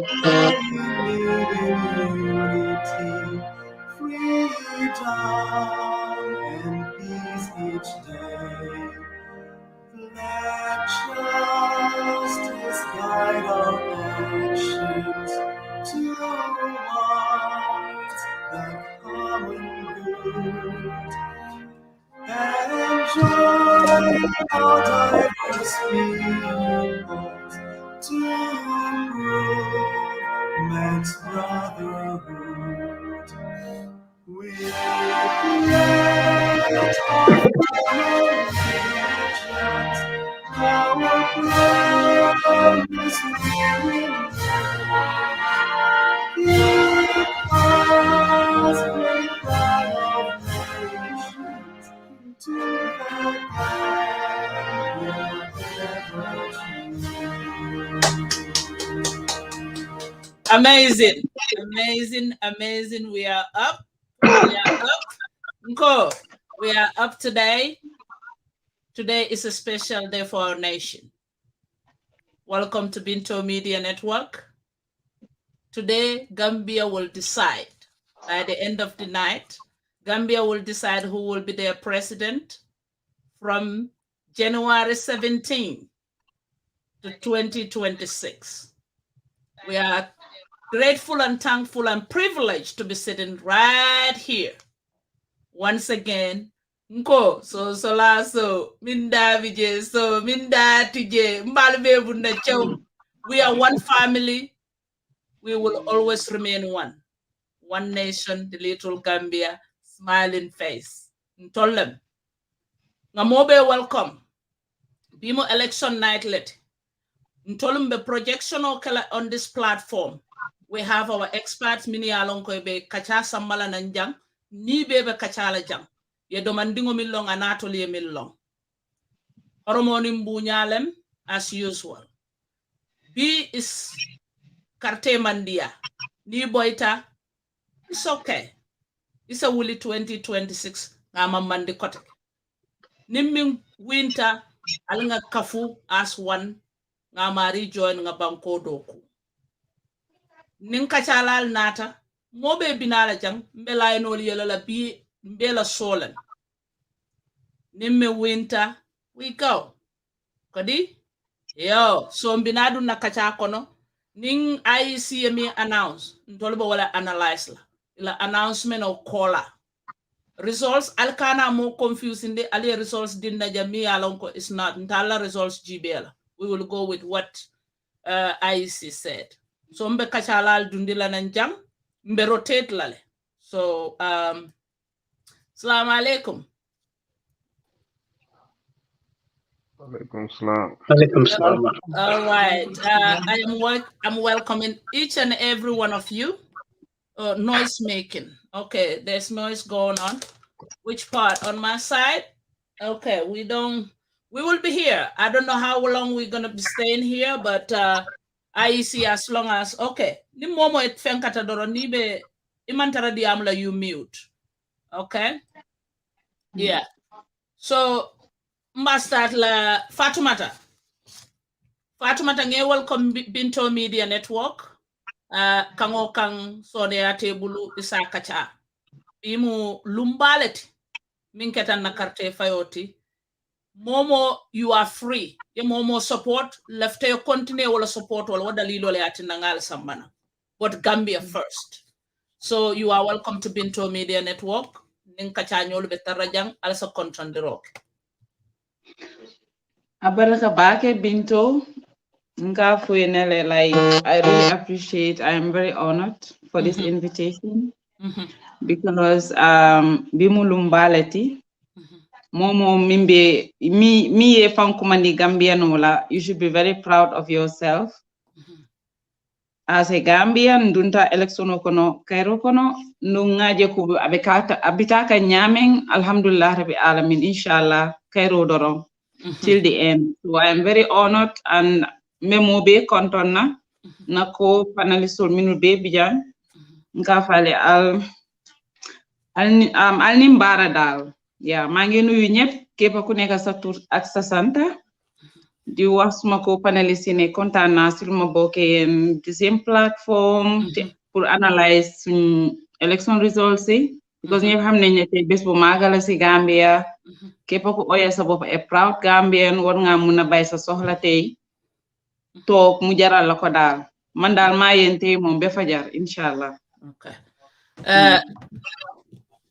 May we live in unity, freedom, and peace each day. Let justice guide our actions towards the common good, and join our diverse peoples to prove man's brotherhood. We pledge our allegiance, our promise we because great God of nations, to the land Amazing, amazing, amazing. We are up. We are up. Nko, we are up today. Today is a special day for our nation. Welcome to Binto Media Network. Today, Gambia will decide. By the end of the night, Gambia will decide who will be their president from January 17 to 2026. We are grateful and thankful and privileged to be sitting right here. Once again, Nko, so minda vije, so minda tije, mbalbe bunda chow. We are one family. We will always remain one. One nation, the little Gambia, smiling face. Ntolem. Ngamobe welcome. Bimo election night let. Ntolem be projection on this platform. We have our experts mini alonko be kacha sambala nanjang ni bebe kachala jang ye domandingo millong anatoli millong hormoni mbunyalem as usual. B is karte mandia ni boita. It's okay. It's a wuli 2026 ngama mandi kote nimming winter alinga kafu as one ngama rejoin nga banko doku nin kachalal nata mobe binala jang mbela enoli yela bi mbela solan nimme winter we go kodi yo so mbinadu na kacha kono ning ICME announce ntolbo wala analyze la ila announcement of caller results alkana more confusing the ali results dinna jami alonko is not ntala results gbl. We will go with what IEC said. So mbe kachalal dundila nanjang mbe rotate lale. So Assalamu alaikum. Alaikum salam. All right. I'm welcoming each and every one of you. Noise making. Okay, there's noise going on. Which part? On my side? Okay, we will be here. I don't know how long we're gonna be staying here, but IEC as long as okay. Ni momo et fenkata doro nibe imantara diamla you mute. Okay? Yeah. So start la Fatoumatta. Fatoumatta nge welcome Binto Media Network. Kango kang sonea tebulu isa kacha. Bimu lumbaleti. Minketan na karte fayoti. Momo, you are free. Ye momo support. Left your continue wala support wala wadalilo le atinangal sambana. But Gambia first. So you are welcome to Binto Media Network. Ninkacha nyolu betarajang also control. Abaraka bake Binto. Nga fuenele, like I really appreciate. I am very honored for this invitation because bimulumbaleti momo mimbe mi e fankumani Gambian la. You should be very proud of yourself. As a Gambian, dunta election kono kairo kono nungaje ku abitaka nyameng alhamdulillah rabbi alamin inshallah kairo dorong till the end. So I am very honored and memo be kontonna nako panelist minu be bijan nga fale al nimbara dal ya mangi nuyu ñep kepa ku nekk sa tour ak sa santa di wax suma ko paneliste ne kontaan naa si lu ma bokkee yéen the same platform pour analyse suñ election results yi because ñëpp xam nañ ne tey bés bu maagala si Gambia képp ku oyee sa bopp a proud Gambian war nga mun a bay sa soxla tey toog mu jaral la ko daal man daal maa yéen tey moom ba fajar inshallah. Okay.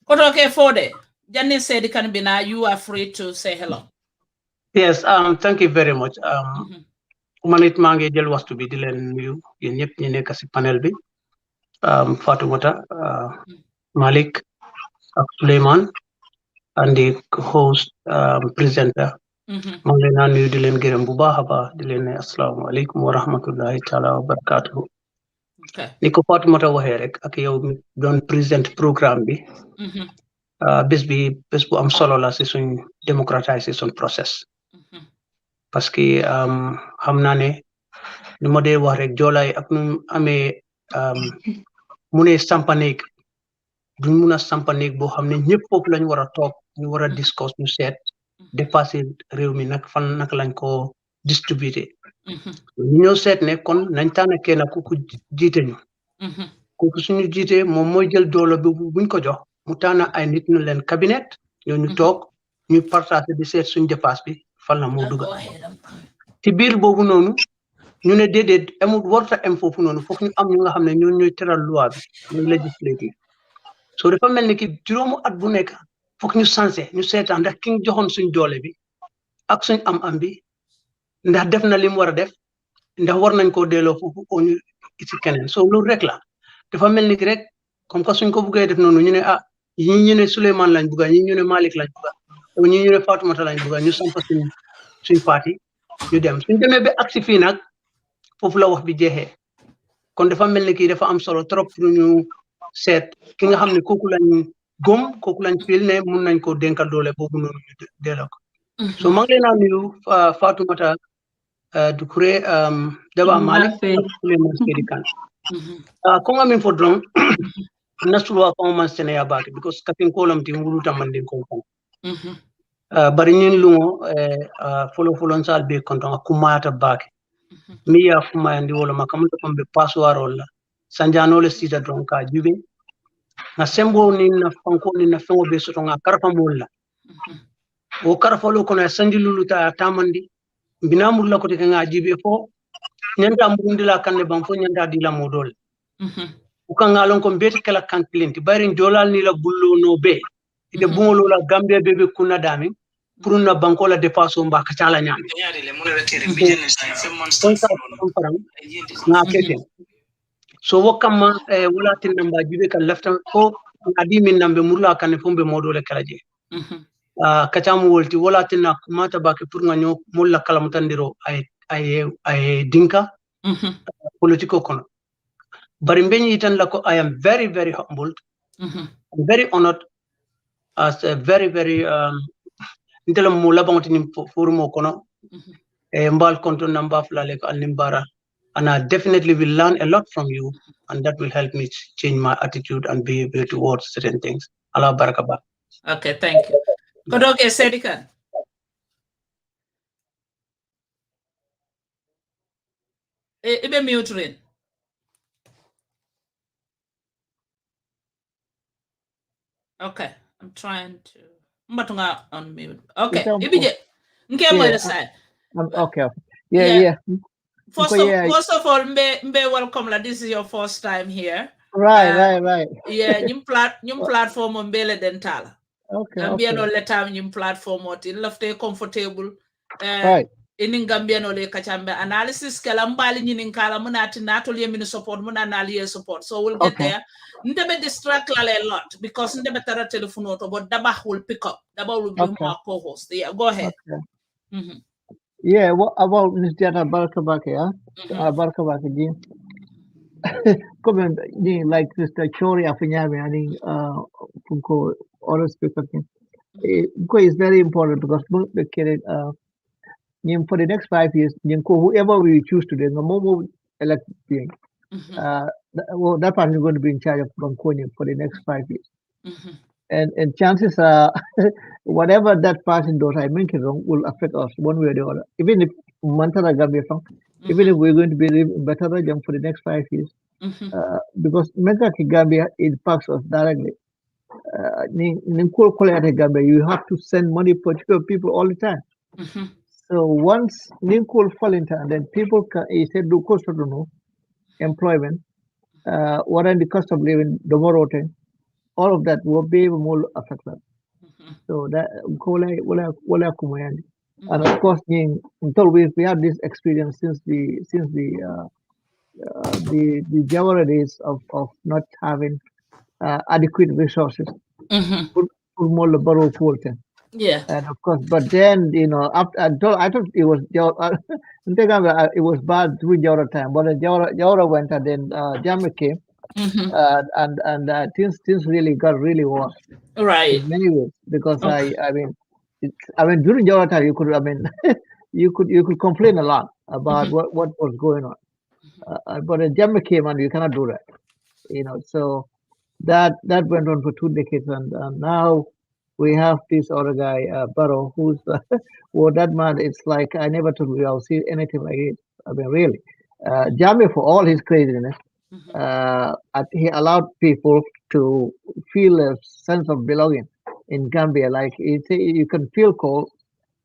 Kotoke Foday, Janne Saidykhan Bina, you are free to say hello. Yes, thank you very much. Manit mangi jël waxtu bi di leen nuyu yéen ñëpp ñu nekk si panel bi Fatoumatta, Malik ak Suleiman and the host presenter. maa ngi leen a nuyu di leen gërëm bu baax a baax di leen ne asalaamaaleykum wa rahmatullahi taala wa barakatuhu. Ni ko Fatoumatta waxee rek ak yow mi doon present programme bi bés bu am solo la si suñ démocratisation process parce que xam naa ne ni ma dee wax rek joolaay ak nu amee mu ne sampaneeg duñ mun a sampaneeg boo xam ne ñëpp foofu lañ war a toog ñu war a discuss ñu seet dépassé réew mi nag fan naka lañ ko distribué ñu ñëw seet ne kon nañ tànn kenn ku jiite ñu kooku suñu jiite moom mooy jël doole bi buñ ko jox mu tànn ay nit ñu leen cabinet ñoo ñu toog ñu partagé di seet suñ dépasse bi fan la moo dugal ci biir boobu noonu ñu ne déedéet amul warta am foofu noonu foog ñu am ñu nga xam ne ñoo ñooy teral loi bi ñooy législative so dafa mel ni ki juróomu at bu nekk foog ñu sensé ñu seetaan ndax ki ñu joxoon suñ doole bi ak suñ am bi ndax def na li mu war a def ndax war nañ koo delloo foofu oo ñu ci keneen so loolu rek la dafa mel ni ki rek comme que suñ ko buggee def noonu ñu ne ñi ñu ne Souleymane lañ bugga ñi ñu ne Malik lañ bugga ñi ñu ne Fatoumatta lañ bugga ñu samp suñ parti ñu dem suñ demee ba agsi fii nag foofu la wax bi jeexee kon dafa mel ni kii dafa am solo trop pour ñu seet ki nga xam ne kooku lañ gom kooku lañ fil ne mun nañ ko dénkal doole boobu noonu ñu delloo ko so maa ngi leen a nuyu Fatoumatta Dukureh Dibba Malik Souleymane Saidykhan konga min fo dron nasuluwa konga man sene ya bake because katin kolam ti wuluta mandin ko kon bari ñin lungo folo sal be konton kumata bake mi ya fuma ndi wala makamata kombe passoir wala sanjano le sita dron ka jube na sembo ni na fanko ni na fengo be soto nga karfa molla o karfa lo kono sanji luluta tamandi binamul la ko te nga jibe fo nyanda mbundi la kanne ban fo nyanda di la modol uka ngalon ko beti kala kan clienti bari dolal ni la bullo no be ide bungolo la Gambia bebe kuna dami pour na banko la dépasso mba ka cala nyam na keten so wakama wala tin namba jibe kan lafta ko adi min nambe murla kan fombe modole kala je kacamu wolti wala tin na mata bake pour nga nyo mulla kala mutandiro ay dinka politiko kono bari mbeñi tan la ko I am very very humbled very honored as a very ndela mo labonti ni forumo kono mbal konto namba flale ko alnimbara and I definitely will learn a lot from you and that will help me change my attitude and behavior towards certain things. Allah barakaba. Okay, thank you. Kodoke Saidykhan. Ibe mute rin. Okay, I'm trying to. Mbatunga unmute. Okay, Ibije. Nke mo side. Okay. Yeah. First of all, mbe welcome. This is your first time here. Right. Yeah, new platform mbele dentala. Okay. Gambia no letam new platform ot in lafte comfortable. Right. In Gambia no le kachambe analysis kala mbali nyinin kala munati natol yemini support munanali support. So we'll get there. Ndebe distract a lot because ndebe tara telephone auto, but Dibba will pick up. Dibba will be more co-host. Yeah, go ahead. Okay. Yeah, what about Miss Diana Barakabake? Barakabake, come in, like Mr. Chorr Afinyami, I think, Funko, oral speaker. It's very important because for the next 5 years, whoever we choose today, no more elect being. That person is going to be in charge of Bankonia for the next 5 years. and chances are whatever that person does, I make it wrong, will affect us one way or the other. Even if Mantara Gambia from, even if we're going to be better than for the next 5 years, because Mega Gambia impacts us directly. In Gambia, you have to send money for people all the time. So once Ninkul fall into, and then people can, he said, do cost of no employment, what are the cost of living, the more rotten, all of that will be more affected. So that wala kumayani. And of course, until we have this experience since the Jawara days of not having adequate resources for more borough Fulton. Yeah. And of course, but then after I thought it was it was bad during Jawara time, but Jawara went and then Jama came, and things really got really worse Right. in many ways because Okay. I mean during Jawara time you could you could complain a lot about what was going on, but Jama came and you cannot do that, so that went on for 2 decades, and now we have this other guy, Barrow, who's well, that man. It's like I never thought I'll see anything like it. I mean, really, Jammeh, for all his craziness, he allowed people to feel a sense of belonging in Gambia. Like you can feel cold.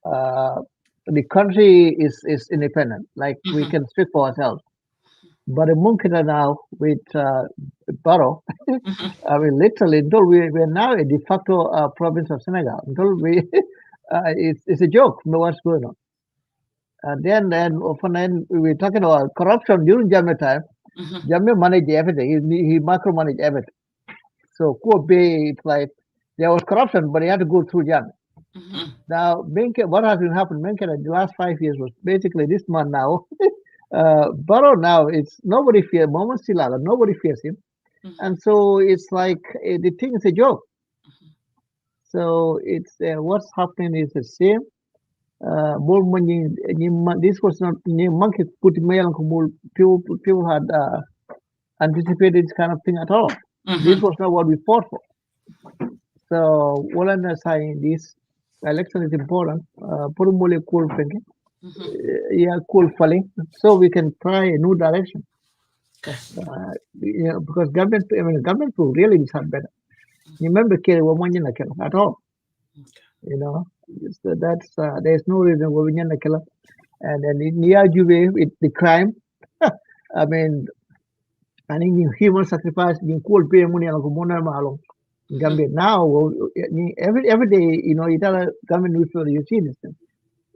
Uh, the country is independent. Like we can speak for ourselves. But in Munkina now with Barrow, I mean, literally, until we're now a de facto province of Senegal. Until it's a joke. No, what's going on? And then often then we're talking about corruption during Jammeh time. Jammeh managed everything. He micromanaged everything. So Kobe, it's like there was corruption, but he had to go through Jammeh. Now, Menke, what has been happening? Menke, in the last 5 years was basically this man now. Barrow now, it's nobody fears Mohamed Silala. Nobody fears him. And so it's like the thing is a joke. So it's what's happening is the same. This was not monkey put mail people had anticipated this kind of thing at all. This was not what we fought for. So what I'm saying this election is important. Put more cool thinking. Yeah, cool falling. So we can try a new direction. Because government will really decide better. You remember Kerry woman at all. So that's there's no reason why we need killer. And then in Niajuve, the crime. I mean, I think human sacrifice being called pay money along Gambia now. Every day, you tell a government news you see this thing.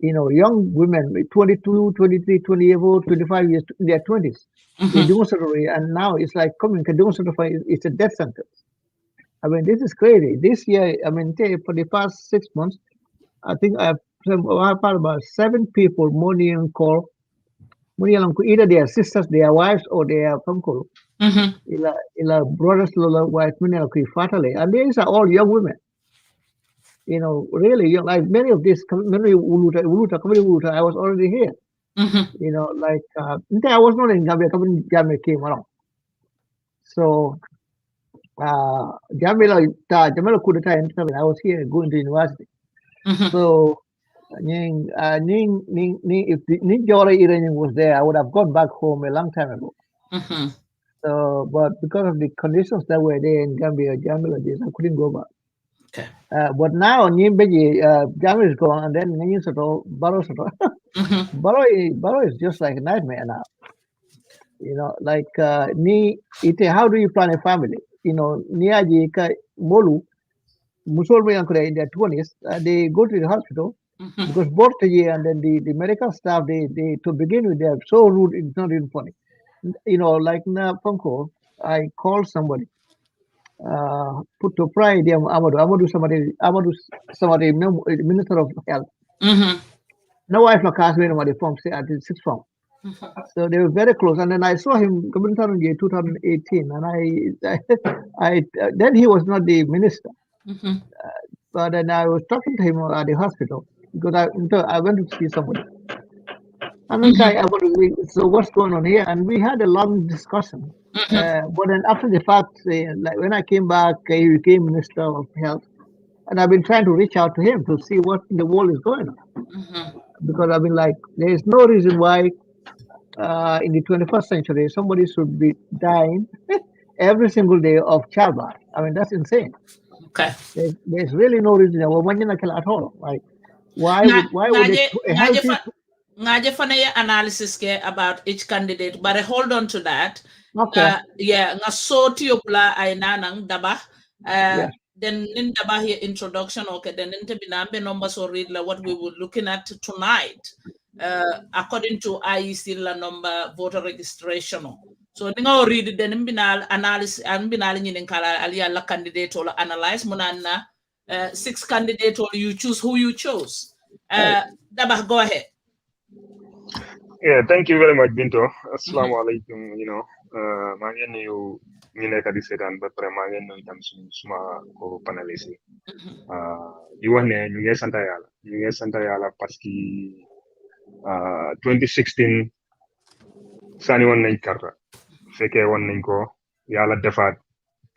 Young women, 22, 23, 24, 25 years, in their 20s, they do and now it's like coming, it's a death sentence. I mean, this is crazy. This year, I mean, for the past 6 months, I think I've had about 7 people, call, either their sisters, their wives, or their uncle, brothers, wives, and these are all young women. Really young. Like many of these, I was already here. Like I was not in Gambia. Gambia came around. So Jamila Kudeta, I was here going to university. So if the Jora Iranian was there, I would have gone back home a long time ago. So, but because of the conditions that were there in Gambia, Jamila days, I couldn't go back. Okay. But now Jamila is gone, and then Barrow is just like a nightmare now. Like how do you plan a family? Niaji Molu, Musolmi in their 20s, they go to the hospital because both the year and then the medical staff, they to begin with, they're so rude, it's not even funny. Like now, Funko, I called somebody, put to pry them, Amadou, somebody, Minister of Health. No wife, no cast me, the form, say, at the 6th form. So they were very close, and then I saw him coming in 2018, and I then he was not the minister, but then I was talking to him at the hospital because I went to see somebody, And then so what's going on here? And we had a long discussion. But then after the fact, like when I came back, he became Minister of Health. And I've been trying to reach out to him to see what in the world is going on. Because I've been like, there is no reason why in the 21st century somebody should be dying every single day of childbirth. I mean, that's insane. Okay. There's really no reason at all. Like, why would a healthy Ngaje fana analysis ke about each candidate, but hold on to that. Okay. Yeah, nga soti yobla ay nanang daba. Yes. Then in daba here introduction, okay, then into binambe numbers or read what we were looking at tonight. According to IEC la number voter registration. So ninga read the binal analysis and binal in kala alia la candidate or analyze munana 6 candidates or you choose who you chose. Daba, go ahead. Yeah, thank you very much, Binto. Assalamu alaikum. maa ngi nuyu ñu nekk di seetaan ba pare maa ngi nuyu tam suma ko paneliste yi. di wax ne ñu ngi sant yàlla parce que 2016 sànni woon nañ karta fekkee woon nañ ko yàlla defaat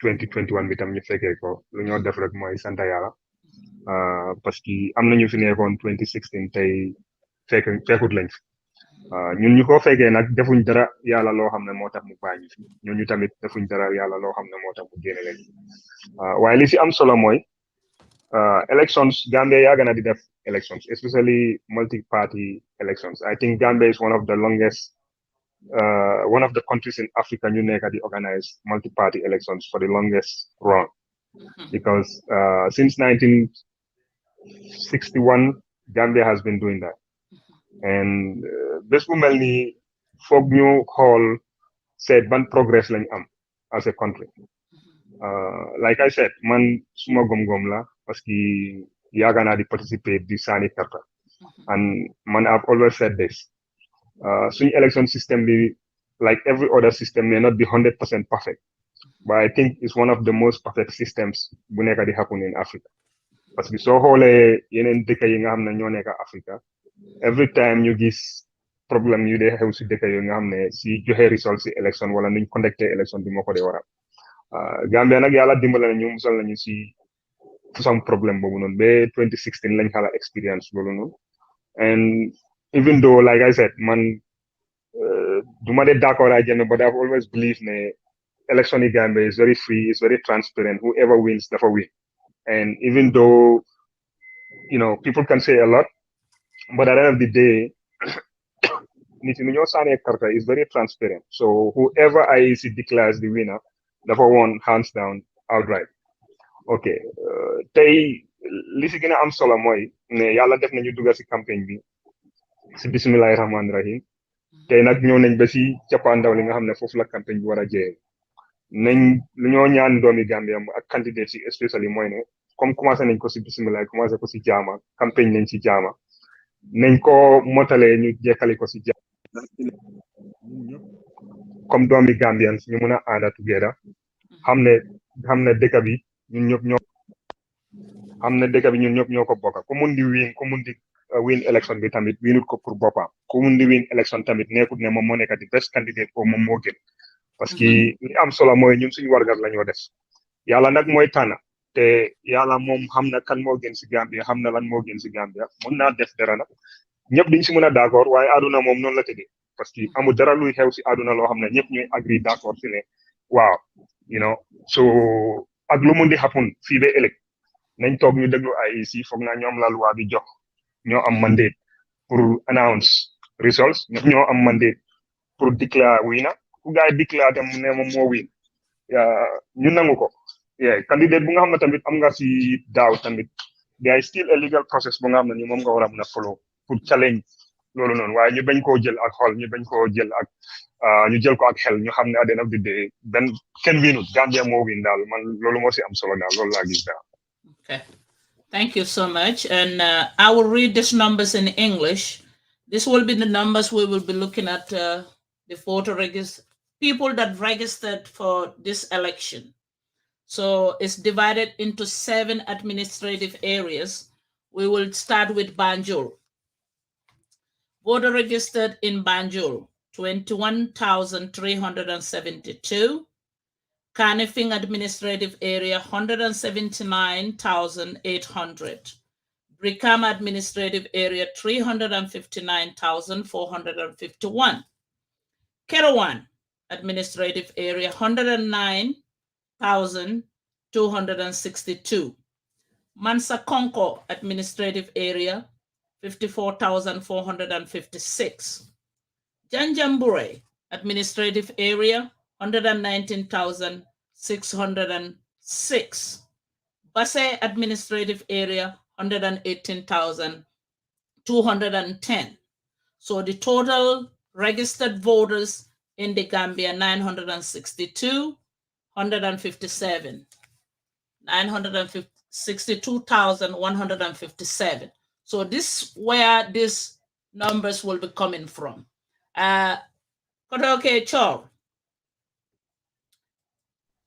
2021 bi tam ñu fekkee ko lu ñoo def rek mooy sant yàlla parce que am nañu fi nekkoon 2016 tey fekkut lañ fi. ñun ñu ko fekkee nag defuñ dara yàlla loo xam ne moo tax mu bàyyi fi ñun ñu tamit defuñ dara yàlla loo xam ne moo tax mu génne leen waaye li si am solo mooy elections Gambia yàgg na di def elections especially multi-party elections. I think Gambia is one of the countries in Africa ñu nekk di organize multi-party elections for the longest run because since 1961 Gambia has been doing that. And bés bu mel ni foog ñu xool seet ban progress lañ am as a country. Like I said, man suma gom-gom la parce que yàgg naa di participate di sànni karta. And man I've always said this. Suñu election system bi, like every other system, may not be 100% perfect. But I think it's one of the most perfect systems bu nekk di happen in Africa. Parce que soo xoolee yeneen dëkk yi nga xam ne ñoo nekk Africa. Every time you gis problem yu dee xew si dëkk yu nga xam ne si joxe result si election wala nuñ conducté election bi moo ko dee waral Gambia nag yàlla dimbale na ñu musal nañu si façon problème boobu noonu ba 2016 lañ xala experience loolu noonu and even though like I said man duma dee d'accord ak Jammeh but I've always believed ne election in Gambia is very free, is very transparent. Whoever wins dafa win. And even though people can say a lot, but at the end of the day, Karta is very transparent. So whoever IEC declares the winner, dafa won hands down outright. Okay. Tey li si gën a am solo mooy ne yàlla def nañu dugga si campagne bi si bismillahi rahmaani rahim. Tey nag ñëw nañ ba si cappaandaw li nga xam ne foofu la campagne bi war a jeex. Nañ lu ñoo ñaan doomi Gambia ak candidate si especially mooy ne comme commencé nañ ko si bismillah commencé ko si jaama campagne nañ si jaama nañ ko motalee ñu jekkali ko si jaama comme doomi Gambians ñu mën a ànda together xam ne dëkk bi ñun ñëpp ñoo ko bokka ku mun di win election bi tamit winut ko pour boppam ku mun di win election tamit nekkut ne moom moo nekk di best candidate ko moom moo gën parce que li am solo mooy ñun suñu wargar la ñoo def yàlla nag mooy tànn te yàlla moom xam na kan moo gën si Gambia xam na lan moo gën si Gambia mun naa def dara nag ñëpp diñ si mën a d'accord waaye aduna moom noonu la tëddee parce que amul dara luy xew si aduna loo xam ne ñëpp ñooy agree d'accord si ne waaw so ak lu mun di happen fii ba ëllëg nañ toog ñu déglu IEC foog naa ñoom la loi bi jox ñoo am mandate pour announce results ñoo am mandate pour déclare winner ku gaay déclare tam ne moom moo win ñu nangu ko candidate bu nga xam ne tamit am nga si daaw tamit there is still a legal process bu nga xam ne ni moom nga war a mën a follow pour challenge loolu noonu waaye ñu bañ koo jël ak xol ñu bañ koo jël ak ñu jël ko ak xel ñu xam ne at the end of the day benn kenn winut Gambia moo win daal man loolu moo si am solo daal loolu laa gis daal. Okay, thank you so much, and I will read these numbers in English. This will be the numbers we will be looking at the voter people that registered for this election. So it's divided into 7 administrative areas. We will start with Banjul. Voter registered in Banjul, 21,372. Kanifing administrative area, 179,800. Brikama administrative area, 359,451. Kerowan administrative area, 109,262. Mansa Konko administrative area, 54,456. Janjambure administrative area, 119,606. Basse administrative area, 118,210. So the total registered voters in the Gambia, 962,157. 962,157. So this where these numbers will be coming from. Okay, Chorr.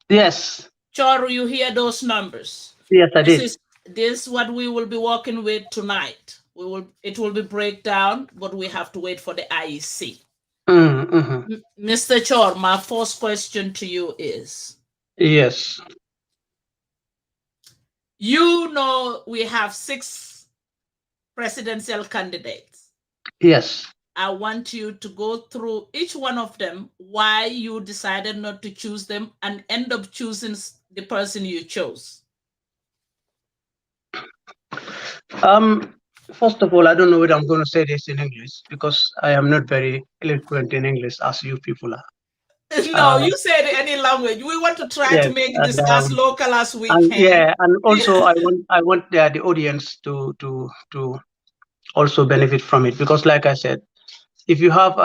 Yes. Chorr, you hear those numbers? Yes, I did. This is what we will be working with tonight. It will be breakdown, but we have to wait for the IEC. Mr. Chorr, my first question to you is. Yes. You know we have 6 presidential candidates. Yes. I want you to go through each one of them, why you decided not to choose them and end up choosing the person you chose. First of all, I don't know whether I'm going to say this in English because I am not very eloquent in English as you people are. No, you said any language. We want to try to make this as local as we can. Yeah, and also I want the audience to also benefit from it because, like I said, if you have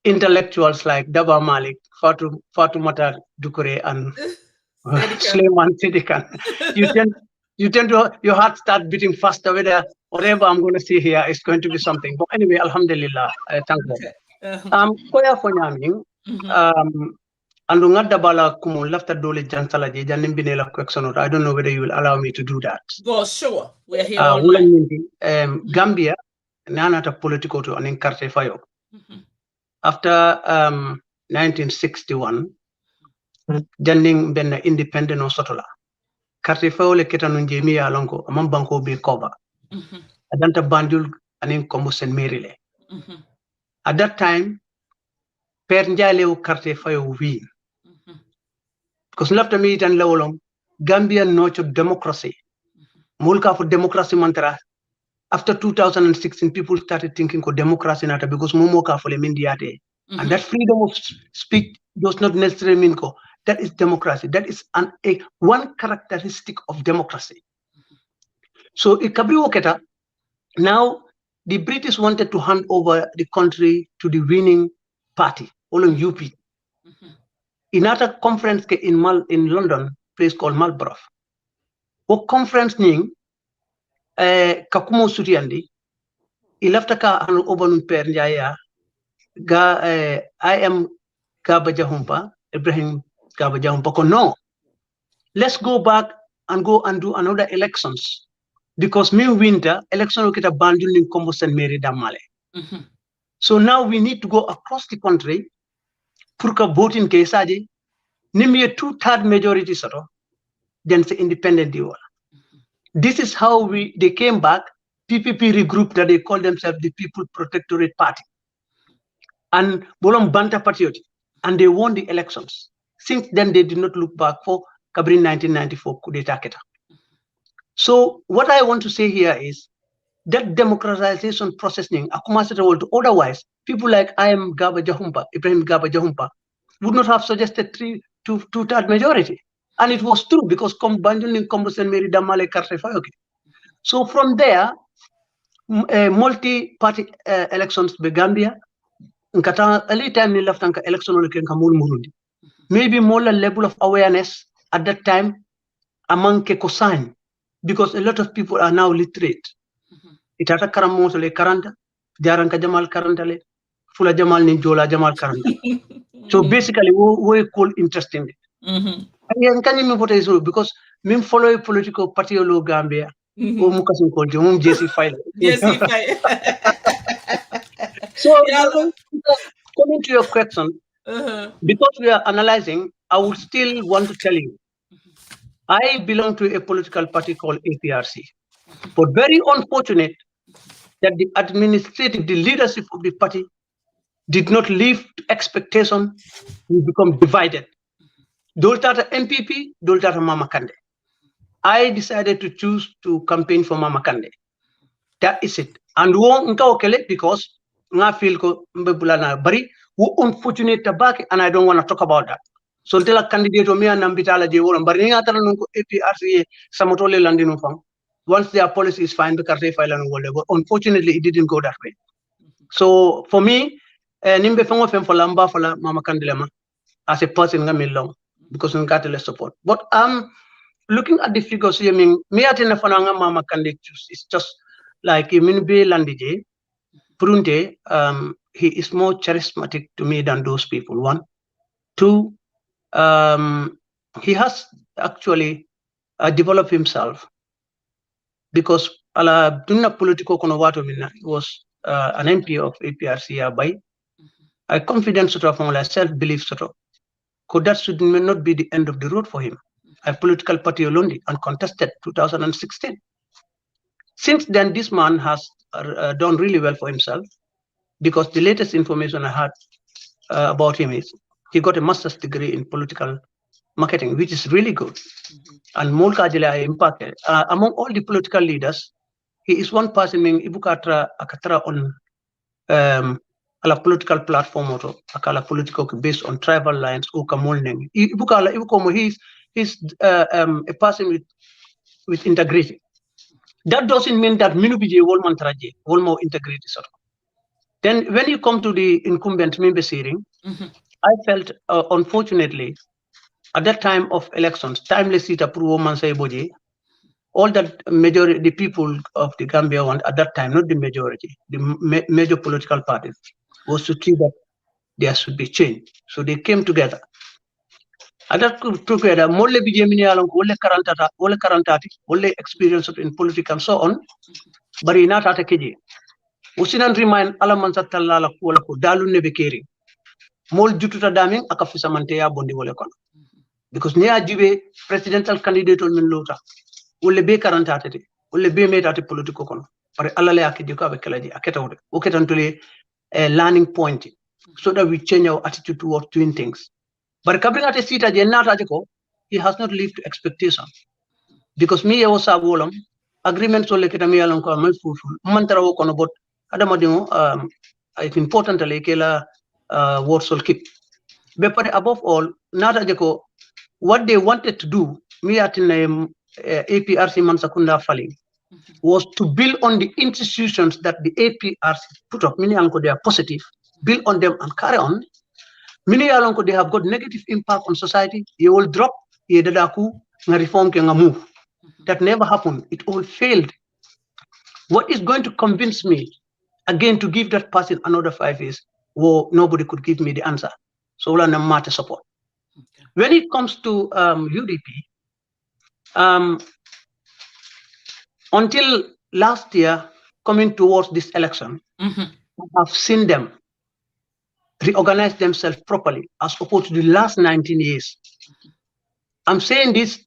intellectuals like Dibba Malik, Fatoumatta Dukureh, and Saidykhan, you tend to your heart start beating faster. Whatever I'm going to see here is going to be something. But anyway, Alhamdulillah, thank God. Koya fonyaming andu ngadda bala kumu lafta dole jansala je janim binela question. I don't know whether you will allow me to do that. Go, sure. We're here all night. Gambia nanata political to an carte fayo. After 1961 janning ben independent o sotola carte fayo le ketanu jemi ya longo amam banko be cover adanta Banjul anin kombo sen merile. At that time per njalew carte fayo win because lafta mi tan lawolom Gambia nurture democracy mulka for democracy mantra. After 2016 people started thinking of democracy nata because momo ka for mindiate and that freedom of speech does not necessarily mean that is democracy. That is one characteristic of democracy. So ikabri woketa now the British wanted to hand over the country to the winning party, all in UP. In another conference in London, place called Marlborough. What conference ning kakumo suriandi, ilaftaka hand over per njaya ga I am Gaba Jahumpa, Ibrahim Gaba Jahumpa. No, let's go back and do another elections. Because winter election will get a Banjul in Combos and Mary Damale. So now we need to go across the country. Purka voting case aji, name a 2/3 majority sort then say independent deal. This is how they came back. PPP regrouped that they call themselves the People Protectorate Party. And Bolom Banta Patriot. And they won the elections. Since then they did not look back for Kabri 1994 coup d'etat. So what I want to say here is that democratization processing, otherwise, people like I am Gaba Jahumpa, Ibrahim Gaba Jahumpa, would not have suggested 2/3 majority. And it was true because Banjul Combos and Mary Damale Karte Fayoke. So from there, multi-party elections be Gambia. Nkata early time ni left election murundi. Maybe more level of awareness at that time among Kekosan. Because a lot of people are now literate. Itata karamo le karanta, jaranka jamal karantale, fula jamal ni jola jamal karanta. So basically, we call interesting. Because me follow a political party lo Gambia, JC file. JC file. So coming to your question, because we are analyzing, I would still want to tell you, I belong to a political party called APRC. But very unfortunate that the leadership of the party did not live to expectation. We become divided. Doltata MPP, Doltata Mama Kande. I decided to choose to campaign for Mama Kande. That is it. And because I feel very unfortunate back, and I don't want to talk about that. So tell a candidate to me and Nambitala Jewolam, but APRC Samotole Landino Fang. Once their policy is fine, because they file and whatever. Unfortunately, it didn't go that way. So for me, Nimbe Fango Fem for Lamba for Mama Kandelema as a person long because we got less support. But looking at the figures, I mean, me at Fananga Mama Kande it's just like Minbe Landije, Prunte, he is more charismatic to me than those people. 1. 2, he has actually developed himself because ala dunna political konowato minna was an MP of APRC by a confidence sort of self-belief sort of. Could that should not be the end of the road for him? A political party alone and contested 2016. Since then, this man has done really well for himself because the latest information I had about him is he got a master's degree in political marketing, which is really good. And Molka Jela impacted among all the political leaders. He is one person in Ibukatra Akatra on a political platform or a political based on tribal lines. He's a person with integrity. That doesn't mean that Minubiji Wolman Traje, Wolmo integrity. Then when you come to the incumbent member hearing, I felt unfortunately at that time of elections, timeless seat approval Mansai all that majority, the people of the Gambia want at that time, not the majority, the major political parties, was to see that there should be change. So they came together. At that together, more experience in politics and so on, but in that keji. Usinan remind alamansa talala kuala ko dalu nebe kering. Mol jututa daming akafisa manteya bondi wole kono. Because ne ajibe presidential candidate on minlota. Ule be karantate, ule be metate politiko kono. Pare alale akidiko abekelaji aketa ode. Uketantule a learning point so that we change our attitude towards doing things. But coming at a seat at the he has not lived to expectation. Because me was a wolum, agreement so like me along my food, mantra on about Adamadino, it's important to like words will keep. But above all, Nata what they wanted to do, me at APRC Mansakunda Falling, was to build on the institutions that the APRC put up. Many uncle they are positive, build on them and carry on. Many uncle they have got negative impact on society. You will drop ye dadaku na reform can move. That never happened. It all failed. What is going to convince me again to give that person another 5 years? Well, nobody could give me the answer. So we'll matter support. When it comes to UDP, until last year, coming towards this election, I've seen them reorganize themselves properly as opposed to the last 19 years. I'm saying this,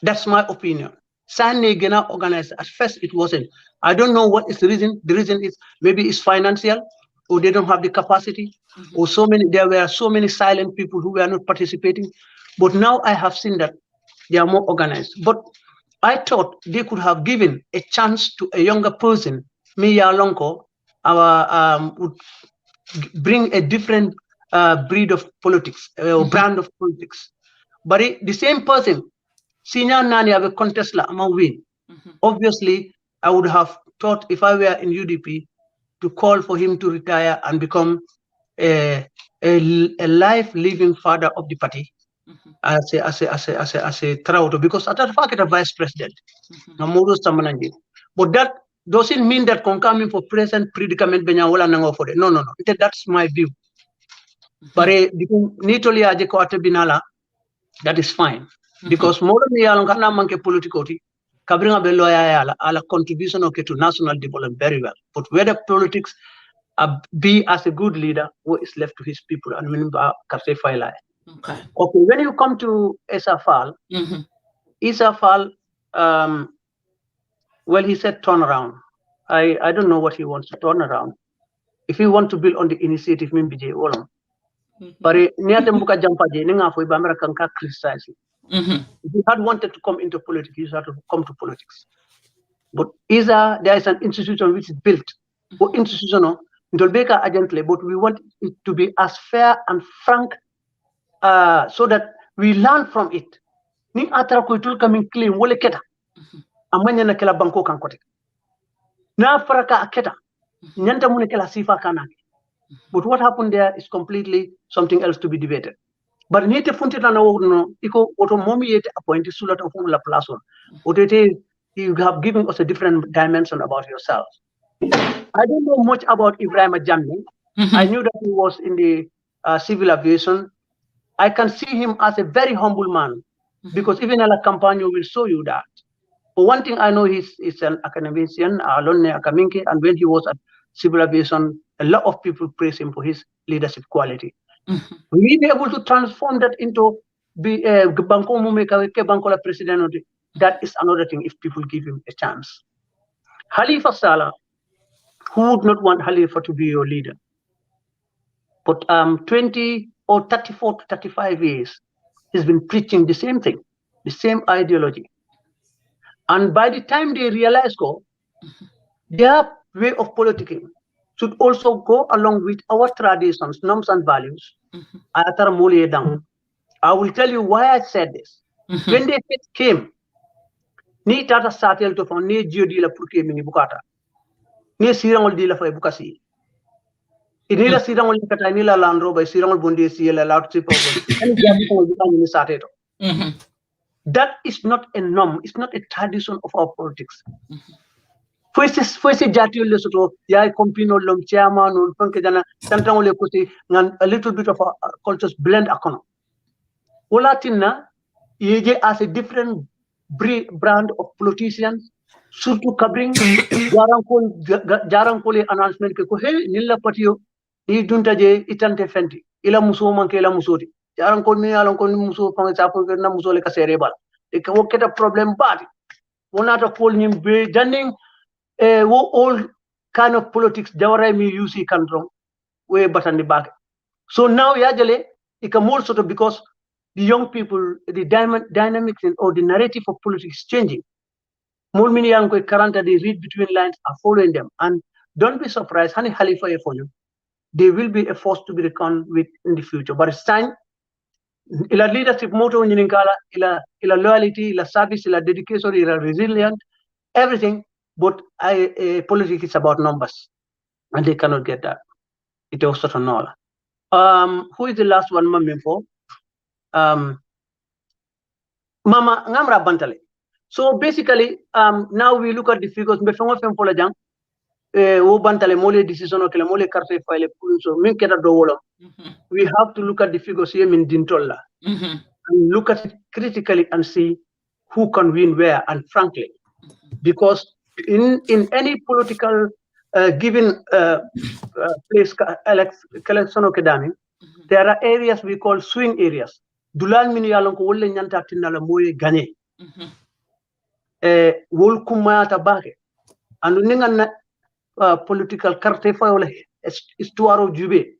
that's my opinion. Sane Gena organized, at first it wasn't. I don't know what is the reason. The reason is maybe it's financial, or they don't have the capacity, or there were so many silent people who were not participating. But now I have seen that they are more organized. But I thought they could have given a chance to a younger person, Miya Lonko, would bring a different breed of politics, or brand of politics. But the same person, Senior Nani have a contest la ama win. Obviously, I would have thought if I were in UDP to call for him to retire and become a life living father of the party. As a Trauto, because at that fact, a vice president, but that doesn't mean that coming for present predicament no. That's my view. But that is fine. Because more than the political, Kabringa be lawyer ala contribution okay to national development very well. But whether politics be as a good leader, what is left to his people and remember Karte Failai. Okay. Okay, when you come to Isafal, Isafal, well, he said turn around. I don't know what he wants to turn around. If he wants to build on the initiative, maybe they will. But Niatembuka Jampaje, Ninga for Bamara Kanka criticize him. If he had wanted to come into politics, he had to come to politics. But there is an institution which is built, or institutional, Ndolbeka agently, but we want it to be as fair and frank so that we learn from it. Ni atara ko itul coming clean, wole keta. Amanya na kela banko kan kote. Na faraka aketa. Nyanta mune kela sifa kanaki. But what happened there is completely something else to be debated. But nite funti na no iko oto momi yete appointed sulat of la plason. Otete you have given us a different dimension about yourself. I don't know much about Ibrahim Jamni. I knew that he was in the civil aviation. I can see him as a very humble man because even a companion will show you that. But one thing I know, he's an academician, and when he was at civil aviation, a lot of people praise him for his leadership quality. We be able to transform that into Banco Banco president. That is another thing if people give him a chance. Khalifa Salah, who would not want Khalifa to be your leader? But 20 or 34 to 35 years, he's been preaching the same thing, the same ideology. And by the time they realize, their way of politicking should also go along with our traditions, norms, and values. I will tell you why I said this. When they came, ni tata satel to fon ni jio di la pour que mini bukata ni sirangol di la fay bukasi ini la sirangol kata ni la landro bay sirangol bondi si la laut trip ni sateto. That is not a norm, it's not a tradition of our politics. Foisi jatio le soto ya compino lom chairman or panke dana tantangol le kuti ngan a little bit of our cultures blend akono wala tinna yeje as a different brand of politicians, surtout kabring jarankol announcement ke ko he nilla patio ni dunta je itante fenti ila muso manke ila musoti jarankol mi alon kon muso pang sa ko na muso le ka sere bal e ko keta problem bati wonata kol nim be janning wo all kind of politics jawara mi usi kandron we batandi back. So now yajale ikamol sort of because the young people, the dynamics or the narrative of politics is changing. More many young current they read between lines are following them. And don't be surprised, Hani Khalifa for you. They will be a force to be reckoned with in the future. But it's time, ila leadership motto ila loyalty, ila service, ila dedication, ila resilient, everything. But politics is about numbers. And they cannot get that. It was sort of null. Who is the last one, Mamimfo? Mama Ngamra Bantale. So basically, now we look at the figures. We have to look at the figures here in Dintola and look at it critically and see who can win where. And frankly, because in any political given place, there are areas we call swing areas. Dulal mini yalon ko wolle nyanta tinala moye gagné wol kuma ta bake andu ninga political carte fa wala histoire jube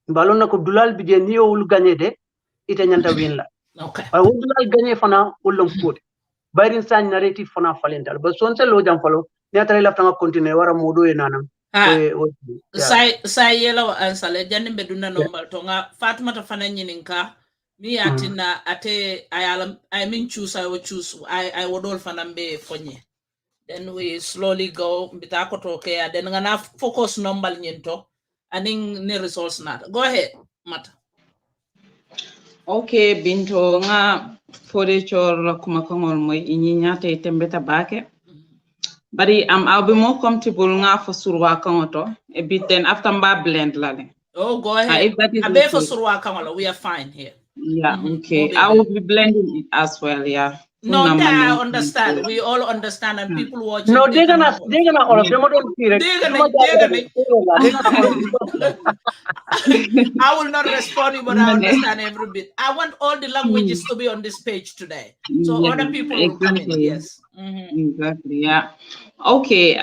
balon nako dulal bije ni wol gagné de ita nyanta win la okay wol dulal gagné fana wolom kote bayrin san narrative fana falental ba sonse lo jam falo ni atare lafta nga continuer wara modo e nanam sai yelo ansale janni be dunna normal to nga Fatoumatta fana nyininka mi atina ate I mean choose I would choose I would all fanambe fonye. Then we slowly go bitako toke then gonna focus number nyento and ni results not. Go ahead, Mata. Okay, Binto nga Foday Chorr kumakongol mo inyate tembeta bake. But I'll be more comfortable nga for surwa kangoto a bit then after mba blend lale. Oh, go ahead. If that is for surwa kangola, we are fine here. Yeah, okay. I will be blending it as well, yeah. No, I understand. We all understand, and people watching. No, they're gonna all of them don't hear it. I will not respond, but I understand every bit. I want all the languages to be on this page today, so other people will come in. Yes. Exactly. Yeah. Okay.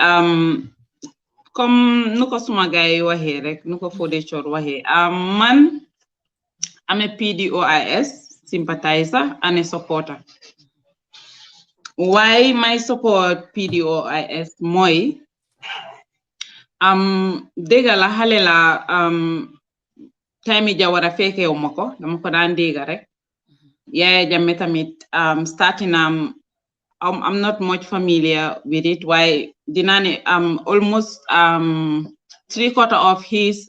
Comme nuko suma gaay waxe rek nuko Foday Chorr waxe man I'm a PDOIS sympathizer and a supporter. Why my support PDOIS moy dega la xale la time Jawara feke umako dama ko dan dega rek Yaya Jammeh tamit starting I'm not much familiar with it. Why dinane almost 3/4 of his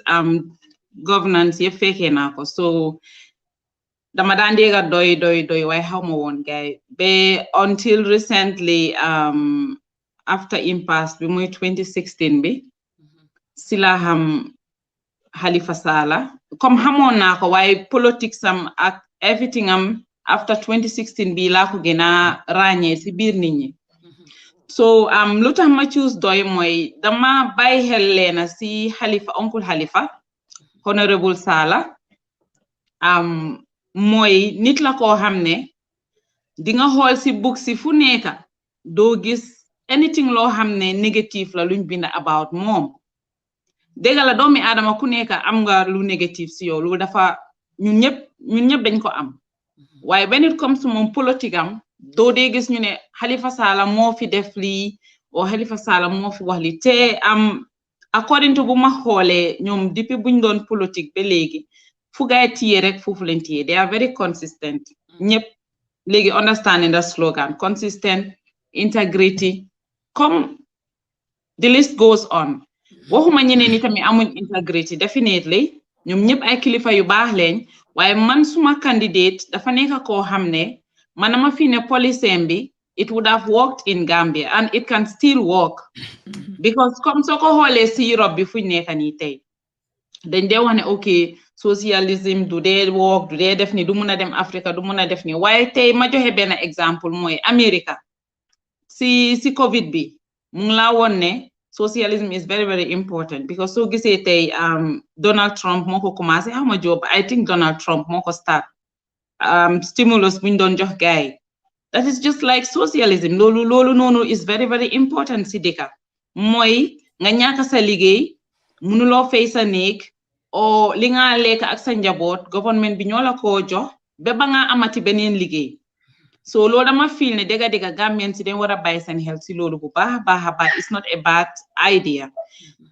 governance ye feke nako. So dama dan dega doy why how mo won guy be until recently after impasse bi muy 2016 bi sila Halifa Sallah comme xamone nako why politics ak everything after 2016 bi la ko gëna ragné ci bir nit ñi so lutax ma choose doy moy dama bay xel leena ci uncle Halifa honorable Sallah moy nit la ko xamné di nga xol ci book ci fu nekka do gis anything lo xamné negative la luñ bind about mom dégga la doomi adama ku nekka am nga lu negative ci yow lu dafa ñun ñëpp dañ ko am waaye when it comes to mom politique do dee gis ñu ne Halifa Sallah moo fi def lii o Halifa Sallah moo fi wax li te according to bu ma xoolee ñoom depuis buñ doon politique ba léegi fu gaay tiye rek foofu lañ tiye they are very consistent ñëpp léegi understanding the slogan consistent integrity comme the list goes on waxuma ñeneen ni tamit amuñ integrity definitely ñoom ñëpp ay kilifa yu baax leen waaye man suma candidate dafa nekk koo xam ne manama fi ne policy bi it would have worked in Gambia and it can still work because comme soo ko xoolee si Europe bi fuñ nekk nii tey dañ dee wax ne ok socialism du dee work du dee def ni du mun a dem Africa du mun a def ni waaye tey ma joxe benn exemple mooy America si Covid bi mu ngi laa woon ne socialism is very, very important because so gisee tey Donald Trump moo ko commencé xama job I think Donald Trump moo ko start stimulus buñ doon jox gaay that is just like socialism loolu noonu is very, very important si dëkka mooy nga ñàkk sa liggéey mënuloo fay sa néeg o li nga lekk ak sa njaboot government bi ñoo la ko jox ba ba nga amati beneen liggéey so loolu dama feel ne dëgga Gambian si dañ war a bàyyi seen xel si loolu bu baax it's not a bad idea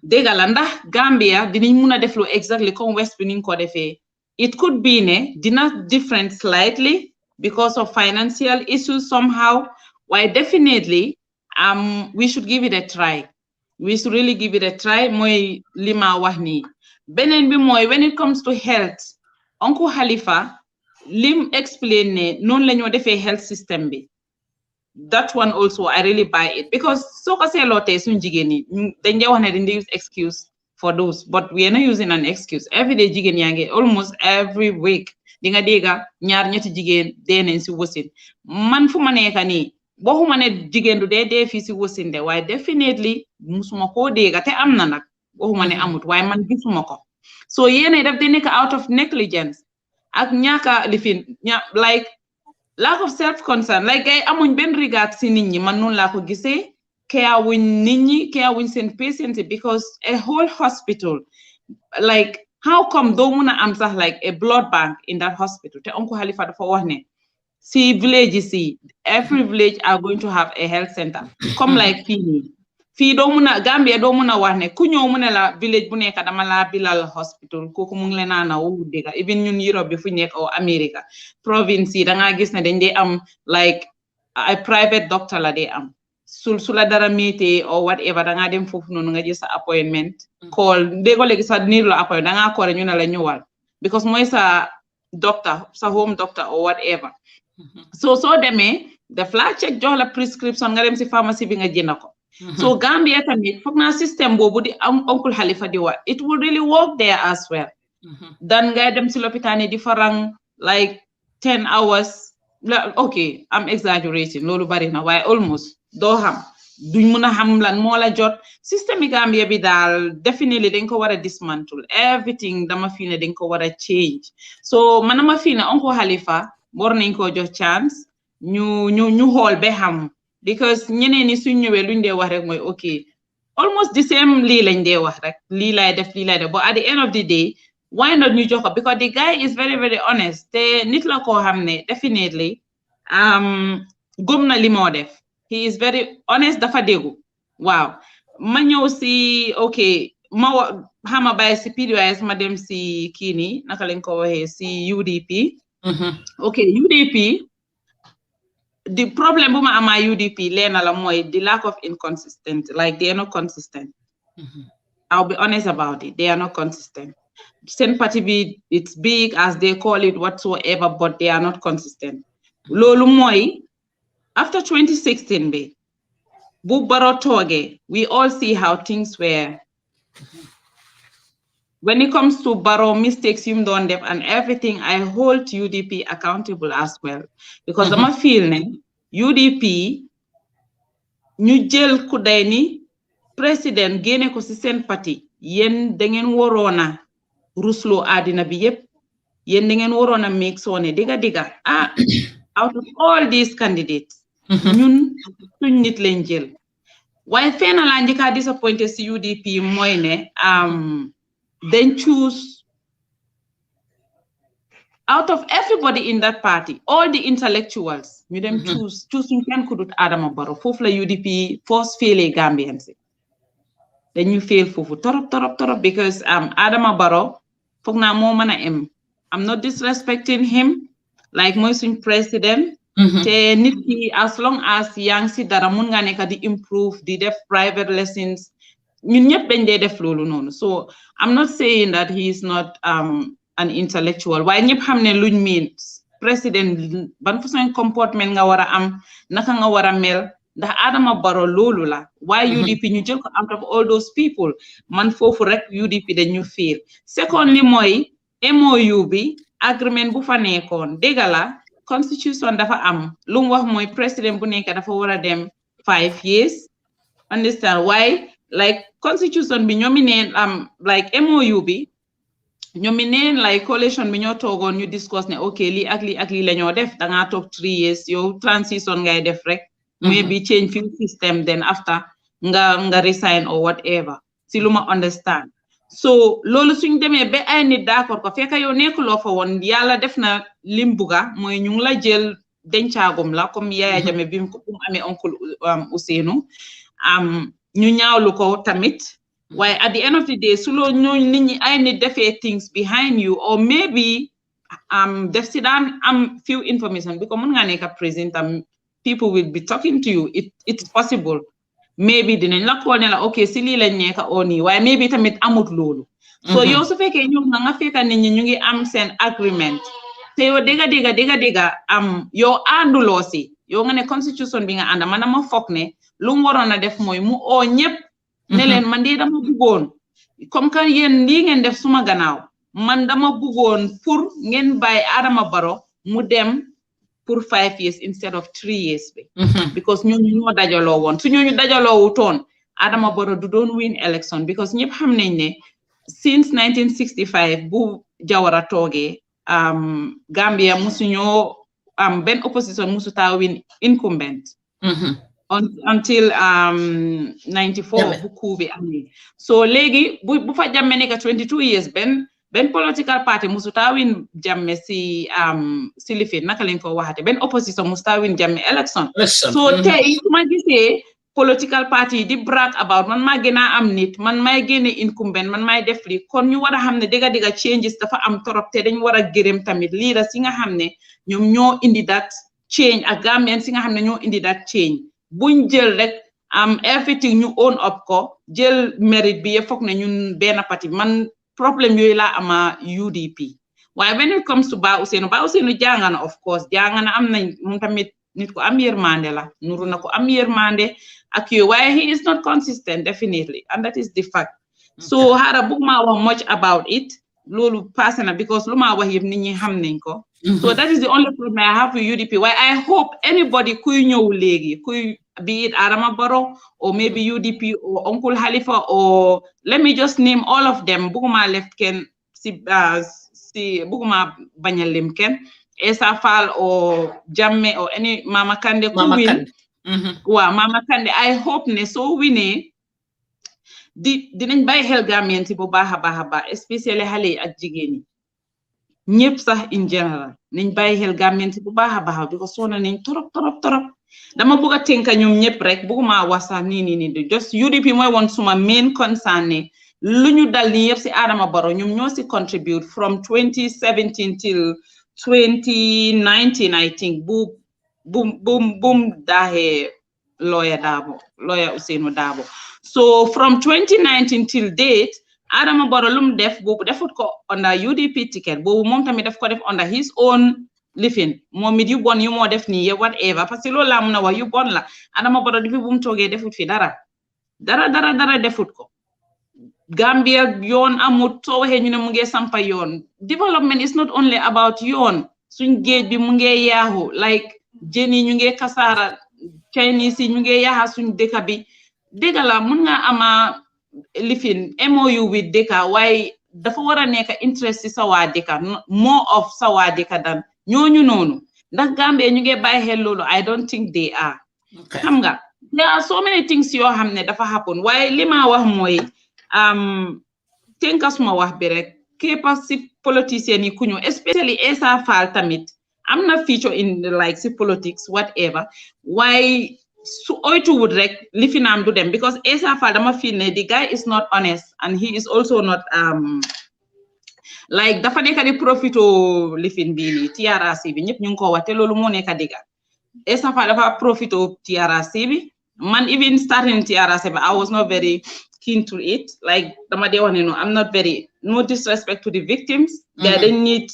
dëgga la ndax Gambia dinañ mun a def lu exactly comme West bi niñ ko defee it could be ne dina different slightly because of financial issues somehow why definitely we should give it a try we should really give it a try mooy lima wax nii beneen bi mooy when it comes to health Uncle Halifa lim explain ne non lañu defé health system bi that one also I really buy it because so ko sélo tay suñu jigéen ni dañ dé wax ne dañ use excuse for those but we are not using an excuse every day jigéen yaangi almost every week di nga déga ñaar ñetti jigéen dé nañ ci wosin man fu ma nekka ni waxuma ne jigéen du dé fi ci wosin de waaye definitely musuma ko déga te am na nak waxuma ne amut waaye man gisuma ko so yene daf dé nek out of negligence ak ñaaka lifin like lack of self concern like ay amuñ ben regard ci nit ñi man non la ko gisé care wuñ nit ñi care wuñ sen patients because a whole hospital like how come do mëna am sax like a blood bank in that hospital te Uncle Halifa dafa wax ne si village si every village are going to have a health center comme like fi do mëna Gambia do mëna wax ne ku ñew mëna la village bu nekk dama la bilal hospital koku mu ngi leena na wu dega even ñun Europe bi fu nekk o America province yi da nga gis ne dañ dé am like a private doctor la dé am sula dara mété or whatever da nga dem fofu nonu nga jël sa appointment call dégo légui sa niru la appointment da nga ko ñu na la ñëwal because moy sa doctor sa home doctor or whatever so démé def la check jox la prescription nga dem ci pharmacie bi nga jëna ko so Gambia tamit foog naa système boobu di am Uncle Halifa di wax it will really work there as well dan ngay dem si lopitaan yi di farang like 10 hours okay, I'm exaggerating loolu bari na waaye almost doo xam duñ mën a xam lan moo la jot système Gambia bi daal definitely dañ ko war a dismantle everything dama fi ne dañ ko war a change so manama fi ne Uncle Halifa war nañ ko jox chance ñu xool ba xam because ñeneen ñi suñ ñëwee luñ dee wax rek mooy okay almost the same lii lañ dee wax rek lii lay def but at the end of the day why not ñu jox ko because the guy is very very honest te nit la koo xam ne definitely gëm na li moo def he is very honest dafa déggu waaw ma ñëw si okay ma xama bàyyi si PDOIS ma dem si kii nii naka lañ ko waxee si UDP okay UDP the problem bu ma ama UDP leena la mooy the lack of inconsistent like they are not consistent I'll be honest about it they are not consistent seen parti bi it's big as they call it whatsoever but they are not consistent loolu mooy after 2016 bi bu Barrow toogee we all see how things were when it comes to Barrow mistakes yum doon def and everything I hold UDP accountable as well because dama feel ne UDP ñu jël ku day ni président génne ko ci seen parti yéen da ngeen waroona ruslo àddina bi yépp yéen da ngeen waroona make soone diga out of all these candidates ñun suñ nit leen jël waaye feena laa njëkka disappointed ci UDP mooy ne then choose out of everybody in that party all the intellectuals ñu dem choose ñu kenn ku dut Adama Barrow foofu la UDP force félee Gambians dañu fail foofu torop because Adama Barrow foog naa moo mën a em I'm not disrespecting him like mooy suñ president te nit ki as long as yaa ngi si dara mun nga nekk di improve di def private lessons ñun ñëpp dañ dee def loolu noonu so I'm not saying that he is not an intellectual waaye ñëpp xam ne luñ miin président ban façon comportement nga war a am naka nga war a mel ndax Adama Barrow loolu la waaye UDP ñu jël ko out of all those people man foofu rek UDP dañu fail secondly mooy MOU bi agreement bu fa nekkoon dégg la constitution dafa am lu mu wax mooy président bu nekk dafa war a dem 5 years understand why like constitution bi ñoomi neen like MOU bi ñoomi neen like coalition bi ñoo toogoon ñu discuss ne okay lii ak lii la ñoo def dangaa toog 3 years yow transition ngay def rek maybe change few system then after nga resign or whatever si lu ma understand so loolu suñ demee ba ay nit d'accord ko fekk yow nekkuloo fa woon yàlla def na lim buga mooy ñu ngi la jël dencaagum la comme Yaya Jammeh bi mu amee oncle Ousseynou ñu ñaawlu ko tamit waaye at the end of the day su loo ñooñu nit ñi ay nit defee things behind you or maybe def si daan am few information because mun nga nekk président people will be talking to you it's possible maybe dinañ la ko ne la okay si lii lañ nekk oo nii waaye maybe tamit amut loolu so yow su fekkee ñëw nga fekka nit ñi ñu ngi am seen agreement te yow dégga yow ànduloo si yow nga ne constitution bi nga ànda man dama foog ne lu mu waroon a def mooy mu oo ñëpp ne leen man de dama bëggoon comme que yéen lii ngeen def suma gannaaw man dama bëggoon pour ngeen bàyyi Adama Barrow mu dem pour 5 years instead of 3 years bi because ñooñu ñoo dajaloo woon su ñooñu dajaloo wutoon Adama Barrow du doon win election because ñëpp xam nañ ne since 1965 bu Jawara toogee Gambia musuñoo benn opposition musu taa win incumbent until 94 bu coup bi amee so léegi bu fa Jammeh nekk 22 years benn political party musu taa win Jammeh si lifin naka lañ ko waxate benn opposition musu taa win Jammeh election so tey su ma gisee political party di brag about man maa gën a am nit man may génne incumbent man may def li kon ñu war a xam ne dëgga changes dafa am torop te dañ war a gërëm tamit leader si nga xam ne ñoom ñoo indi that change ak Gambian si nga xam ne ñoo indi that change buñ jël rek everything ñu own up ko jël mérite bi yëpp foog ne ñun benn parti man problème yooyu laa ama UDP waaye when it comes to Ba Ousseynou jàngana of course jàngana am nañ moom tamit nit ko am yërmande la nuru na ko am yërmande ak yooyu waaye he is not consistent definitely and that is the fact so hara bugg maa wax much about it lolu passé na because luma wax yeb nit ñi xam nañ ko. So that is the only problem I have with UDP. Why I hope anybody kuy ñew legi, kuy be it Adama Barrow or maybe UDP or Uncle Halifa or let me just name all of them. Buguma left ken si buguma bañal lim ken Essa Fall or Jammeh or any Mama Kandeh ku win. Wa Mama Kandeh I hope ne so winné dinañ bay xel Gambien ci bu baaxa baaxa especially xalé ak jigéen ñi ñepp sax in general nañ bay xel Gambien ci bu baaxa baaxa because sona nañ torop dama bëgg a tinka ñoom ñepp rek bëgguma wax sax ni just UDP mooy won suma main concern ne luñu dal ni yépp ci Adama Barrow ñoom ñoo ci contribute from 2017 till 2019 I think boom dahe lawyer Ousainou Darboe. So from 2019 till date, Adama Barrow lum def bobu defut ko under UDP ticket bobu mom tamit def ko def under his own living momit yu bon yu mo def ni ye whatever parce que lolu la mëna wax yu bon la Adama Barrow depuis bu mu togué defut fi dara defut ko Gambia yoon amut so waxé ñu ne mu ngi sampa yoon development is not only about yoon suñ geej bi mu ngi yaahu like jeni ñu ngi kasara Chinese ñu ngi yaaha suñ deka bi degala mën nga ama lifin MOU with deka why dafa wara nekk interest ci sawa deka more of sawa deka dan ñooñu nonu ndax Gambia ñu ngi bay xel lolu I don't think they are xam nga there are so many things yo xamne dafa happen why lima wax moy tenkasuma wax bi rek képa ci politiciens yi ku ñu especially Essa Fall tamit amna feature in like ci politics whatever why su oytuwut rek li fi naam du dem because Essa Fall dama feel ne the guy is not honest and he is also not like dafa nekk di profito lifin bi ni TRRC bi ñëpp ñu ngi ko wax te loolu moo nekk diga Essa Fall dafa profito TRRC bi man even starting TRRC bi I was not very keen to it like dama dee wax ne no I'm not very no disrespect to the victims they need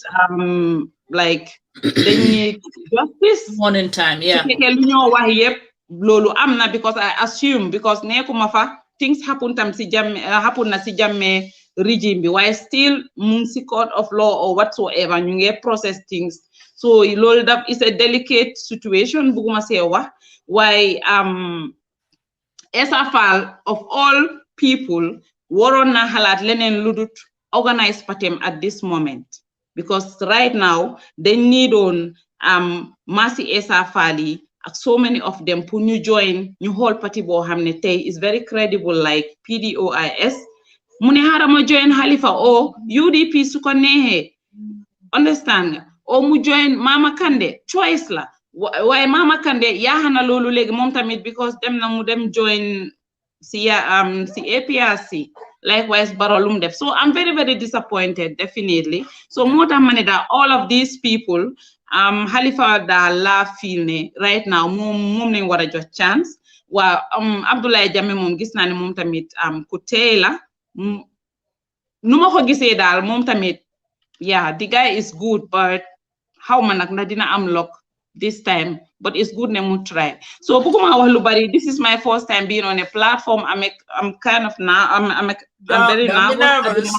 like they need justice one in time lu ñoo wax yëpp lolu amna because I assume because nekuma fa things happen tam si Jammeh happen na si Jammeh regime bi why still mu si court of law or whatsoever ñu ngi process things so lolu that is a delicate situation buguma say wax why Essa Fall of all people waron na halat leneen ludut organize patem at this moment because right now they need on Mercy Essa Fall yi so many of them pour ñu join ñu whole party bo xamne tay is very credible like PDOIS mu ne harama join Halifa o UDP su ko nexe understand o mu join Mama Kandeh choice la waaye Mama Kandeh yaxana lolu legi mom tamit because dem na mu dem join si APRC likewise Barrow lum def so I'm very very disappointed definitely so moo tax ma ne da all of these people Halifa da la feel ne right now mom lañ wara jox chance wa Abdoulaye Jammeh mom gis na ne mom tamit ku tey la numa ko gisee dal mom tamit the guy is good but how man nak na dina am luck this time but it's good ne mu try so buguma wax lu bari this is my first time being on a platform I'm kind of now I'm very nervous.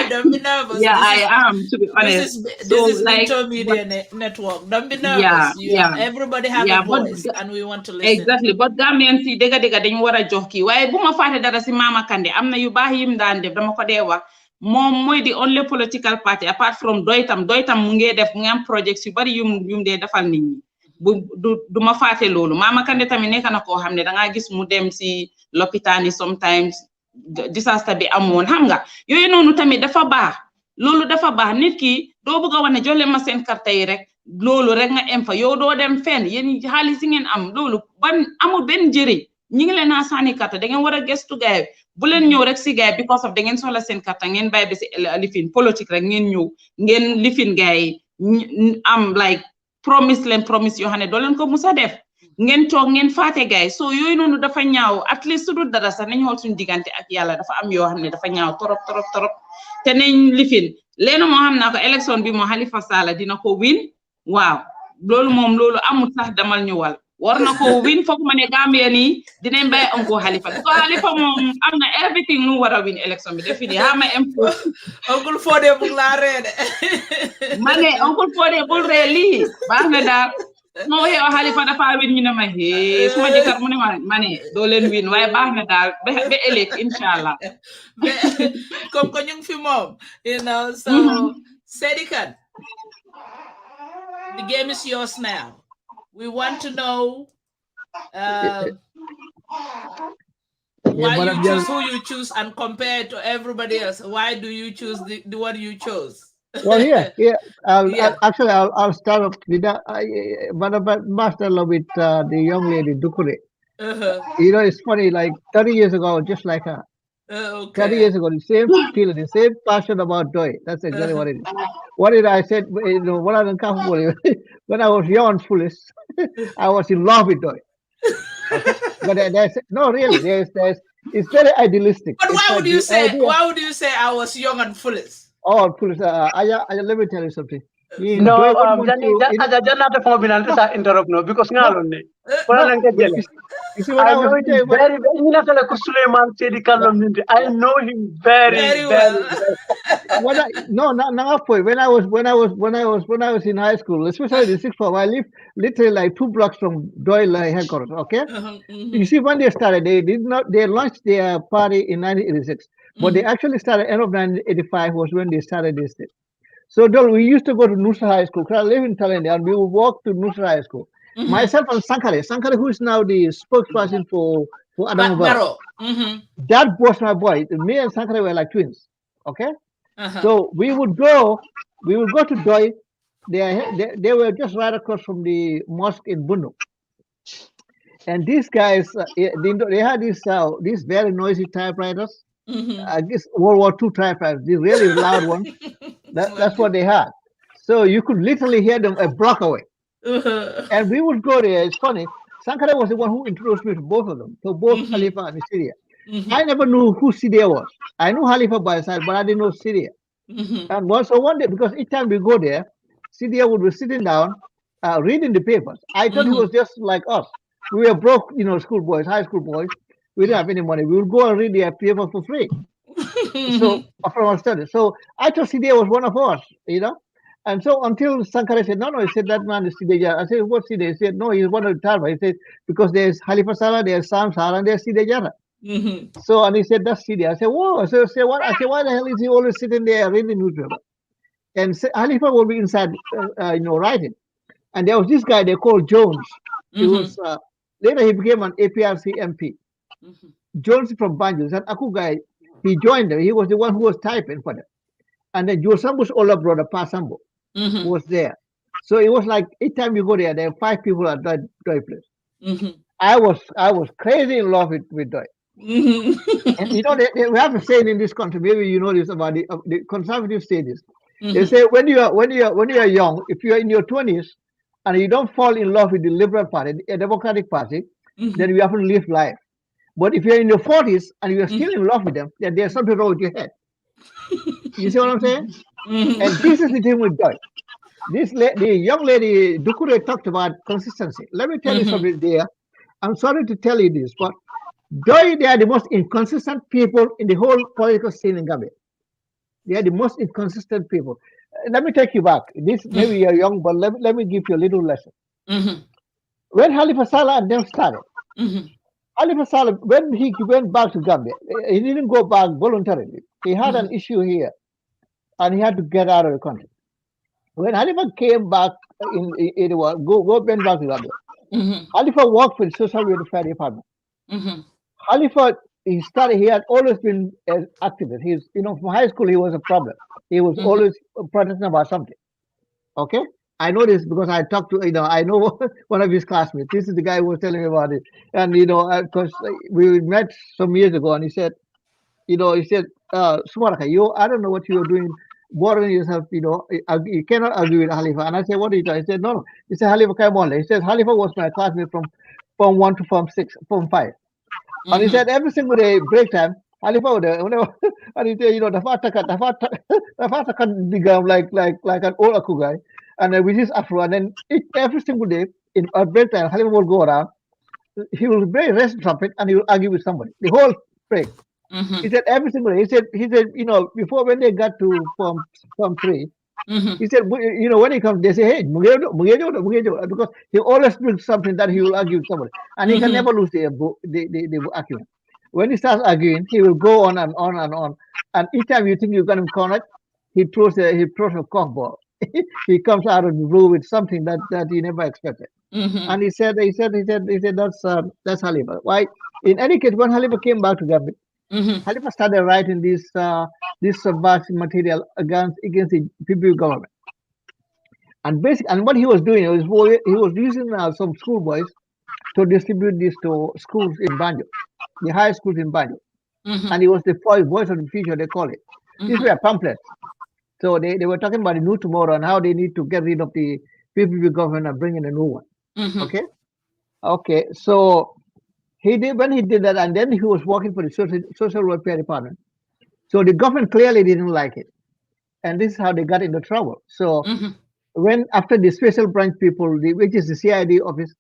Don't be nervous. Yeah, I am, to be honest. This is like media network. Don't be nervous. Everybody have a voice and we want to listen. Exactly. But Gambian si dega dañu wara jox ki waye buma faté dara si Mama Kandeh amna yu baax yim daan def dama ko dé wax mom moy the only political party apart from doytam mu ngi def mu ngi am projects yu bari yum dé defal nit ñi du ma faté lolu Mama Kandeh tamit nekk na ko xamné da nga gis mu dem si l'hôpital sometimes disaster bi amoon xam nga yooyu noonu tamit dafa baax loolu dafa baax nit ki doo bëgg a wane jolle ma seen carte yi rek loolu rek nga em fa yow doo dem fenn yéen xaalis yi ngeen am loolu ban amul benn njëriñ ñi ngi leen a sànni carte da ngeen war a gëstu gaay bu leen ñëw rek si gaay because of da ngeen soxla seen carte ngeen bàyyi bi si lifin politique rek ngeen ñëw ngeen lifin gaay am like promise yoo xam ne doo leen ko musa def ngeen toog ngeen faate gaay so yooyu noonu dafa ñaaw at least su dul dara sax nañ xool suñu diggante ak yàlla dafa am yoo xam ne dafa ñaaw torop te nañ lifin leena moo xam naa ko élection bi moo Halifa Sallah dina ko win waaw loolu moom loolu amul sax damal ñu wal war na ko win foog ma ne Gambia ni dinañ bay Uncle Halifa ko Halifa moom am na everything nu war a win election bi defi di ha ma impôt Uncle Foday bu la reede ma ne Uncle Foday bul ree lii baax na daal ma waxee Halifa dafa win ñu ne ma hee suma jëkkër mu ne ma ne doo leen win waaye baax na daal ba ëllëg inshallah comme ko ñu ngi fi moom you know so Saidykhan, the game is yours now. We want to know why you choose who you choose and compare it to everybody else. Why do you choose the one you chose? Well, actually, I'll start off with that. One of my master love with the young lady Dukureh. You know, it's funny. Like 30 years ago, just like her. 30 years ago, the same feeling, the same passion about joy. That's exactly what it is. What did I said? You know, what I'm comfortable when I was young and foolish, I was in love with joy. Okay? But no, really, it's very idealistic. But why would you say? Why would you say I was young and foolish? Oh, foolish! Let me tell you something. No, aja janata fo binan sa interrupt no because ngalon ne. Wala nang jele. You see what I was saying? Very I know him very well. When I was in high school, especially the sixth form, I lived literally like 2 blocks from Doyle headquarters. Okay, you see when they started, they launched their party in 1986, but they actually started end of 1985 was when they started this thing. So we used to go to Nusra High School. I live in Talende, and we would walk to Nusra High School. Myself and Sankare, who is now the spokesperson for Adamu Barrow. That was my boy. Me and Sankare were like twins. Okay, so we would go to Doi. They were just right across from the mosque in Bundu. And these guys, they had these very noisy typewriters. I guess World War II typewriters, these really loud ones. That's what they had. So you could literally hear them a block away. And we would go there. It's funny. Sankara was the one who introduced me to both of them, to both Khalifa and Syria. I never knew who Syria was. I knew Khalifa by side, but I didn't know Syria. And one day, because each time we go there, Syria would be sitting down, reading the papers. I thought he was just like us. We were broke, schoolboys, high school boys. We didn't have any money. We would go and read their paper for free. So from our studies. So I thought Syria was one of us, And so until Sankara said, no, he said that man is Sidejara. I said, what's Sidej? He said, no, he's one of the Tarba. He said, because there's Khalifa Salah, there's Sam Salah, and there's Sidejara. So, and he said, that's Sidej. I said, whoa. I said, what? I said, why the hell is he always sitting there reading newspaper? And Khalifa will be inside, writing. And there was this guy they called Jones. He was, later he became an APRC MP. Jones from Banjul, that Aku guy, he joined them. He was the one who was typing for them. And then Josambo's older brother, Pa Sambo, was there. So it was like each time you go there are 5 people at that Doi place. I was crazy in love with Doi. And we have a saying in this country, maybe you know this about the conservative status. They say when you are young, if you are in your 20s and you don't fall in love with the Liberal Party, the Democratic Party, then you haven't lived life. But if you're in your 40s and you're still in love with them, then there's something wrong with your head. You see what I'm saying? And this is the thing with Doi. The young lady Dukureh talked about consistency. Let me tell you something there. I'm sorry to tell you this, but Doi, they are the most inconsistent people in the whole political scene in Gambia. They are the most inconsistent people. Let me take you back. This maybe you're young, but let me give you a little lesson. When Khalifa Salah and them started, Khalifa Salah, when he went back to Gambia, he didn't go back voluntarily. He had an issue here, and he had to get out of the country. When Khalifa came back in 81, went back to Gambia. Khalifa worked for the Social Welfare Department. Khalifa, he started. He had always been an activist. He's, from high school, he was a problem. He was always protesting about something. Okay, I know this because I talked to, I know one of his classmates. This is the guy who was telling me about it. And because we met some years ago, and he said, Sumaraka, I don't know what you are doing, bothering yourself. You cannot argue with Khalifa. And I said, what are you doing? He said, no. He said, Khalifa came on. He said, Khalifa was my classmate from Form 1 to Form 5. And he said every single day, break time, Khalifa would, and he said, the father can dig like an old Aku guy, and with his afro, and then every single day, in a break time, Khalifa will go around. He will very rest topic and he will argue with somebody. The whole break. He said every single day. He said, you know, before when they got to form 3, he said, you know, when he comes, they say, hey, Mugejo, because he always brings something that he will argue with somebody, and he can never lose the argument. When he starts arguing, he will go on and on and on, and each time you think you're going to corner, he throws a cockball. He comes out of the blue with something that he never expected. And he said that's Khalifa. Why? In any case, when Khalifa came back to Gambia, Khalifa started writing this subversive material against the PPP government. And what he was doing was he was using some schoolboys to distribute this to schools in Banjo, the high schools in Banjo. And it was the voice of the future, they call it. These were pamphlets. So they were talking about the new tomorrow and how they need to get rid of the PPP government and bring in a new one. Okay. So when he did that, and then he was working for the social welfare department. So the government clearly didn't like it, and this is how they got into trouble. So when after the special branch people, which is the CID office,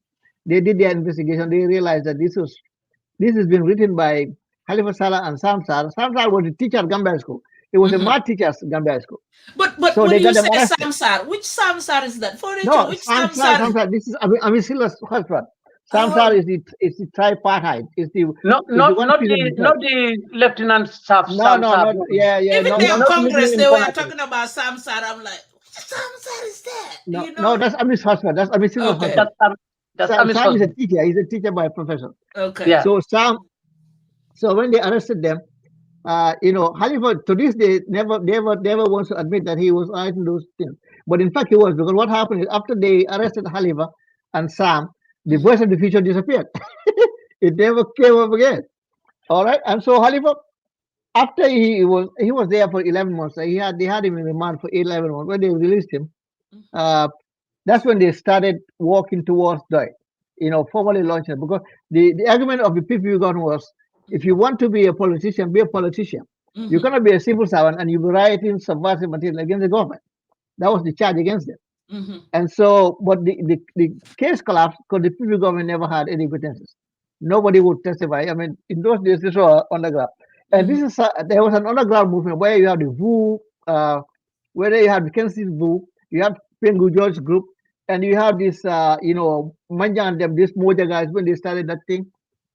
they did their investigation, they realized that this has been written by Khalifa Salah and Samsar. Samsar was a teacher at Gambia School. He was a math teacher at Gambia School. But so when you say Samsar, which Samsar is that? No, which Samsar. This is Amisila's husband. Samsar is the tripartite. It's the not the Lieutenant Staff. No. Yeah. Even in Congress, they were talking about Samsar. I'm like, which Samsar is that? No, that's Ami's husband. That's Amisila's husband. Sam is a teacher. He's a teacher by profession. Okay. Yeah. So when they arrested them, Khalifa to this day never wants to admit that he was writing those things. But in fact, he was, because what happened is after they arrested Khalifa and Sam, the voice of the future disappeared. It never came up again. All right. And so Khalifa, after he was there for 11 months, they had him in remand for 11 months. When they released him, that's when they started walking towards Doi, formally launching it. Because the argument of the PPP government was, if you want to be a politician, be a politician. You cannot be a civil servant and you be writing subversive material against the government. That was the charge against them. And so, but the case collapsed because the PPP government never had any witnesses. Nobody would testify. I mean, in those days, this was underground. And there was an underground movement where you have the VU, where you have the Kansas VU, you have Pengu George group, and you have this, Manja and them, these Moja guys, when they started that thing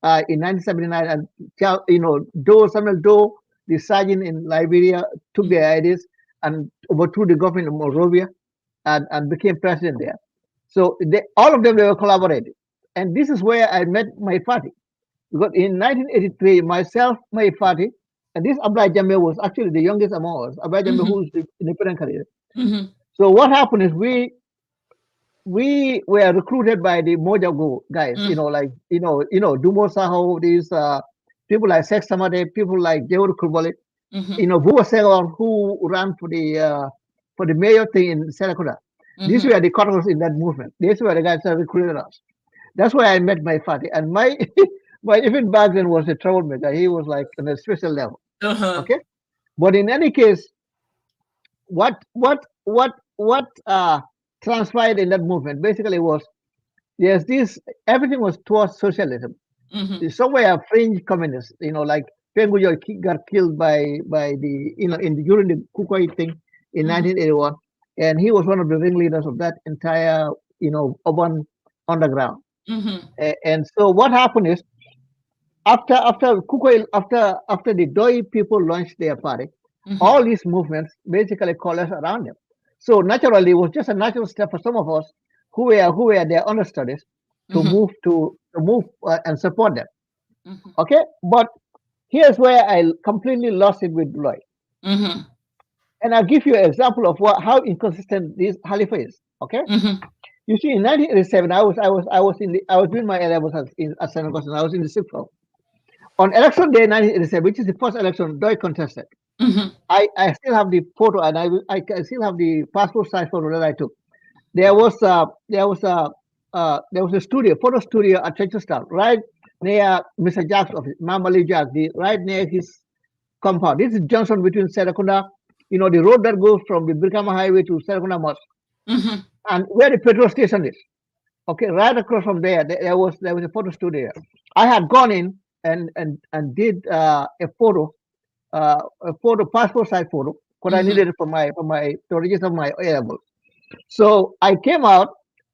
in 1979, and Samuel Doe, the sergeant in Liberia, took their ideas and overthrew the government of Monrovia and became president there. So all of them, they were collaborating. And this is where I met my party. Because in 1983, myself, my party, and this Abdullah Jammeh was actually the youngest among us, Abdullah Jammeh, who is the independent candidate. So what happened is we were recruited by the Mojago guys, Dumo Saho, these people like Sex Samade, people like Jewel Kurbali, Vuwa Segon, who ran for the mayor thing in Serakunda. These were the cutters in that movement. These were the guys that recruited us. That's why I met my party. And my even back then was a troublemaker. He was like on a special level. Okay, but in any case, what transpired in that movement basically was everything was towards socialism. Somewhere fringe communists, like Pengujo got killed by during the Kukoi thing in 1981, and he was one of the ringleaders of that entire urban underground. And so what happened is after Kukoi, after the Doi people launched their party, all these movements basically coalesced around them. So naturally, it was just a natural step for some of us who were their understudies to move and support them. Okay, but here's where I completely lost it with Lloyd. And I'll give you an example of how inconsistent this Khalifa is. Okay, you see, in 1987, I was doing my A-levels at St. Augustine. I was in the sixth form. On election day 1987, which is the first election Doi contested, I still have the photo, and I still have the passport size photo that I took. There was a studio, photo studio at Chestertown, right near Mr. Jack's office, Mamali Jack, right near his compound. This is Johnson between Serakunda, the road that goes from the Birkama Highway to Serakunda Mosque, and where the petrol station is. Okay, right across from there was a photo studio. I had gone in and did a photo passport size photo because I needed it for my to register my A level. So I came out.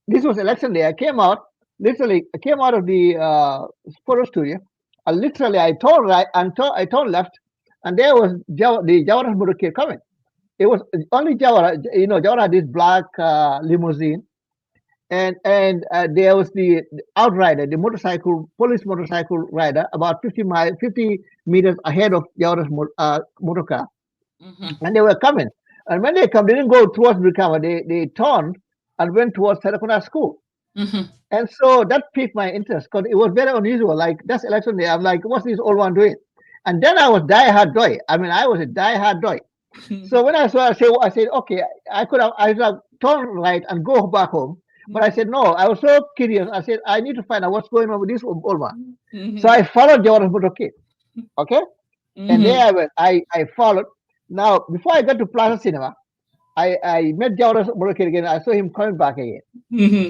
This was election day. I came out literally. I came out of the photo studio. And literally, I turned right and I turned left, and there was the Jawara motorcade coming. It was only Jawara. You know, Jawara had this black limousine, and there was the outrider, the motorcycle, police motorcycle rider, about 50 meters ahead of Jawara's motor car, and they were coming. And when they come, they didn't go towards Brikama. They turned and went towards Saidykhan school. And so that piqued my interest because it was very unusual. Like that's election day. I'm like, what's this old one doing? And then I was diehard Doi. I mean, I was a diehard Doi. So when I saw, I said, okay, I could have turned right and go back home. But I said, no, I was so curious. I said, I need to find out what's going on with this old one. So I followed Jawara's motorcade. Okay? And there I went. I followed. Now, before I got to Plaza Cinema, I met Jawara's motorcade again. I saw him coming back again.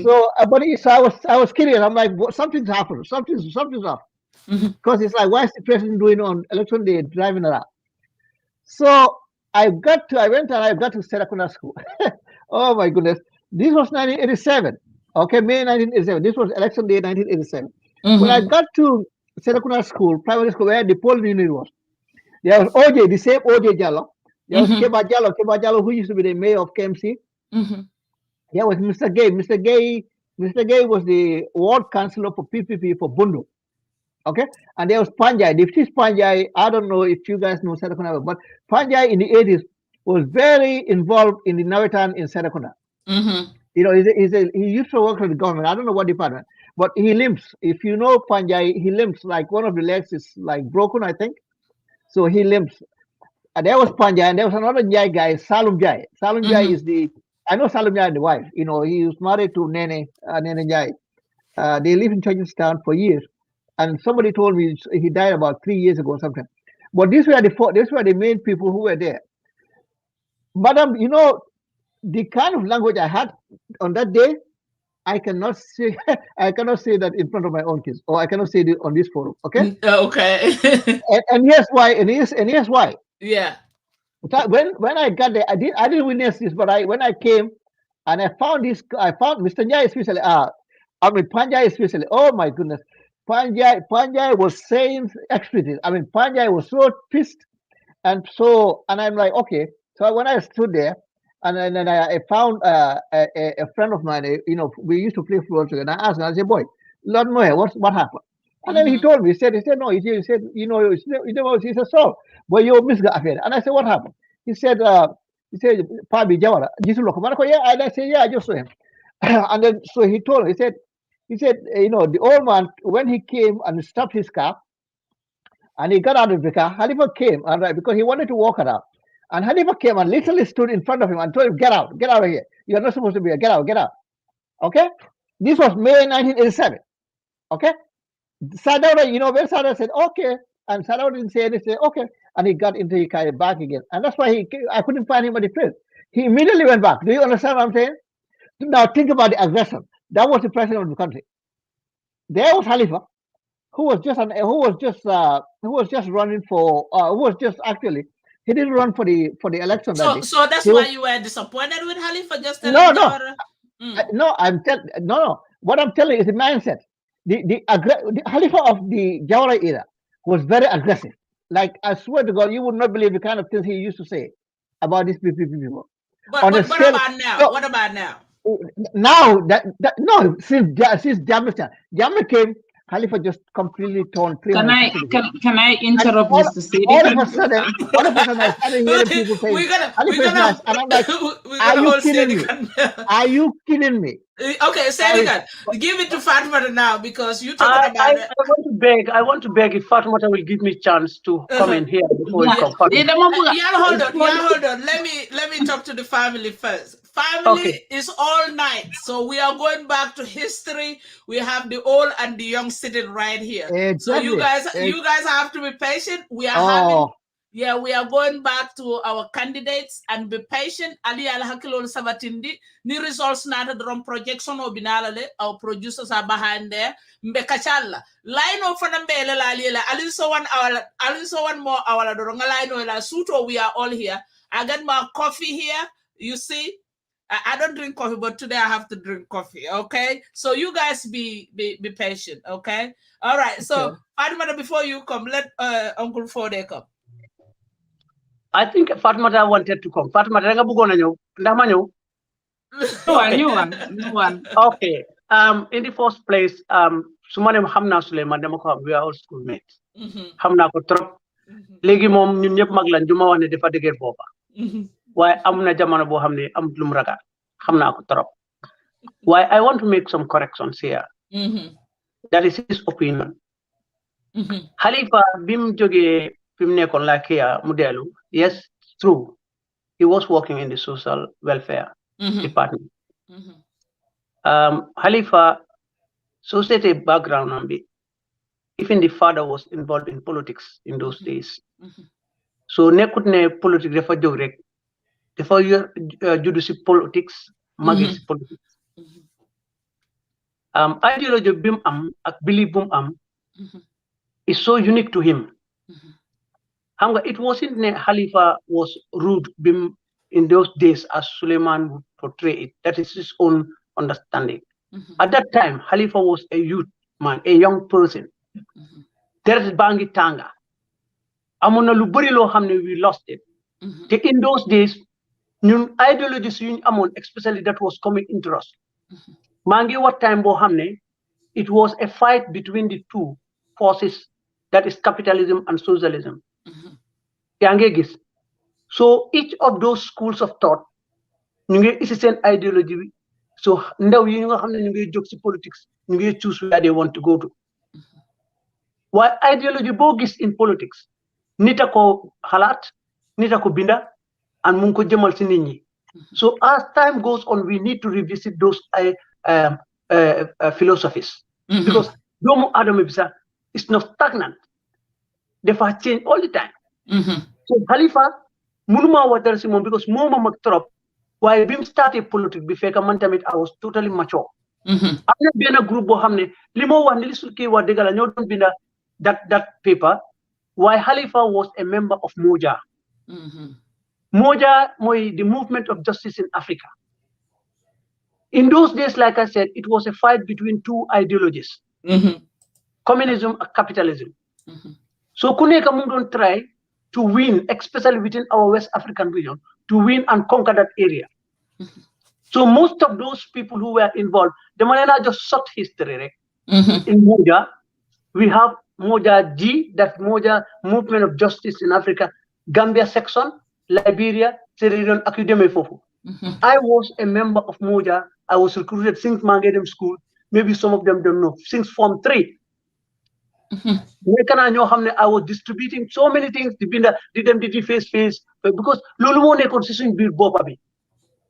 So, I was curious. I'm like, something's happened. Something's up. Because it's like, why is the president doing on election day driving around? So I went and I got to Saidykhan school. Oh my goodness. This was 1987. Okay, May 1987. This was election day 1987. When I got to Saidykhan school, primary school, where the polling unit was, there was OJ, the same OJ Jallo. There was Keba Jallo, who used to be the mayor of KMC. There was Mr. Gay. Mr. Gay was the ward councillor for PPP for Bundu. Okay, and there was Panjai. This Panjai, I don't know if you guys know Saidykhan, but Panjai in the 80s was very involved in the Nawetan in Saidykhan. You know, he used to work for the government. I don't know what department, but he limps. If you know Panjai, he limps. Like one of the legs is like broken, I think. So he limps. And there was Panjai, and there was another Njai guy, Salum Jai. Salum Jai is I know Salum Jai and the wife. You know, he was married to Nene Njai. They lived in Churchillstown for years. And somebody told me he died about 3 years ago or something. But these were the main people who were there. Madam, you know, the kind of language I had on that day, I cannot say that in front of my own kids, or I cannot say it on this forum. Okay. Okay. and here's why. And here's why. Yeah. When I got there, I didn't witness this, but when I came and I found Mr. Njai especially. Panjai especially. Oh my goodness. Panjai was saying expletives. I mean, Panjai was so pissed, and I'm like, okay. So when I stood there, and then I found a friend of mine. You know, we used to play football together. And I asked him, I said, boy, Lord Moya, what happened? And then he told me. He said no. He said, you know, he said, Saul, boy, you missed the affair. And I said, what happened? He said, Pabi Jawara, Jesus Lokomanako. Yeah, and I said, yeah, I just saw him. And then so he told me. He said, you know, the old man, when he came and stopped his car, and he got out of the car, Halifa came, and because he wanted to walk around. And Halifa came and literally stood in front of him and told him, get out of here. You're not supposed to be here. Get out. Okay? This was May 1987. Okay? Sadawda, you know, when Sadawda said, okay, and Sadawda didn't say anything, okay, and he got into his car back again. And that's why I couldn't find him at the place. He immediately went back. Do you understand what I'm saying? Now think about the aggression. That was the president of the country. There was Halifa, who was just running for, he didn't run for the election that day. So that's why you were disappointed with Halifa just telling No. What I'm telling you is the mindset. The Halifa of the Jawara era was very aggressive. Like, I swear to God, you would not believe the kind of things he used to say about these people. But what about now? What about now? Now since Jamaica came, Halifa just completely torn. Can I interrupt Mr. Saidykhan? All of a sudden, I started hearing people saying, Halifa is nice. And I'm like, are you kidding me? Are you kidding me? Okay, Saidykhan, give it to Fatoumatta now, because you talking about it. I want to beg if Fatoumatta will give me a chance to come in here before you come. Hold on. Let me talk to the family first. Family is all night, so we are going back to history. We have the old and the young sitting right here. Exactly. So you guys have to be patient. We are having Yeah, we are going back to our candidates and be patient. Ali Alhakilon Sabatindi, ni results nata drum projection or binalale, our producers are behind there. Mbekachala. Line of Fanambele Lalila, also 1 hour, also 1 more hour, line or suito, we are all here. I got my coffee here. You see, I don't drink coffee, but today I have to drink coffee. Okay, so you guys be patient. Okay, all right. So Fatoumatta, before you come, let Uncle Foday come. I think Fatoumatta wanted to come. Fatoumatta, nga bugona ñew ndax ma ñew. No one. Okay. In the first place, suma ne xamna Suleiman dama ko xam, we are all schoolmates. Xamna ko trop. Legi mom ñun ñep mag lañ duma wax ne dafa dëgër bopa. Why amna jamono bo xamne am lu mu ragal. Xamna ko trop. Why I want to make some corrections here. That is his opinion. Halifa bim joge bim nekon like here modelu. Yes, true. He was working in the social welfare department. Halifa society background even the father was involved in politics in those days. So nekut ne politics dafa jog rek dafa judu ci politics magi ci politics. Ideology bim am ak belief bum am is so unique to him. It wasn't ne Halifa was rude bim in those days as Suleiman would portray it. That is his own understanding. At that time, Halifa was a youth man, a young person. There's bangi tanga. Amona lu bari lo xamne we lost it. In those days, ñun ideologies yuñ amon, especially that was coming into us. Mangi what time bo xamne it was a fight between the two forces, that is capitalism and socialism. Gis. So each of those schools of thought, is an ideology. So now you know how many politics, choose where they want to go to. Why ideology bogus in politics? Nita ko halat, nita ko binda, and munko jamal sininyi. So as time goes on, we need to revisit those philosophies. Because Domo Adam Ibsa is not stagnant. They change all the time. So Halifa, munuma water simon because moma maktrop, why bim started politics before mantamit I was totally mature. I'm not being a group bohamne, limo one lisulki wa degala nyodon bina that paper. Why Halifa was a member of Moja. Moja, the movement of justice in Africa. In those days, like I said, it was a fight between two ideologies. Communism and capitalism. So Kuneka Mundon try to win, especially within our West African region, to win and conquer that area. So most of those people who were involved, the Malena just short history. Right? In Moja, we have Moja G, that Moja Movement of Justice in Africa, Gambia section, Liberia, Sierra Leone, Academy Fofu. I was a member of Moja. I was recruited since Mangedem School. Maybe some of them don't know. Since Form 3. I was distributing so many things. Did face because Lulu constitution build Bobabi.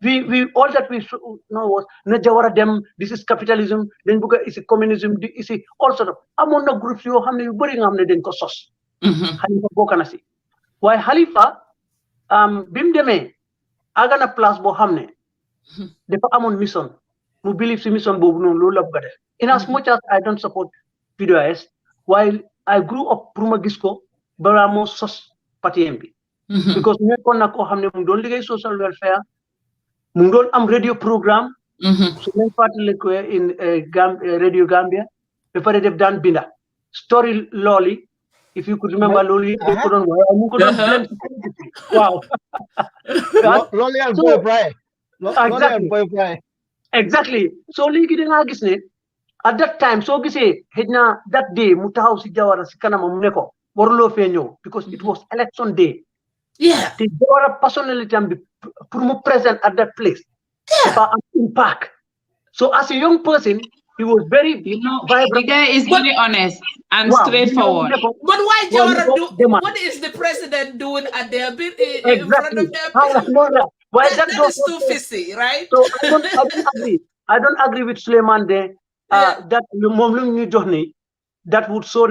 We all that we know was Najawara them, this is capitalism, then Buka is a communism, is all sort of Amona groups you hamne bring hamne den kosos. Halifa Bokanasi. Why Halifa Bimdeme Agana plus Bo hamne. Defa amon mission. Mu believe si mission bobu non lo love gade. In as much as I don't support PDOS, while I grew up Pruma Gisco, Baramo Sos Patiembi. Because me konna ko hamne mu don ligay social welfare, mu don am radio program, so men parti ko in Radio Gambia, be pare def dan binda. Story Lolly, if you could remember Lolly, wow. Lolly and Boy Fry. Exactly. So ligi dinga gis ne at that time so gisee hedna that day mu taxaw ci Jawara ci kanam mu ne ko warlo fe ñew because it was election day. Yeah. The Jawara personality am pour mu present at that place. Yeah. Impact. So as a young person, he was very vibrant. The guy is very honest and straightforward. But why Jawara what is the president doing at their in front of their Why that is too fishy, right? So I don't agree. I don't agree with Suleiman there. That that would show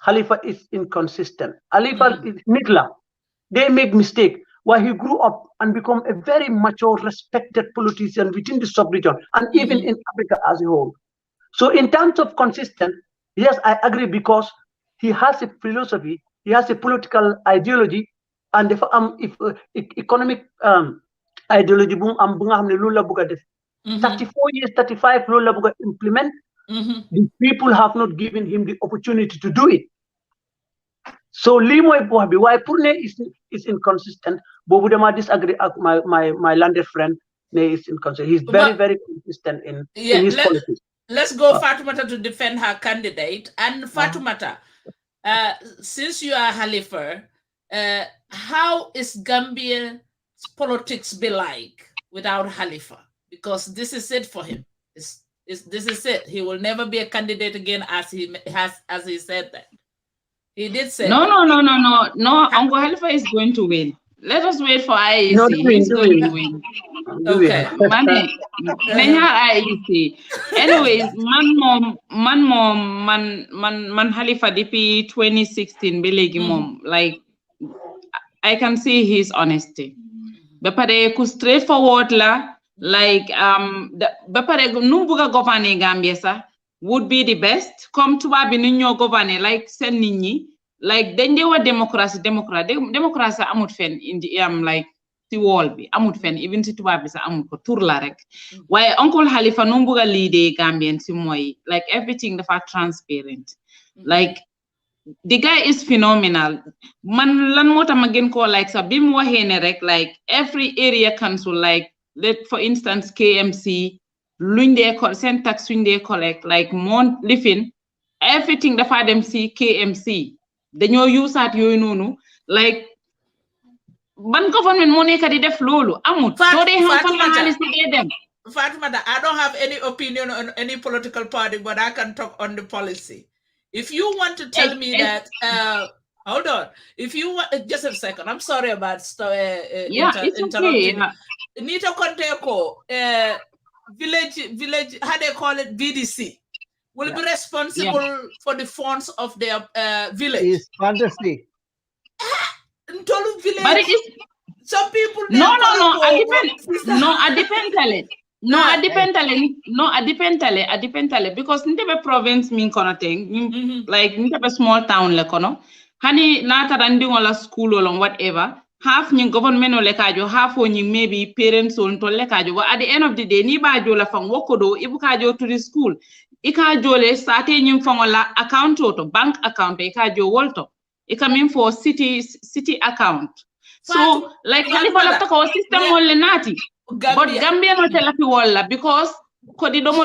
Khalifa is inconsistent. Khalifa is Mitla. They make mistake. Why he grew up and become a very mature, respected politician within the sub-region and even in Africa as a whole. So in terms of consistent, yes, I agree because he has a philosophy, he has a political ideology, and if economic ideology boom 34 years, 35 lola implement, the people have not given him the opportunity to do it. So Limoy Bohabi, why Purne is inconsistent, but would I disagree my landed friend is inconsistent. He's very, very consistent in his politics. Let's go Fatoumatta to defend her candidate. And Fatoumatta, since you are Halifa, how is Gambia's politics be like without Halifa? Because this is it for him. This is it. He will never be a candidate again, as he said that. He did say no. Uncle Halifa is going to win. Let us wait for IEC. No, He's going to win. Okay. IEC. Anyways, man Halifa DP 2016 belegi mom. Like I can see his honesty. Bepare ku straightforward la. Like bepare numbuga governor Gambia sa would be the best. Come to ba binyo governor like sen nini. Like then they were democracy amut fen in the like the wall be amut fen even si tuba bi sa amut ko tour la rek. Why Uncle Halifa numbuga lead Gambian si moy like everything the transparent. Like the guy is phenomenal. Man lan mota magen ko like sa bim wahene rek like every area council like let for instance KMC luñ de ko sen tax luñ de collect like mon lifin everything dafa dem si KMC dañoo use at yooyu noonu like ban government moo nekk di def loolu amut soo dee xam fan la xaalis di dem. Fatoumatta, I don't have any opinion on any political party, but I can talk on the policy. If you want to tell me that, hold on. If you want, just a second. I'm sorry about interrupting. Okay. Nito Konteko, village, how they call it, VDC, will be responsible for the funds of their village. It's fantastic. Village, but it is some people. No, I depend because nitebe province min kono thing like nitebe small town le kono hani nata randi wala school or whatever half nyin government ole kajo half o nyin maybe parents on to le kajo but at the end of the day ni ba jola fang wokodo ibu kajo to the school ikajo le sate nyin fangola account to bank account ikajo wolto ikamin for city account. So, like, Halifa system only nati, but Gambia no telapi walla because they don't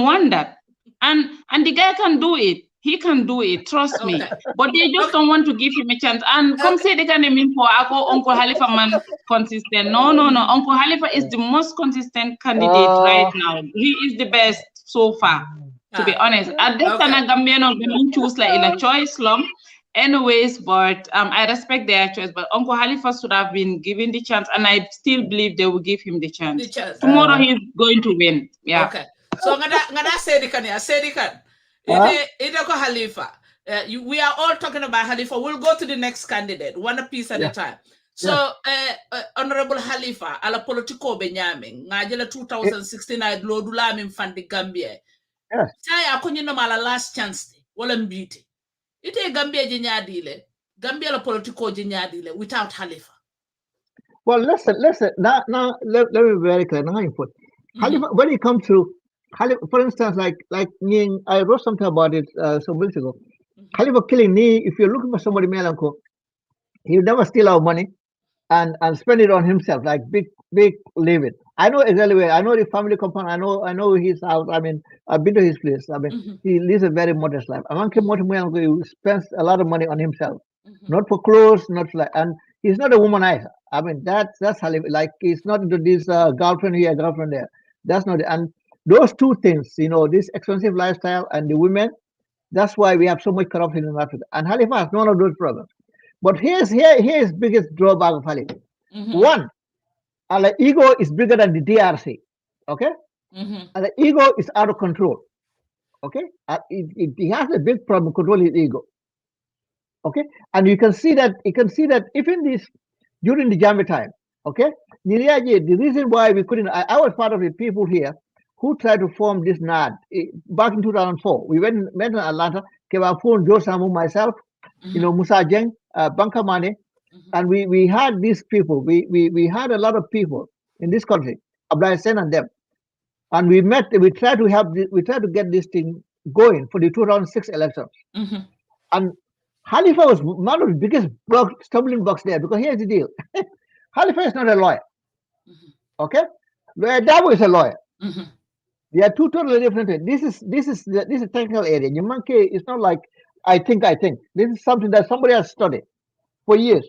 want that, and the guy can do it. He can do it, trust me. But they just don't want to give him a chance. And come say they can mean for Uncle Halifa man consistent. No. Uncle Halifa is the most consistent candidate right now. He is the best so far, to be honest. At this time, Gambia no choose like in a choice slum. Anyways, but I respect their choice. But Uncle Halifa should have been given the chance, and I still believe they will give him the chance. Tomorrow he's going to win. Yeah. Okay. So ngada Saidykhan. Ida ko Halifa. We are all talking about Halifa. We'll go to the next candidate, one piece at a time. So, Honorable Halifa, ala politiko benyaming, ngajela 2016 I do Lamin fund the Gambia. Yes. Saya akonyo no mala last chance. Wala mbiti. Ite Gambia jinyadile, Gambia la politico jinyadile without Halifa. Well, listen. Now, let me be very clear. Now, input. Halifa, when it comes to Halifa, for instance, like I wrote something about it some weeks ago. Halifa killing me. If you're looking for somebody, Melanco, he'll never steal our money and spend it on himself, like big living. I know exactly where. I know the family compound. I know his house. I mean, I've been to his place. I mean, he lives a very modest life. Amanke Motimuyango, he spends a lot of money on himself, not for clothes, not like, and he's not a womanizer. I mean, that's like he's not into this girlfriend here, girlfriend there. That's not it. And those two things, this expensive lifestyle and the women. That's why we have so much corruption in Africa. And Halifa has none of those problems. But here's biggest drawback of Halifa. One. And the ego is bigger than the DRC, okay? And the ego is out of control, Okay, he has a big problem controlling his ego. Okay, and you can see that even this during the Gambia time. Okay, the reason why we couldn't, I was part of the people here who tried to form this NAD back in 2004. We went to Atlanta, Kebafun, Joe Samu, myself, Musa Jeng, Banka Mane, and we had these people. We had a lot of people in this country, Abdullah Sen and them, and we tried to get this thing going for the 2006 elections. And Halifa was one of the biggest stumbling blocks there, because here's the deal. Halifa is not a lawyer. Okay? Where Dabo is a lawyer. They are two totally different things. This is a technical area. Nyamanke is not like I think. This is something that somebody has studied for years.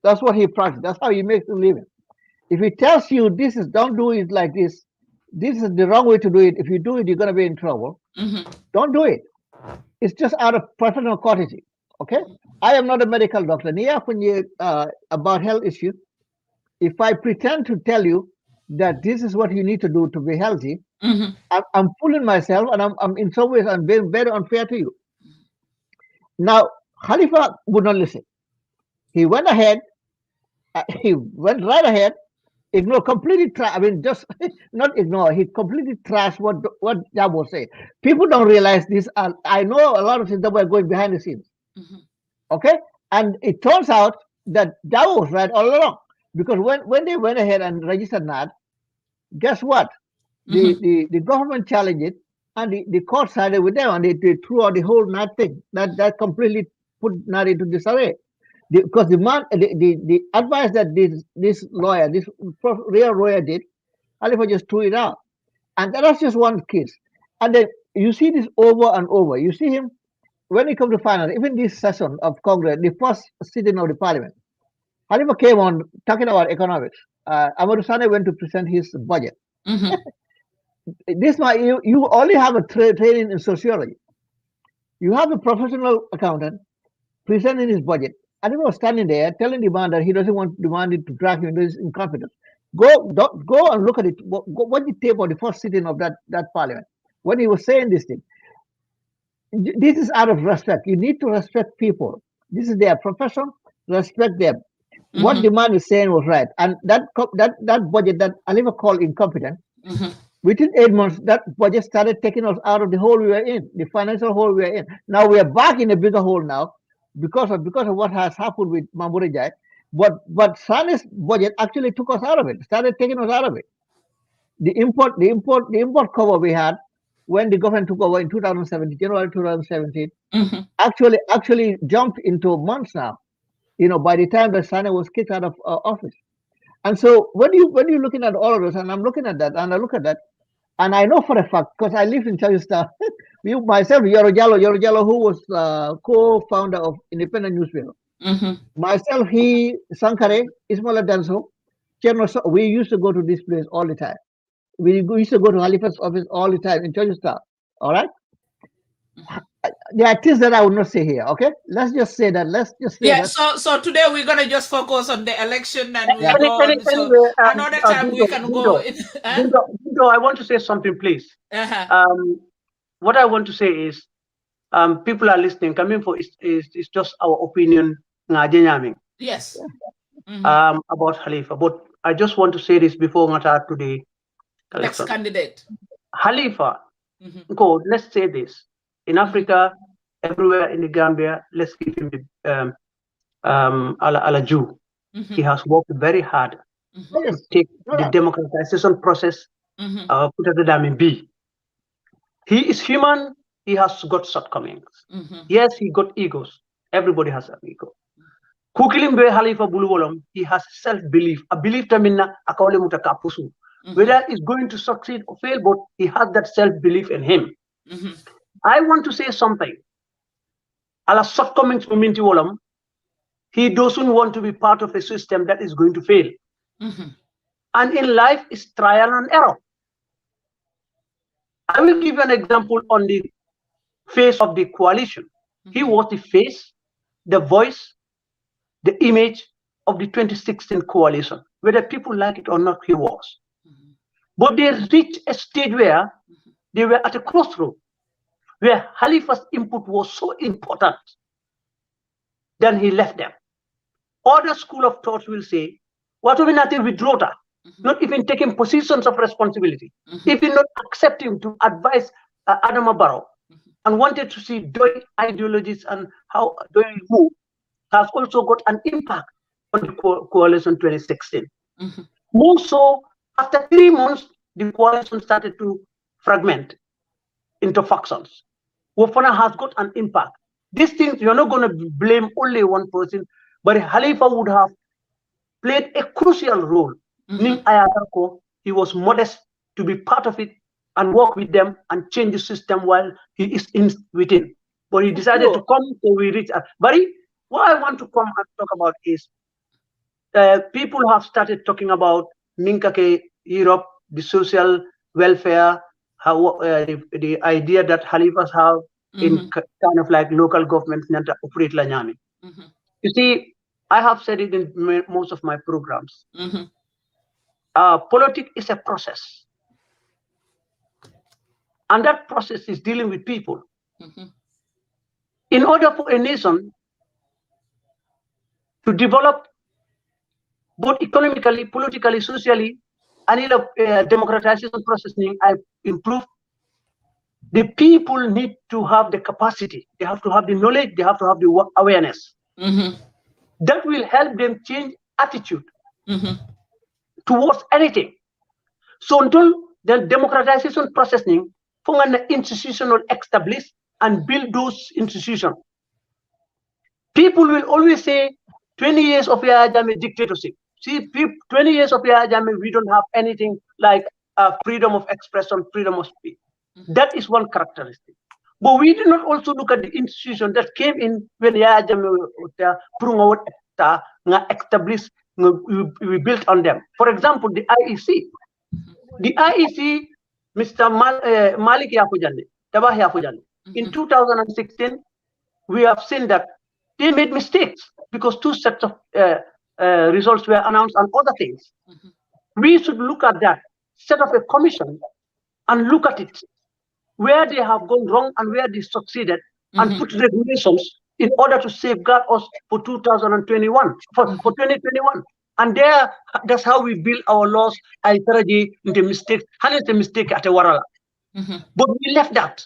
That's what he practices. That's how he makes a living. If he tells you don't do it like this is the wrong way to do it. If you do it, you're gonna be in trouble. Don't do it. It's just out of professional courtesy. Okay? I am not a medical doctor. About health issues, if I pretend to tell you that this is what you need to do to be healthy, I'm fooling myself, and I'm in some ways I'm being very unfair to you. Now, Khalifa would not listen. He went ahead. He went right ahead. Completely just not ignore. He completely trashed what Jabo said. People don't realize this. I know a lot of things that were going behind the scenes. Okay, and it turns out that Jabo was right all along, because when they went ahead and registered NAD, guess what? The government challenged it, and the court sided with them, and they threw out the whole NAD thing. That completely put NAD into disarray. Because the advice that this lawyer, this real lawyer did, Khalifa just threw it out. And that's just one case. And then you see this over and over. You see him when he comes to finance, even this session of Congress, the first sitting of the parliament, Khalifa came on talking about economics. Amadou Sane went to present his budget. You only have a training in sociology. You have a professional accountant presenting his budget. And he was standing there telling the man that he doesn't want the man to drag him into his incompetence. Go and look at it. What the tape of the first sitting of that parliament when he was saying this thing. This is out of respect. You need to respect people. This is their profession. Respect them. What the man is saying was right. And that budget that Khalifa called incompetent, within 8 months, that budget started taking us out of the hole we were in, the financial hole we were in. Now we are back in a bigger hole now, because of what has happened with Mamburejai. But Sane's budget actually took us out of it, started taking us out of it. The import cover we had when the government took over in 2017, January 2017, actually jumped into months now. By the time that Sane was kicked out of office. And so when you're looking at all of this, and I'm looking at that, and I look at that, and I know for a fact, because I live in Chayustar, myself, Yoro Jallo, who was co-founder of Independent Newspaper. Myself, Sankare, Ismalia Danso, we used to go to this place all the time. We used to go to Halifax office all the time in Chayustar. All right? There are things that I would not say here, okay? Let's just say that. So today we're going to just focus on the election, and we go on. So another time we can go in. I want to say something, please. What I want to say is, people are listening. Coming for is just our opinion. Yes. About Khalifa. But I just want to say this before we start today. Next candidate. Khalifa. Go. Let's say this. In Africa, everywhere in the Gambia, let's give him the a Jew. He has worked very hard to take the democratization process, put at the Lamin B. He is human. He has got shortcomings. Yes, he got egos. Everybody has an ego. Kukilimbe Khalifa Buluwolom, he has self-belief. A belief tamina akawale mutakapusu. Whether he's going to succeed or fail, but he has that self-belief in him. I want to say something. Ala shortcomings community wolam, he doesn't want to be part of a system that is going to fail. And in life is trial and error. I will give an example on the face of the coalition. He was the face, the voice, the image of the 2016 coalition. Whether people like it or not, he was. But they reached a stage where they were at a crossroad. where Khalifa's input was so important, then he left them. Other school of thought will say, what we not withdraw that? Not even taking positions of responsibility, even not accepting to advise Adama Barrow, and wanted to see Doi ideologies and how Doi move has also got an impact on the coalition 2016. More so, after 3 months, the coalition started to fragment into factions. Fofana has got an impact. These things, you're not going to blame only one person, but Khalifa would have played a crucial role. He was modest to be part of it and work with them and change the system while he is in within. But he decided to come, so we reach out. But what I want to come and talk about is people have started talking about Minkake, Europe, the social welfare, how the idea that Khalifas have in kind of like local governments that operate la nyami. You see, I have said it in most of my programs. Politics is a process. And that process is dealing with people. In order for a nation to develop both economically, politically, socially, and in a democratization processing, I improve. The people need to have the capacity. They have to have the knowledge. They have to have the awareness. That will help them change attitude towards anything. So until the democratization processing, for an institutional establish and build those institutions. People will always say 20 years of Yahya Jammeh dictatorship. See, 20 years of Yahya Jammeh, we don't have anything like freedom of expression, freedom of speech. That is one characteristic. But we did not also look at the institution that came in when Yahya Jammeh was established, we built on them. For example, the IEC. The IEC, Mr. Malik Yafujande, Tabah Yafujande. In 2016, we have seen that they made mistakes because 2 sets of results were announced and other things. We should look at that, set up a commission and look at it, where they have gone wrong and where they succeeded, and put regulations in order to safeguard us for 2021, for 2021. And that's how we build our laws. I encourage the mistake, and it's a mistake at a warala. But we left that.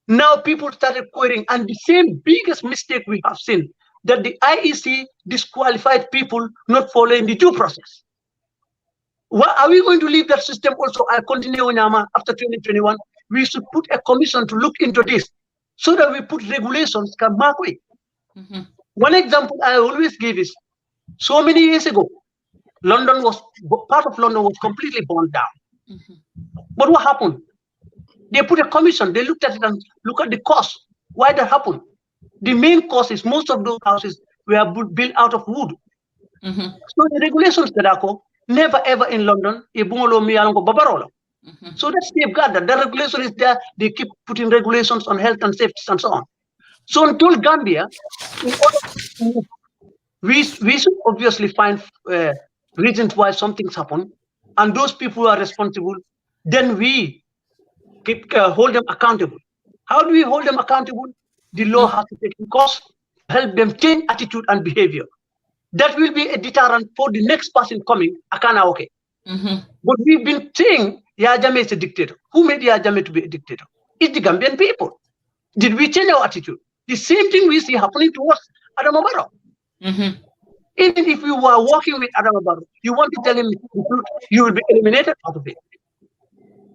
Now people started querying, and the same biggest mistake we have seen, that the IEC disqualified people not following the due process. Well, are we going to leave that system also? I continue after 2021. We should put a commission to look into this so that we put regulations can mark way. One example I always give is, so many years ago, part of London was completely burned down. But what happened? They put a commission, they looked at it and look at the cost. Why that happened? The main cause is most of those houses were built out of wood. So the regulations that never ever in London, so that's safeguard that the regulation is there. They keep putting regulations on health and safety and so on. So until Gambia, we should obviously find reasons why something's happened, and those people who are responsible, then we hold them accountable. How do we hold them accountable? The law has to take course to help them change attitude and behavior. That will be a deterrent for the next person coming. But we've been saying Yahya Jammeh is a dictator. Who made Yahya Jammeh to be a dictator? It's the Gambian people. Did we change our attitude? The same thing we see happening to us, Adama Barrow. Even if you were working with Adama Barrow, you want to tell him the truth, you will be eliminated out of it.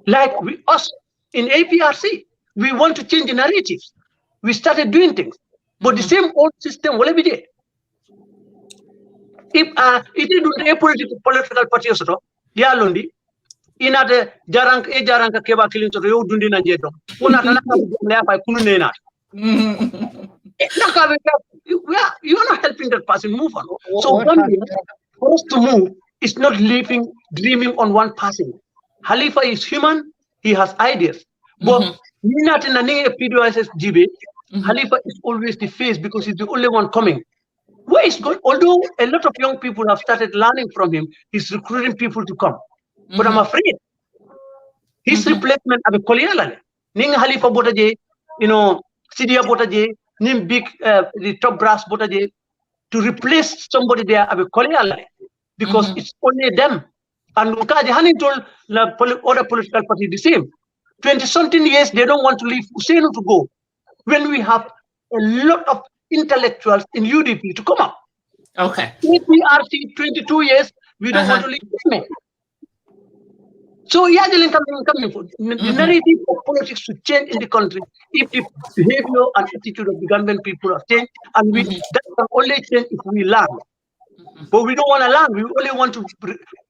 Like us in APRC, we want to change the narratives. We started doing things, but the same old system will be there. If it is a political party, yeah, Lundi, in the Jaranka Keba killing to the old Dundi Najeto, you are not helping that person move on. So for us to move, it's not living, dreaming on one person. Khalifa is human, he has ideas. But not in a PDOSS GB, Khalifa is always the face because he's the only one coming. Where is going? Although a lot of young people have started learning from him, he's recruiting people to come. But I'm afraid his replacement of a Kolialale, Ning Khalifa Botaje, Sidia Botaje, name big, the top brass Botaje, to replace somebody there, because it's only them. And Ukaji Hani told the other political party the same. 20-something years, they don't want to leave Hussein to go. When we have a lot of intellectuals in UDP to come up. Okay. APRC 22 years, we don't want to leave them. So yeah, coming for the narrative of politics should change in the country if the behavior and attitude of the Gambian people have changed, and that can only change if we learn. But we don't want to learn. We only want to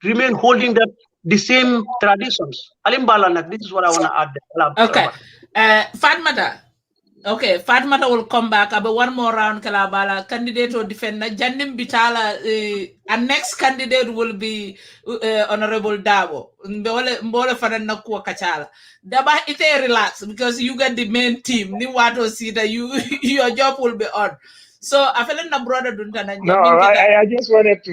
remain holding the same traditions. Alimbalana, this is what I want to add. Okay. Fatoumatta. Okay, Fatoumatta will come back. But one more round, Kalabala. Candidate or defender. Jandim Bitala. Our next candidate will be Honorable Dabo. Mbole Fanana Kuwa Kachala. Daba, ite relax because you got the main team. Ni wato see that your job will be on. So I feel like brother Duntana. No, I just wanted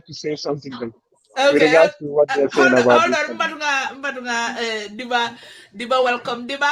to say something with regards to what they're saying about hold on, Mbadunga, Dibba, welcome, Dibba.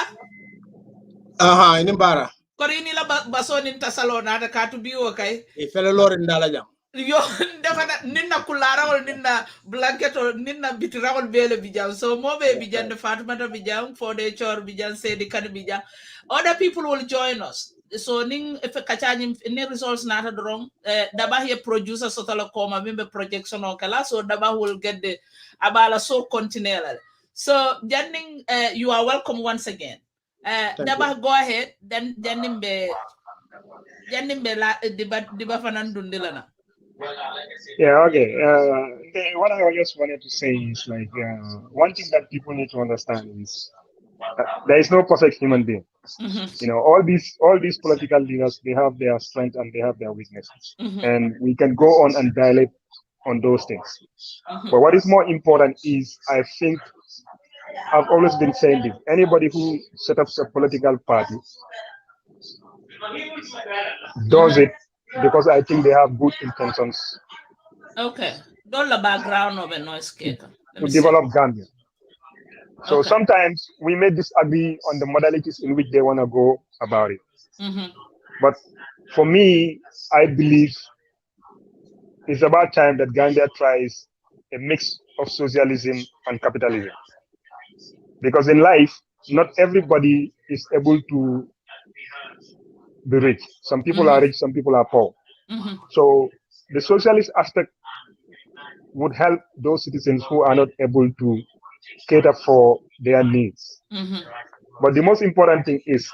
Inimbara. Korini la baso ninta salona da katu biwo okay. Fele lori ndala jam. Yo defa ninna kulara wal ninna blanket or ninna bitira wal bele bijam. So mobe bijan de Fatoumatta bijam, Foday Chorr bijam, Saidykhan bijam. Other people will join us. So ning if kachani ni results nata drong daba here producer sotala koma mimbe projection okala so daba will get the abala so continually. So Janning you are welcome once again. Daba go ahead then Janimbe la Dibba fanandundilana. Yeah, okay. What I just wanted to say is like one thing that people need to understand is there is no perfect human being. All these political leaders, they have their strength and they have their weaknesses, and we can go on and dilate on those things. But what is more important is, I think I've always been saying this: anybody who sets up a political party does it because I think they have good intentions. Okay, don't the background of a noise maker to develop Gambia. So sometimes we may disagree on the modalities in which they want to go about it. But for me, I believe it's about time that Gambia tries a mix of socialism and capitalism. Because in life, not everybody is able to be rich. Some people are rich, some people are poor. So the socialist aspect would help those citizens who are not able to cater for their needs. But the most important thing is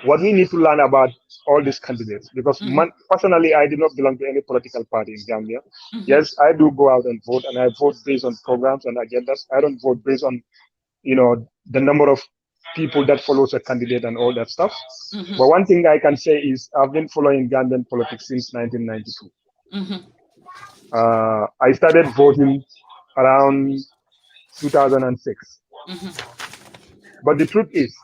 what we need to learn about all these candidates, because personally, I do not belong to any political party in Gambia. Yes, I do go out and vote, and I vote based on programs and agendas. I don't vote based on, the number of people that follows a candidate and all that stuff. But one thing I can say is I've been following Gambian politics since 1992. I started voting around 2006. But the truth is,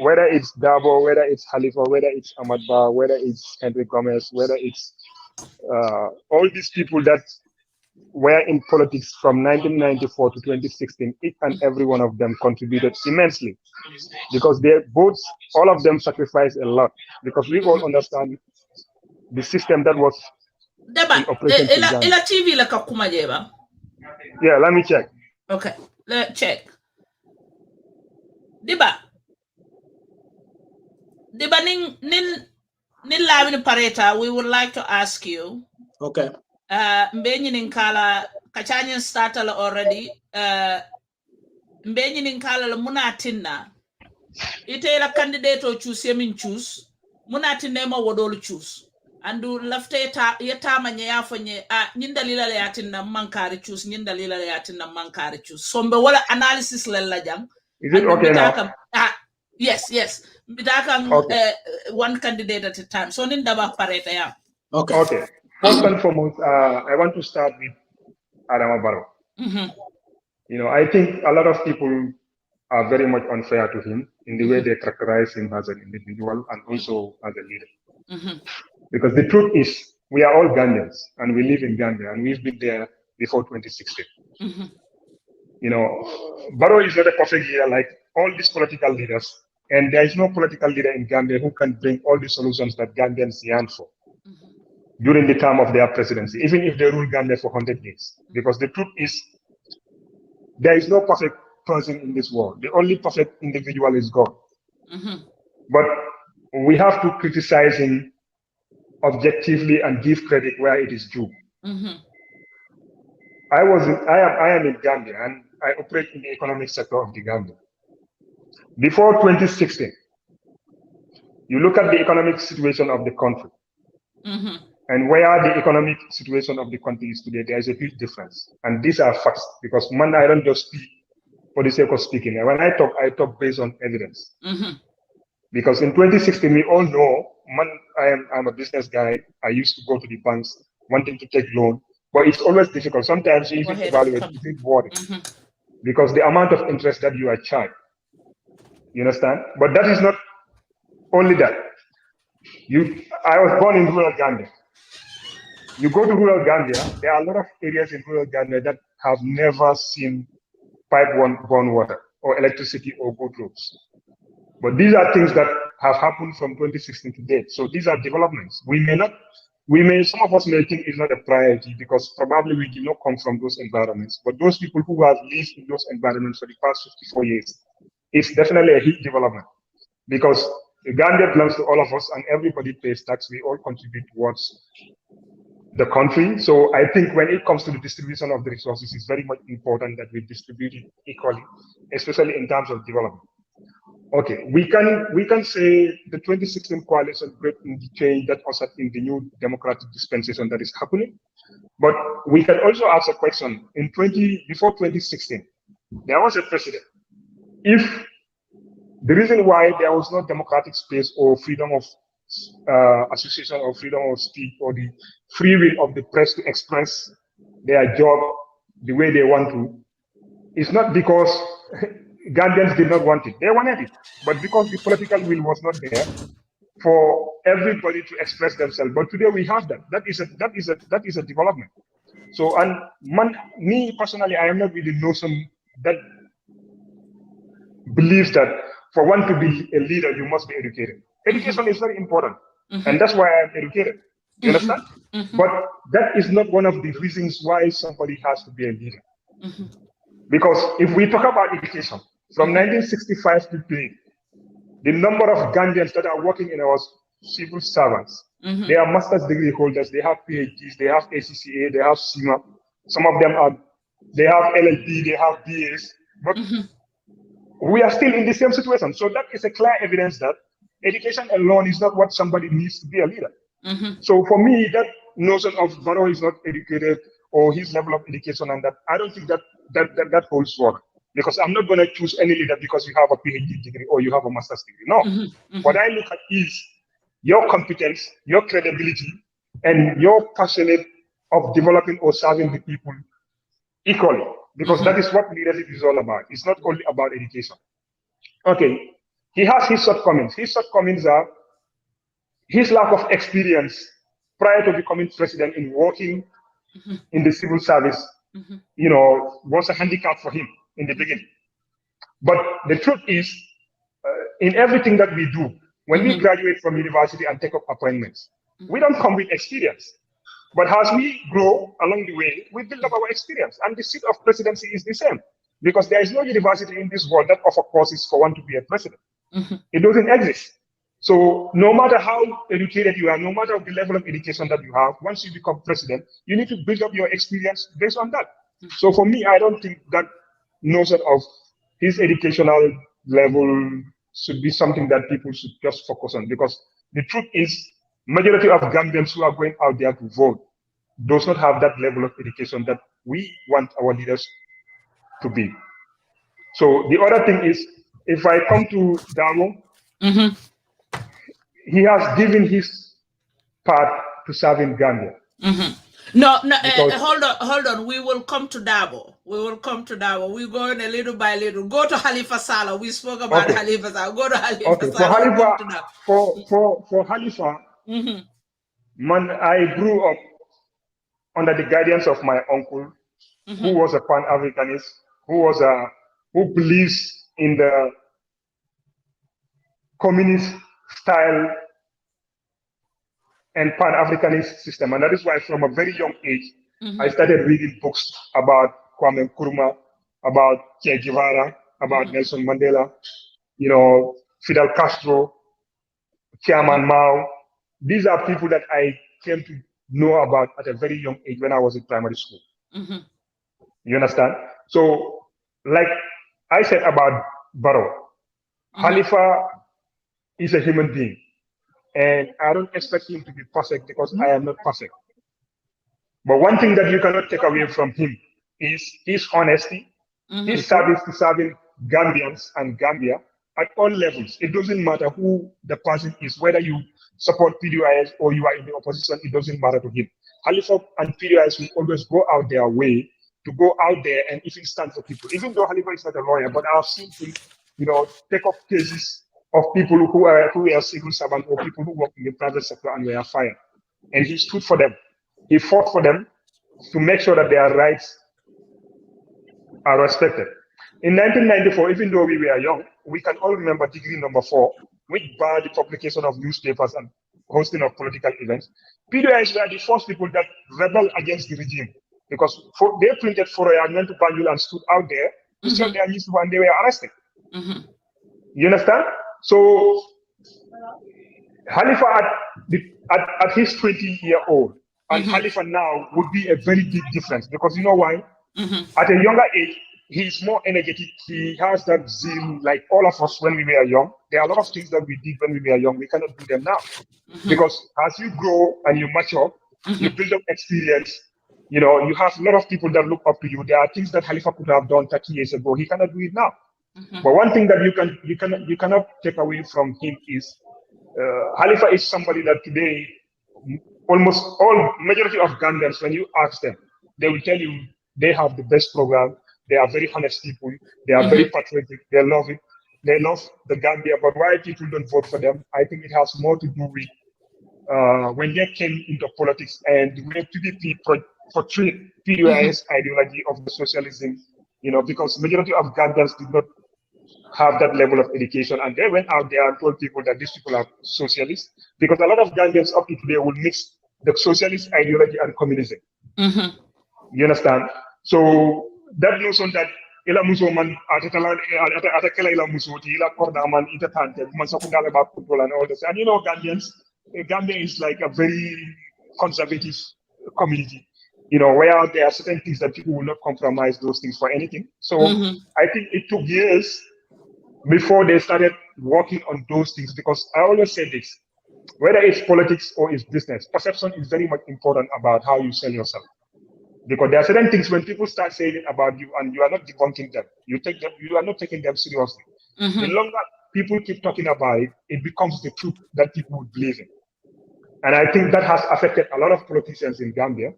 whether it's Dabo, whether it's Khalifa, whether it's Ahmad Ba, whether it's Henry Gomez, whether it's all these people that were in politics from 1994 to 2016, each and every one of them contributed immensely, because all of them sacrificed a lot, because we all understand the system that was in operation. Yeah, let me check. Okay, let's check. Dibba nin Lamin Pareta, we would like to ask you. Okay. Mbenyin kala kachanyin started already. Mbenyin kala la munatinna. Ite la candidate or choose yemin choose. Munatinema wodol choose. Andu lafte yeta manye yafonye nyindalila le yatinna mankari choose nyindalila le yatinna mankari choose. Sombe wala analysis la jam. Is it okay now? Yes. One candidate at a time. So Nindaba Pareta, yeah. Okay. First and foremost, I want to start with Adama Barrow. I think a lot of people are very much unfair to him in the way they characterize him as an individual and also as a leader. Because the truth is, we are all Gambians and we live in Gambia and we've been there before 2016. Barrow is not a perfect leader like all these political leaders And there is no political leader in Gambia who can bring all the solutions that Gambians yearn for during the term of their presidency, even if they rule Gambia for 100 years. Because the truth is, there is no perfect person in this world. The only perfect individual is God. But we have to criticize him objectively and give credit where it is due. I am in Gambia, and I operate in the economic sector of the Gambia. Before 2016, you look at the economic situation of the country, and where the economic situation of the country is today, there is a huge difference. And these are facts, because I don't just speak for the sake of speaking. And when I talk based on evidence. Because in 2016, we all know, I'm a business guy. I used to go to the banks wanting to take loan, but it's always difficult. Sometimes you even evaluate, is it worth it? Because the amount of interest that you are charged, you understand? But that is not only that. I was born in rural Gambia. You go to rural Gambia, there are a lot of areas in rural Gambia that have never seen pipe-borne water or electricity or good roads. But these are things that have happened from 2016 to date. So these are developments. Some of us may think it's not a priority because probably we did not come from those environments. But those people who have lived in those environments for the past 54 years, it's definitely a huge development. Because Gambia belongs to all of us and everybody pays tax. We all contribute towards the country. So I think when it comes to the distribution of the resources, it's very much important that we distribute it equally, especially in terms of development. Okay, we can say the 2016 coalition great in the change that ushered in the new democratic dispensation that is happening. But we can also ask a question. Before 2016, there was a precedent. If the reason why there was no democratic space or freedom of association or freedom of speech or the free will of the press to express their job the way they want to, it's not because Gambians did not want it. They wanted it. But because the political will was not there for everybody to express themselves. But today we have that. That is a development. So, and me personally, I am not with the notion that believes that for one to be a leader, you must be educated. Education is very important. And that's why I'm educated. You understand? But that is not one of the reasons why somebody has to be a leader. Because if we talk about education, from 1965 to today, the number of Gambians that are working in our civil servants, they are master's degree holders, they have PhDs, they have ACCA, they have CIMA. Some of them they have LLB, they have BAs, but we are still in the same situation. So that is a clear evidence that education alone is not what somebody needs to be a leader. So for me, that notion of Barrow is not educated or his level of education and that, I don't think that holds water. Because I'm not going to choose any leader because you have a PhD degree or you have a master's degree. No. What I look at is your competence, your credibility, and your passionate of developing or serving the people equally. Because that is what leadership is all about. It's not only about education. Okay, he has his shortcomings. His shortcomings are his lack of experience prior to becoming president in working in the civil service, was a handicap for him in the beginning. But the truth is, in everything that we do, when we graduate from university and take up appointments, we don't come with experience. But as we grow along the way, we build up our experience. And the seat of presidency is the same. Because there is no university in this world that offers courses for one to be a president. It doesn't exist. So no matter how educated you are, no matter the level of education that you have, once you become president, you need to build up your experience based on that. So for me, I don't think that notion of his educational level should be something that people should just focus on, because the truth is, majority of Gambians who are going out there to vote does not have that level of education that we want our leaders to be. So the other thing is, if I come to Damo, he has given his part to serve in Gambia. No, hold on. We will come to Dabo. We're going a little by little. Go to Halifa Saleh. We spoke about Halifa Saleh. Go to Halifa Saleh. For Halifa, man, I grew up under the guidance of my uncle, who was a Pan-Africanist, who believes in the communist style and Pan-Africanist system. And that is why from a very young age, I started reading books about Kwame Nkrumah, about Che Guevara, about Nelson Mandela, you know, Fidel Castro, Chairman Mao. These are people that I came to know about at a very young age when I was in primary school. You understand? So, like I said about Barrow, Khalifa is a human being. And I don't expect him to be perfect because I am not perfect. But one thing that you cannot take away from him is his honesty, his service to serving Gambians and Gambia at all levels. It doesn't matter who the person is, whether you support PDIS or you are in the opposition, it doesn't matter to him. Khalifa and PDIS will always go out their way to go out there and even stand for people. Even though Khalifa is not a lawyer, but I've seen him, you know, take up cases of people who are civil servants or people who work in the private sector and were fired. And he stood for them. He fought for them to make sure that their rights are respected. In 1994, even though we were young, we can all remember Decree Number 4, which barred the publication of newspapers and hosting of political events. PDIS were the first people that rebelled against the regime because they printed Foday and went to Banjul and stood out there to sell their newspaper and they were arrested. You understand? So Khalifa at his 20-year-old and Khalifa now would be a very big difference because you know why? At a younger age, he's more energetic. He has that zeal like all of us when we were young. There are a lot of things that we did when we were young. We cannot do them now because as you grow and you mature, you build up experience. You know, you have a lot of people that look up to you. There are things that Khalifa could have done 30 years ago. He cannot do it now. But one thing that you cannot take away from him is Khalifa is somebody that today almost all majority of Gambians, when you ask them, they will tell you they have the best program. They are very honest people. They are very patriotic. They love it. They love the Gambia. But why people don't vote for them, I think it has more to do with when they came into politics and the way PDP portrayed PDIS ideology of the socialism, you know, because majority of Gambians did not have that level of education, and they went out there and told people that these people are socialists, because a lot of Gambians up to today will mix the socialist ideology and communism. You understand? So that notion that ila muso man ata kala ila muso ti ila korda man ita tante man sakunda ba football and all this, and you know Gambia is like a very conservative community, you know, where there are certain things that people will not compromise those things for anything. So I think it took years before they started working on those things, because I always say this, whether it's politics or it's business, perception is very much important about how you sell yourself. Because there are certain things when people start saying it about you and you are not debunking them, you are not taking them seriously. The longer people keep talking about it, it becomes the truth that people would believe in. And I think that has affected a lot of politicians in Gambia.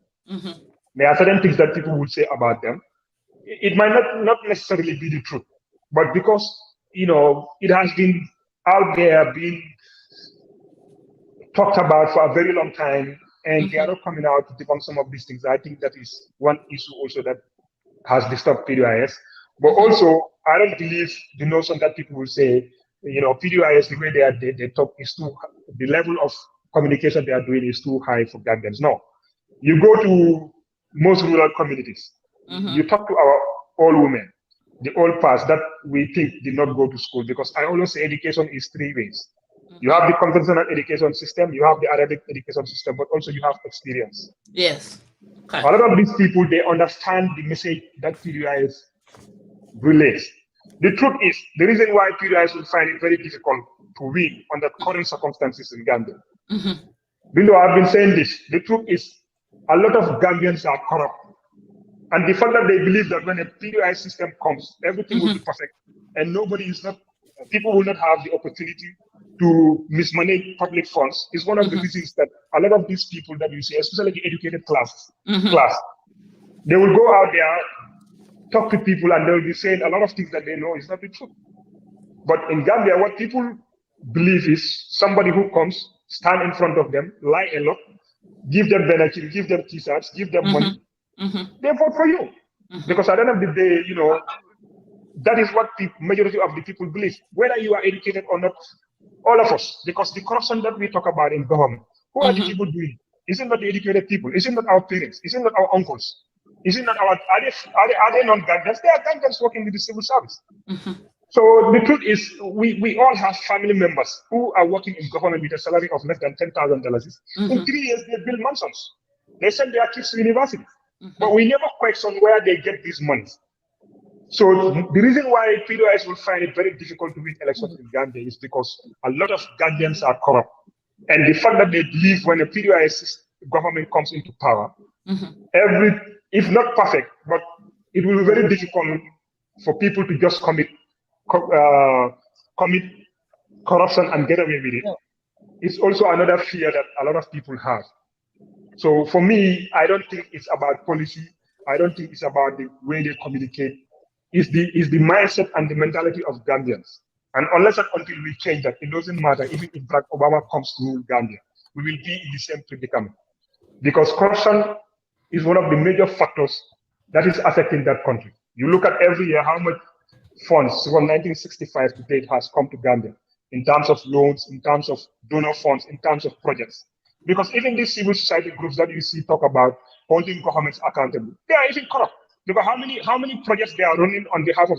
There are certain things that people would say about them. It might not necessarily be the truth, but because, you know, it has been out there being talked about for a very long time, and they are not coming out to debunk some of these things. I think that is one issue also that has disturbed PDIS. But also, I don't believe the notion that people will say, you know, PDIS, the way they talk is too, the level of communication they are doing is too high for Gambians. No. You go to most rural communities, you talk to our old women, the old past that we think did not go to school, because I always say education is three ways. You have the conventional education system, you have the Arabic education system, but also you have experience. Yes. Okay. A lot of these people, they understand the message that PDIS relays. The truth is, the reason why PDIS will find it very difficult to win under current circumstances in Gambia. Bindo, I've been saying this, the truth is, a lot of Gambians are corrupt. And the fact that they believe that when a PDIS system comes, everything will be perfect, and people will not have the opportunity to mismanage public funds is one of the reasons that a lot of these people that you see, especially the educated class, they will go out there, talk to people, and they'll be saying a lot of things that they know is not the truth. But in Gambia, what people believe is somebody who comes, stand in front of them, lie a lot, give them benefit, give them t-shirts, give them money, they vote for you. Because at the end of the day, you know, that is what the majority of the people believe. Whether you are educated or not, all of us, because the corruption that we talk about in government, who are the people doing it? Is it not the educated people? Is it not our parents? Is it not our uncles? Is it not our, are they non-Gambians? They are Gambians working with the civil service. So the truth is, we all have family members who are working in government with a salary of less than $10,000. In 3 years, they build mansions. They send their kids to university. But we never question where they get these monies. So the reason why PDOS will find it very difficult to win elections in Gambia is because a lot of Gambians are corrupt. And the fact that they believe when a PDOS government comes into power, if not perfect, but it will be very difficult for people to just commit corruption and get away with it. It's also another fear that a lot of people have. So for me, I don't think it's about policy. I don't think it's about the way they communicate. It's the mindset and the mentality of Gambians. And unless and until we change that, it doesn't matter. Even if Barack Obama comes to Gambia, we will be in the same predicament. Because corruption is one of the major factors that is affecting that country. You look at every year how much funds from 1965 to date has come to Gambia in terms of loans, in terms of donor funds, in terms of projects. Because even these civil society groups that you see talk about holding governments accountable, they are even corrupt. Because how many projects they are running on behalf of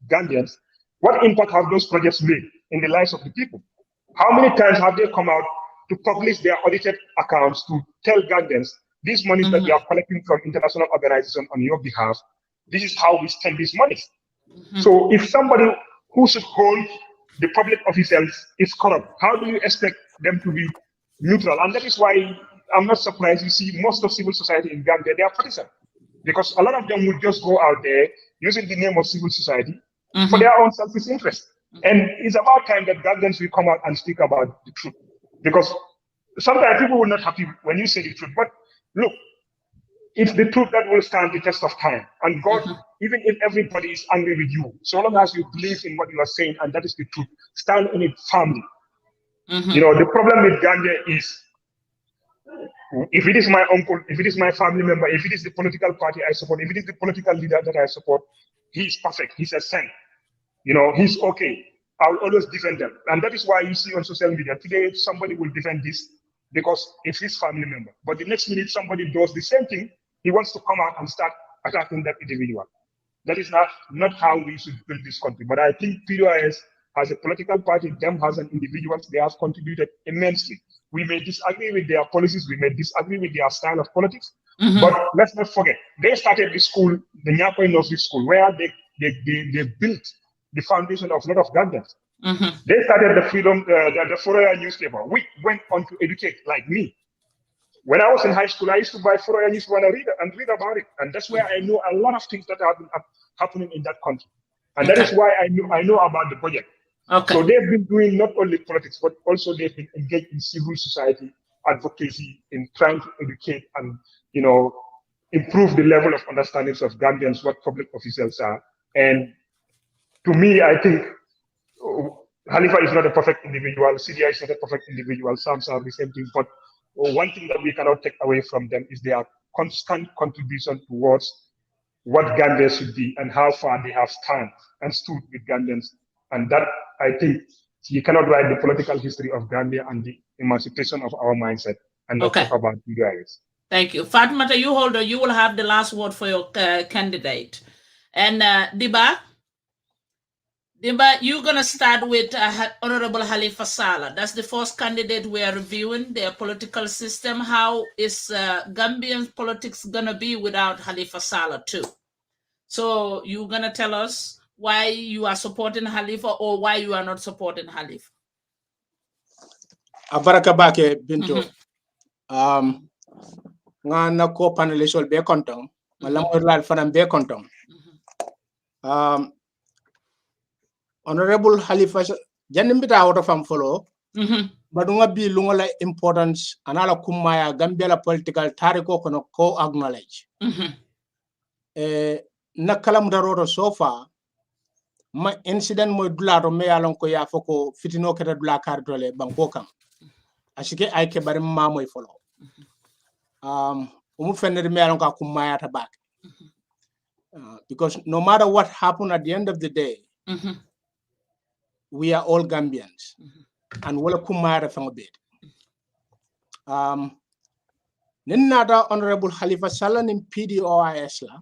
Gambians? What impact have those projects made in the lives of the people? How many times have they come out to publish their audited accounts to tell Gambians these monies that they are collecting from international organizations on your behalf, this is how we spend these monies. So if somebody who should hold the public officials is corrupt, how do you expect them to be neutral? And that is why I'm not surprised you see most of civil society in Gambia, they are partisan. Because a lot of them would just go out there using the name of civil society for their own selfish interest. And it's about time that Gambians will come out and speak about the truth. Because sometimes people will not happy when you say the truth. But look, it's the truth that will stand the test of time. And God, even if everybody is angry with you, so long as you believe in what you are saying and that is the truth, stand in it firmly. You know, the problem with Gambia is, if it is my uncle, if it is my family member, if it is the political party I support, if it is the political leader that I support, he is perfect, he's a saint. You know, he's okay. I'll always defend them. And that is why you see on social media, today somebody will defend this because it's his family member. But the next minute somebody does the same thing, he wants to come out and start attacking that individual. That is not how we should build this country. But I think PDOS as a political party, them as an individuals, they have contributed immensely. We may disagree with their policies, we may disagree with their style of politics, but let's not forget, they started the school, the Nyakoi Nursery School, where they built the foundation of a lot of Gambians. They started the the Foday newspaper, which went on to educate, like me. When I was in high school, I used to buy Foday newspaper and read about it. And that's where I know a lot of things that have been happening in that country. And that is why I know about the project. So they've been doing not only politics, but also they've been engaged in civil society advocacy, in trying to educate and, you know, improve the level of understandings of Gambians, what public officials are. And to me, I think Khalifa is not a perfect individual, Syria is not a perfect individual, some are the same thing, but one thing that we cannot take away from them is their constant contribution towards what Gambia should be and how far they have stand and stood with Gambians. And that, I think, you cannot write the political history of Gambia and the emancipation of our mindset and not talk about you guys. Thank you. Fatoumatta, you hold on. You will have the last word for your candidate. And Dibba, you're going to start with Honorable Halifa Sallah. That's the first candidate we are reviewing, their political system. How is Gambian politics going to be without Halifa Sallah too? So you're going to tell us why you are supporting Halifa or why you are not supporting Halifa. Abaraka bake Binto. Nga na ko panelist be kontong. Malang lal fanam be kontong. Honorable Halifa janimbita out of follow. Badunga bi lungola importance anala kumaya Gambia la political tariko kono ko acknowledge. Na kalamda rodo so far ma incident mo dularo me yalon ko ya foko fitino keta dula kar dole banko kan asike ay ke bari ma moy follow umu fenere me yalon ka kumaya ta back because no matter what happened at the end of the day we are all Gambians and wala kumara fanga bed. Ninada Honorable Khalifa Sallah in PDOIS la.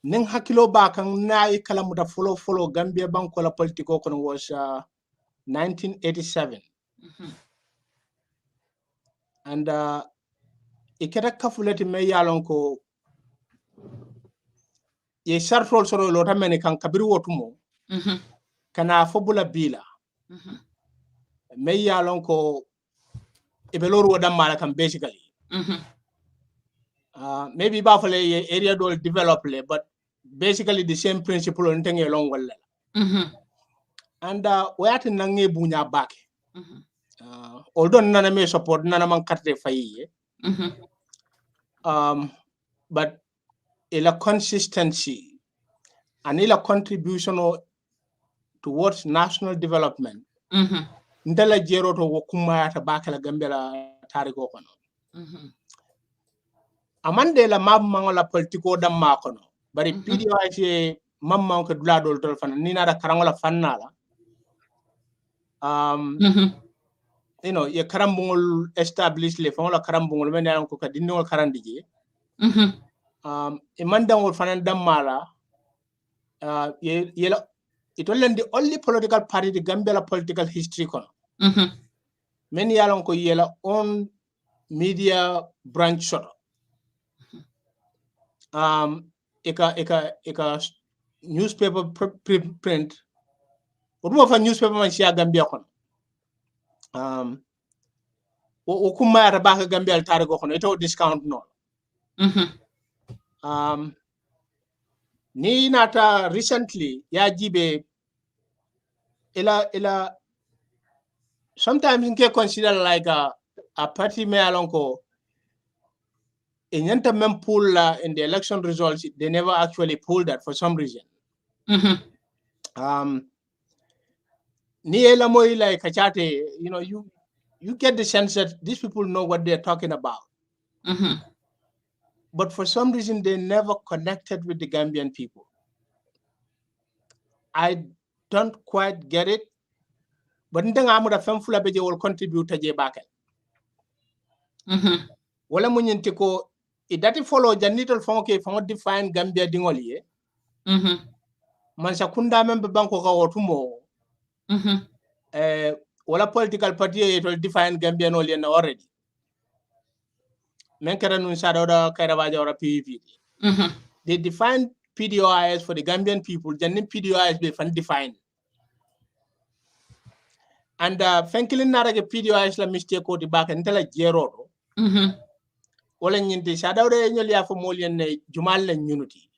Ning hakilo bakang nai kalamuta follow Gambia bankola politiko kono was 1987. And iketa kafuleti me yalon ko ye sarfol soro lota meni kan kabiru wotumo kana fobula bila me yalon ko ibeloru wadam mala kan basically maybe bafale ye area do develop le, but basically the same principle on thing along well and we are nange bunya back although nana me support nana man karte fayi but ila consistency and ila contribution towards national development ndala jero to wokuma ta bakala Gambia tariko kono amande la mab mangola politiko dam makono bari PDOIS mamma ko dula dol tol fan ni nada karangola fannala you know ye karambungol establish le fangola karambungol men yan ko kadinol karandije e mandangol fanan dammala yela it only the only political party the Gambia political history kono men yalon ko yela on media branch shot eka newspaper print what for newspaper man share Gambia kono o kuma ta baka Gambia tare go kono ito discount no ni nata recently ya jibe ila sometimes you can consider like a party me alonko in mem pool in the election results they never actually pulled that for some reason ni ela moy like kachate you know you get the sense that these people know what they're talking about but for some reason they never connected with the Gambian people. I don't quite get it, but ndanga amuda femfula beje will contribute to bakel wala munyenti ko idati follow janitol fonke fongo define Gambia dingoli man sakunda membe banko ka wotumo wala political party it define Gambia no lien already men kara nun sadoda kara waja ora PVP they define PDOIS for the Gambian people jannin PDOIS be fan define and fenkilin nara ke PDOIS la mistake ko di baka ntela jero wala nyinti sadawre nyol ya fo molien ne jumal la ñunuti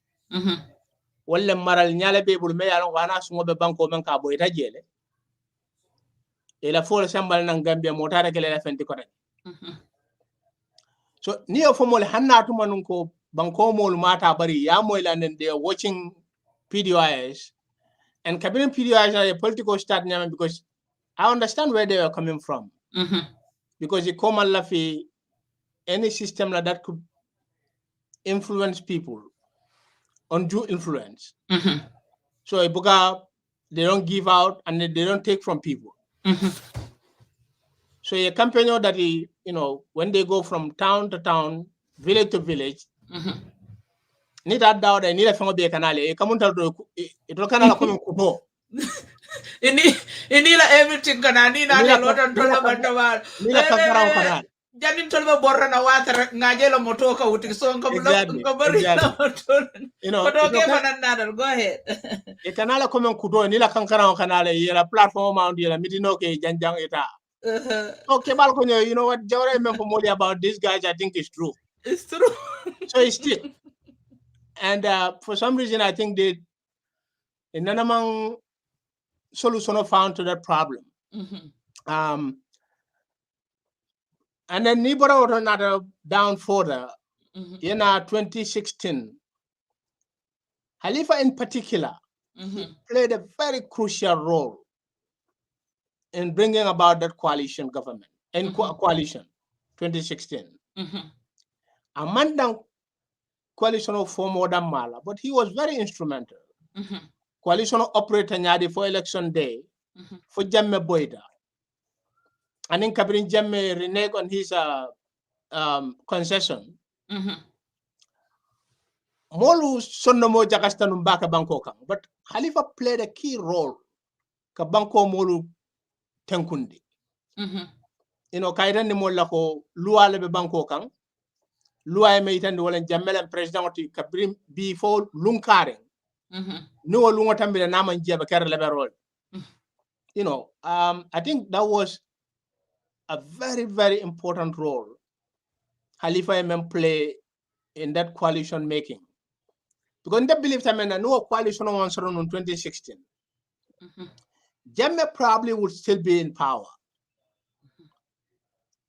wala maral nyala be bul me yalon wana sungo be banko men ka boy tajele e la fo sambal nan Gambia motare ke la fenti ko rek so ni o fo mol hannatu manun ko banko mol mata bari ya moy la nen they are watching PDOIS and cabinet PDOIS are a political start nyama because I understand where they are coming from because the common lafi any system like that could influence people, undue influence. So Ibuka, they don't give out and they don't take from people. So a campaigner that you know, when they go from town to town, village to village, need that down and need a family be canale. Come on, it will canal come kubo. Ini la everything kana ni na de lot on tola bandawal. Nila kakarao kanal. Janin tolba borra na water ngajelo motoka utik so ngabari you know go ahead e kanala comme kudo ni la kankara kanale yela platform ma ndi la mitino ke janjang eta okay bal ko you know what jawre men ko moli about these guys I think it's true so it's still and for some reason I think they nanamang solution found to that problem and then Nibora was another down further in 2016. Khalifa in particular played a very crucial role in bringing about that coalition government and coalition 2016. Amanda coalition of form more than Mala, but he was very instrumental. Coalition operator nyadi for election day. for Jamme Boyda. And then Kabrin Jamme renege on his concession. Molu sonnomo jagastanum baka banko kan, but Khalifa played a key role ka banko molu tenkundi. You know, kaitan ni molla ko loi lebe banko kan, loi me itande wala jammelen president oti kabrim before lunkare. No lungo tambile nama njia bakara lebe role. You know, I think that was a very, very important role Khalifa MM play in that coalition making. Because they believe that no coalition on 2016. Jammeh probably would still be in power.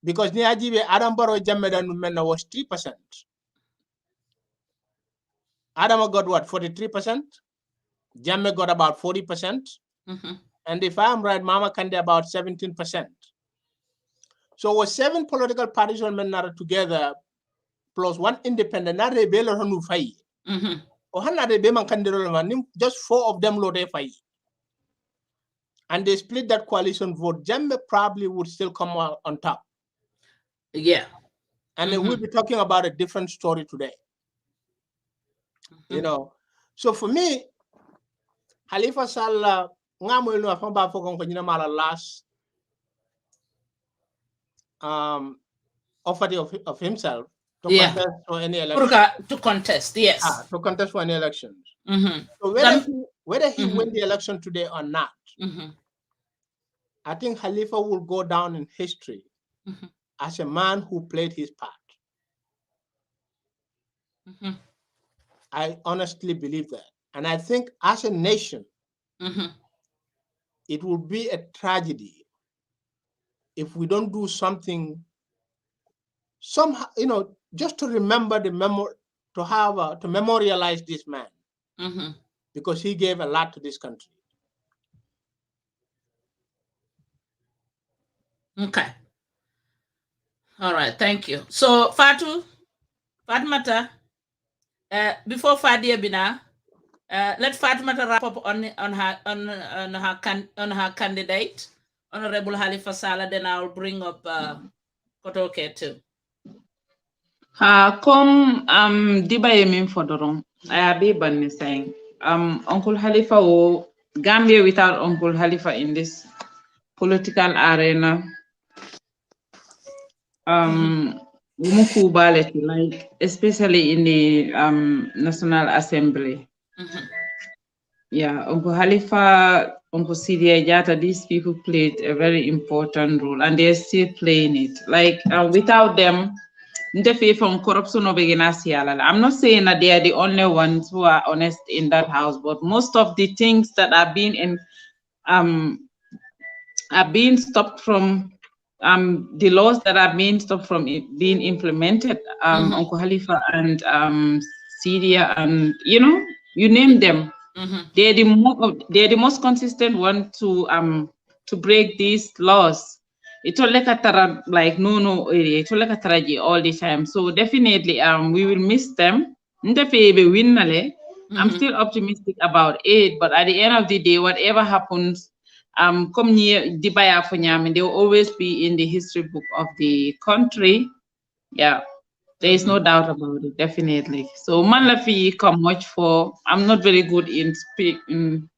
Because Niajibe Adam Barrow Jammeh was 3%. Adam got what, 43%? Jammeh got about 40%. And if I'm right, Mama Kande about 17%. So was 7 political parties together plus 1 independent, not a bail or no fai. Just 4 of them load fai. And they split that coalition vote. Jammeh probably would still come out on top. Yeah. And we'll be talking about a different story today. You know, so for me, Khalifa Sallah, last offer of himself to contest for any election. To contest, yes. To contest for any elections. So whether he win the election today or not, I think Khalifa will go down in history as a man who played his part. I honestly believe that. And I think as a nation, it will be a tragedy if we don't do something, somehow, you know, just to remember the to memorialize this man, because he gave a lot to this country. Okay. All right. Thank you. So Fatoumatta, before Fadia Bina, let Fatoumatta wrap up on her candidate, Honorable Halifa Sallah. Then I'll bring up Kotoke too. Comme Dibba yemin fodorong, I have been saying, Uncle Halifa or Gambia without Uncle Halifa in this political arena, like especially in the National Assembly. Yeah, Uncle Halifa, Uncle Sidia Jata, these people played a very important role, and they're still playing it. Like without them, from corruption of I'm not saying that they are the only ones who are honest in that house, but most of the things that are being stopped from the laws that are being stopped from being implemented, Uncle Halifa and Syria, and you know, you name them. They're the most consistent one to break these laws. It's all like a like no area. It's all like a all the time. So definitely we will miss them. I'm still optimistic about it, but at the end of the day, whatever happens, come near Dibba and they will always be in the history book of the country. Yeah. There is no doubt about it, definitely. So Manlafi come much for. I'm not very good in speaking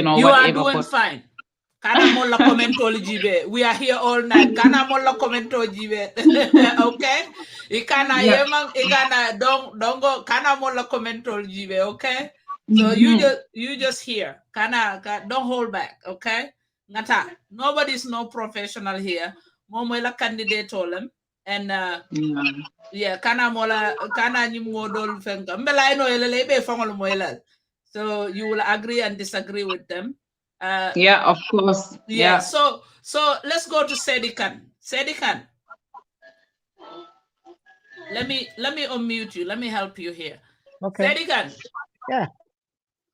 or you whatever. You are doing fine. Kana molla commento jibe. We are here all night. Kana molla commento jibe. Okay? Ikana yemang ikana dongo kana molla commento jibe. Okay? So you just here. Kana don't hold back. Okay? Ngata. Nobody's no professional here. Momoela candidate olem. And yeah, kana nyimodol fenga. Mbela ino elelebe fangol moelal. So you will agree and disagree with them. Yeah, of course. Yeah. So let's go to Saidykhan. Saidykhan. Let me unmute you. Let me help you here. Okay. Saidykhan. Yeah.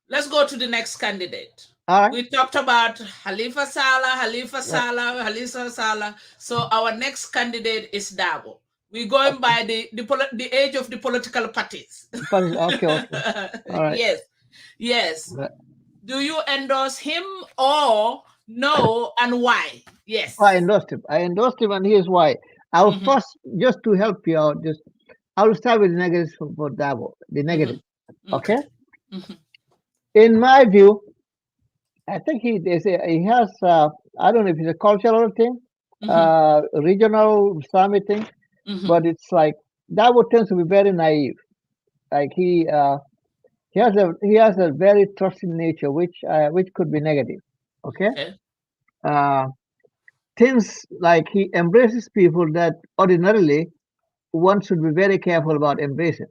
Let's go to the next candidate. All right. We talked about Khalifa Sallah. So our next candidate is Dabo. We're going by the age of the political parties. Okay. All right. Yes. Do you endorse him or No, and why? Yes. I endorsed him. I endorsed him, and here's why. I will first, just to help you out, I will start with the negatives for Dabo. The negative, okay? In my view, I think he has I don't know if it's a cultural thing, regional Islamic thing, but it's like Dabo tends to be very naive. Like he has a very trusting nature, which could be negative. Okay. Things like he embraces people that ordinarily one should be very careful about embracing.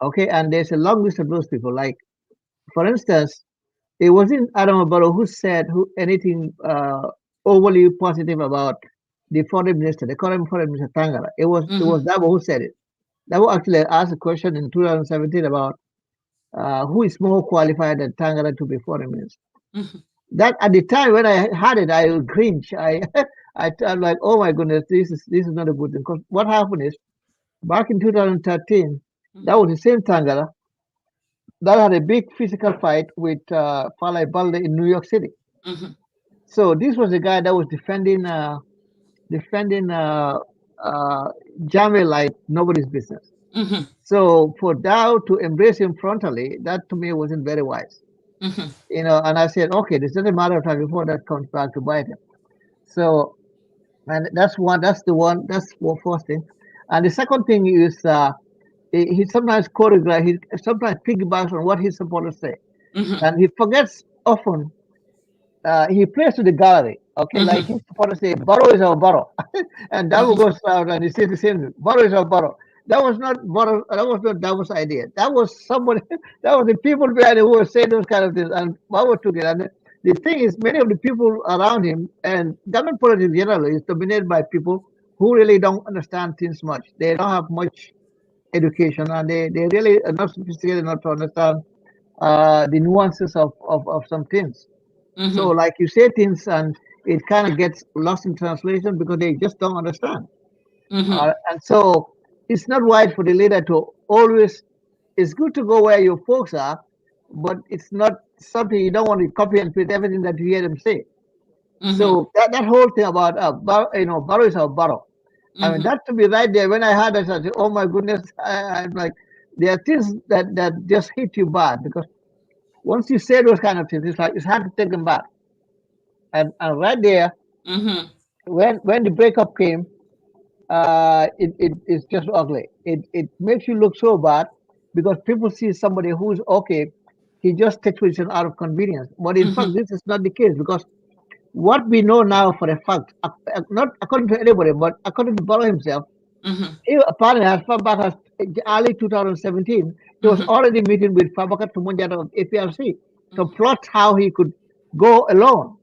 Okay, and there's a long list of those people. Like, for instance, it wasn't Adam Barrow who said anything overly positive about the foreign minister, the current foreign minister Tangara. It was Dabo who said it. Dabo actually asked a question in 2017 about who is more qualified than Tangara to be foreign minister. That at the time when I had it, I cringe. I'm like, oh my goodness, this is not a good thing. Because what happened is, back in 2013, that was the same Tangara that had a big physical fight with Falai Balde in New York City. So this was the guy that was defending Jamil like nobody's business. So for Dow to embrace him frontally, that to me wasn't very wise. And I said, okay, this doesn't matter if before that comes back to bite him. So, and that's the first thing. And the second thing is he sometimes choreograph, he sometimes piggybacks on what his supporters say. And he forgets often, he plays to the gallery. Okay, like his supporters say, Barrow is our Barrow. And Davo goes out and he says the same thing, Barrow is our Barrow. That was not Davo's idea. That was somebody, that was the people behind it who were saying those kind of things. And Barrow took it. And the thing is, many of the people around him, and government politics in general, is dominated by people who really don't understand things much. They don't have much education, and they really are not sophisticated enough to understand the nuances of some things. So, like you say things, and it kind of gets lost in translation because they just don't understand. And so, it's not right for the leader to always. It's good to go where your folks are, but it's not something you don't want to copy and paste everything that you hear them say. So that whole thing about Barrow is our Barrow. I mean, that to be right there. When I heard that, I said, "Oh my goodness!" I'm like, there are things that just hit you bad because once you say those kind of things, it's like it's hard to take them back. And right there, when the breakup came, it's just ugly. It makes you look so bad because people see somebody who's okay. He just takes position out of convenience, but in fact, this is not the case because what we know now for a fact, not according to anybody, but according to Barrow himself, he apparently as far back as early 2017, he was already meeting with Fabaka Tumunjata of APRC to plot how he could go alone,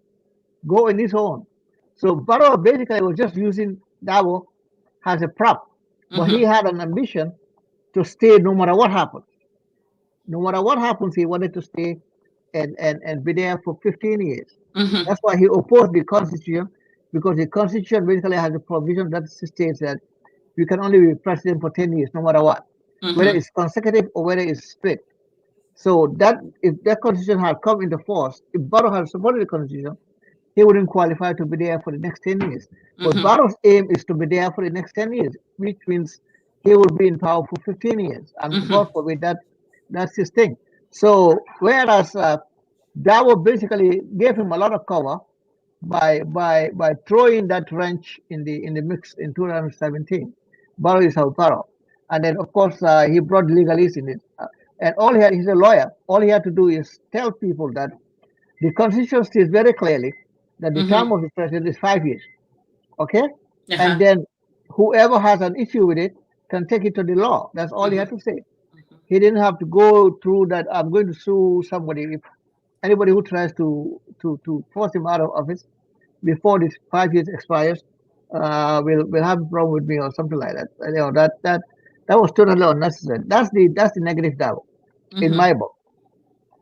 go in his own. So Barrow basically was just using Davo as a prop, but he had an ambition to stay no matter what happens. No matter what happens, he wanted to stay and be there for 15 years. That's why he opposed the constitution, because the constitution basically has a provision that states that you can only be president for 10 years, no matter what, whether it's consecutive or whether it's split. So that if that constitution had come into force, if Barrow had supported the constitution, he wouldn't qualify to be there for the next 10 years. But Barrow's aim is to be there for the next 10 years, which means he will be in power for 15 years. And God forbid that's his thing. So whereas Dawo basically gave him a lot of cover by throwing that wrench in the mix in 2017. Barrow is how Barrow. And then of course he brought legalese in it. And he's a lawyer. All he had to do is tell people that the constitution states very clearly that the term of the president is 5 years. Okay? And then whoever has an issue with it can take it to the law. That's all he had to say. He didn't have to go through that. I'm going to sue somebody. If anybody who tries to force him out of office before this 5 years expires will have a problem with me or something like that. That was totally unnecessary. That's the negative Davo in my book.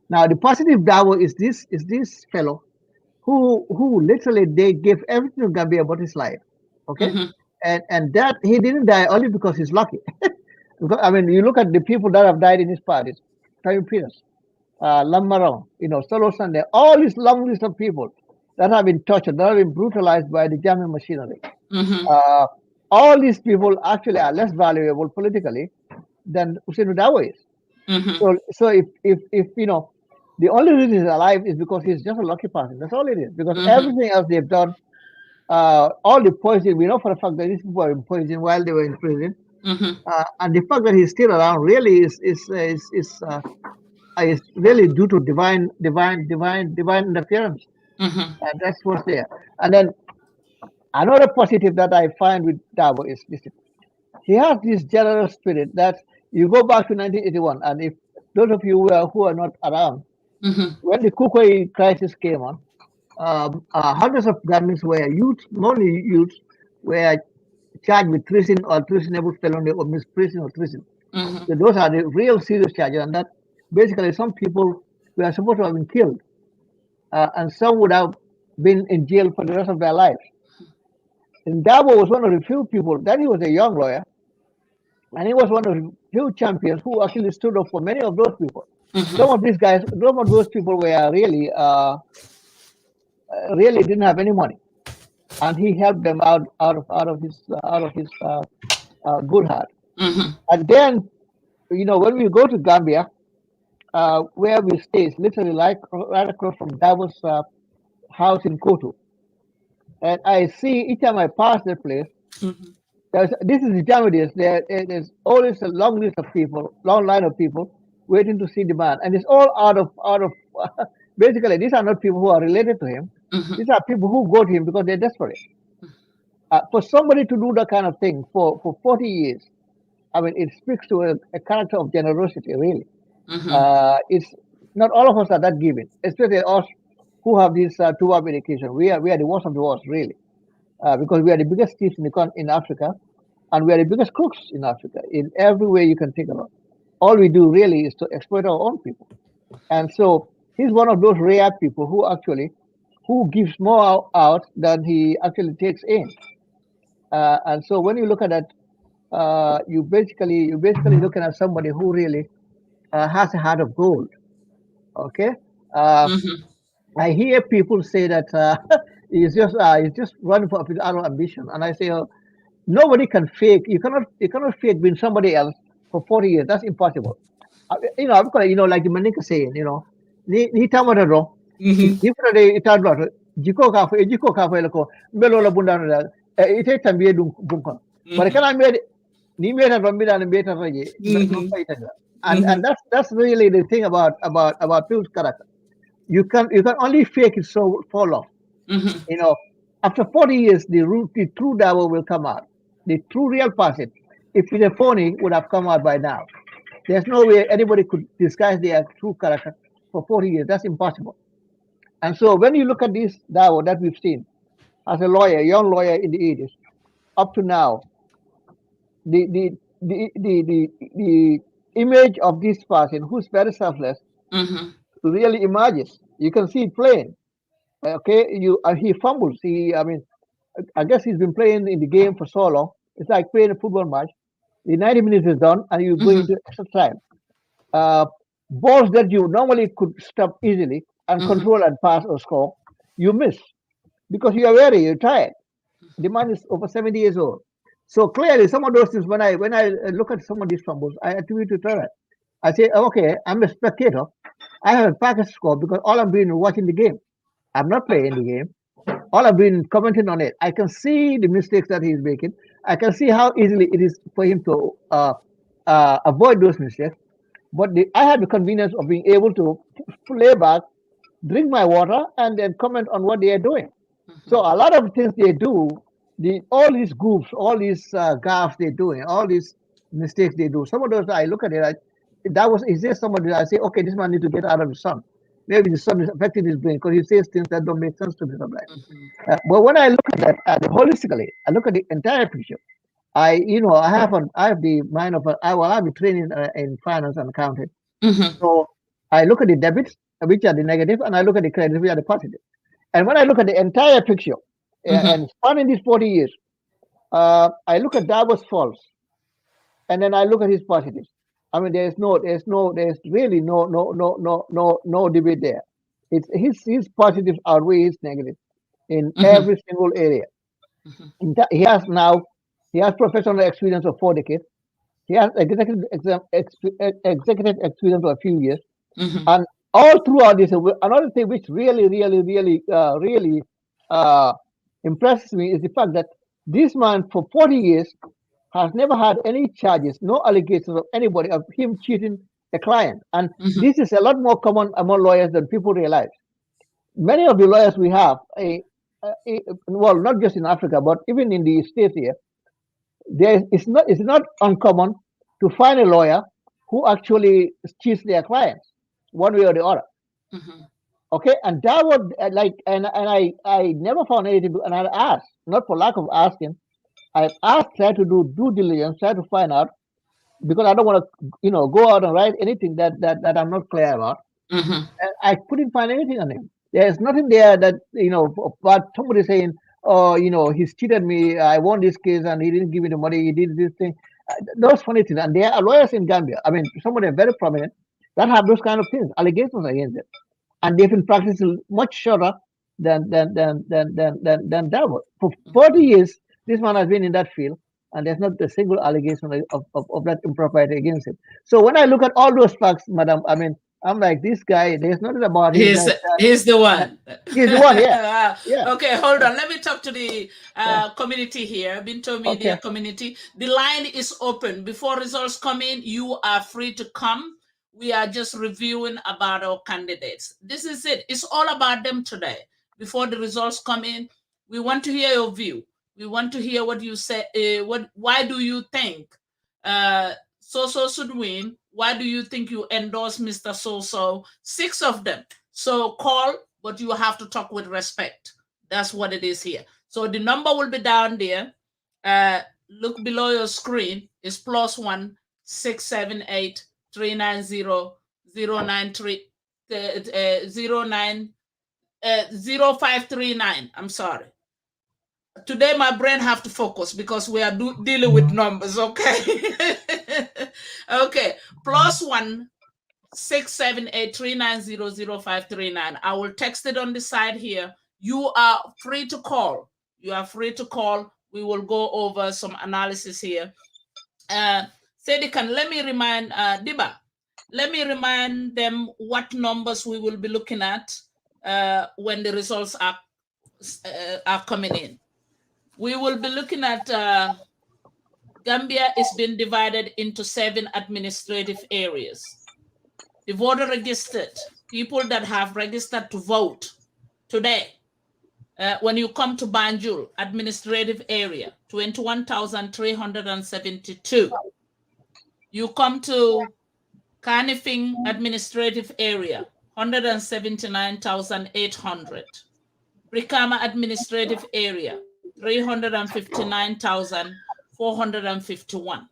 Now the positive Davo is this fellow who literally they gave everything to Gambia about his life. Okay? And that he didn't die only because he's lucky. Because, I mean, you look at the people that have died in his parties, Tayo Pierce, Lamarong, Solo Sunday, all this long list of people. that have been tortured, that have been brutalized by the German machinery. Mm-hmm. All these people actually are less valuable politically than Hussein Dawo is. Mm-hmm. So if you know, the only reason he's alive is because he's just a lucky person. That's all it is. Because Mm-hmm. everything else they've done, all the poison, we know for a fact that these people were in prison while they were in prison, and the fact that he's still around really is really due to divine interference, and that's what's there. And then another positive that I find with Dabo is this: he has this generous spirit that you go back to 1981, and if those of you who are not around, when the Kukoi crisis came on, hundreds of Gambians were youth, mostly youth, were charged with treason or treasonable felony or misprision or treason. So those are the real serious charges, and that basically some people were supposed to have been killed, and some would have been in jail for the rest of their lives. And Dabo was one of the few people. Then he was a young lawyer, and he was one of the few champions who actually stood up for many of those people. Some of these guys, some of those people were really, really didn't have any money, and he helped them out of his good heart. And then, you know, when we go to Gambia, where we stay, is literally like right across from Dabo's house in Kotu, and I see each time I pass that place. This is the Intermediates. There's always a long list of people, long line of people waiting to see the man, and it's all out of. Basically, these are not people who are related to him. These are people who go to him because they're desperate. For somebody to do that kind of thing for 40 years, I mean, it speaks to a character of generosity, really. It's not all of us are that giving, especially us who have this two-up education. We are the worst of the worst, really. Because we are the biggest thieves in Africa, and we are the biggest crooks in Africa in every way you can think about. All we do really is to exploit our own people, and so he's one of those rare people who gives more out than he actually takes in. And so when you look at that, you basically looking at somebody who really has a heart of gold. Okay. I hear people say that he's just running for his own ambition, and I say, nobody can fake. You cannot fake being somebody else for 40 years. That's impossible. You know, because like the Manika saying, ni tamata ro. If they itablo, jiko ka fa lako mbelo la bunda na ite tambiye dum. But can I made ni made a bambida and beta raje. And that's really the thing about people's character. You can only fake it for long. After 40 years, the true Dabo will come out. The true real person, if it's a phony, would have come out by now. There's no way anybody could disguise their true character for 40 years. That's impossible. And so when you look at this Dabo that we've seen as a lawyer, young lawyer in the 80s, up to now, the image of this person who's very selfless really emerges. You can see it plain. Okay, he fumbles. I guess he's been playing in the game for so long. It's like playing a football match. The 90 minutes is done, and you go into extra time. Balls that you normally could stop easily and control and pass or score, you miss because you are weary, you're tired. The man is over 70 years old. So clearly, some of those things, when I look at some of these fumbles, I attribute to talent. I say, okay, I'm a spectator. I have a package score because all I'm doing is watching the game. I'm not playing the game. All I've been commenting on it. I can see the mistakes that he's making. I can see how easily it is for him to avoid those mistakes. But I have the convenience of being able to lay back, drink my water, and then comment on what they are doing. So a lot of things they do, all these goofs, all these gaffes they're doing, all these mistakes they do. Some of those I look at it, is there somebody I say, okay, this man needs to get out of the sun. Maybe the sun is affecting his brain because he says things that don't make sense to me sometimes. But when I look at that holistically, I look at the entire picture. I have the mind of I have a training in finance and accounting. So I look at the debits, which are the negative, and I look at the credits, which are the positive. And when I look at the entire picture, and spanning these 40 years, I look at Dabo's faults, and then I look at his positives. I mean, there's really no debate there. It's his positives outweigh his negatives. in every single area. He has professional experience of 4 decades. He has executive experience for a few years. And all throughout this, another thing which really impresses me is the fact that this man for 40 years has never had any charges, no allegations of anybody of him cheating a client. And this is a lot more common among lawyers than people realize. Many of the lawyers we have, well, not just in Africa, but even in the States here, it's not uncommon to find a lawyer who actually cheats their clients one way or the other. Okay, and that would I never found anything, and I asked, not for lack of asking, I asked, try to do due diligence, try to find out, because I don't want to, go out and write anything that I'm not clear about. And I couldn't find anything on him. There's nothing there that, about somebody saying, oh, he's cheated me, I won this case and he didn't give me the money, he did this thing. Those funny things. And there are lawyers in Gambia, I mean, some of them very prominent, that have those kind of things, allegations against them. And they've been practicing much shorter than that was. For 40 years, this man has been in that field, and there's not a single allegation of that impropriety against him. So when I look at all those facts, madam, I mean, I'm like, this guy, there's nothing about him. He's the one. He's the one, yeah. Okay, hold on. Let me talk to the community here, Binto Media community. The line is open. Before results come in, you are free to come. We are just reviewing about our candidates. This is it. It's all about them today. Before the results come in, we want to hear your view. We want to hear what you say. Why do you think So should win? Why do you think you endorse Mr. So? 6 of them. So call, but you have to talk with respect. That's what it is here. So the number will be down there. Look below your screen. It's +1 678 390 0539. I'm sorry. Today my brain have to focus because we are dealing with numbers. Okay. Okay. +1 678 390 0539. I will text it on the side here. You are free to call. You are free to call. We will go over some analysis here. Saidykhan, let me remind Dibba. Let me remind them what numbers we will be looking at when the results are coming in. We will be looking at Gambia is being divided into 7 administrative areas. The voter registered, people that have registered to vote today, when you come to Banjul administrative area, 21,372. You come to Kanifing administrative area, 179,800. Brikama administrative area, 359,451.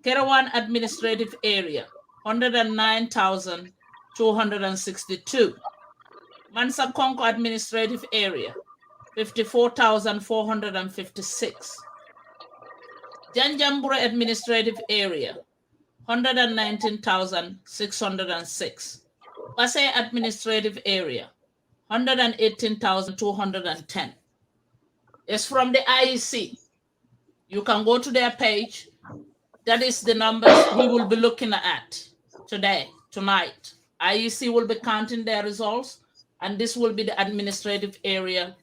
Kerawan administrative area, 109,262. Mansa Konko administrative area, 54,456. Janjambure administrative area, 119,606. Pasay administrative area, 118,210. It's from the IEC. You can go to their page. That is the numbers we will be looking at today, tonight. IEC will be counting their results, and this will be the administrative area,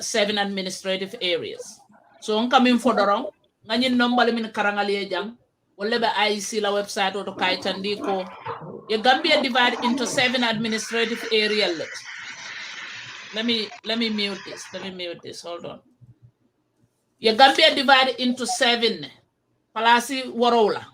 7 administrative areas. So I'm coming for the wrong. Ngayon number min karangalia jang. Wala ba IEC la website or to kaitandi ko. Your Gambia divided into 7 administrative areas. Let me mute this. Hold on. Your Gambia divided into 7. Palasi Warola.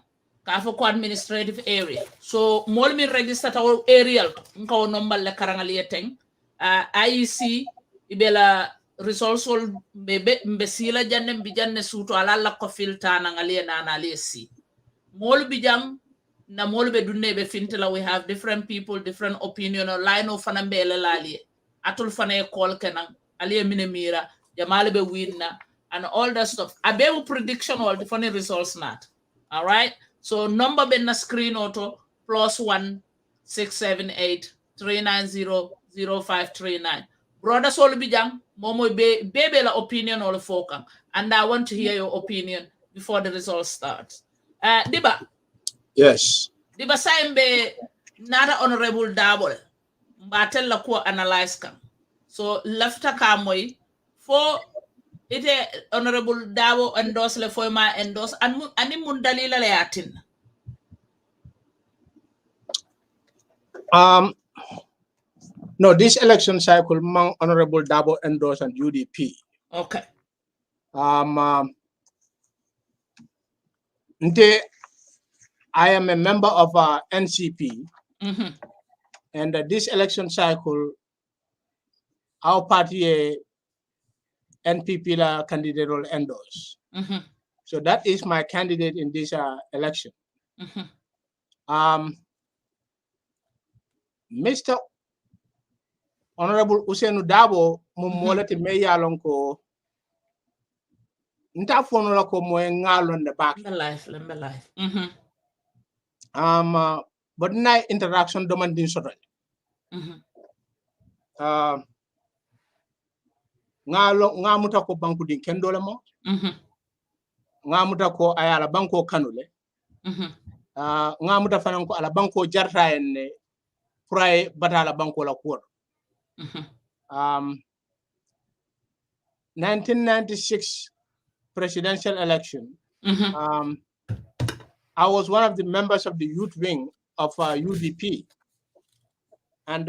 Kafoko administrative area. So mol mi register our aerial nkaw number le karangalia teng. IEC ibela results will mbesila janne bijanne suto alala ko filta na ngalia na analisi. Mol bijam na mol be dunne be fintela. We have different people, different opinion or line of fanambele lali. Atul fane call kenang aliye minemira jamale be winna and all that stuff. Abe prediction all the funny results not. All right. So number be na screen auto +1 678 390 0539. Brother Saul Bijang, Momo Bebe la opinion or focus. And I want to hear your opinion before the results starts. Dibba. Yes. Dibba Saimbe nada honorable Dabo. Batel la ko analyze kan. So lefta kamoy for ite honorable Dabo endorse le foima endorse ani mundalila le atin. No, this election cycle, Mang Honorable Dabo endorsed and UDP. Okay. I am a member of NCP, Mm-hmm. and this election cycle, our party NPP la candidate will endorse. Mm-hmm. So that is my candidate in this election. Mm-hmm. Mr. Honorable Usenu Dabo, mumolati meyalonko. Nta fono la ko moy ngalon de back. Lembe life. Mm-hmm. But na interaction demanding sotol. Mm-hmm. Ngamuta ko banku din kendola mo. Mm-hmm. Ngamuta ko ayala banko kanule. Mm-hmm. Ngamuta fanan ko ala banko jarta en pray batala banko la ko. 1996 presidential election. Mm-hmm. I was one of the members of the youth wing of UDP and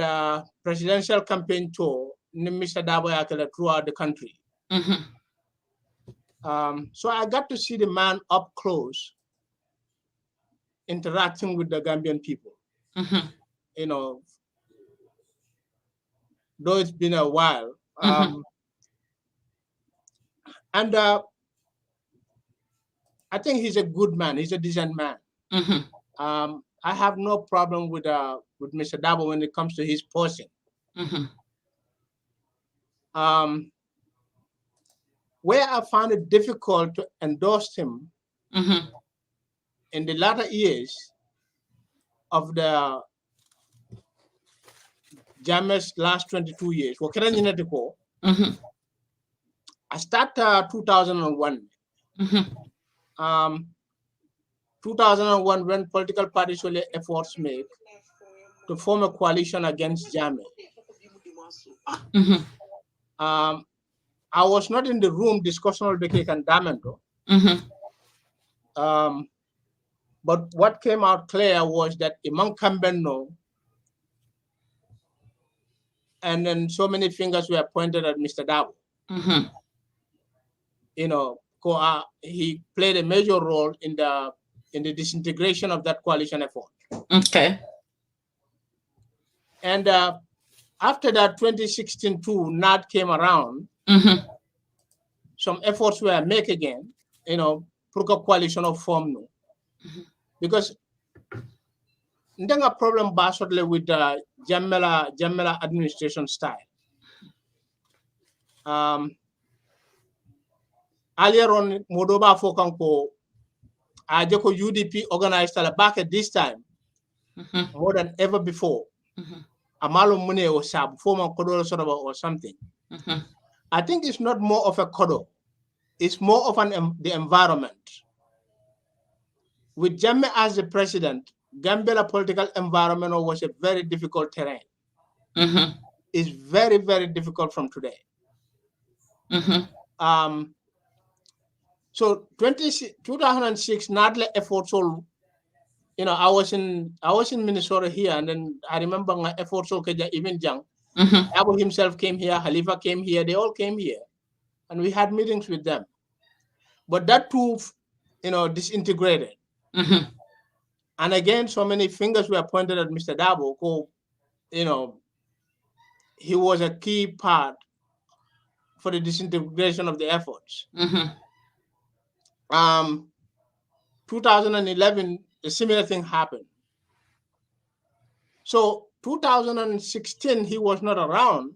presidential campaign tour Mr. Dabo Yakela throughout the country. Mm-hmm. So I got to see the man up close, interacting with the Gambian people. Mm-hmm. You know, though it's been a while. And I think he's a good man. He's a decent man. Mm-hmm. I have no problem with Mr. Dabo when it comes to his person. Mm-hmm. Where I found it difficult to endorse him in the latter years of the Jammeh's last 22 years. I started 2001. 2001 when political parties were efforts made to form a coalition against Jammeh. I was not in the room discussing all the cake and Damendo. But what came out clear was that among Kambeno, and then so many fingers were pointed at Mr. Dabo. You know, he played a major role in the disintegration of that coalition effort. Okay. And after that, 2016 too, NAD came around. Some efforts were made again, you know, for a coalition of form. Because there's a problem basically with the Jamela administration style. Earlier on, Modoba Fokanko, Ajeko UDP organized back at this time, more than ever before. Amalo Mune or Sab, former Kodoro Soroba or something. I think it's not more of a Kodo, it's more of the environment. With Jammeh as the president, Gambia political environment was a very difficult terrain. It's very, very difficult from today. So 2006, Nadle efforts all, you know, I was in Minnesota here, and then I remember my efforts all even young. Abu himself came here, Halifa came here, they all came here, and we had meetings with them. But that too, you know, disintegrated. And again, so many fingers were pointed at Mr. Dabo, who, you know, he was a key part for the disintegration of the efforts. 2011, a similar thing happened. So 2016, he was not around.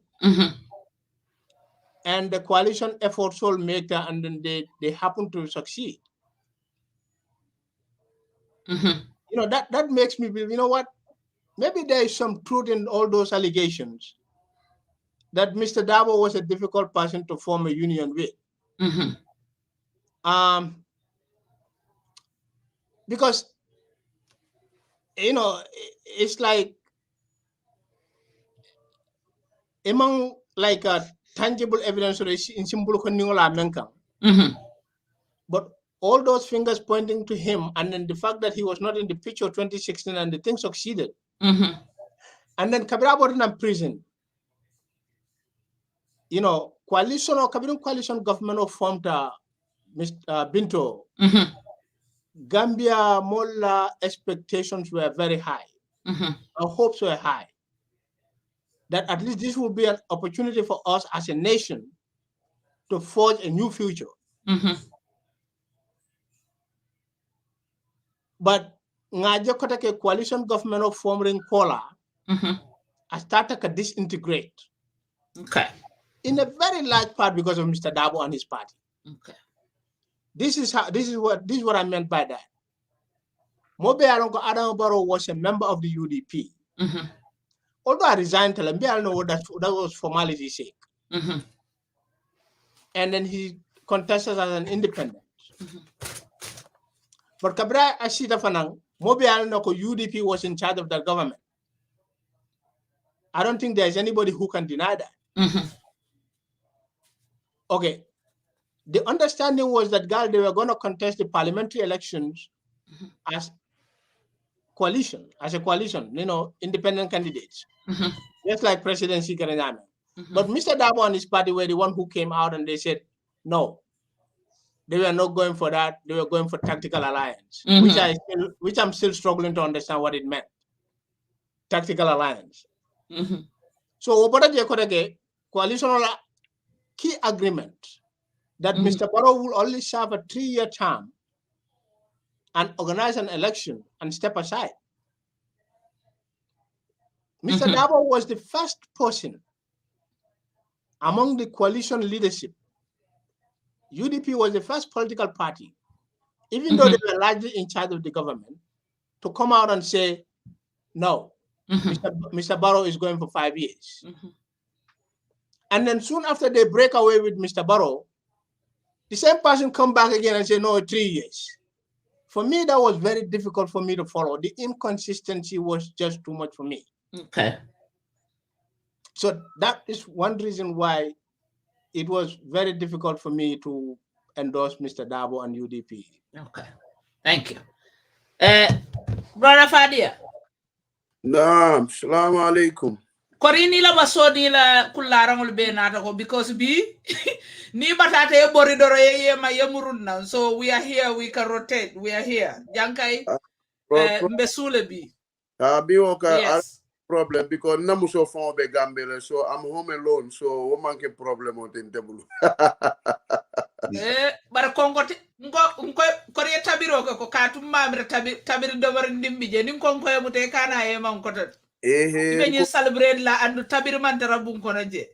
And the coalition efforts all made that, and then they happened to succeed. You know, that makes me believe, you know what, maybe there is some truth in all those allegations. that Mr. Dabo was a difficult person to form a union with. Because, you know, it's like among like a tangible evidence in symbol. But all those fingers pointing to him, and then the fact that he was not in the picture 2016 and the thing succeeded. And then Kabira was in prison. You know, coalition or Kabirun coalition government formed Mr. Binto. Gambia Mola expectations were very high. Our hopes were high. That at least this will be an opportunity for us as a nation to forge a new future. But ngaja kotake coalition government of forming Kola started to disintegrate. Okay. In a very large part because of Mr. Dabo and his party. Okay. This is what I meant by that. Mobe Alongo Adam Barrow was a member of the UDP. Although I resigned, I don't know what that was formality's sake. And then he contested as an independent. But Kabra Ashita Fanang, Mobe Alongo UDP was in charge of the government. I don't think there's anybody who can deny that. Okay. The understanding was that they were going to contest the parliamentary elections as a coalition, you know, independent candidates, just like presidency. But Mr. Dabo and his party were the one who came out and they said, no, they were not going for that. They were going for tactical alliance, which I'm still struggling to understand what it meant. Tactical alliance. So, coalition key agreement that Mr. Barrow will only serve a 3-year term and organize an election and step aside. Mr. Dabo was the first person among the coalition leadership. UDP was the first political party, even though they were largely in charge of the government, to come out and say, no, Mr. Barrow is going for 5 years. And then soon after they break away with Mr. Barrow, the same person come back again and say, no, 3 years. For me, that was very difficult for me to follow. The inconsistency was just too much for me. Okay. So that is one reason why it was very difficult for me to endorse Mr. Dabo and UDP. Okay. Thank you. Brother Fadia. Naam, salamu alaikum. Korini la basodi la kularangul be natako because ni batate boridoro ye ma yemurun so we are here, we can rotate, we are here. Jankai mbesule bi. Bi oka yes. Problem because namuso fon be Gambia so I'm home alone so wo manke problem o tin tebulu. Bara kongo ngo kore tabiro ko katum mamre tabir do war ndimbi je nin kongo e mute kana e man ko tot. Ibe celebrate la andu tabir man tara bun ko naje.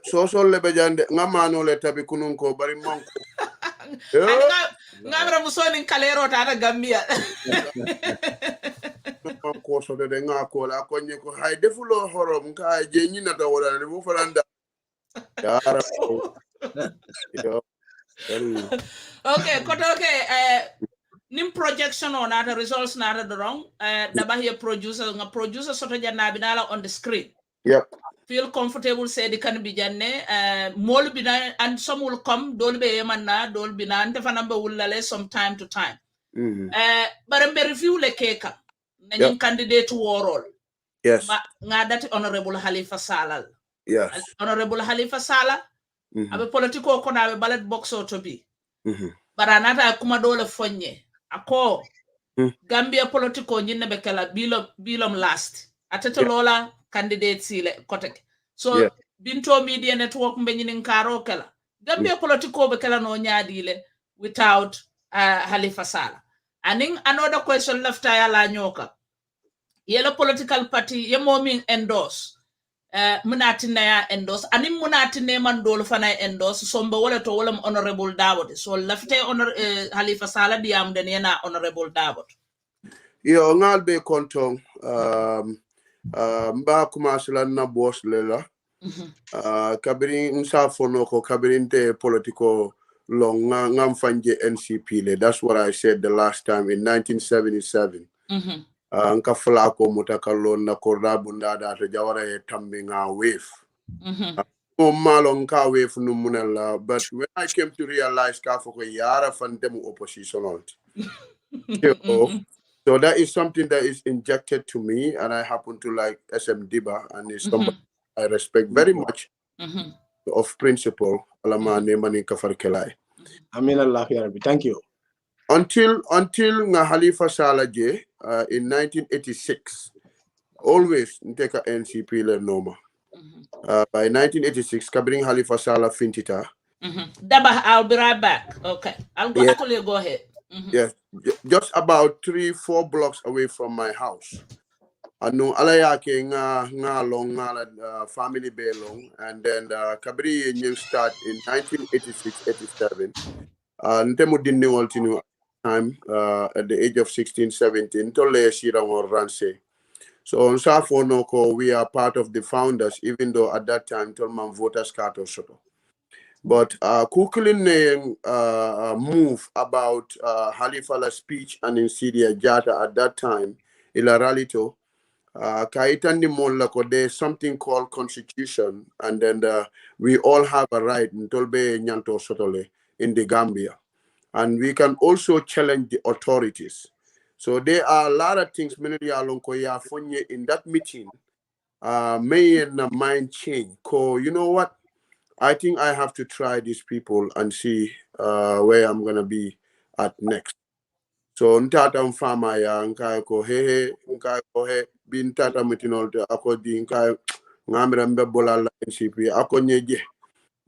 So le be jande ngamano le tabi kunun ko bari manko. Ngamra musoni kalero ta Gambia. Ko so de nga ko la ko ni ko hay defulo horom ka je ni na to wala de bu faranda. Ya Okay, nim projection on the results na the wrong daba here producer soto janna binala on the screen. Yep. Feel comfortable Saidykhan bi janne mol bina and some will come dol be yemanna dol bina ante fanamba wullale some time to time. But review le keka nanyin candidate warol. Yes. Nga that honorable Halifa Salal. Yes. Honorable Halifa Sallah abe politiko ko na abe ballot box to be. Baranata kuma dole fonye ako Gambia politiko nyinne be kala bilom last atete lola candidate sile kotek so binto media network mbe nyinin karo kala Gambia politiko be kala no nyaadile without Halifa Sallah. Aning another question left ya la nyoka yellow political party ye momin endorse munatine ya endorse anim munatine man dol fana endorse sombe wala to wala honorable Dawot so lafte Halifa Sallah diam den yana honorable Dawot yo ngal be kontong mba kuma sala na boss lela Kabirin nsa fono ko kabirin te political long ngam fanje NCP le. That's what I said the last time in 1977. Nka flako mutakalo na korda bunda da to jawara e tambi nga wave. Malon ka wave no munela, but when I came to realize ka foko yara fantemu oppositional. So that is something that is injected to me, and I happen to like SM Dibba, and is somebody I respect very much of principle. Amin Allah ya Rabbi. Thank you. Until nga Halifa Saleh in 1986, always take a NCP le noma. By 1986, Kabring Halifa Saleh Fintita. Dibba, I'll be right back. Okay, I'll go. Actually, go ahead. Yes, just about 3-4 blocks away from my house. I know alayake nga long family belong, and then Kabri new start in 1986-87. Ntemu dinni waltinu time at the age of 16-17 tole shira won ranse. So on Safo we are part of the founders, even though at that time Tolman voters card or soto. But quickly move about Halifala's speech and in Syria Jata at that time, ila ralito, kaitandi molla ko there's something called constitution, and then we all have a right in Tolbe Nyanto Sotole in the Gambia. And we can also challenge the authorities. So there are a lot of things in that meeting made a mind change. You know what? I think I have to try these people and see where I'm gonna be at next. So ntata mfama ya nkai ko hehe nkai ko he bin tata mitinol te ako di nkai ngamira mbebola la NCP ako nyeje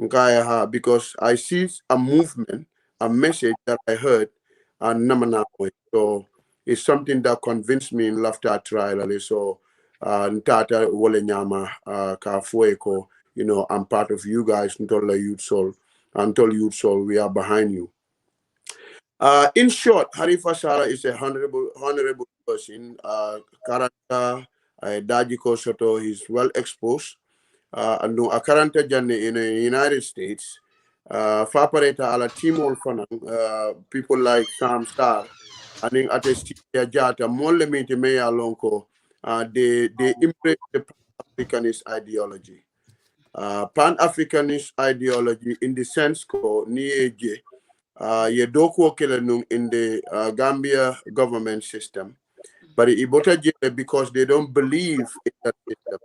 nkai ha, because I see a movement, a message that I heard and namana. So it's something that convinced me in laughter trial. So ntata wole nyama ka fueko. You know, I'm part of you guys until Youth Soul. Until Youth Soul, we are behind you. In short, Halifa Saleh is a honorable person. Character, Dajiko Soto, he's well exposed. And a character journey in the United States. Fapareta ala Timor Fanang, people like Sam Star, and in Atestia Jata, Molle Miti Meya Lonko, they embrace the Africanist ideology. Pan-Africanist ideology in the sense called Nieje, Yedoko Kelenung in the Gambia government system, but Ibota because they don't believe in that system.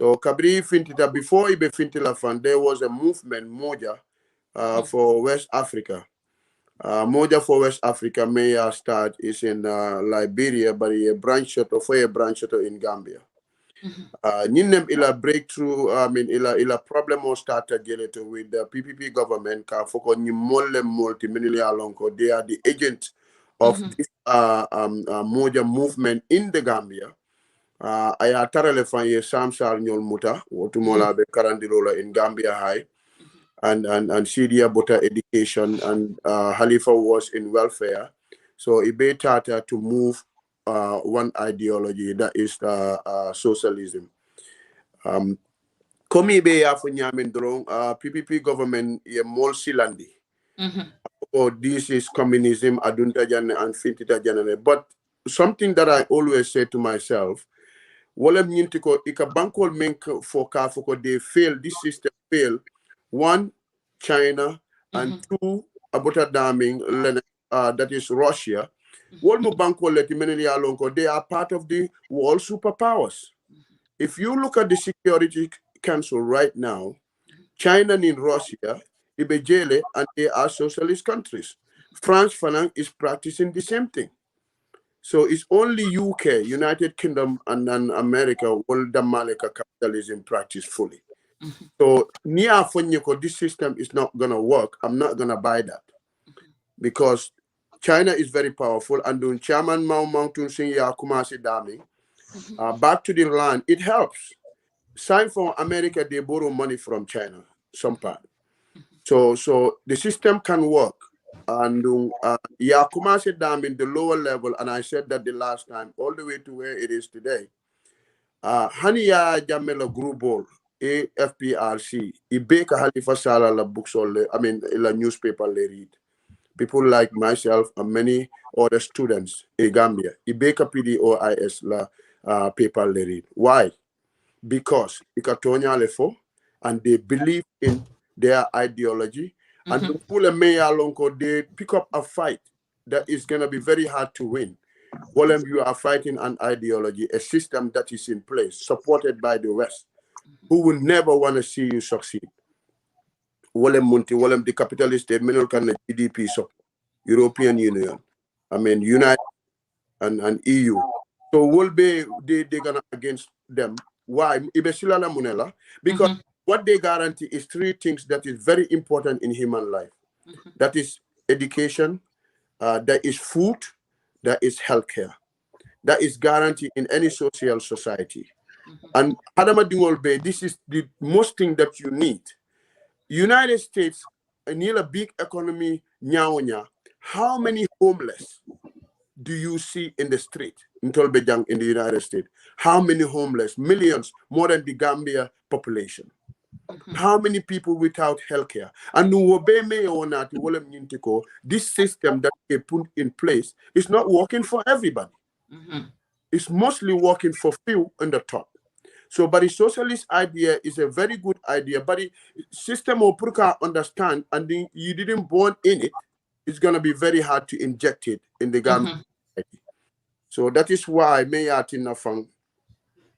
So Kabri Fintita, before Ibe Fintila Fund, there was a movement, Moja, for West Africa. Moja for West Africa may start is in Liberia, but a branch in Gambia. Ninem ila breakthrough, ila problem or started with the PPP government ka foko ni molle multi-million lonko. They are the agent of this Moja movement in the Gambia. Aya tarale fanye Samsal Nyol Muta, Wotumola be Karandirola in Gambia High, and Syria Bota education, and Halifa was in welfare. So Ibe Tata to move one ideology, that is socialism. Komi be ya for nyamin drong PPP government ye mol silandi. Or this is communism, adunta jane and fintita jane. But something that I always say to myself, wolem nyintiko ika bankol menk for ka foko they fail, this system fail. One, China, and two, abota daming that is Russia. Wolmo bankol letimeneli alonko, they are part of the world superpowers. If you look at the Security Council right now, China and Russia, Ibejele, and they are socialist countries. France is practicing the same thing. So it's only UK, United Kingdom, and then America will the Malika capitalism practice fully. So this system is not gonna work. I'm not gonna buy that. Because China is very powerful, and when Chairman Mao Mountain Sing Kumasi Dami, back to the land, it helps. Sign for America, they borrow money from China, some part. So the system can work. And Kumasi Dam in the lower level, and I said that the last time, all the way to where it is today. Haniya Jamela Grubol, AFPRC, Ibeka Halifa Salah la books or la newspaper they read. People like myself and many other students in Gambia, Ibeka PDOIS la paper they read. Why? Because Ikatonya lefo and they believe in their ideology. And the Pule Meya Lonko, they pick up a fight that is gonna be very hard to win. While you are fighting an ideology, a system that is in place, supported by the West, who will never want to see you succeed. The capitalist state, can GDP support, European Union, United and EU. So will be they're gonna against them. Why? Because what they guarantee is three things that is very important in human life. That is education, that is food, that is healthcare. That is guaranteed in any social society. And Adama Dingolbe, this is the most thing that you need. United States, near a big economy, how many homeless do you see in the street in Tolbejang in the United States? How many homeless? Millions, more than the Gambia population. How many people without healthcare? And this system that they put in place is not working for everybody. It's mostly working for few on the top. So, but the socialist idea is a very good idea, but the system of Purka understand, and you didn't born in it, it's going to be very hard to inject it in the Gambia. So that is why Mayatinafang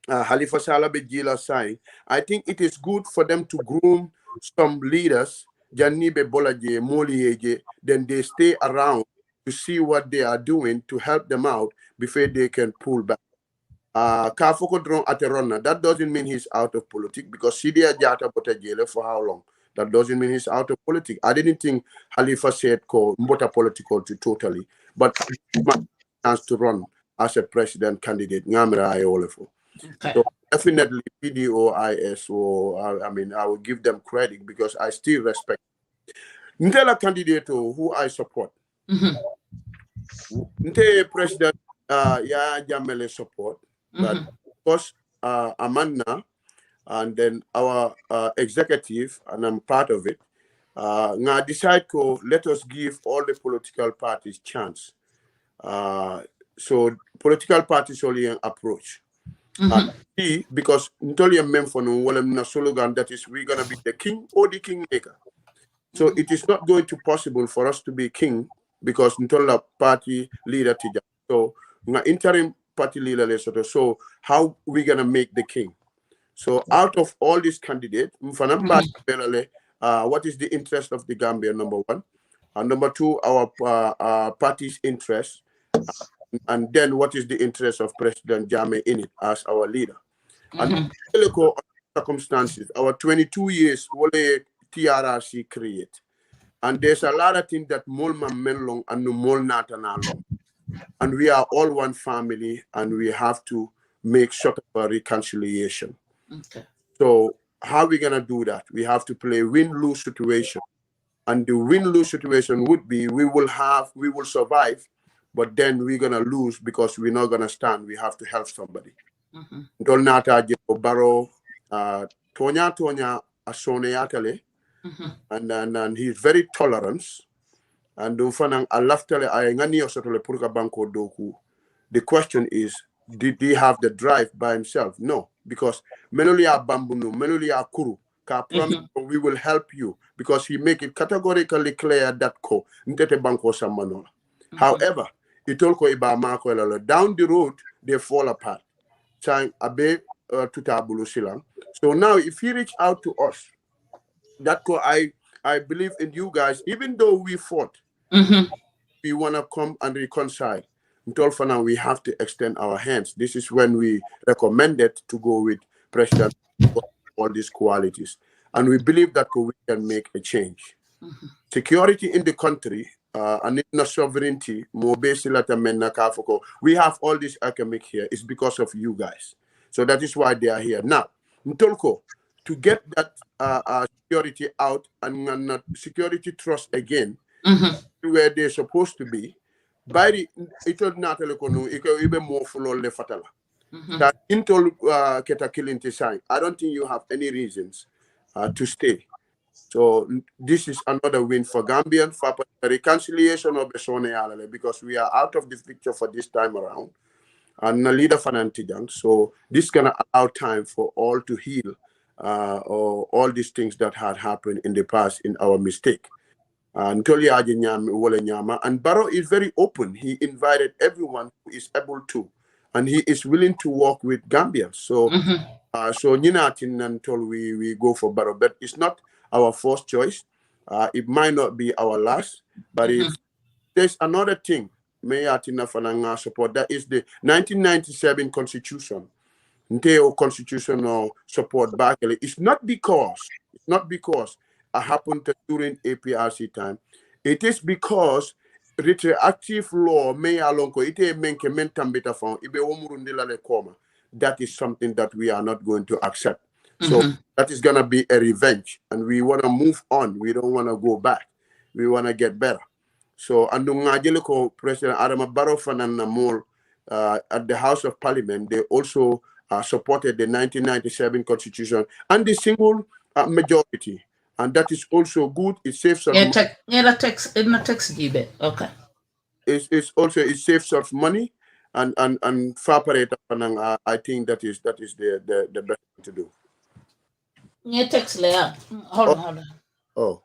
Halifa Salah Bejila saying, I think it is good for them to groom some leaders, Janibe Bolaje, Molieje, then they stay around to see what they are doing to help them out before they can pull back. That doesn't mean he's out of politics, because Sidia Jata Botajele for how long? That doesn't mean he's out of politics. I didn't think Halifa said Mbota political to totally, but chance to run as a president candidate. So definitely PDOIS, or I will give them credit because I still respect. Ntela candidate who I support. Nte President Ya Jamele support, but because Amanda and then our executive, and I'm part of it, now decide to let us give all the political parties chance. So political parties only an approach. Because Ntoli Memphone Wolem slogan that is we're gonna be the king or the kingmaker. So it is not going to possible for us to be king because Ntola party leader tija. So interim party leader so how we gonna make the king? So out of all these candidates, what is the interest of the Gambia, number one? And number two, our party's interest. And then what is the interest of President Jammeh in it as our leader? And circumstances, our 22 years, what a TRRC create. And there's a lot of things that Molma Menlong and Mol Natanalong. And we are all one family, and we have to make sort of a reconciliation. So how are we gonna do that? We have to play win-lose situation. And the win-lose situation would be we will survive, but then we're gonna lose because we're not gonna stand. We have to help somebody. Dolnata Baro Tonya Asone Atale, and he's very tolerant. And the question is, did he have the drive by himself? No, because Menulia Bambunu, Menulia Kuru, promise we will help you, because he make it categorically clear that Ntete Banko Samanola. However, down the road they fall apart. So now if he reach out to us, that I believe in you guys, even though we fought, we want to come and reconcile. Until for now, we have to extend our hands. This is when we recommended to go with President all these qualities. And we believe that we can make a change. Security in the country, and in sovereignty, we have all this academic here is because of you guys. So that is why they are here. Now, Ntolko, to get that security out and security trust again, where they're supposed to be, by the even more full le fatala. That intol keta kilinti sign. I don't think you have any reasons to stay. So this is another win for Gambian for the reconciliation of the because we are out of the picture for this time around. And a leader for Antijang. So this is gonna allow time for all to heal or all these things that had happened in the past in our mistake. And Barrow is very open. He invited everyone who is able to, and he is willing to work with Gambia. So so until we go for Barrow, but it's not our first choice. It might not be our last, but if there's another thing, support, that is the 1997 constitution. Constitutional support back. It's not because it happened during APRC time. It is because retroactive law that is something that we are not going to accept. So that is gonna be a revenge, and we want to move on. We don't want to go back. We want to get better. So andungajeliko President Adama Barrow Fanana Mol at the House of Parliament, they also supported the 1997 Constitution and the single majority, and that is also good. It saves us money. Okay. It's also, it saves us money, and I think that is the best thing to do. Hold on. Oh.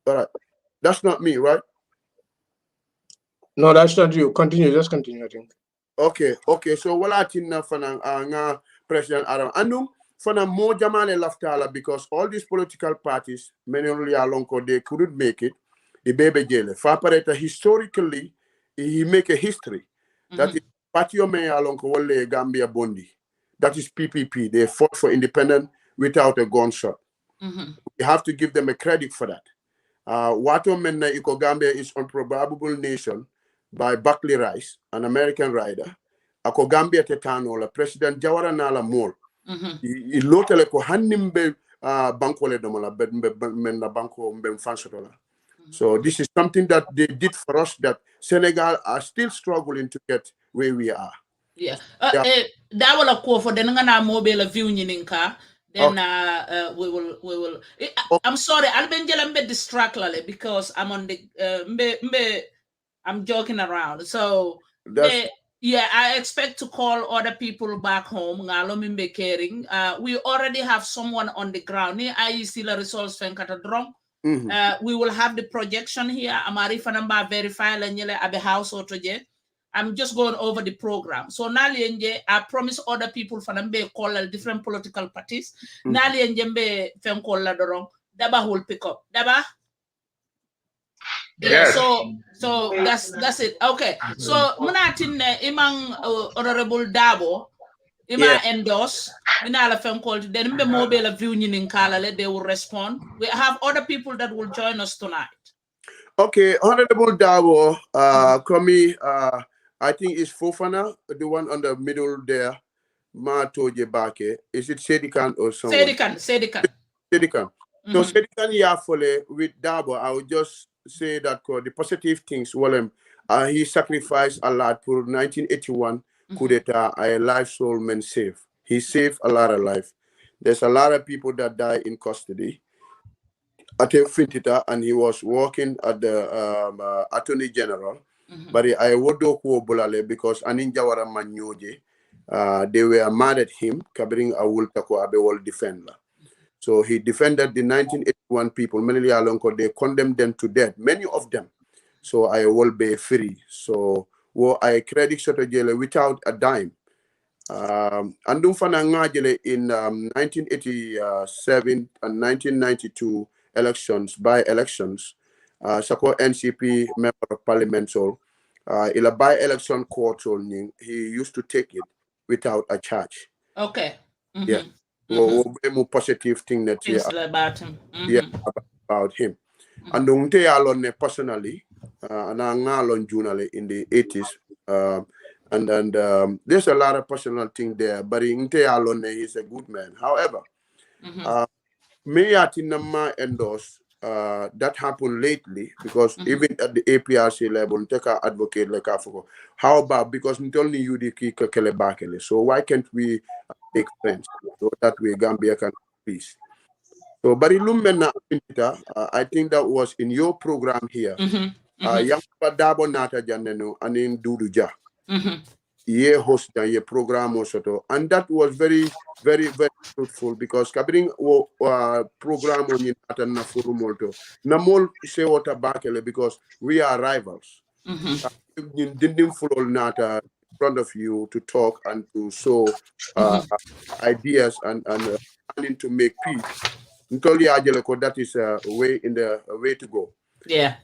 All right. That's not me, right? No, that's not you. Continue. Just continue, I think. Okay. So what I think now for President Adam Anu for more Jamale Laftala, because all these political parties, many only alonko, they couldn't make it. The baby jail. Fapareta historically, he make a history. That is Patio Me alonko wole Gambia Bondi. That is PPP. They fought for independence without a gunshot. We have to give them a credit for that. Wato Menna Iko Gambia is Unprobable Nation by Buckley Rice, an American writer. Ako Gambia Tetano, la President Jawara Nala Mol. I lotele ko hanimbe banko le domola menna banko mbem fansotola. So this is something that they did for us, that Senegal are still struggling to get where we are. Yeah. That will occur for the Nangana mobile view ninka. Then we will. I'm sorry, I'll be distracted because I'm on the I'm joking around. So yeah, I expect to call other people back home. We already have someone on the ground. I see the results. We will have the projection here. Amari verify at the house or today. I'm just going over the program. So Nali I promise other people for them call different political parties. Nali and fen call Dorong. Daba will pick up. Daba. Yeah, so that's it. Okay. So munatin imang honorable Dabo ima endorse. Minala fen call then be mobile view in Kalale, they will respond. We have other people that will join us tonight. Okay, Honorable Dabo, Komi, I think it's Fofana, the one on the middle there. Matoje Bake. Is it Saidykhan or someone? Saidykhan. So Saidykhan Yafole with Dabo, I would just say that the positive things, he sacrificed a lot for 1981 coup d'etat, a life soul man saved. He saved a lot of life. There's a lot of people that die in custody. At Fintita, and he was working at the Attorney General. But I would do Bulale because Aninjawara Manyoje, they were mad at him, Kabring Awultako Abewol defender. So he defended the 1981 people, many Alonko, they condemned them to death, many of them. So I will be free. So I credit Sotojele without a dime. Andum Fana Ngajele in 1987 and 1992 elections, by-elections, Sako NCP member of parliament, so in a by-election court, he used to take it without a charge. Okay. Yeah. More positive thing that about him. Yeah, about him. And unte alone personally, and alone journally in the 80s. And there's a lot of personal thing there, but unte alone he's a good man. However, me atinama endorse that happened lately because even at the APRC level, take our advocate like Africa. How about because only you the so why can't we make friends so that way Gambia can peace? So Bari Lumena, I think that was in your program here. Yang Dabo Nata Janeno and in Duduja. Ye host ye program also, and that was very, very, very fruitful because Kabring program on Yinata na Furumolto. Namol say what bakele because we are rivals. Didn't follow Nata in front of you to talk and to show ideas and planning to make peace. That is a way way to go. Yeah.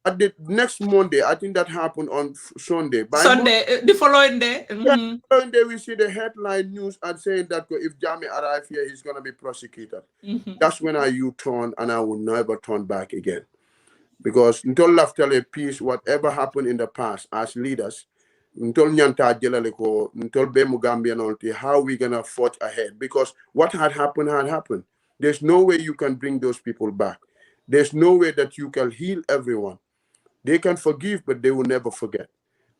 At the next Monday, I think that happened on Sunday. By the following day. The following day, we see the headline news and saying that if Jami arrives here, he's going to be prosecuted. That's when I U-turn and I will never turn back again. Because until after a peace, whatever happened in the past as leaders, until Nyanta Jelaleko, until Bemu Gambian, how are we going to forge ahead? Because what had happened had happened. There's no way you can bring those people back. There's no way that you can heal everyone. They can forgive, but they will never forget.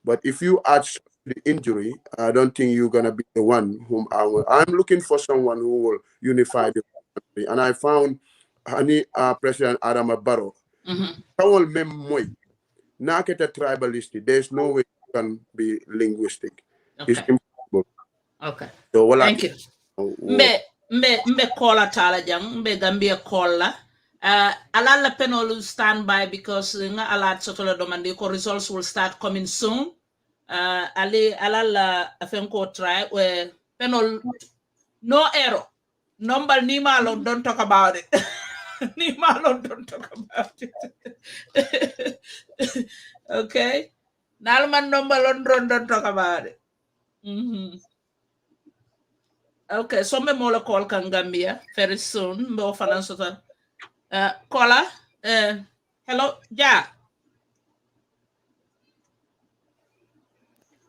But if you add the injury, I don't think you're going to be the one whom I'm looking for someone who will unify the country. And I found President Adama Barrow. Tribalist. There's no way you can be linguistic. Okay. It's impossible. Okay. So, thank you. Mbe call tala jang, mbe Gambia call la. Alala penol stand by because nga alat sotola domandi ko results will start coming soon. Alala afenko try where penol no error. Number ni malon don't talk about it. Ni malon don't talk about it. Okay. Nalman number London don't talk about it. Okay, so me mola call kan Gambia very soon. Mo financial. Caller. Hello, ja.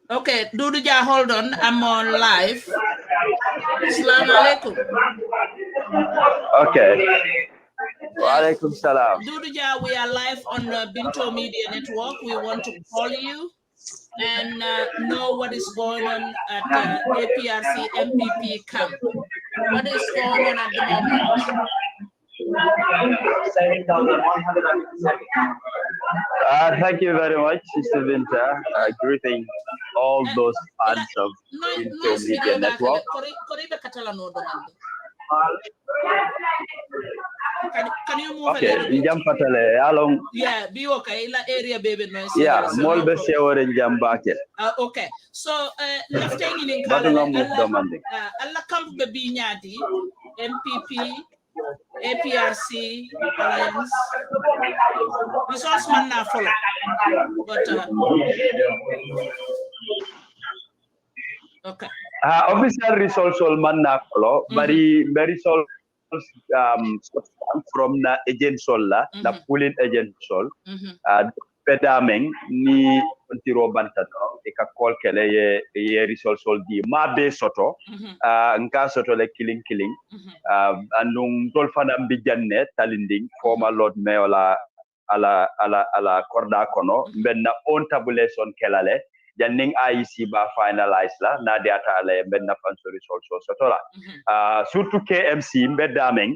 Okay, Dudu ja, hold on. I'm on live. Assalamu alaikum. Okay. Wa alaikum salam. Dudu ja, we are live on the Binto Media Network. We want to call you and know what is going on at APRC MPP camp. What is going on at the moment? Thank you very much, Sister Vinta. Greeting all those fans of Binto Media Network. Can you move okay, a little bit? Along. Yeah, be okay. La area baby noise. Yeah, more be sure in Jambake. Okay. So left thing in Allah camp baby nyadi MPP APRC Alliance. Resource man na follow. But okay. Official results all man na follow, very results from the agent sola, the pooling agent sol. Pedameng ni kontiro bantato e ka call kele ye results all di ma be soto nka soto le killing andung tolfana mbijanne talinding former lord mayor ala korda kono benna on tabulation kelale janning IEC ba finalize la na data ale benna fanso results soto la surtout KMC mbedameng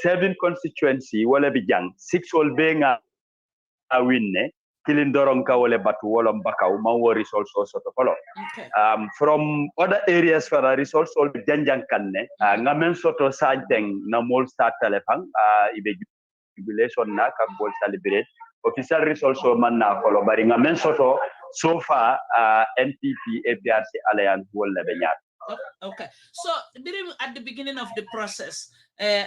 7 constituency wala bijang 6 all benga a winne kilin doron ka wala batu wala mbakaw ma wo results also to follow from other areas for the results all janjang kanne ngamen soto sajeng na mol start telefang ibe jubilation na ka bol celebrate official results all man na follow bari ngamen soto so far NPP APRC alliance wala be ñaar. Okay, so at the beginning of the process, the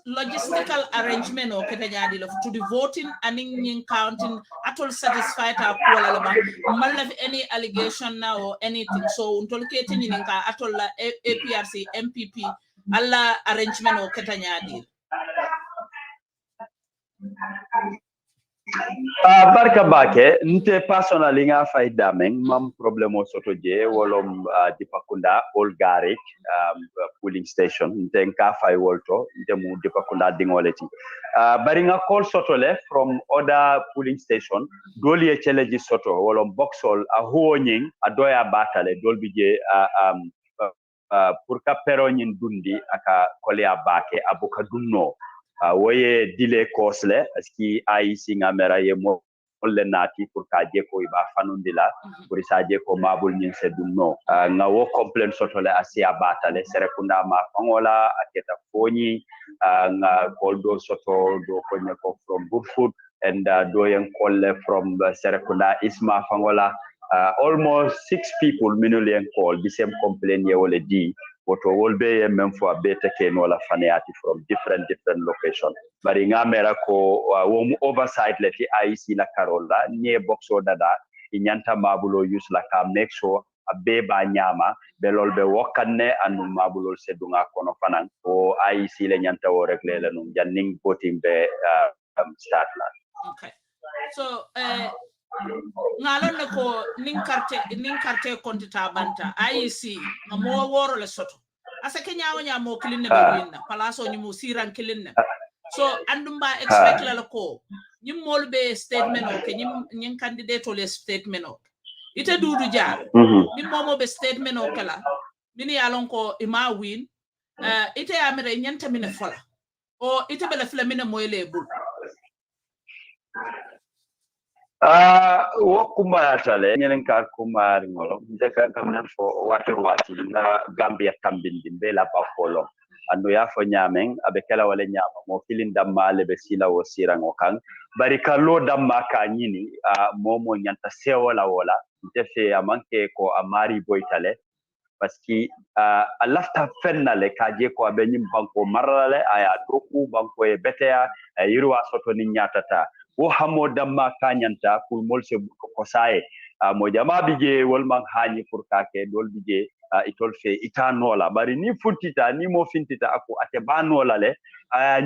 logistical arrangement or to the voting and in counting at all satisfied any allegation now or anything. So until getting in at all APRC MPP alla arrangement or Ketanyadi. Barka bake nte personally nga fay dameng mam problemo soto je wolom dipakunda ol garage polling station nte nga fay wolto nte mu dipakunda dingoleti bari nga call soto le from other polling station doli e cheleji soto wolom boxol a huoning a doya batale dolbi je pour ka peronyin dundi aka kolya bake abuka dunno woye dile kosle aski IEC ngamera ye mo le nati pour ka je ko iba fanundila pour sa je ko mabul nyin se dunno nga wo complain sotole asia batale serekunda ma fangola aketa foni nga koldo soto do ko nyako from Burfoot and do yen kolle from serekunda isma fangola almost 6 people minuli call the same complaint ye wole di woto wolbe même fois beta ken wala faneati from different location bari ngamera ko wo oversight leti IEC la karola nie boxo dada inyanta mabulo use la ka make sure abe ba nyama belol be wokanne anu mabulo sedunga kono fanan o IEC le nyanta wo regle la num janning voting be start la. Okay, so ngalon ne ko nin carte kontita banta IEC ngamo woro le soto asa kenya wanya mo kilinne be winna palaso ni mo siran kilinne so andumba expect la ko nyim molbe statement o ke nyim candidate le statement o ite dudu jaar min momo be statement o kala min yalon ko ima win ite amere nyanta mine fola o ite bela fla mine moyle bul wo kuma tale nyenen ka kuma ngolo ndeka kamnan fo wati na Gambia tambindi bela bakolo ando ya fo nyamen abe kala wala nyama mo filin damma le be sila wo sirango kan bari kallo damma ka nyini momo nyanta sewola wala ndefe amanke ko amari boytale parce que a lafta fennale kaje ko abe nyim banko marale aya doku banko e betea yirwa soto ni nyatata wo hamo damma kanyanta pour molse ko sae mo jama bije wolman hani pour kake dol bije itol fe itanola bari ni funtita ni mo fintita ako ate banola le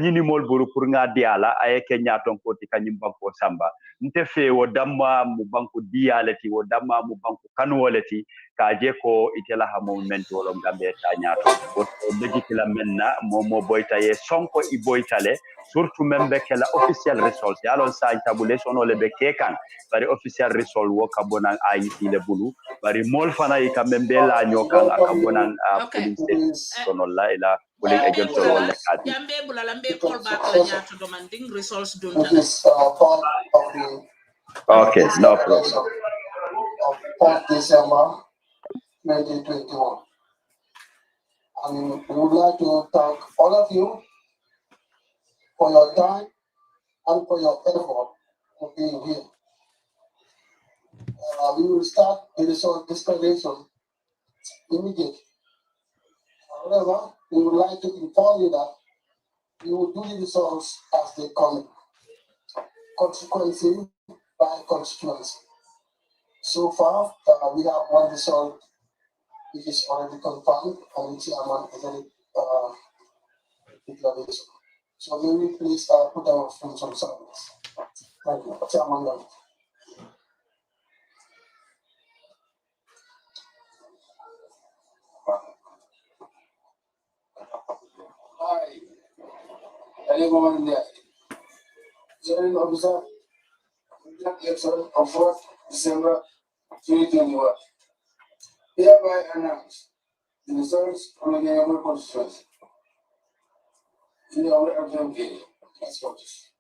nyini mol buru pour nga diala ay ke nyaton ko ti kanyim banko samba nte fe wo damma mu banko dialeti wo damma mu banko kanwoleti kaje ko itela ha moment wolom gambe ta nyato wo bejitila menna mo boyta ye sonko i boytale surtout membe kala official results yalon sa tabulation ole be kekan bari official result wo kabona IEC le bulu bari mol fana yi kambe la nyokan akabonan polling station la ila polling agent wala kadi jambe bulala mbe call back la nyato demanding results don't tell is part of the okay no problem of 4th December 2021 and we would like to thank all of you for your time and for your effort for being here. We will start the result declaration immediately. However, we would like to inform you that we will do the results as they come, constituency by constituency. So far, we have one result which is already confirmed, and the chairman is already declaration. So may we please put our phones on silence. Thank you. Chairman. Hi. Anyone there? Joining officer, election of 4th December 2021. Hereby announce the results from the Neighborhood constituency. In the order of them, as follows.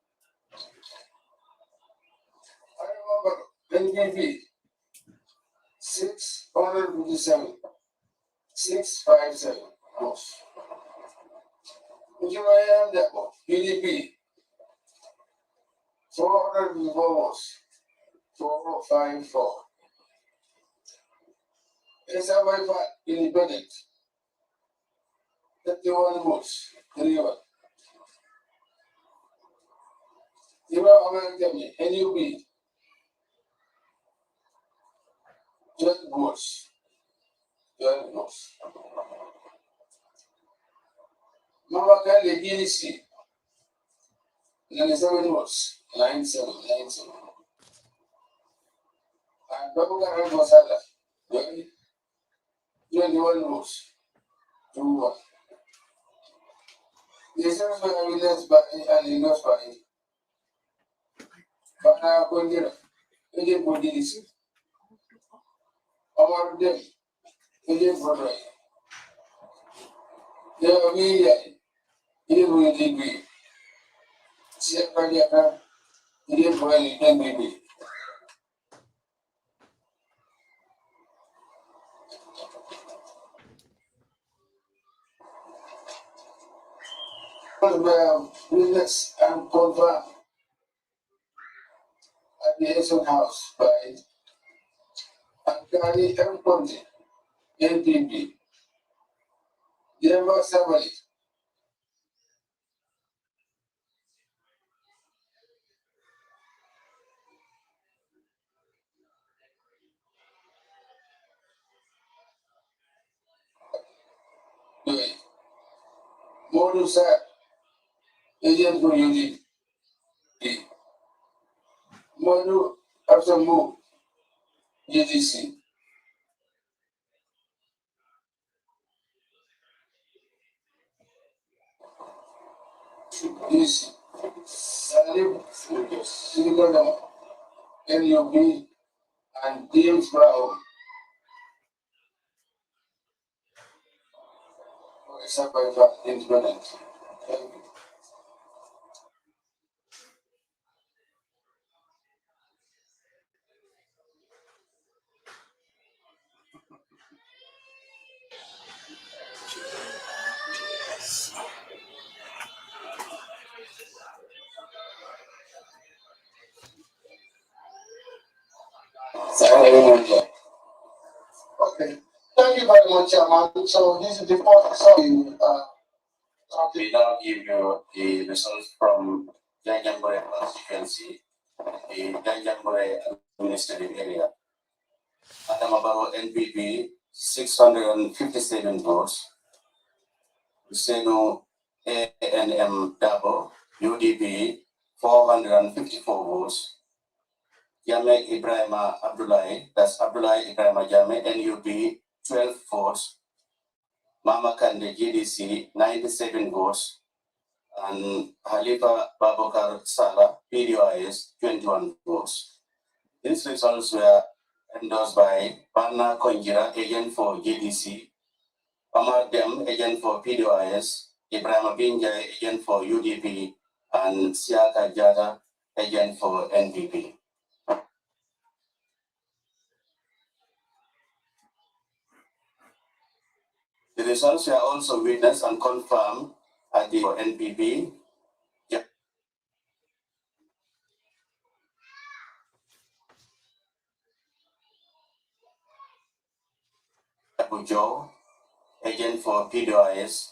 I remember NPP 657, 657 votes. PDP 404 votes, 454. SFI independent 31 votes, 31. NUB 12 votes, 12 votes. Mama Kali DNC 97 votes, 97. And Dukureh was at 21 votes to 1. This is where we left by and lost by. But now, when you get what did you see? Our day, you get what right. There will be it will be. See, Fadia, you get what you can be. Witness and confirm at the Asian House by Ankari M. Conte, NPP, Dibba Sabali, Modu Sa, agent for UD, Modu Absamu, UDC, UDC, Salim, Silicon, NUB, and James Brown. Independent. Thank you. Okay. Thank you very much, Chairman. So this is the first song. We now give you the results from Janjanbureh constituency, the Janjanbureh administrative area. Adamabaro NPP 657 votes. Useno ANM Dabo UDP 454 votes. Jame Ibrahima Abdullahi, that's Abdullahi Ibrahima Jame, NUP 12 votes. Mama Kande GDC 97 votes. And Halifa Babakar Salah PDOIS 21 votes. These results were endorsed by Bana Konjira, agent for GDC, Amar Dem, agent for PDOIS, Ibrahim Binjai, agent for UDP, and Siaka Jada, agent for NPP. The results were also witnessed and confirmed at the NPP. Joe, agent for PDOIS,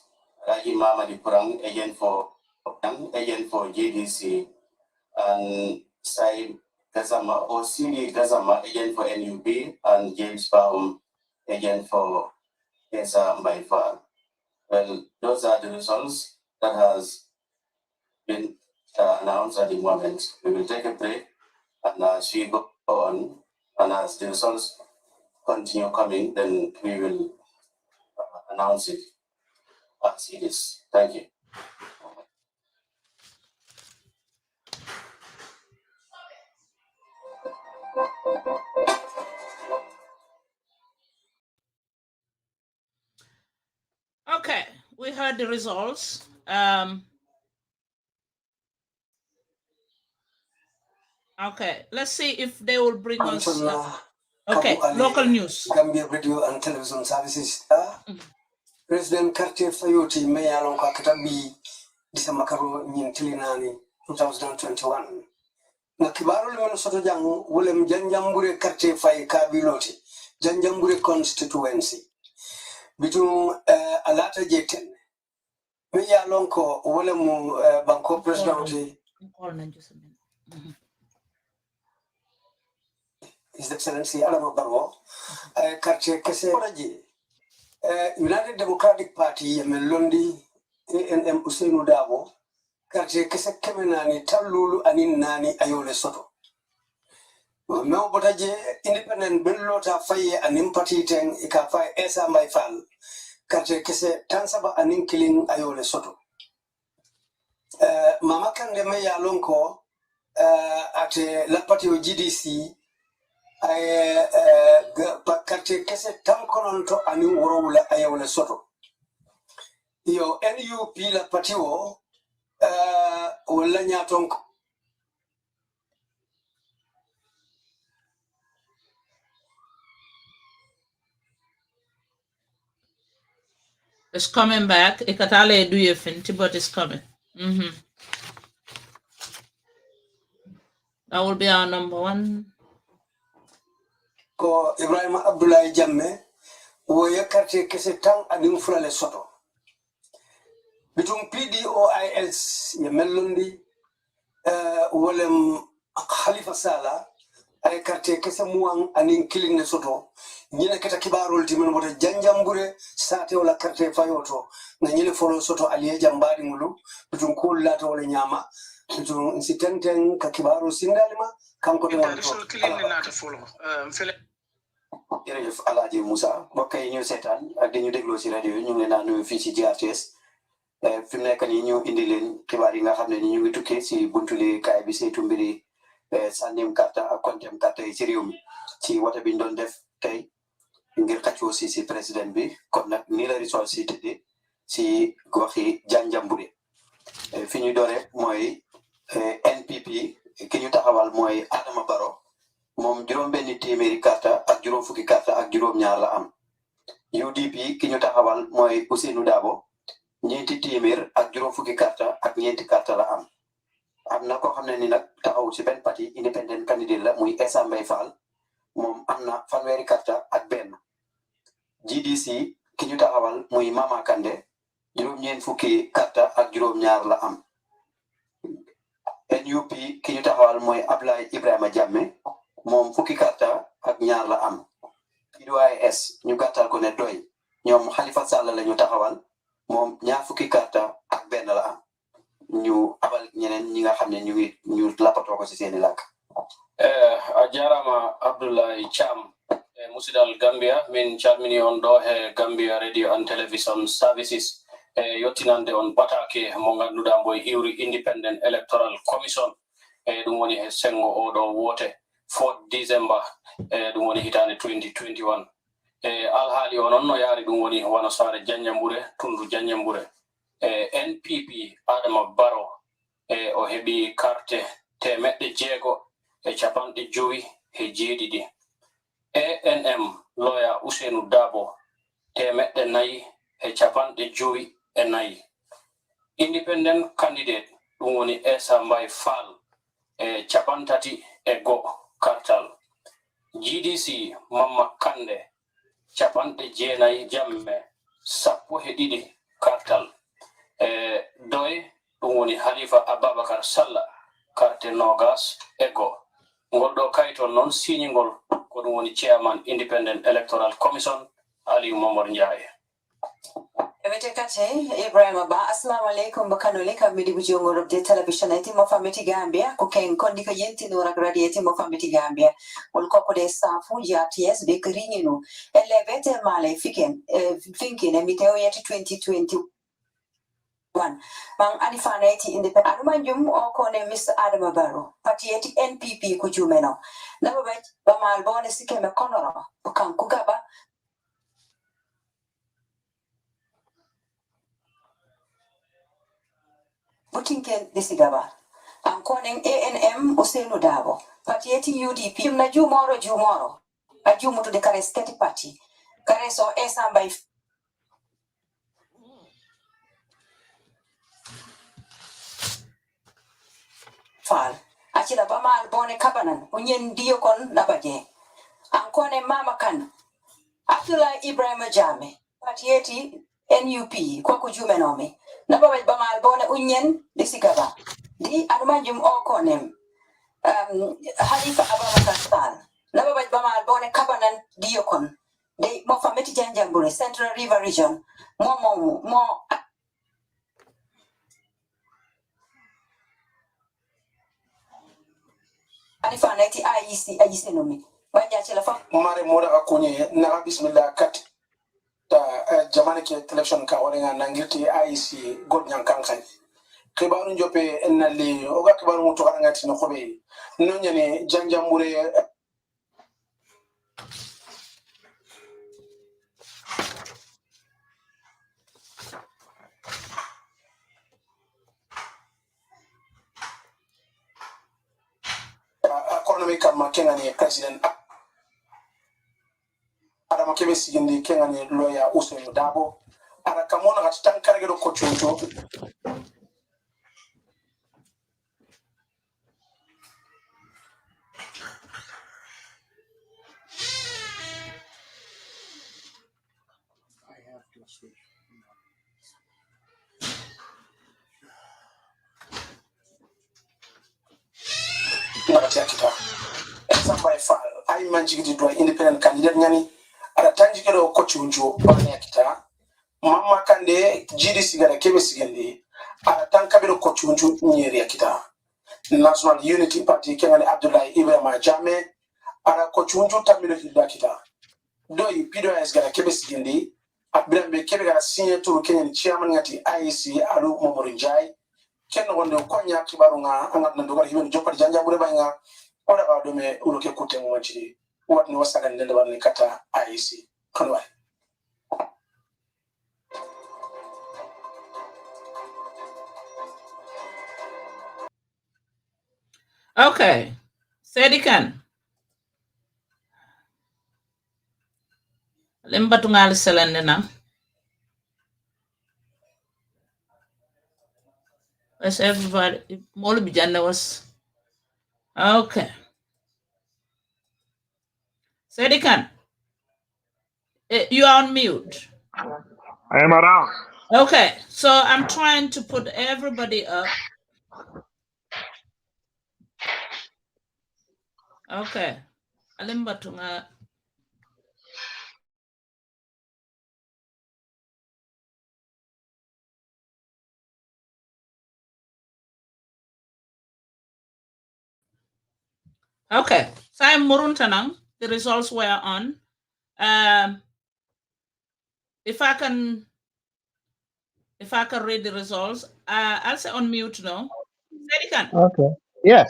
Raji Mamadi Purang, agent for GDC, and Said Gazama or CD Gazama, agent for NUP, and James Baum, agent for Esa Mbaifa. Well, those are the results that has been announced at the moment. We will take a break, and as we go on, and as the results continue coming, then we will announce it as it is. Thank you. Okay, we heard the results. Okay, let's see if they will bring us. Okay, local news. Gambia Radio and Television Services. President Carter Fayoti Mayalon Kakatabi Disamakaro Nintilinani 2021. Na kibaro liman soto jangu wulem Janjambure Carter Fay Kabiloti Janjambure constituency bitum alata jeten Mayalon ko wulem banko president His Excellency Adama Barrow Carter Kese United Democratic Party Melondi ANM Usainu Dabo karte kese kemenani tallulu anin nani ayole soto mew botaje independent bellota faye anin patiten ika fay esa may fal karte kese tansaba anin killing ayole soto mama kande me ya lonko ate lapati o GDC ay karte kese tankononto anin worowula ayole soto yo NUP lapati o wala nyaton It's coming back. Ikatale do your finti, but it's coming. That will be our number one. Ko Ibrahim Abdullahi Jamme wo yakarte kese tan anin fulale soto between PDOIS ya melondi wolem Khalifa Sala ay karte kese muang anin killing ne soto nyine keta kibarol timen bota janjambure sate wala karte fayoto na nyine folo soto aliye jambari ngulu between kul lata wala nyama between insitenten ka kibaro sindalima kanko de traditional killing ne nata folo jërëjëf Alaaji Moussa mbokk yi ñu seetaan ak di ñu dégloo si rajo yi ñu ngi leen a nuyu fii si GRTS fi mu nekk nii ñu indi leen xibaar yi nga xam ne ni ñu ngi tukkee si buntuli kaay bi saytu mbiri sànnim karta ak kontem karta yi ci réew mi ci wote bi ñu doon def tey ngir xaccoo si président bi kon nag nii la risol si tëddee si waxi Janjanbureh fi ñu doore mooy NPP ki ñu taxawal mooy Adama Barrow moom juróom-benni téeméeri karta ak juróom fukki karta ak juróom-ñaar la am UDP ki ñu taxawal mooy Ousseynou Dabo ñeenti téeméer ak juróom fukki karta ak ñeenti karta la am na koo xam ne ni nag taxaw si benn parti independent candidate la muy Essa Mbay Fall moom am na fanweeri karta ak benn GDC ki ñu taxawal muy Mama Kande juróom-ñeent fukki karta ak juróom-ñaar la am NUP ki ñu taxawal mooy Ablaye Ibrahima Jammeh moom fukki karta ak ñaar la am PDOIS ñu gàttal ko ne doy ñoom Khalifa Sall la ñu taxawal moom ñaar fukki karta ak benn la am ñu abal ñeneen ñi nga xam ne ñu lappatoo ko si seeni làkk a jarama Abdoulaye Cham musidal Gambia min calmini on ɗo e Gambia radio and television services yottinande on batake mo ganduɗa mbo hiwri independent electoral commission ɗum woni e sengo oɗo wote 4 December ɗum woni hitande 2021 alhaali o noon no yaari ɗum woni wano saare Janjanbureh tundu Janjanbureh NPP Adama Barrow o heɓi carte 650 ANM lawyer Ousseynou Dabo 450 independent candidate ɗum woni Essa Mbay Fall 31 kartal GDC Mamma Kande 90 Jamme 12 kartal doy ɗum woni Halifa Ababakar Sallah carte nogas ngol ɗo kayitol noon signingol ko ɗum woni chairman independent electoral commission Aliou Momar Ndiaye Evete kate Ibrahima Ba assalamu alaikum bakanole kam midi bujongo robde television eti mo fameti Gambia ko ken kondi ko yenti no radio eti mo fameti Gambia wol koko de stafu GRTS be kringino elevete male fiken finkine miteo yeti 2021 bang anifana eti independent anumanjum o kone Mr. Adama Barrow pati eti NPP ko jumeno naba ba mal bone sikeme konoro kan kugaba Butinken desigaba am konen ANM Ousseynou Dabo patieti UDP na jumoro a jumuto de kares keti party kareso Essa Mbay Fall achila bamal bone kabanan unyen dio kon nabaje am konen Mama Kan Abdoulaye Ibrahima Jammeh patieti NUP kwa kujumenome nabawaj bamal bone unyen desigaba di anumanjum o konem Halifa Ababakar Sall nabawaj bamal bone kabanan diokon de mo fameti Janjanbureh Central River Region mo Anifana iti IEC ayisenomi. Banja chela fa. Mare moda akunye na bismillah kat. Jamani ke television ka warenga nangirti IEC god nyankan kan. Kibaru njope enali oga kibaru mutu karangati no kobe. Nonyane janjambure economic makenga ni president ada makebe sigindi kenga ni lawyer Usain Dabo ada kamona kat tankare ko chuncho I managed to independent candidate nyani ada tanjikero ko chuncho bane akita mama kande GDC gara kebe sigindi ada tankabero ko chuncho nyeri akita National Unity Party kenga ni Abdullahi Ibrahim Jame ada ko chuncho tamilo hidakita doi PDOS gara kebe sigindi Abdullah kebe gara sinye turu Kenya ni chairman ngati IEC alu Momorinjai kenno wonde ko nya kibaru nga angat na dogal hiben jopar janja bure banga oda ba do me uloke kutte mo wati wat ni wasaga ndende ban ni kata IEC konwa. Okay, Saidykhan. Lembatungal selende na. Where's everybody? Molu bijana was. Okay. Saidykhan, you are on mute. I am around. Okay, so I'm trying to put everybody up. Okay. Alimbatunga. Okay, so I'm Muruntanang. The results were on. If I can read the results, I'll say on mute now. Saidykhan. Okay. Yes.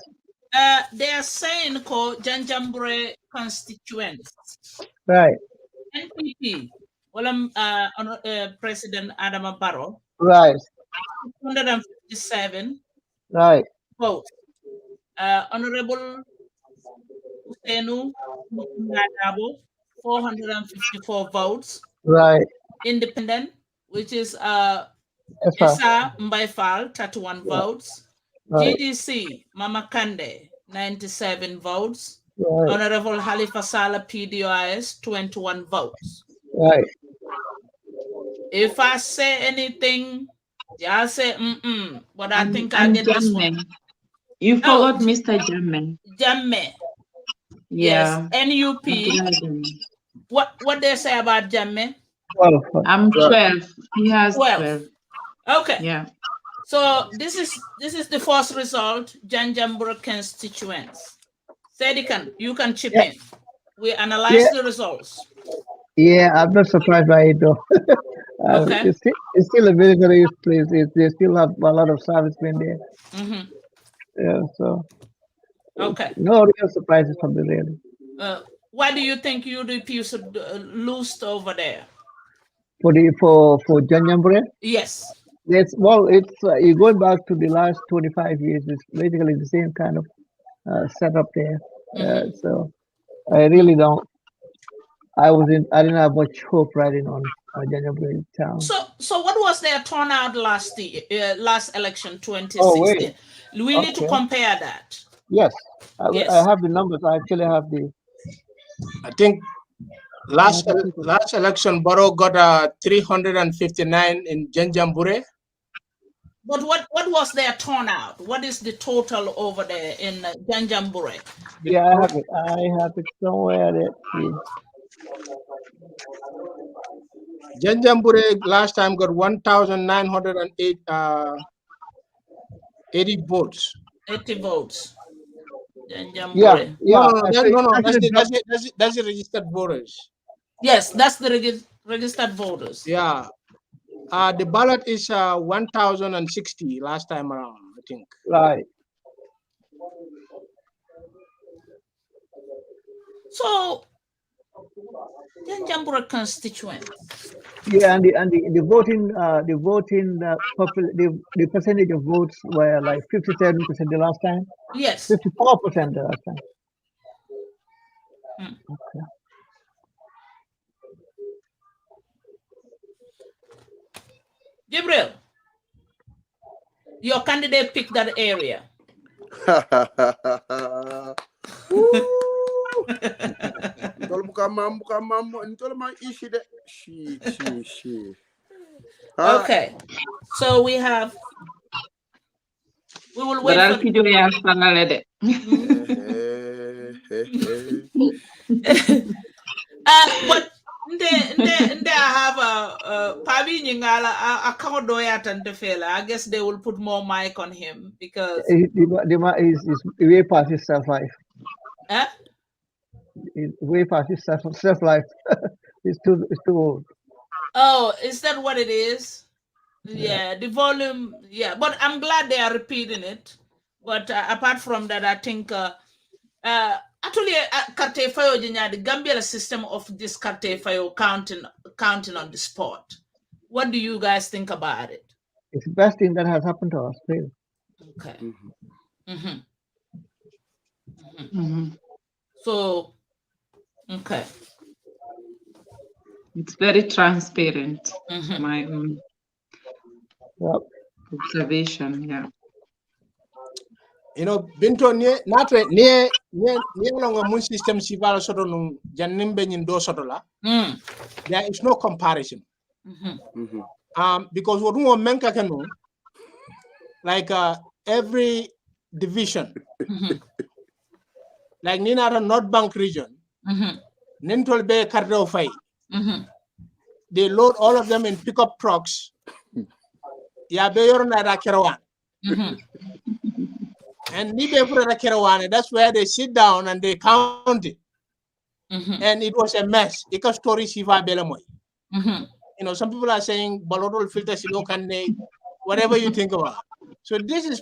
They are saying called Janjambure constituents. Right. NPP. Well, President Adama Barrow. Right. 257. Right. Votes. Honorable Usenu Madabo, 454 votes. Right. Independent, which is Esa Mbaifal, 31 votes. Right. GDC, Mama Kande, 97 votes. Right. Honorable Halifa Saleh, PDOIS, 21 votes. Right. If I say anything, y'all say but I think I get this one. You forgot Mr. Jamme. Jamme. Yeah. Yes, NUP. What they say about Jamme? 12. I'm 12. He has 12. Okay. Yeah. So this is the first result, Janjambur constituents. Saidykhan, you can chip in. We analyze the results. Yeah, I'm not surprised by it though. Okay. It's still a very, very place. They still have a lot of servicemen there. Yeah, so. Okay. No real surprises from the really. Why do you think UDP should lose over there? For Janjambure? Yes. It's you going back to the last 25 years. It's basically the same kind of setup there. So I really don't. I didn't have much hope riding on Janjambure town. So what was their turnout last election 2016? Oh, wait. We need to compare that. Yes. I have the numbers. I actually have the. I think last election, Barrow got 359 in Janjambure. But what was their turnout? What is the total over there in Janjambure? Yeah, I have it somewhere there. Janjambure last time got 1,908 80 votes. 80 votes. Yeah, yeah. No. Actually, That's the registered voters. Yes, that's the registered voters. Yeah. The ballot is 1,060 last time around, I think. right. So, Janjambura constituent. Yeah, and the voting the percentage of votes were like 57% the last time. Yes. 54% the last time. Okay. Gibril, your candidate picked that area. Okay, so we will wait for what they have Pabi Nyingala account doyat and Tefela. I guess they will put more mic on him because Is way past his self life. Way past his self life. It's too old. Oh, is that what it is? Yeah, the volume. Yeah, but I'm glad they are repeating it. But apart from that, I think actually Kartefayo Jinya, the Gambia system of this Kartefayo counting on the spot. What do you guys think about it? It's the best thing that has happened to us, really. Okay. So, okay. It's very transparent. My own observation, yeah. You know, Binto near longer moon system Sivala Soto Janimbe Nindo Sotola. There is no comparison. Because what we menka canoe, like every division, like Nina North Bank region, Nintol Bay Cardo Fai. They load all of them in pickup trucks. Yeah, and that's where they sit down and they count it. And it was a mess. Ika story Siva Belamoy. You know, some people are saying Balotol filter Silokande, whatever you think about. So this is,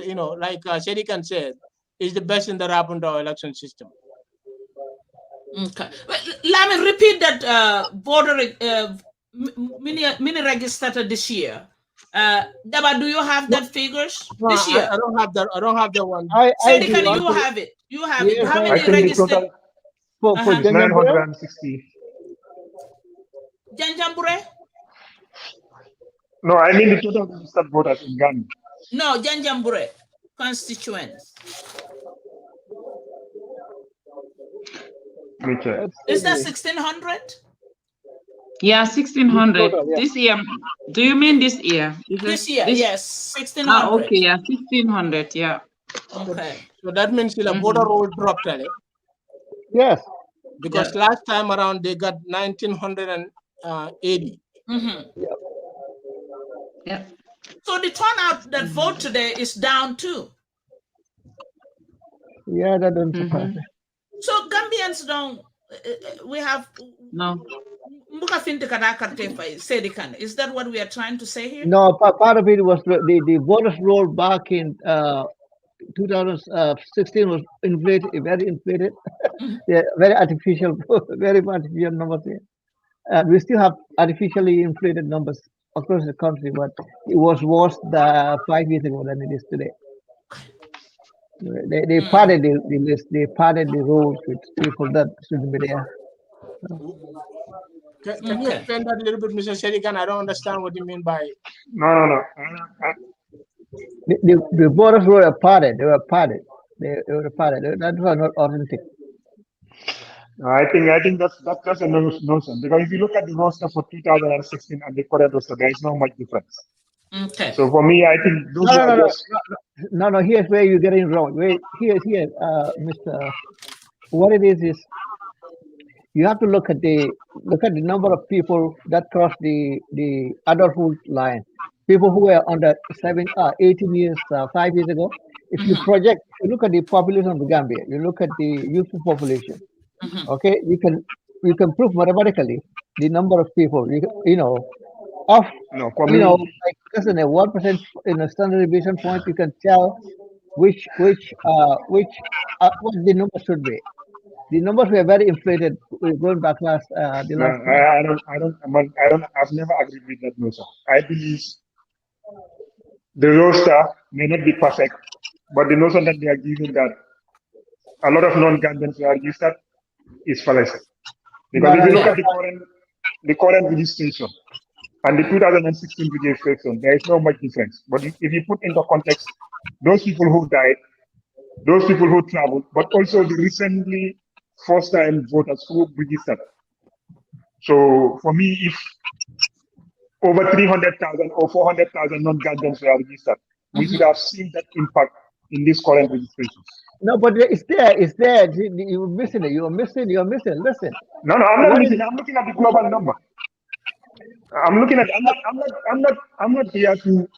you know, like Saidykhan said, is the best in the Rapunda election system. Okay. Lamin, repeat that voter mini registered this year. Dibba, do you have that figures this year? I don't have that. I don't have that one. Saidykhan, you have it. You have it. How many registered? For It's 960. Janjambure? No, I mean the total registered voters in Ghana. No, Janjambure constituents. Is that 1,600? Yeah, 1,600. Yeah. This year. Do you mean this year? This year, yes, 1,600. Okay, yeah, 1,600. Yeah. Okay. So that means the voter roll dropped, right? Yes. Because last time around they got 1,980. Yeah. So the turnout that vote today is down too. Yeah, that doesn't surprise me. So Gambians don't. We have no. Saidykhan. Is that what we are trying to say here? No, part of it was the voters roll back in 2016 was inflated, very inflated. Yeah, very artificial, very artificial numbers here. We still have artificially inflated numbers across the country, but it was worse 5 years ago than it is today. They padded the list, they padded the rules with people that shouldn't be there. Can you explain that a little bit, Mr. Saidykhan? I don't understand what you mean by. No. The voters were padded. They were padded. They were padded. That was not authentic. I think that's a nonsense, because if you look at the roster for 2016 and the current roster, there is not much difference. Okay. So for me, I think those are just... No. Here's where you're getting wrong. Here, Mr. What it is you have to look at the number of people that cross the adulthood line. People who were under 18 years 5 years ago, If you project, if you look at the population of the Gambia, you look at the youthful population, okay, you can prove mathematically the number of people, of, like less than a 1% in a standard deviation point, you can tell what the number should be. The numbers were very inflated going back last I've never agreed with that notion. I believe the roster may not be perfect, but the notion that they are giving that a lot of non-Gambians are registered is fallacy. Because if you look at the current registration and the 2016 registration, there is no much difference. But if you put into context those people who died, those people who traveled, but also the recently first-time voters who registered. So for me, if over 300,000 or 400,000 non-Gambians were registered, we should have seen that impact in this current registration. No, but it's there. It's there. You're missing it. You're missing. Listen. No, I'm not missing. I'm looking at the global number. I'm not here to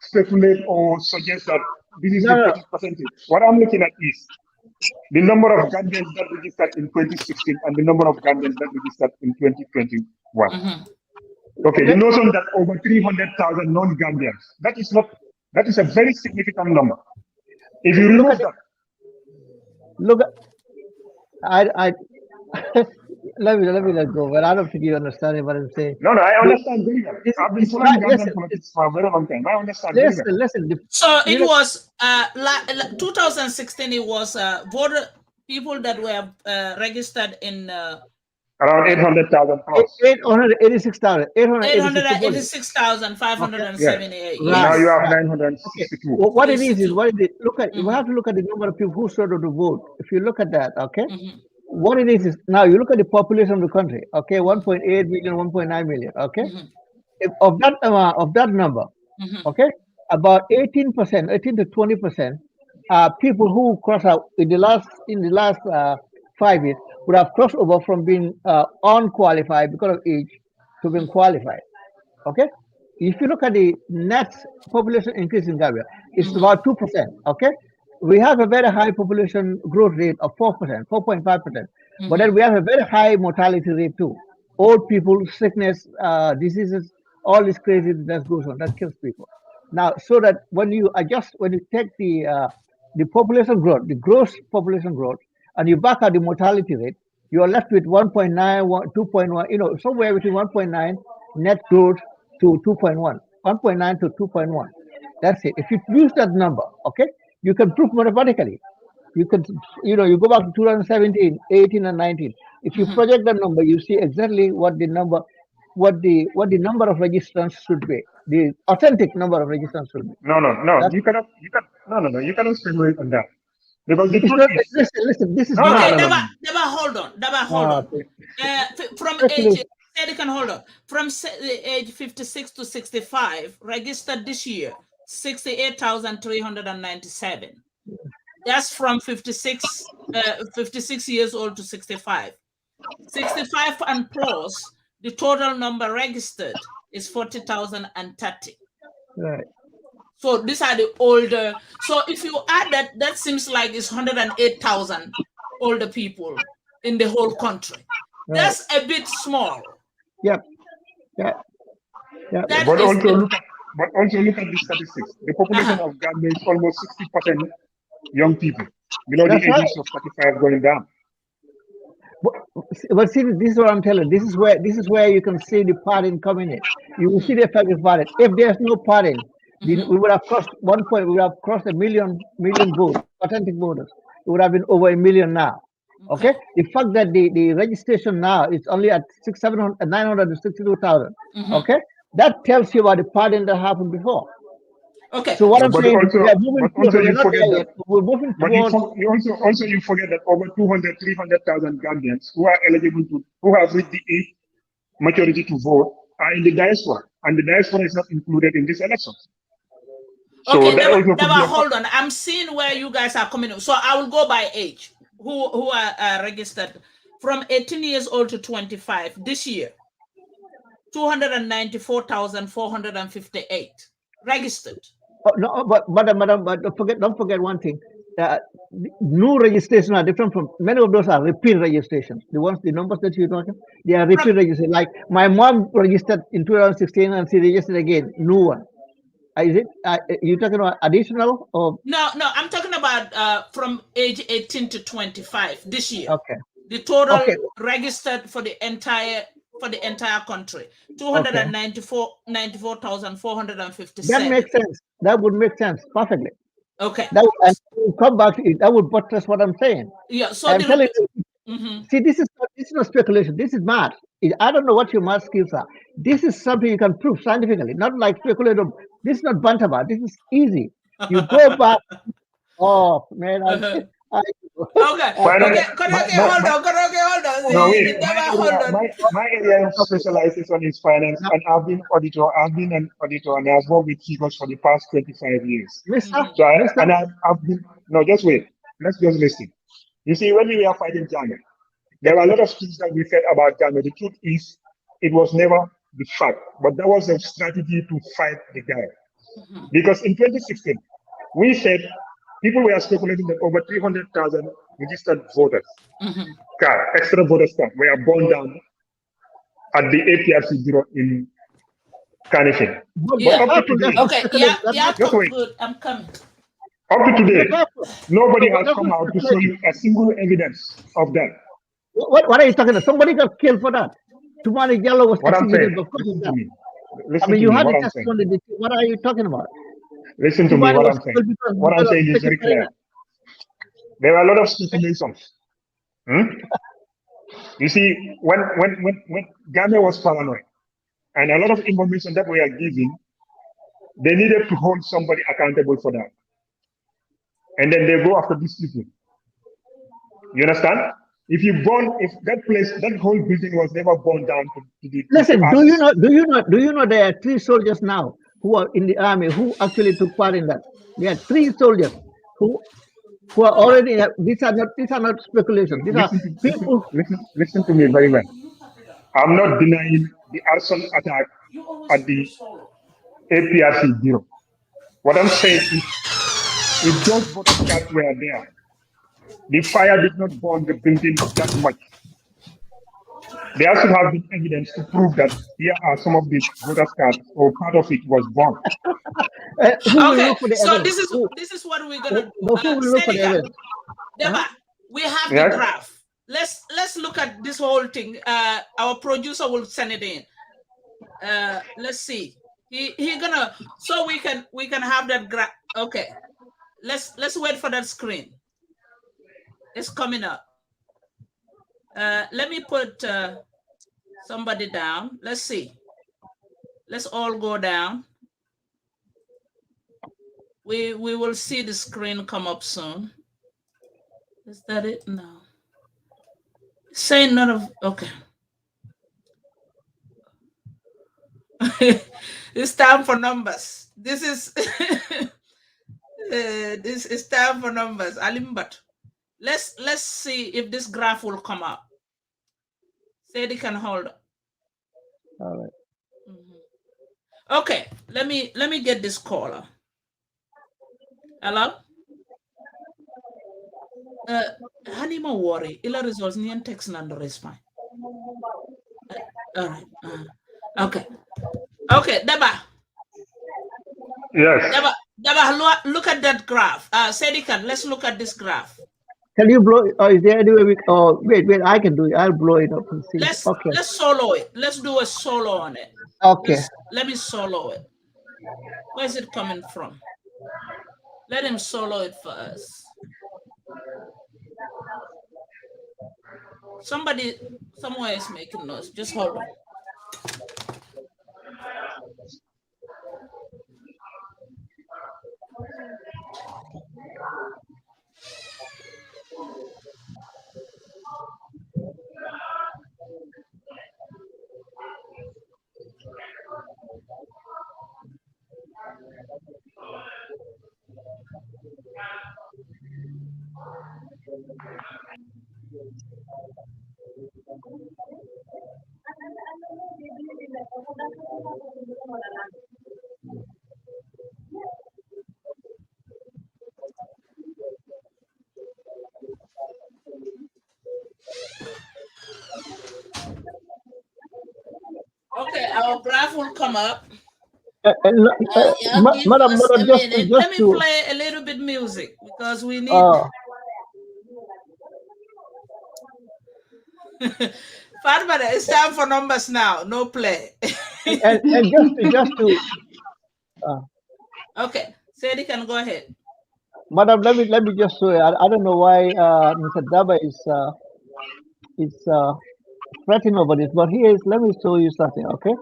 speculate or suggest that this is the percentage. What I'm looking at is the number of Gambians that registered in 2016 and the number of Gambians that registered in 2021. Okay, the notion that over 300,000 non-Gambians, that is a very significant number. If you remove that, I let me go, but I don't think you understand what I'm saying. No, I understand very well. I've been following Gambian politics for a very long time. I understand very well. Listen. So it was 2016. It was voter people that were registered in around 800,000 plus. 886,000. 886,578. Yeah. Now you have 962. Okay. Well, what it is look at. You have to look at the number of people who started to vote. If you look at that, okay. What it is now you look at the population of the country, okay, 1.8 million, 1.9 million, okay. If of that number, okay, about 18%, 18 to 20% are people who cross out in the last 5 years would have crossed over from being unqualified because of age to being qualified. Okay, if you look at the net population increase in Gambia, it's about 2%. Okay. We have a very high population growth rate of 4%, 4.5%. But then we have a very high mortality rate too. Old people, sickness, diseases, all this crazy that goes on, that kills people. Now, so that when you take the population growth, the gross population growth, and you back out the mortality rate, you are left with 1.9, 2.1, somewhere between 1.9 net growth to 2.1, 1.9 to 2.1. That's it. If you use that number, okay, you can prove mathematically. You can, you go back to 2017, 18, and 19. If you project that number, you see exactly what the number of registrants should be. The authentic number of registrants should be. No. You cannot speculate on that. Because the truth is, listen, this is Dibba, hold on. From age, Saidykhan, hold on. From age 56 to 65, registered this year, 68,397. That's from 56 years old to 65. 65 and plus, the total number registered is 40,030. Right. So these are the older. So if you add that seems like it's 108,000 older people in the whole country. Right. That's a bit small. Yep. Yeah. But also look at the statistics. The population of Gambia is almost 60% young people below the ages of 35 going down. But see, this is what I'm telling you. This is where you can see the pattern coming in. You will see the effect of pattern. If there's no pattern, we would have crossed 1 point. We would have crossed a million votes, authentic voters. It would have been over 1 million now. Okay. The fact that the registration now is only at 962,000. Okay. That tells you about the pattern that happened before. Okay. So what I'm saying is we are moving closer. We're moving towards. You forget that over 300,000 Gambians who are eligible who have reached the age maturity to vote are in the diaspora, and the diaspora is not included in this election. So Dibba, hold on. I'm seeing where you guys are coming. So I will go by age. Who are registered from 18 years old to 25 this year. 294,458 registered. no, but madam, but don't forget one thing. New registration are different from many of those are repeat registrations. The numbers that you're talking, they are repeat registration. Like my mom registered in 2016 and she registered again, new one. Is it? You talking about additional or? No, I'm talking about from age 18 to 25 this year. Okay. The total registered for the entire country, 294,457. That makes sense. That would make sense perfectly. Okay. That and come back. That would buttress what I'm saying. Yeah. So I'm telling you. See, this is not speculation. This is math. I don't know what your math skills are. This is something you can prove scientifically, not like speculative. This is not bantaba. This is easy. You go back. Oh man, Okay. Hold on. No, wait. My area of specialization is finance, and I've been an auditor, and I've worked with figures for the past 25 years. I've been. No, just wait. Let's just listen. You see, when we were fighting Ghana, there were a lot of things that we said about Ghana. The truth is, it was never the fact, but that was a strategy to fight the guy. Because in 2016, we said people were speculating that over 300,000 registered voters, extra voters were born down at the APRC bureau in Kanifing. Yeah. But up to today, okay. Yeah. Good. I'm coming. Up to today, nobody has come out to show you a single evidence of that. What are you talking about? Somebody got killed for that. Tumani Jallo was executed. Listen to me. I mean, you had a testimony. What are you talking about? Listen to me, what I'm saying. What I'm saying is very clear. There are a lot of speculations. You see, when Gambia was paranoid, and a lot of information that we are giving, they needed to hold somebody accountable for that. And then they go after these people. You understand? If that whole building was never burned down to the. Listen, do you know there are 3 soldiers now who are in the army who actually took part in that? There are 3 soldiers who are already. These are not speculations. These are people. Listen to me very well. I'm not denying the arson attack at the APRC bureau. What I'm saying is, if those voter cards were there, the fire did not burn the building that much. There should have been evidence to prove that here are some of the voter cards or part of it was burned. Okay, so this is what we're gonna do. Dibba, we have the graph. Let's look at this whole thing. Our producer will send it in. Let's see. He gonna so we can have that graph. Okay, let's wait for that screen. It's coming up. Let me put somebody down. Let's see. Let's all go down. We will see the screen come up soon. Is that it? No. Say none of okay. It's time for numbers. This is this is time for numbers. Alimbat. Let's see if this graph will come up. Saidykhan hold. All right. Okay, let me get this caller. Hello? Hanima worry. Ila results ni text nando respond. All right. Okay. Okay, Dibba. Yes. Dibba, look at that graph. Saidykhan, let's look at this graph. Can you blow it? Or is there any way we? Oh, wait, I can do it. I'll blow it up and see. Let's solo it. Let's do a solo on it. Okay. Let me solo it. Where's it coming from? Let him solo it for us. Somebody somewhere is making noise. Just hold on. our graph will come up. Madam, Let me play a little bit music because we need. Fatoumatta, it's time for numbers now. No play. and just to. Okay, Saidykhan, go ahead. Madam, let me just show you. I don't know why Mr. Dibba is fretting over this, but here is. Let me show you something, okay?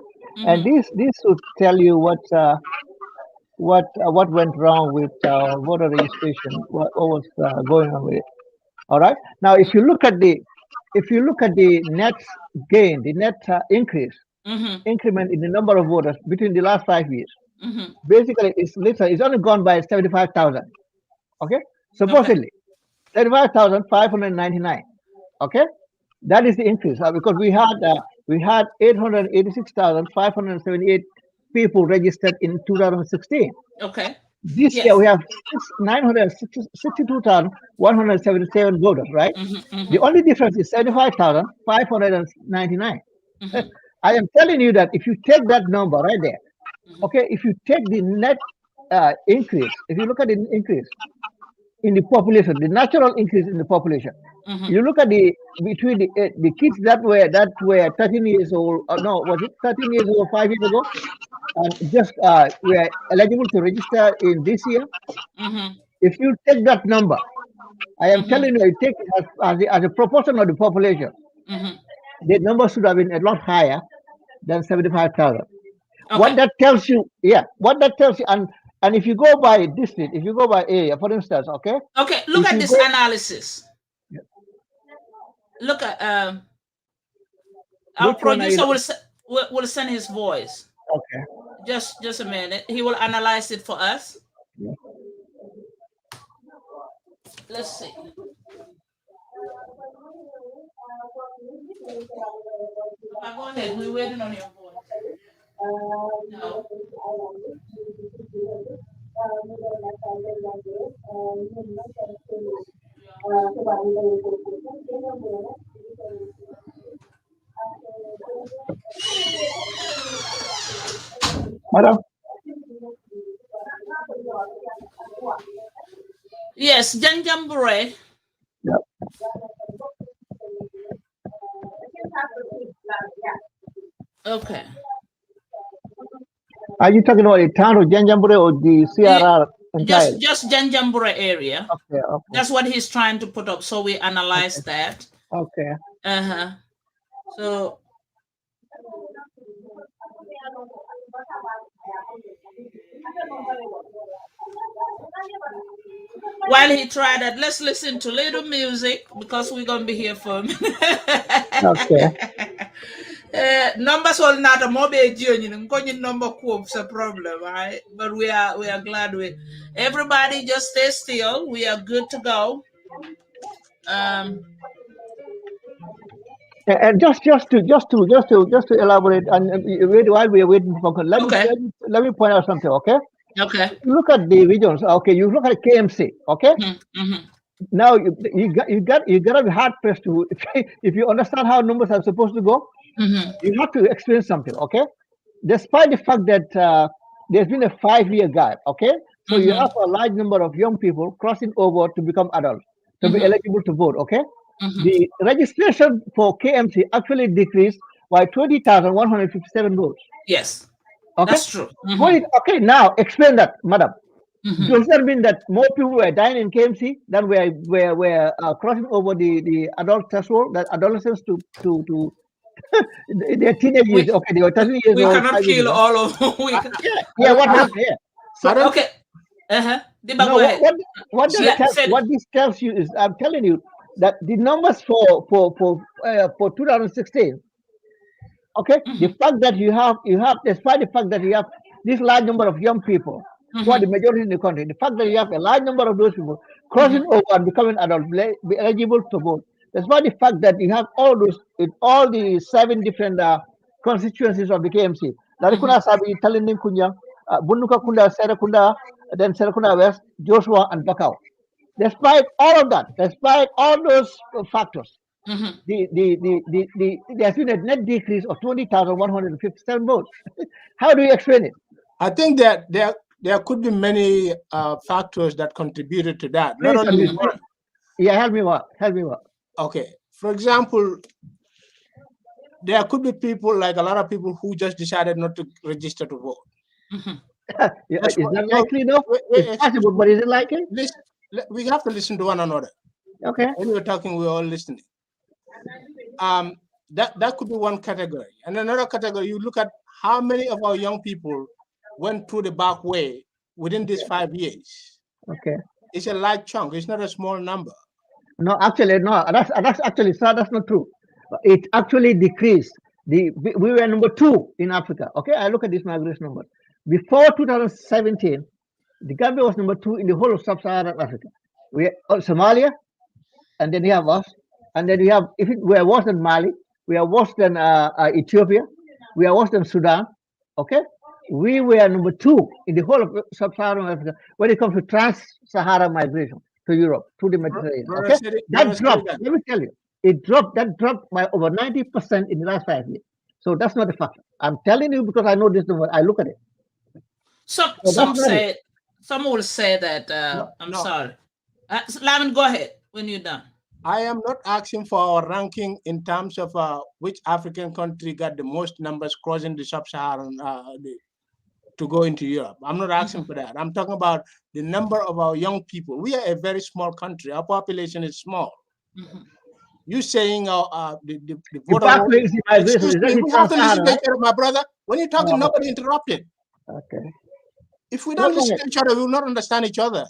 And this would tell you what went wrong with voter registration, what was going on with it. All right. Now, if you look at the net gain, the net increase, increment in the number of voters between the last 5 years, basically it's only gone by 75,000. Okay, supposedly 75,599. Okay, that is the increase because we had 886,578 people registered in 2016. Okay. This year we have 962,177 voters, right? The only difference is 75,599. I am telling you that if you take that number right there, okay, if you take the net increase, if you look at the increase in the population, the natural increase in the population, you look at between the kids that were 13 years old, no, was it 13 years old 5 years ago? Just were eligible to register in this year. If you take that number, I am telling you, take it as a proportion of the population, the number should have been a lot higher than 75,000. Okay. What that tells you, and if you go by district, if you go by area, for instance, okay? Okay, look at this analysis. Yeah. Look at our producer will send his voice. Okay. Just a minute. He will analyze it for us. Yeah. Let's see. Go ahead. We're waiting on your voice. No. Madam? Yes, Janjambure. Yep. Okay. Are you talking about the town of Janjambure or the CRR entirely? Just Janjambure area. Okay. That's what he's trying to put up. So we analyze that. Okay. So while he tried that, let's listen to little music because we're gonna be here for a minute. Okay. Numbers will not a mobile journey. Number is a problem, right? But we are glad with everybody. Just stay still. We are good to go. And just to elaborate, and while we are waiting for, let me point out something. Okay. Okay. Look at the regions. Okay, you look at KMC. Okay. Now you gotta be hard pressed to if you understand how numbers are supposed to go. You have to experience something. Okay. Despite the fact that there's been a 5-year gap. Okay. So you have a large number of young people crossing over to become adults to be eligible to vote. Okay. The registration for KMC actually decreased by 20,157 votes. Yes. Okay? That's true. Okay, now explain that, madam. Does that mean that more people were dying in KMC than were crossing over the adult threshold, that adolescents to they're teenagers? Okay, they were 13 years old. We cannot kill all of them. Yeah, what happened here? So, okay. Dibba, no, what this tells you is, I'm telling you that the numbers for 2016. Okay, the fact that you have, despite the fact that you have this large number of young people, who are the majority in the country, the fact that you have a large number of those people crossing over and becoming adults, be eligible to vote, despite the fact that you have all those, in all the 7 different constituencies of the KMC, Larikuna Sabi, Talindin Kunyang, Bunuka Kunda, Serakunda, then Serakunda West, Joshua, and Bakau. Despite all of that, despite all those factors, There's been a net decrease of 20,157 votes. How do you explain it? I think that there could be many factors that contributed to that. Please, Not only one. Yeah, help me what? Okay. For example, there could be people, like a lot of people, who just decided not to register to vote. Is that likely though? It's possible, but is it likely? We have to listen to one another. Okay. When we're talking, we're all listening. That could be one category. And another category, you look at how many of our young people went through the back way within these 5 years. Okay. It's a large chunk. It's not a small number. No, actually, no. That's actually, sir, that's not true. It actually decreased. We were number 2 in Africa. Okay, I look at this migration number. Before 2017, the Gambia was number 2 in the whole of sub-Saharan Africa. We Somalia, and then we have us, and then we have, we are worse than Mali, we are worse than Ethiopia, we are worse than Sudan. Okay, we were number 2 in the whole of sub-Saharan Africa when it comes to trans-Sahara migration to Europe through the Mediterranean. Okay, that dropped. Let me tell you, that dropped by over 90% in the last 5 years. So that's not a factor. I'm telling you because I know this number. I look at it. Some will say that. I'm sorry. Lamin, go ahead when you're done. I am not asking for our ranking in terms of which African country got the most numbers crossing the sub-Saharan to go into Europe. I'm not asking for that. I'm talking about the number of our young people. We are a very small country. Our population is small. You saying the voter roll? Excuse me, we have to listen to each other, my brother. When you're talking, nobody interrupted. Okay. If we don't listen to each other, we will not understand each other.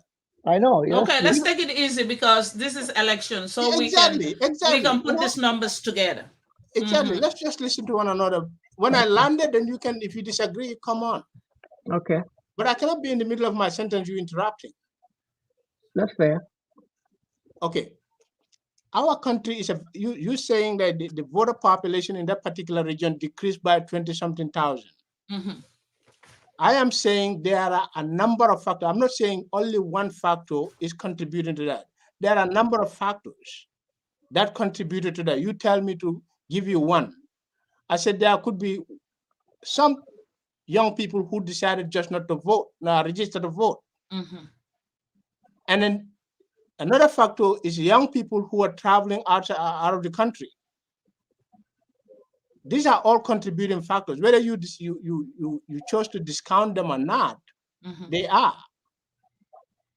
I know. Okay, let's take it easy because this is election, so we can put these numbers together. Exactly. Let's just listen to one another. When I landed, then you can, if you disagree, come on. Okay. But I cannot be in the middle of my sentence, you interrupting. That's fair. Okay. Our country is you saying that the voter population in that particular region decreased by 20-something thousand. I am saying there are a number of factors. I'm not saying only one factor is contributing to that. There are a number of factors that contributed to that. You tell me to give you one. I said there could be some young people who decided just not to vote, register to vote. And then another factor is young people who are traveling out of the country. These are all contributing factors. Whether you chose to discount them or not, they are.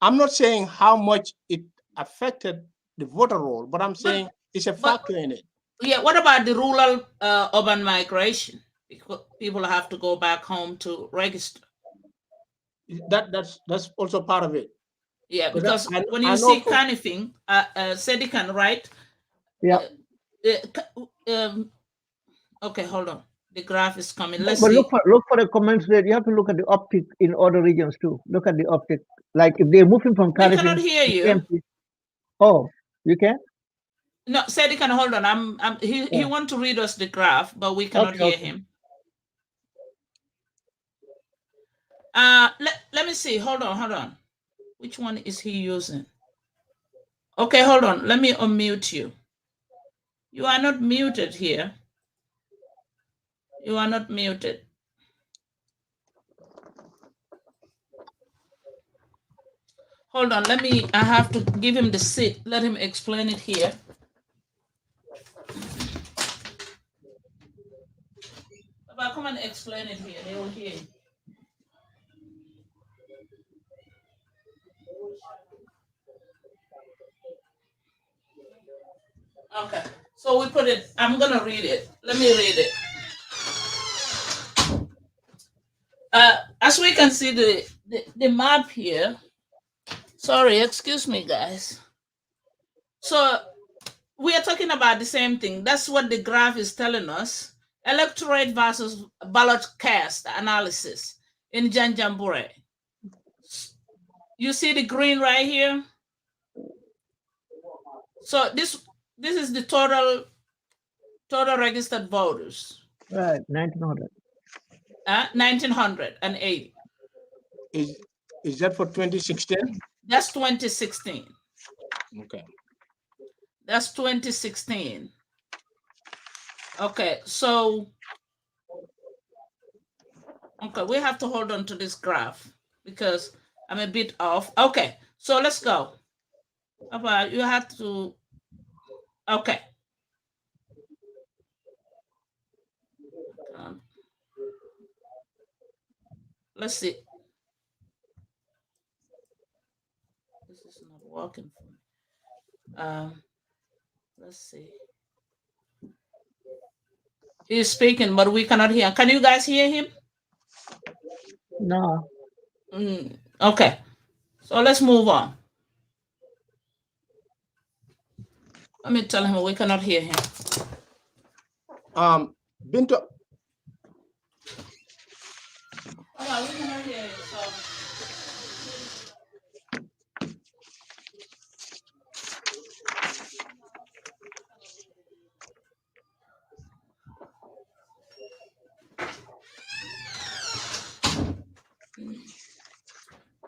I'm not saying how much it affected the voter roll, but I'm saying it's a factor in it. Yeah. What about the rural urban migration? People have to go back home to register. That's also part of it. Yeah, because when you see anything, Saidykhan, right? Yeah. Okay, hold on. The graph is coming. Let's but see. Look for the comments there. You have to look at the optic in other regions too. Look at the optic. Like if they're moving from We cannot hear you. Oh, you can? No, Saidykhan, hold on. He want to read us the graph, but we cannot hear him. Let me see. Hold on. Which one is he using? Okay, hold on. Let me unmute you. You are not muted here. You are not muted. Hold on. I have to give him the seat. Let him explain it here. Baba, come and explain it here. They will hear you. Okay, so we put it, I'm gonna read it. Let me read it. As we can see the map here, sorry, excuse me guys. So we are talking about the same thing. That's what the graph is telling us. Electorate versus ballot cast analysis in Janjambure. You see the green right here? So this is the total registered voters. Right, 1900. 1980. Is that for 2016? That's 2016. Okay. That's 2016. Okay, so okay, we have to hold on to this graph because I'm a bit off. Okay, so let's go. You have to. Okay. Let's see. This is not working for me. Let's see. He's speaking, but we cannot hear. Can you guys hear him? No. Okay. So let's move on. Let me tell him we cannot hear him. Binto. Oh, we cannot hear you, so.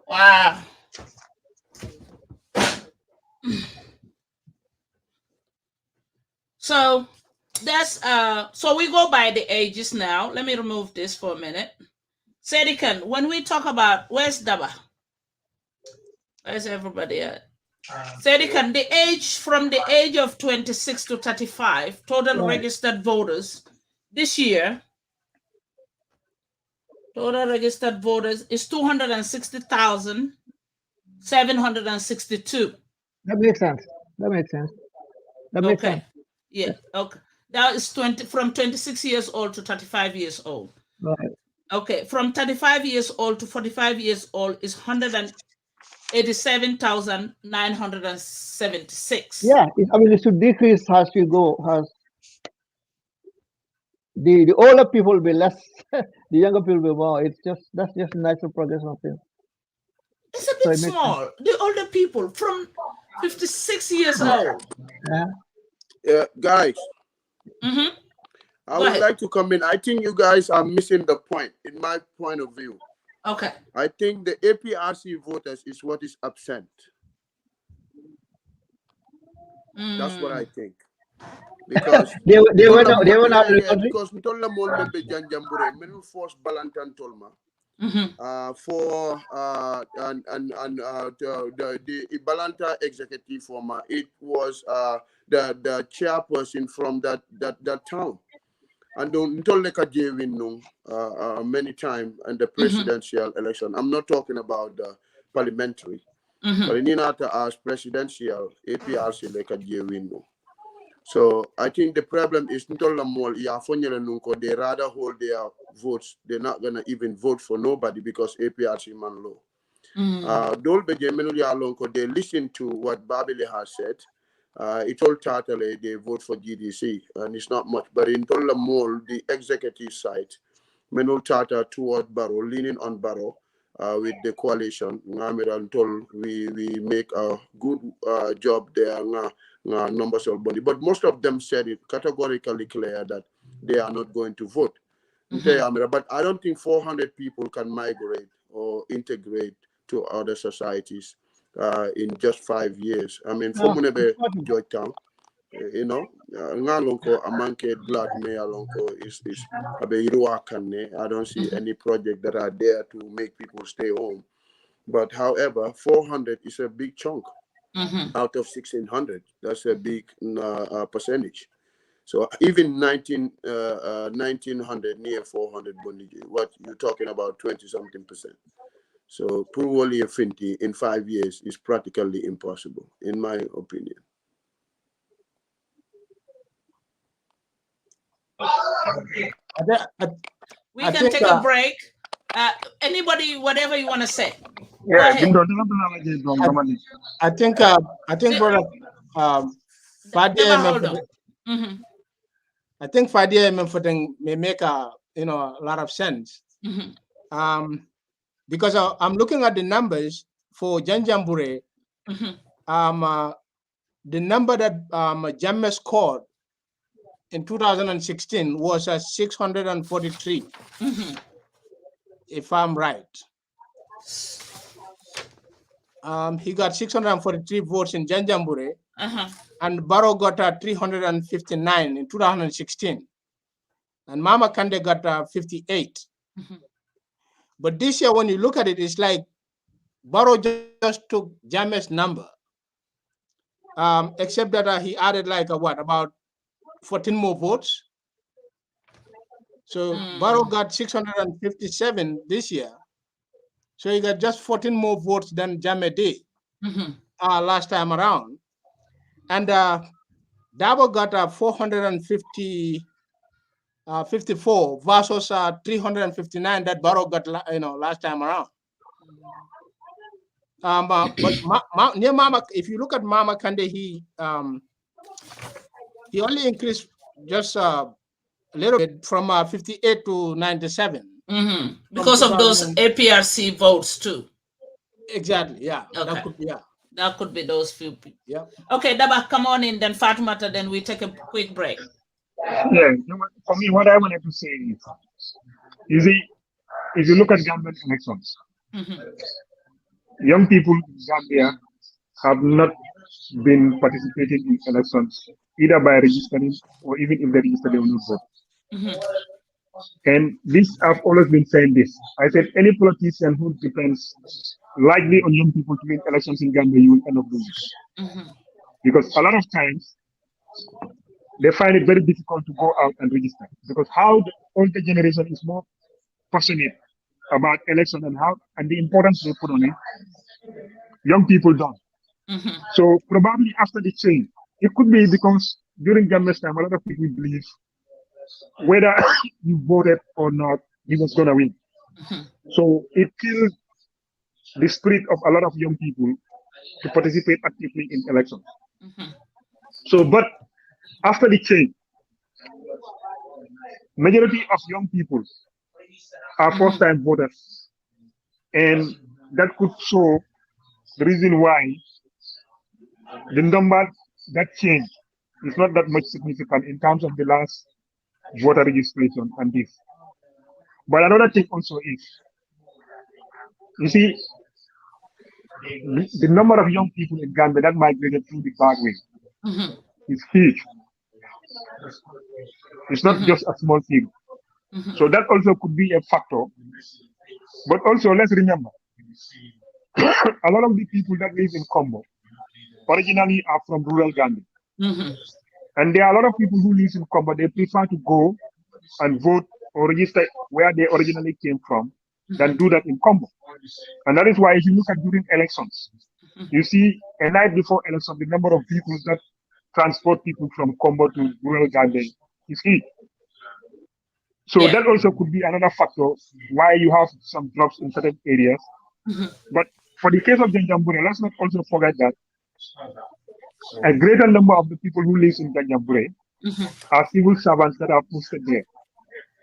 Wow. So that's so we go by the ages now. Let me remove this for a minute. Saidykhan, when we talk about where's Dibba? Where's everybody at? Saidykhan, the age from the age of 26 to 35, total registered voters this year, total registered voters is 260,762. That makes sense. That makes sense. That makes sense. Yeah. Okay. That is 20 from 26 years old to 35 years old. Right. Okay. From 35 years old to 45 years old is 187,976. Yeah, I mean it should decrease as you go. As the older people will be less, the younger people will be more. That's just natural progression of things. It's a bit small. The older people from 56 years old. Yeah, guys. Mm-hmm. I would like to come in. I think you guys are missing the point, in my point of view. Okay. I think the APRC voters is what is absent. That's what I think. Because they were not because we told them all member Janjambure, men force Balantan Tolma. For the Balanta executive former, it was the chairperson from that town, and don't win many times in the presidential election. I'm not talking about the parliamentary, but in Ninata as presidential APRC like a win. So I think the problem is they rather hold their votes. They're not gonna even vote for nobody because APRC man law. They listen to what Babile has said. It all totally they vote for GDC, and it's not much. But in Tolamol, the executive side, Menul Tata toward Barrow, leaning on Barrow with the coalition. We make a good job there. Numbers of body, but most of them said it categorically clear that they are not going to vote. But I don't think 400 people can migrate or integrate to other societies in just 5 years. I mean, for Georgetown, you know, ngalonko amanke blood me alonko is I don't see any project that are there to make people stay home. But however, 400 is a big chunk. Out of 1,600, that's a big percentage. So even 1,900 near 400 Bondiji, what you're talking about 20-something%. So probably a Finti in 5 years is practically impossible, in my opinion. We can take a break. Anybody, whatever you want to say. Yeah, I think brother Fadia I think Fadia may make a lot of sense. Because I'm looking at the numbers for Janjambure. The number that Jammeh scored in 2016 was 643. If I'm right. He got 643 votes in Janjambure. and Barrow got 359 in 2016. And Mama Kande got 58. But this year, when you look at it, it's like Barrow just took Jammeh's number, except that he added like about 14 more votes. So Barrow got 657 this year. So he got just 14 more votes than Jammeh did last time around. And Dabo got 454 versus 359 that Barrow got last time around. But near Mama, if you look at Mama Kande, he only increased just a little bit from 58 to 97. Because of those APRC votes too. Exactly. Yeah. Okay. That could be those few people. Yeah. Okay, Dibba, come on in, then Fatoumatta, then we take a quick break. Yeah, for me, what I wanted to say is, you see, if you look at Gambian elections, young people in Gambia have not been participating in elections, either by registering or even if they register, they will not vote. And this, I've always been saying this. I said, any politician who depends likely on young people to win elections in Gambia, you will end up losing. Because a lot of times, they find it very difficult to go out and register. Because how the older generation is more passionate about election and the importance they put on it, young people don't. So probably after the change, it could be because during Gambia's time, a lot of people believe whether you voted or not, he was going to win. So it killed the spirit of a lot of young people to participate actively in elections. So, but after the change, majority of young people are first-time voters. And that could show the reason why the number that changed is not that much significant in terms of the last voter registration and this. But another thing also is, you see, the number of young people in Gambia that migrated through the back way is huge. It's not just a small thing. So that also could be a factor. But also, let's remember, a lot of the people that live in Combo originally are from rural Gambia. And there are a lot of people who live in Combo, they prefer to go and vote or register where they originally came from than do that in Combo. And that is why if you look at during elections, you see a night before election, the number of vehicles that transport people from Combo to rural Gambia is huge. So that also could be another factor why you have some drops in certain areas. But for the case of Janjambure, let's not also forget that a greater number of the people who live in Janjambure are civil servants that are posted there.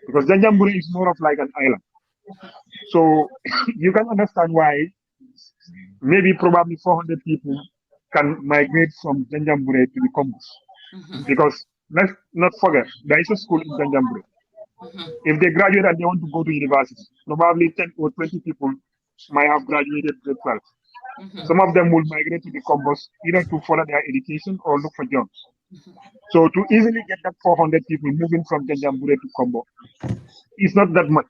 Because Janjambure is more of like an island. So you can understand why maybe probably 400 people can migrate from Janjambure to the Combos. Because let's not forget, there is a school in Janjambure. If they graduate and they want to go to university, probably 10 or 20 people might have graduated grade 12. Some of them will migrate to the Combos either to follow their education or look for jobs. So to easily get that 400 people moving from Janjambure to Combo is not that much.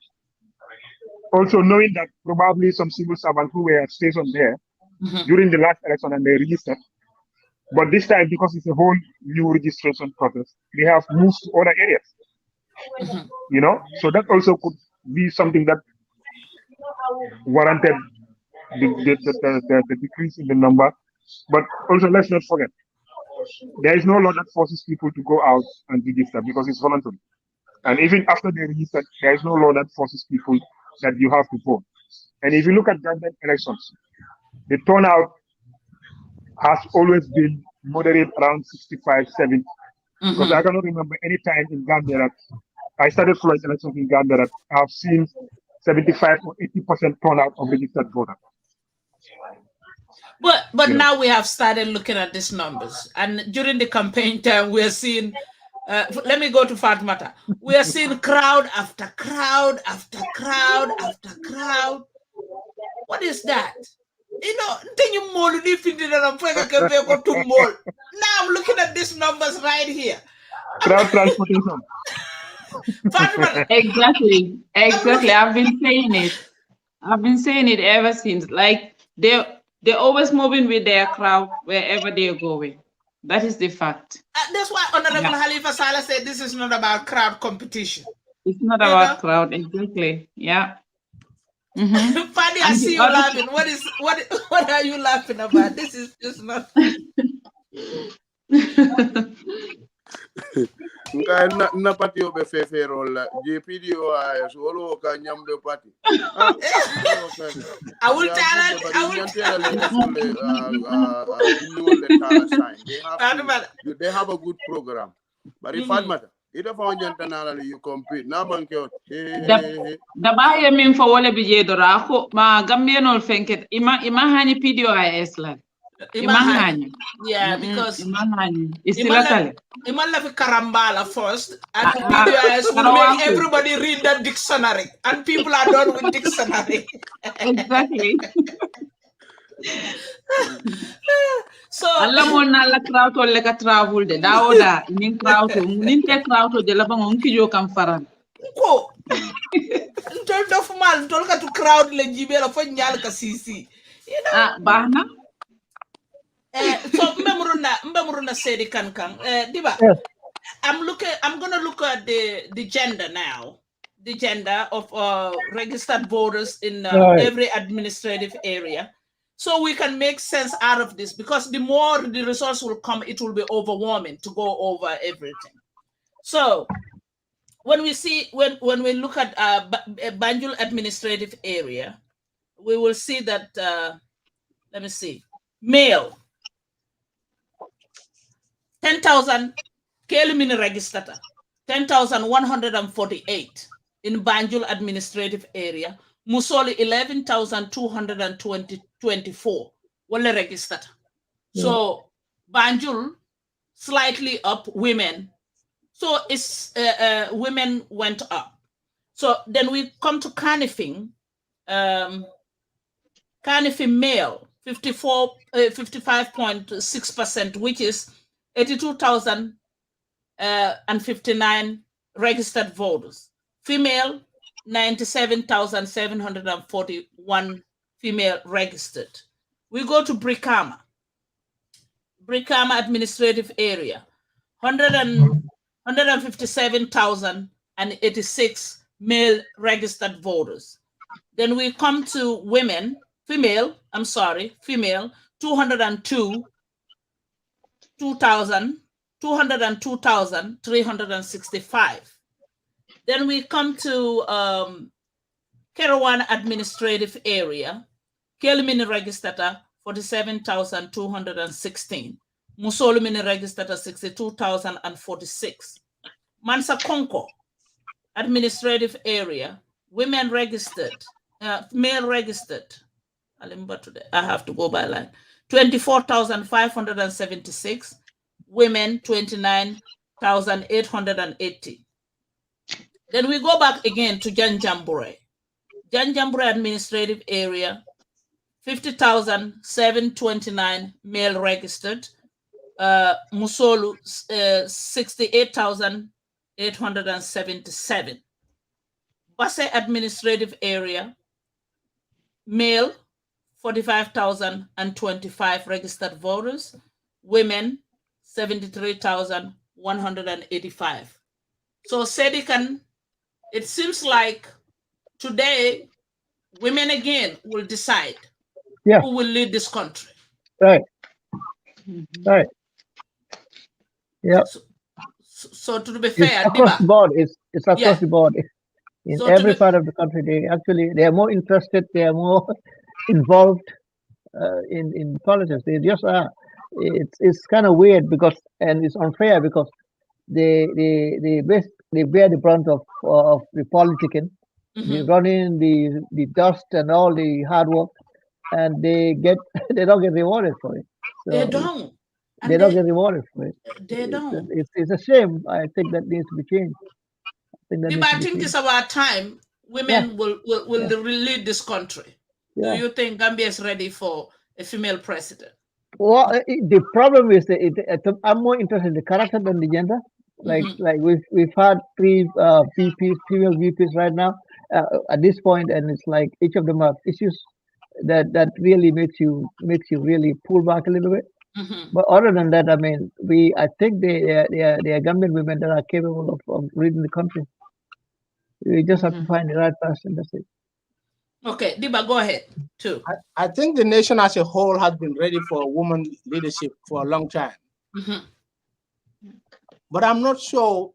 Also knowing that probably some civil servants who were stationed there during the last election and they registered, but this time because it's a whole new registration process, they have moved to other areas. You know, so that also could be something that warranted the decrease in the number. But also, let's not forget, there is no law that forces people to go out and register because it's voluntary. And even after they register, there is no law that forces people that you have to vote. And if you look at Gambian elections, the turnout has always been moderate around 65, 70. Because I cannot remember any time in Gambia that I started following elections in Gambia that I've seen 75 or 80% turnout of registered voters. But now we have started looking at these numbers, and during the campaign time, we are seeing. Let me go to Fatoumatta. We are seeing crowd after crowd after crowd after crowd. What is that? You know, then you more if you didn't go to mall. I'm looking at these numbers right here. Crowd transportation. Fatoumatta. Exactly. I've been saying it ever since. Like they're always moving with their crowd wherever they're going. That is the fact. That's why Honorable Halifa Saleh said this is not about crowd competition. It's not about crowd, exactly. Yeah. Fadia, I see you laughing. What are you laughing about? This is just not. na party obe fefe role JPDO solo ka nyambe party. I will tell it. They have a good program. But if Fatoumatta, ita fa nyantana you compete na manke da baye min fo wala bi jedora ko ma gambienol fenket ima hani PDOIS la ima hani. Yeah, because Isilatale. Imala fi Karambala first, and PDOIS will make everybody read the dictionary, and people are done with dictionary. Exactly. So alla mon nalla crowd le ka travel de daoda nin crowd de la bangon ki yo kam faran ko ntol dof mal ntol ka to crowd le jibe la fo nyal ka sisi bahna so mbemuruna Saidykhan Dibba. I'm gonna look at the gender now, the gender of registered voters in every administrative area, so we can make sense out of this, because the more the results will come, it will be overwhelming to go over everything. So when we look at Banjul administrative area, we will see that let me see, male 10,000 Kelimini registered 10,148 in Banjul administrative area. Musoli 11,224 were registered. So Banjul slightly up, women. So it's women went up. So then we come to Kanifing. Kanifing male 55.6%, which is 82,059 registered voters. Female 97,741 female registered. We go to Brikama administrative area, 157,086 male registered voters. Then we come to female 202,365. Then we come to Kerawan administrative area, Kelmini registered 47,216. Musolumini registered 62,046. Mansa Konko administrative area, women registered, male registered. I have to go by line. 24,576. Women 29,880. Then we go back again to Janjambure. Janjambure administrative area, 50,729 male registered. Musolu 68,877. Basse administrative area, male 45,025 registered voters, women 73,185. So Saidykhan, it seems like today women again will decide who will lead this country. Right. Right. Yeah. So to be fair, it's across the board. It's across the board. In So every part of the country, they are more interested. They are more involved in politics. They just are. It's kind of weird and it's unfair because they bear the brunt of the politicking, the running, the dust, and all the hard work, and they don't get rewarded for it. So they don't. They don't get rewarded for it. They don't. It's a shame. I think that needs to be changed. I think it's about time women will lead this country. Do you think Gambia is ready for a female president? Well, the problem is that I'm more interested in the character than the gender. Like we've had three VPs, female VPs right now at this point, and it's like each of them have issues that really makes you really pull back a little bit. But other than that, I mean, I think they are Gambian women that are capable of leading the country. We just have to find the right person. That's it. Okay, Dibba, go ahead too. I think the nation as a whole has been ready for woman leadership for a long time. But I'm not sure.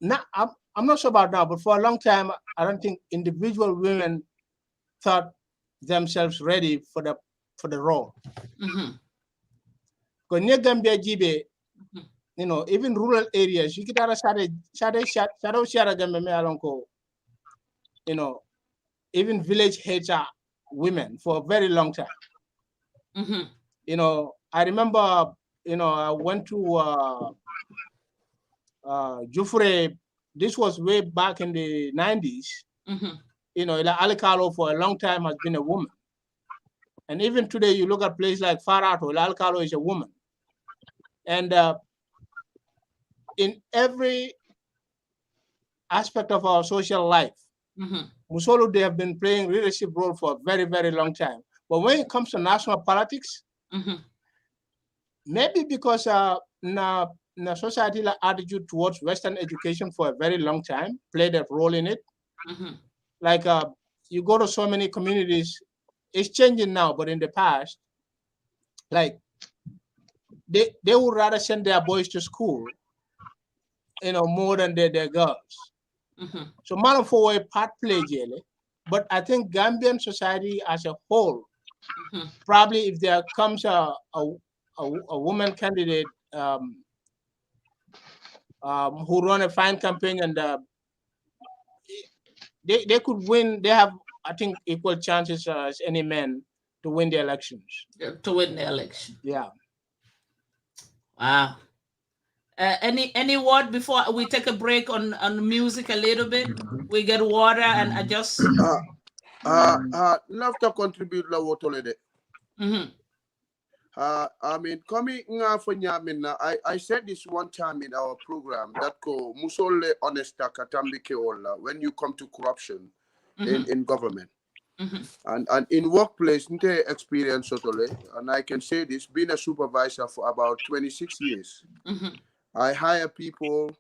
I'm not sure about now, but for a long time, I don't think individual women thought themselves ready for the role. Because near Gambia, Jibe, you know, even rural areas, you get out of you know, even village heads are women for a very long time. You know, I remember, you know, I went to Dukureh. This was way back in the 90s. You know, Alikalo for a long time has been a woman. And even today, you look at places like Farato, Alikalo is a woman. And in every aspect of our social life, Musolu, they have been playing leadership role for a very, very long time. But when it comes to national politics, maybe because the societal attitude towards Western education for a very long time played a role in it. Like you go to so many communities, it's changing now, but in the past, like they would rather send their boys to school, you know, more than their girls. So man for a part play, but I think Gambian society as a whole, probably if there comes a woman candidate who run a fine campaign and they could win. They have, I think, equal chances as any man to win the elections. To win the election. Yeah. Wow. Any word before we take a break on music a little bit? We get water and adjust. Love to contribute la water. I mean, coming for Nyamina, I said this one time in our program that ko musole honesta katambike ola when you come to corruption in government. And in workplace, nte experience totally, and I can say this, being a supervisor for about 26 years. I hire people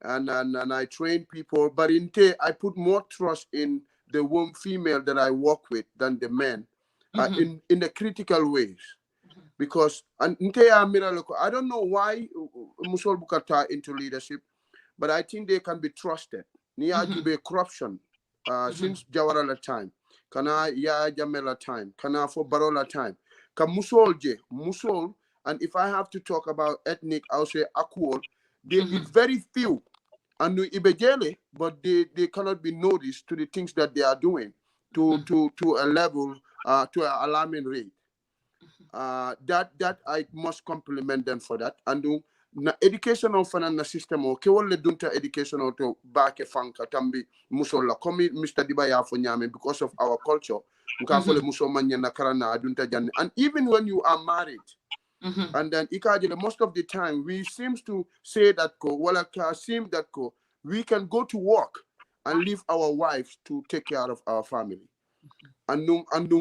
and I train people, but I put more trust in the female that I work with than the men in the critical ways. Because I don't know why Musol Bukata into leadership, but I think they can be trusted. Niyajibe corruption since Jawarala time, kana ya Jamela time, kana for Barola time. Ka Musol, and if I have to talk about ethnic, I'll say Akwol. It's very few, and Ibejele, but they cannot be noticed to the things that they are doing to a level to an alarming rate. That I must compliment them for that. And na educational finance system o ke wolle dunta educational to baake fanka tambi musola komi Mr. Dibba ya fo nyame because of our culture nka fole muso manya na karana adunta janne. And even when you are married and then ikajele most of the time we seems to say that we can go to work and leave our wives to take care of our family. And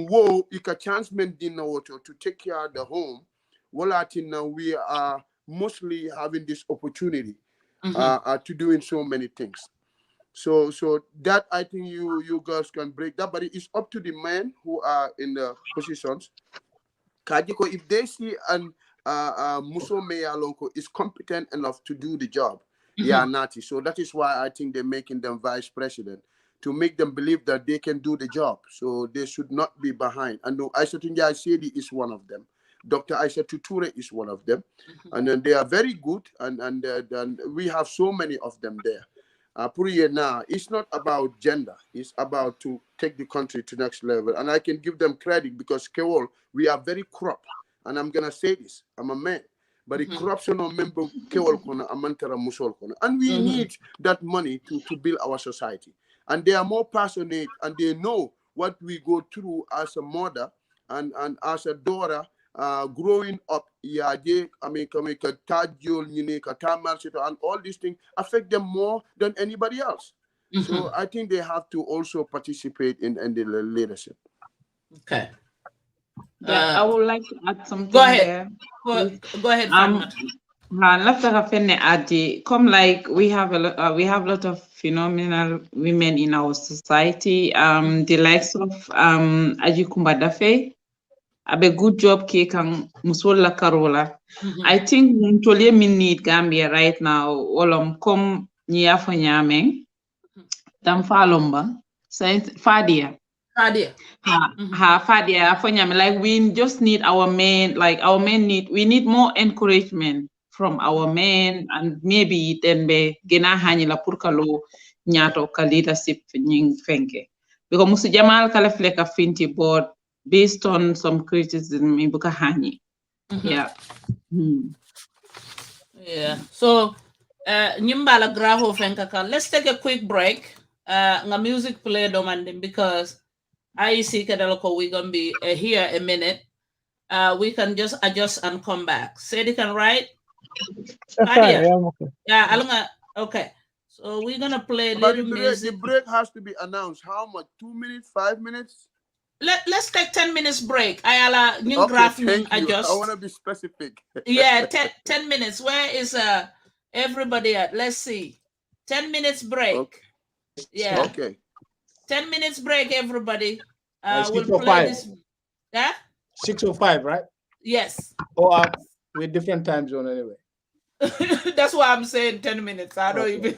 wo ika chance men dinner water to take care of the home. Now we are mostly having this opportunity to doing so many things. So that I think you girls can break that, but it is up to the men who are in the positions. Kajiko, if they see an Muso Meyalonko is competent enough to do the job, nati. So that is why I think they're making them vice president, to make them believe that they can do the job. So they should not be behind. And Aisha Tunja Sedi is one of them. Dr. Aisha Tuture is one of them. And then they are very good. And we have so many of them there. Now, it's not about gender. It's about to take the country to next level. And I can give them credit because Kewol, we are very corrupt. And I'm going to say this. I'm a man. But the corruption of member Kewol Kona, Amantara Musol Kona. And we need that money to build our society. And they are more passionate and they know what we go through as a mother and as a daughter, growing up, and all these things affect them more than anybody else. So I think they have to also participate in the leadership. Okay. Yeah, I would like to add something. Go ahead. There. Go ahead, Fatoumatta. Come, like we have a lot of phenomenal women in our society. The likes of Aji Kumbadafe, a good job Kekan Musola Karola. I think Muntole need Gambia right now. Come Nia Fanyameng, Tamfalomba, Saint Fadia. Fadia. Fadia Fanyame. Like we just need our men, we need more encouragement from our men, and maybe then be gena hanyila purkalo nyato ka leadership nying fenke. Because musu jamal kala fleka finti board based on some criticism in buka hani. Yeah. Yeah. So Nyimbala Graho Fenkaka. Let's take a quick break. Nga music play domanding because I see Kadaloko we're gonna be here a minute. We can just adjust and come back. Saidykhan, right? Fine, yeah, I'm okay. Yeah, Alunga. Okay. So we're gonna play a little music. The break has to be announced. How much? 2 minutes? 5 minutes? Let's take 10 minutes break. Ayala new Okay, graph thank you. adjust. I want to be specific. Yeah, 10 minutes. Where is everybody at? Let's see. 10 minutes break. Okay. Yeah. Okay. 10 minutes break, everybody. We'll 6:05. play this. Yeah? 6:05, right? Yes. Or we're different time zone anyway. That's why I'm saying 10 minutes. I don't even.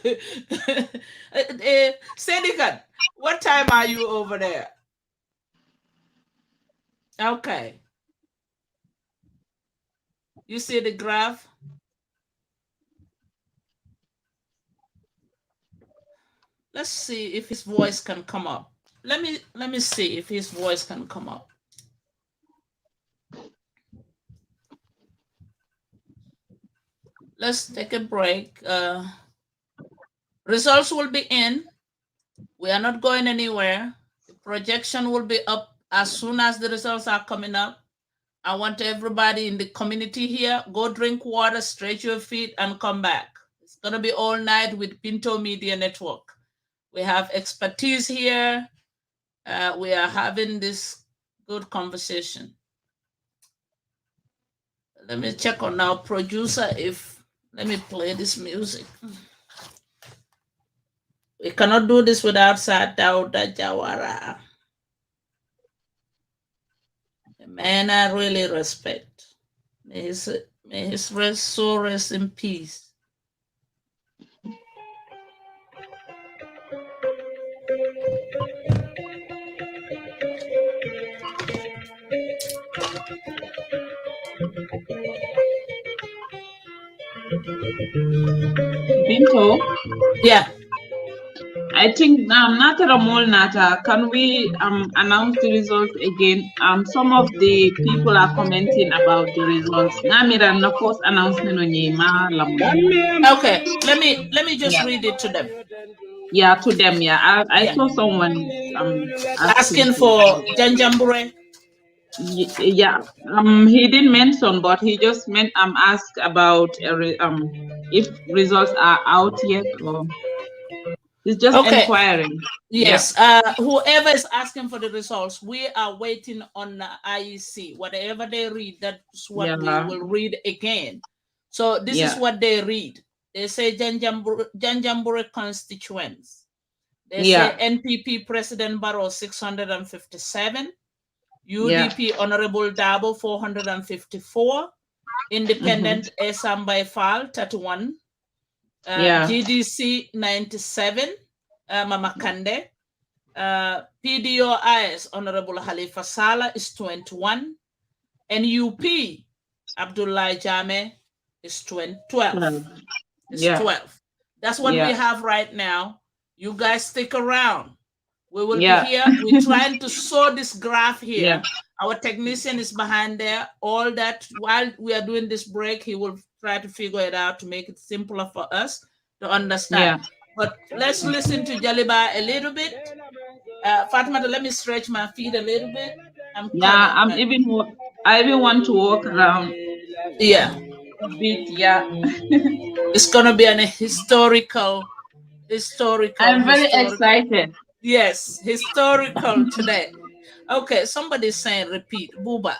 Saidykhan, what time are you over there? Okay. You see the graph? Let's see if his voice can come up. Let me see if his voice can come up. Let's take a break. Results will be in. We are not going anywhere. The projection will be up as soon as the results are coming up. I want everybody in the community here, go drink water, stretch your feet, and come back. It's going to be all night with Pinto Media Network. We have expertise here. We are having this good conversation. Let me check on our producer let me play this music. We cannot do this without Sadauda Jawara. A man I really respect. May his soul rest in peace. Binto? Yeah. I think Nata Ramol Nata, can we announce the results again? Some of the people are commenting about the results. Namira na first announcement on Yema Lamu. Okay, let me just read it to them. Yeah, to them. Yeah, I saw someone asking for Janjambure. Yeah, he didn't mention, but he just asked about if results are out yet, or he's just inquiring. Yes, whoever is asking for the results, we are waiting on IEC. Whatever they read, that's what we will read again. So this is what they read. They say Janjambure constituents. They say NPP President Barrow 657. UDP Honorable Dabo 454, Independent Esambay Fall 31, GDC 97, Mama Kande, PDOIS Honorable Halifa Saleh is 21, and UP Abdullah Jame is 12. It's 12. That's what we have right now. You guys stick around. We will be here. We're trying to show this graph here. Our technician is behind there. All that while we are doing this break, he will try to figure it out to make it simpler for us to understand. But let's listen to Jaliba a little bit. Fatoumatta, let me stretch my feet a little bit. I even want to walk around. Yeah. A bit, yeah. It's gonna be an historical. I'm very excited. Yes, historical today. Okay, somebody's saying repeat. Buba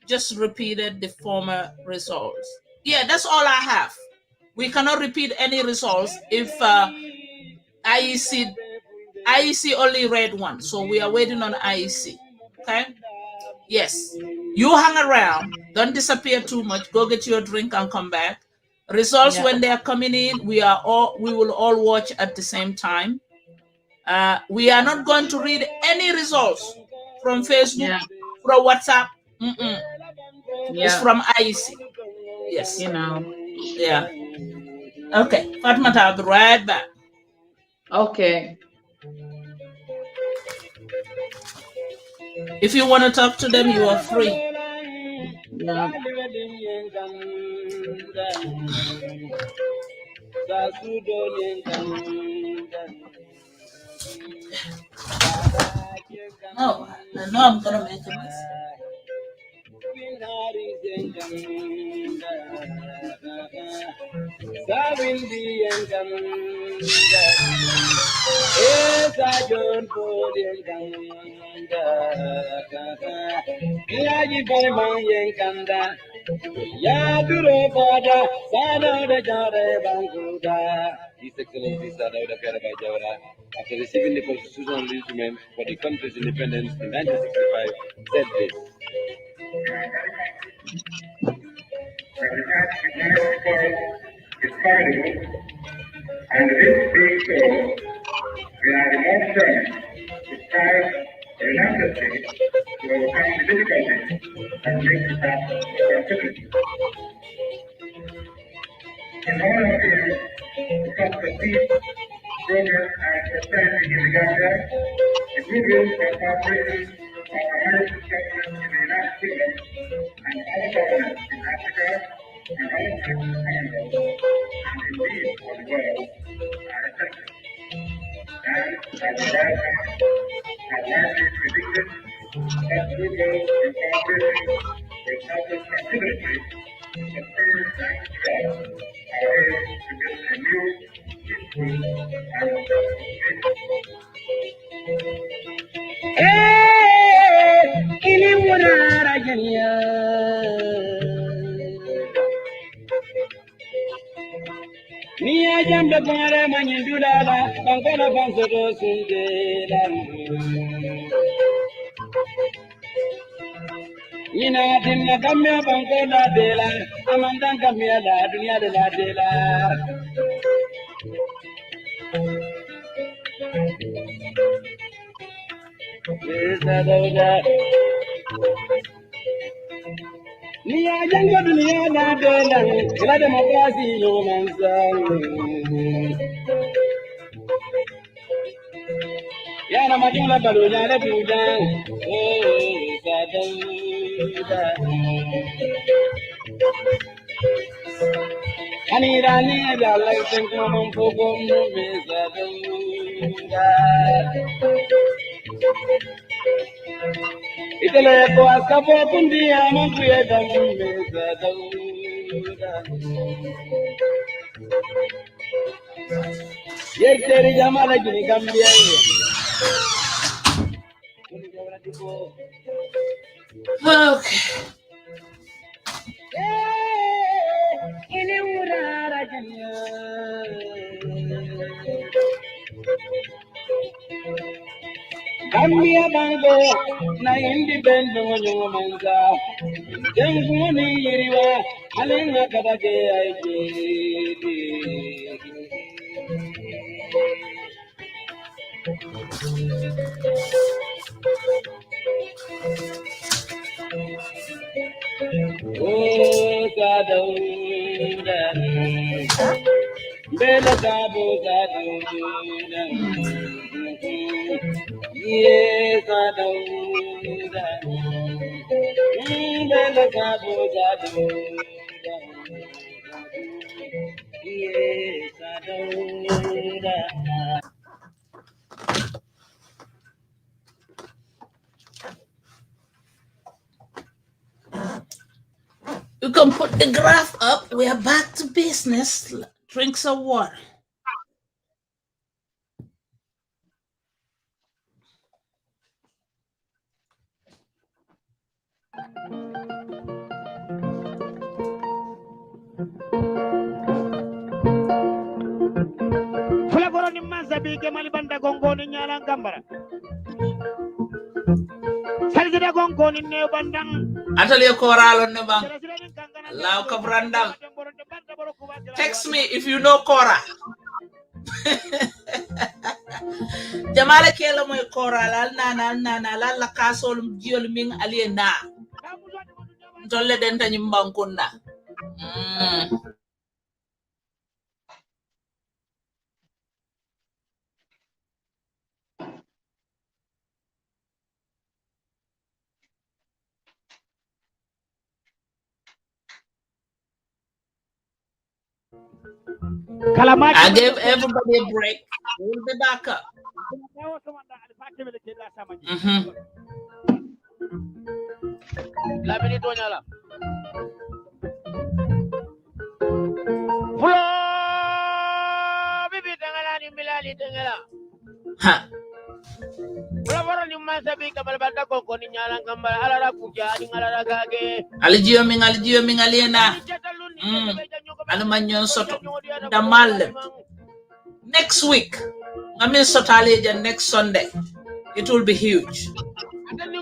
just repeated the former results. Yeah, that's all I have. We cannot repeat any results if IEC only read one, so we are waiting on IEC. Okay. Yes, you hang around. Don't disappear too much. Go get your drink and come back. Results when they are coming in, we will all watch at the same time. We are not going to read any results from Facebook, from WhatsApp. It's from IEC. Yes. Yeah. Okay. Fatoumatta, I'll be right back. Okay. If you want to talk to them, you are free. Yeah. No, I know I'm gonna make a mess. Ya duro pada sana da jare banguda. His Excellency Sadauda Karaba Jawara, after receiving the constitutional instrument for the country's independence in 1965, said this. And this being so, we are the more determined to strive relentlessly to overcome the difficulties and make the path of possibility. In all of this, to foster peace, progress, and prosperity in the Gambia, the goodwill and cooperation of American government in the United Kingdom and other governments in Africa and outside the Commonwealth, and indeed for the world, are essential. And as the right hand has rightly predicted, such goodwill and cooperation will help us considerably to sustain and develop our aim to build a new, peaceful, and successful nation. Ini murara janya, ni ajam da pare manyidulala, bangala bansodo sundela. Ina dinna kamya bangala dela, amandang kamya la dunia de la dela. Ni ajanga dunia la dela, la demokrasi yo mansang. Yana majula baluja le bujang, sadauda. Ani rani la like tenko mumpogo mbe sadauda. Itele ko askapo kundi amakuye dambe sadauda. Yekteri jamala gini Gambia. Okay. Gambia bango na independent nyuma manza. Jenguni yiriwa alenga kadake aiki. Oh, Sadauda, Bella Cabo Sadauda, yes, Sadauda, Bella Cabo Sadauda, yes, Sadauda. You can put the graph up. We are back to business. Drink some water. Atelier Choral on the bank. Lauka Brandang. Text me if you know Chorr. Jamala Kela moy Choral al nana la casol diol ming aliena. Tolle den tanyum bankunda. I gave everybody a break. We'll be back up. Lamin itu nyala. Bibi tengah ni milali tengah. Pulau ni masa bi kabal banda koko ni nyala kambal alara puja ni alara gage. Alijio ming aliena. Alamanyon soto. Damal. Next week, I mean Sotaleja next Sunday. It will be huge.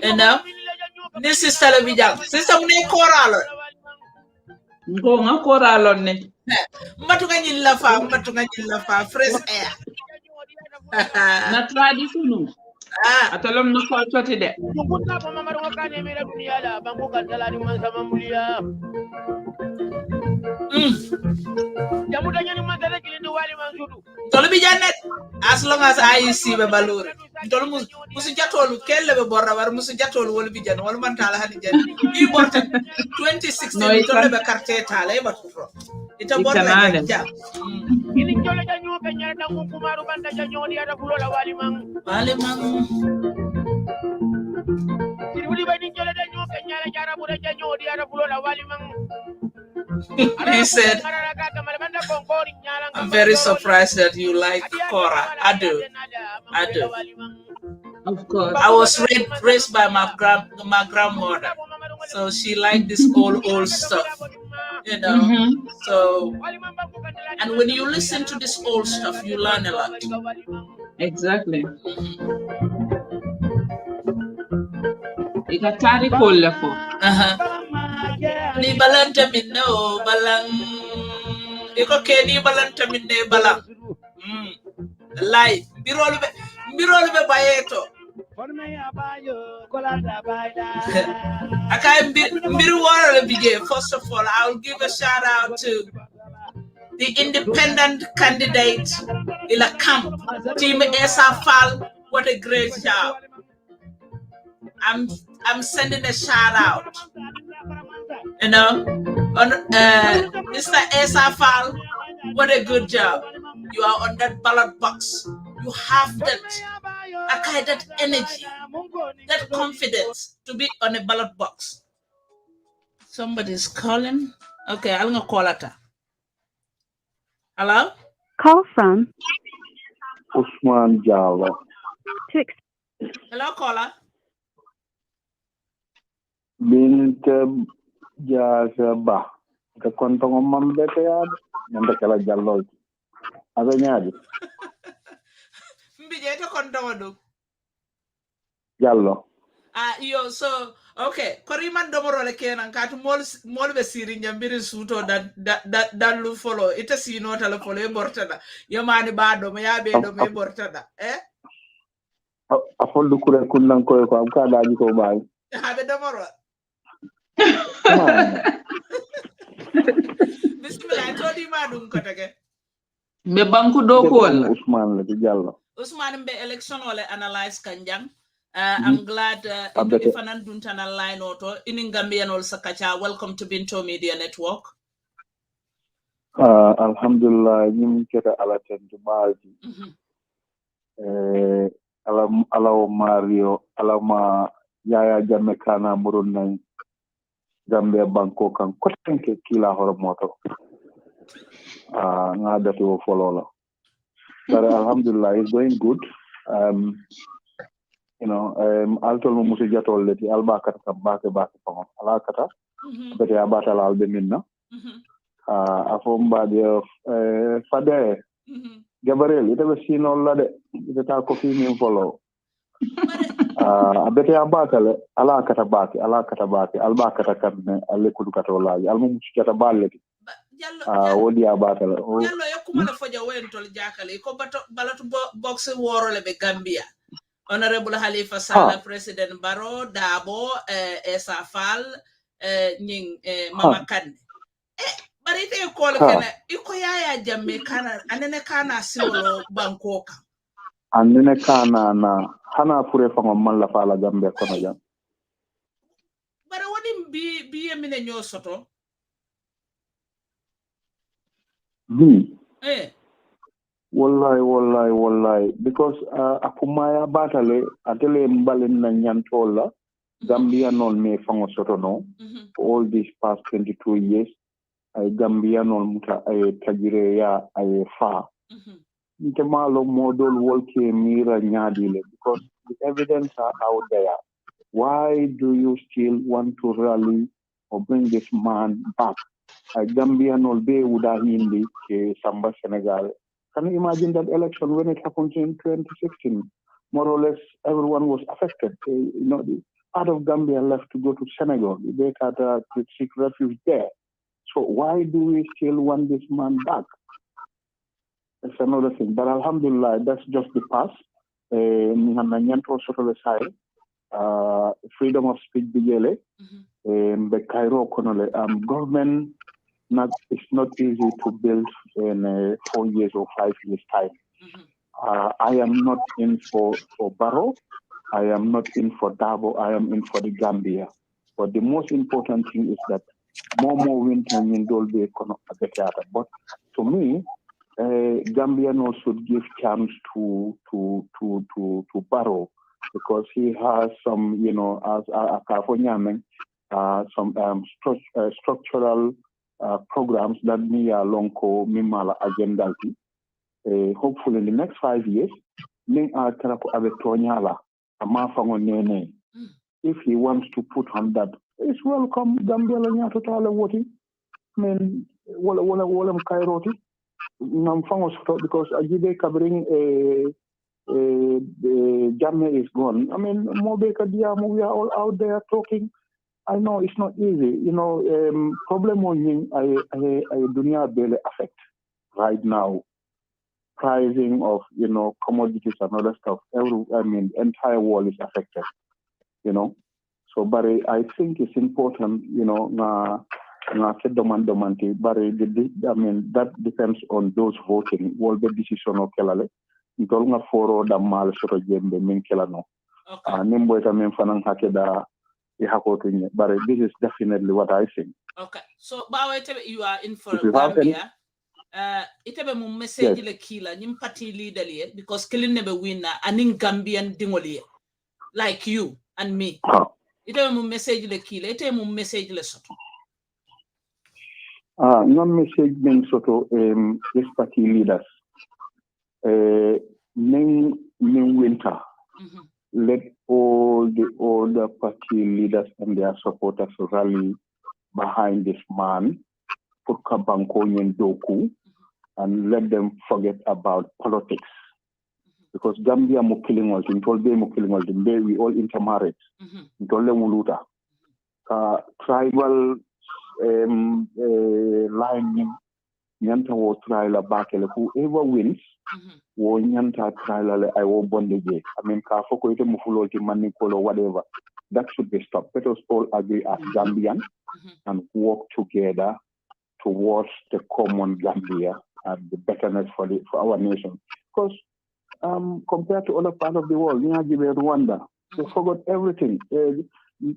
You know? This is television. Sister Mune Choral. Go nga Choral ne. Matunga nyilla fa fresh air. Na tradition. Atalom no ko choti de. Tukunta ko mamaru ngakane mira dunia la bangu kantala ni mansa mamulia. Jamu danya ni mansa kilindi wali mansudu. Tolu bi janet as long as I see be balure. Tolu musu jatolu kelle be borra war musu jatolu wol bi jan wol man tala hani jan. Bi borta 2016 tolu be carte tala e baturo. Ita borra ja. Ini jole janyo kanya dangu kumaru banda janyo di ada pulo la wali mang. Siruli ba ni jole janyo kanya la jara bura janyo di ada pulo la wali mang. He said, I'm very surprised that you like Chorr. I do. Of course. I was raised by my grandmother. So she liked this old stuff. You know? So, and when you listen to this old stuff, you learn a lot. Exactly. Ikatari kolle fo. Ni balanta minno balang. Iko ke ni balanta minne balang. Life. Birol be bayeto. Okay, first of all, I'll give a shout out to the independent candidate in a camp, Team Esafal. What a great job! I'm sending a shout out. You know, on Mr. Esafal. What a good job! You are on that ballot box. You have that energy, that confidence to be on a ballot box. Somebody's calling. Okay, I'm gonna call her. Hello? Call from Usman Java. Hello, caller. Bint Jazaba. The Kontong Mambetead and the Kala Jallo. As I know. Jallo. Yo, so okay. Koriman domoro le kenan katu mol be siri nyambiri suto that lu follow. Ita si no tala follow e bortada. Yo mani bado me ya be do me bortada. A fol Dukureh kunnan ko am ka daji ko bay. Ha be domoro. Bismillah, I told you madum ko tage. Me banku do ko wala. Usman la di Jallo. Usman be election wala analyze kanjang. I'm glad if an duntana line auto in Gambia also kacha. Welcome to Binto Media Network. Alhamdulillah, you get a lot of baji. Allow Mario, allow ma Yaya Jamekana Murunai. Gambia banko kan kotenke kila horo moto. Nga dati wo follow la. But alhamdulillah, it's going good. You know, altol mo musu jatol leti alba kata bake pangom ala kata bete abata la albe minna afomba de Fadia Gibril ite be sino la de ite ta ko fi min follow bete abata le ala kata bake alba kata kan ale kudu kata wala almo musu jata baleti wodi abata la jallo yakuma la foja wentol jakale ko balatu box woro le be Gambia. Honorable Halifa Sallah, President Barrow, Dabo, Esa Fall, Ning Mama Kande. But ite call kana iko yaya jamme kana anene kana siwolo bankoka. Anene kana na hana pure fango man la fala Gambia kono jam. But wodi bi emine nyosoto. Wallahi. Because akumaya batale atele mbalen na nyantola Gambia non me fango soto no. For all these past 22 years, Gambia non muta ay tajire ya ay fa. Ntemalo model wolke mira nyadile because the evidence are out there. Why do you still want to rally or bring this man back? Gambia no be uda hindi ke Samba Senegal. Can you imagine that election when it happened in 2016? More or less, everyone was affected. You know, the part of Gambia left to go to Senegal. They had to seek refuge there. So why do we still want this man back? That's another thing. But alhamdulillah, that's just the past. Freedom of speech bigele. The Cairo government. It's not easy to build in 4 years or 5 years time. I am not in for Barrow. I am not in for Dabo. I am in for the Gambia. But the most important thing is that more winter in Dolby But to me, Gambian should give chance to Barrow because he has some, you know, as a Californian, some structural programs that me along ko mimala agenda. Hopefully in the next 5 years, if he wants to put on that, it's welcome. Gambia lanya total woti. I mean, wala kairoti. Because Ajibe covering Jamia is gone. I mean, Mobeka Diamo, we are all out there talking. I know it's not easy. You know, problem on dunya barely affect right now. Pricing of, you know, commodities and other stuff. Entire world is affected. You know, so but I think it's important. You know, but that depends on those voting. Will the decision of Kelale? But this is definitely what I think. Okay, so you are in for Gambia. Itebe mu message le kila nyim party leader le because killing never win aning Gambian dingoli like you and me. Itebe mu message le kila, itebe mu message le soto. No message means soto this party leaders. Ning winter. Let all the other party leaders and their supporters rally behind this man, put Kabankonyen Doku, and let them forget about politics. Because Gambia mo killing all thing, we all intermarried. Muluta. Tribal line Nyanta wo trial bakele whoever wins wo Nyanta trial I will bondage. I mean Kafoko ite mufulo ti manikolo whatever. That should be stopped. Let us all agree as Gambian and work together towards the common Gambia and the betterness for our nation. Because compared to other parts of the world, Rwanda, they forgot everything.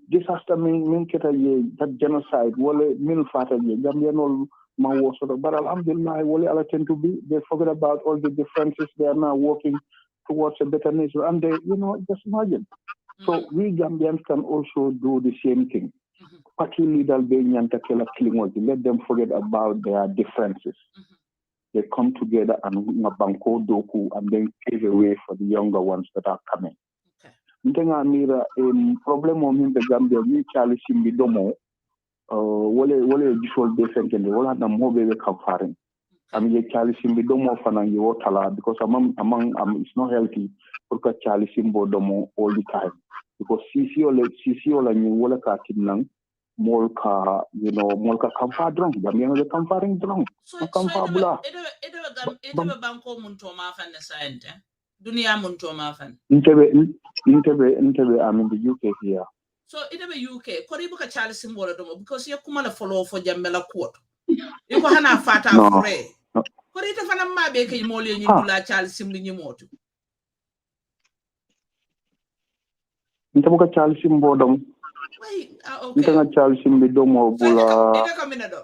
Disaster that genocide, Gambia but alhamdulillah, they forget about all the differences. They are now working towards a better nation. And they, just imagine. So we Gambians can also do the same thing. party leader let them forget about their differences. They come together and banko doku and then pave a way for the younger ones that are coming. Ntenga mira problem on the Gambia ni Charlie Simbi domo wole usual defense and wala na mobe kafaring. I mean Charlie Simbi domo fanangi wotala because among it's not healthy for Charlie Simbo domo all the time because CCO la ni wala ka kinang molka molka kamfa drunk Gambia no kamfaring drunk kamfa bula ede banko munto ma fan na science dunia munto ma fan Intebe I'm in the UK here. So ede be UK kori buka Charles Simbola domo because you kuma la follow for Jamela court you ko hana fata free kori ite fana ma be ke mole nyi dula Charles Simbi nyi motu Ntabuka Charles Simbo dom okay Charles Simbi domo bula ede kamina do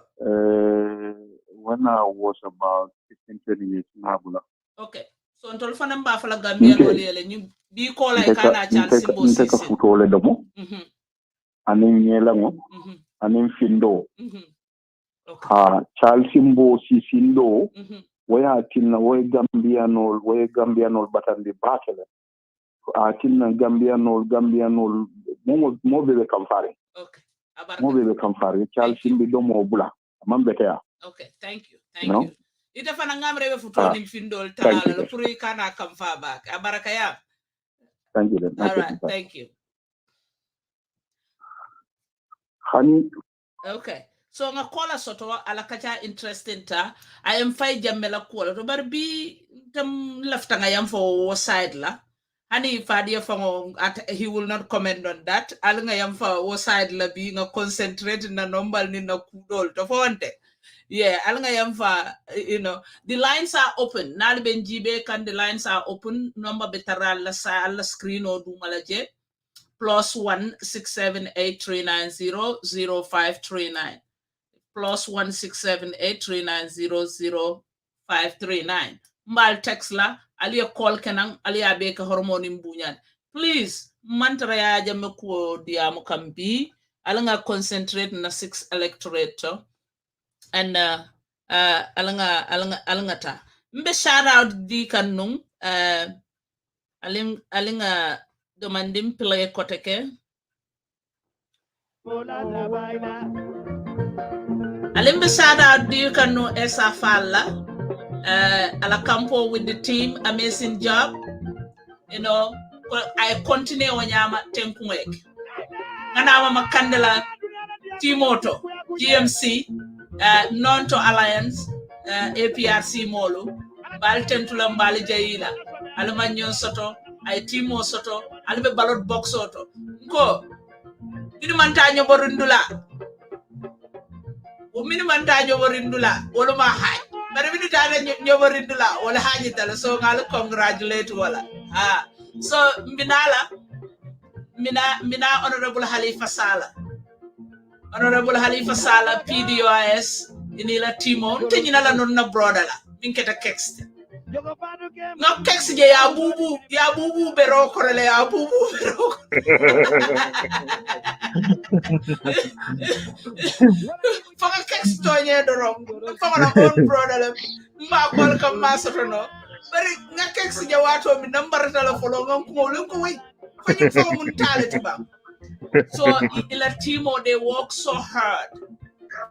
when I was about 15-20 years nabula. Okay. So until fana mba fala Gambia no lele ñu bi ko lay kana Charles Simbo sisi nteka futole domo anin nyelango anin findo Charles Simbo sisi ndo waya tinna way Gambia no batandi bakele tinna Gambia no mo bebe kamfare okay mo bebe kamfare Charles Simbi domo bula mambetea. Okay, thank you. Ita fana ngamre be futo ni findol talala la puri kana kamfa back. Abaraka ya. Thank you. All right, thank you. Honey. Okay. So nga kola soto ala kacha interesting ta. I am fay jammela kola to bar bi tam lafta nga yam for side la. Hani Fadia fango he will not comment on that. Al nga yam for side la bi nga concentrate na nombal ni na kudol to fonte. Yeah, alanga yamfa, the lines are open. Nal benjibe kan the lines are open. Number betara la sa la screen or do malaje +1 678 390 0539 +1 678 390 0539. Mbal text la aliya call kenang aliya beka hormone mbunyan. Please mantra ya jamme ko diamu kambi alanga concentrate na 6 electorate. And alanga ta mbe shout out di kanung alinga domandim play koteke alimbe shout out di kanu esa falla ala campo with the team, amazing job. I continue wanyama tenkuek ngana makandela timoto GMC non-to alliance APRC molu bal tentula mbali jayila alama nyon soto ay timo soto albe ballot box soto ko mini mantanyo borindula wala ma hay bare mini tane nyoborindula wala haji tala so ngal congratulate wala so mina honorable Halifa Sala PDOIS inila timo ntenyina la nonna brother la minketa kext no kext je ya bubu bero korele ya bubu bero fanga kext to nye dorom fanga na own brother la mba kol kam masono bari nga kext je wato mi number telephone ngam ko lu ko wi fanyi fanga mun talati ba. So ila timo they work so hard.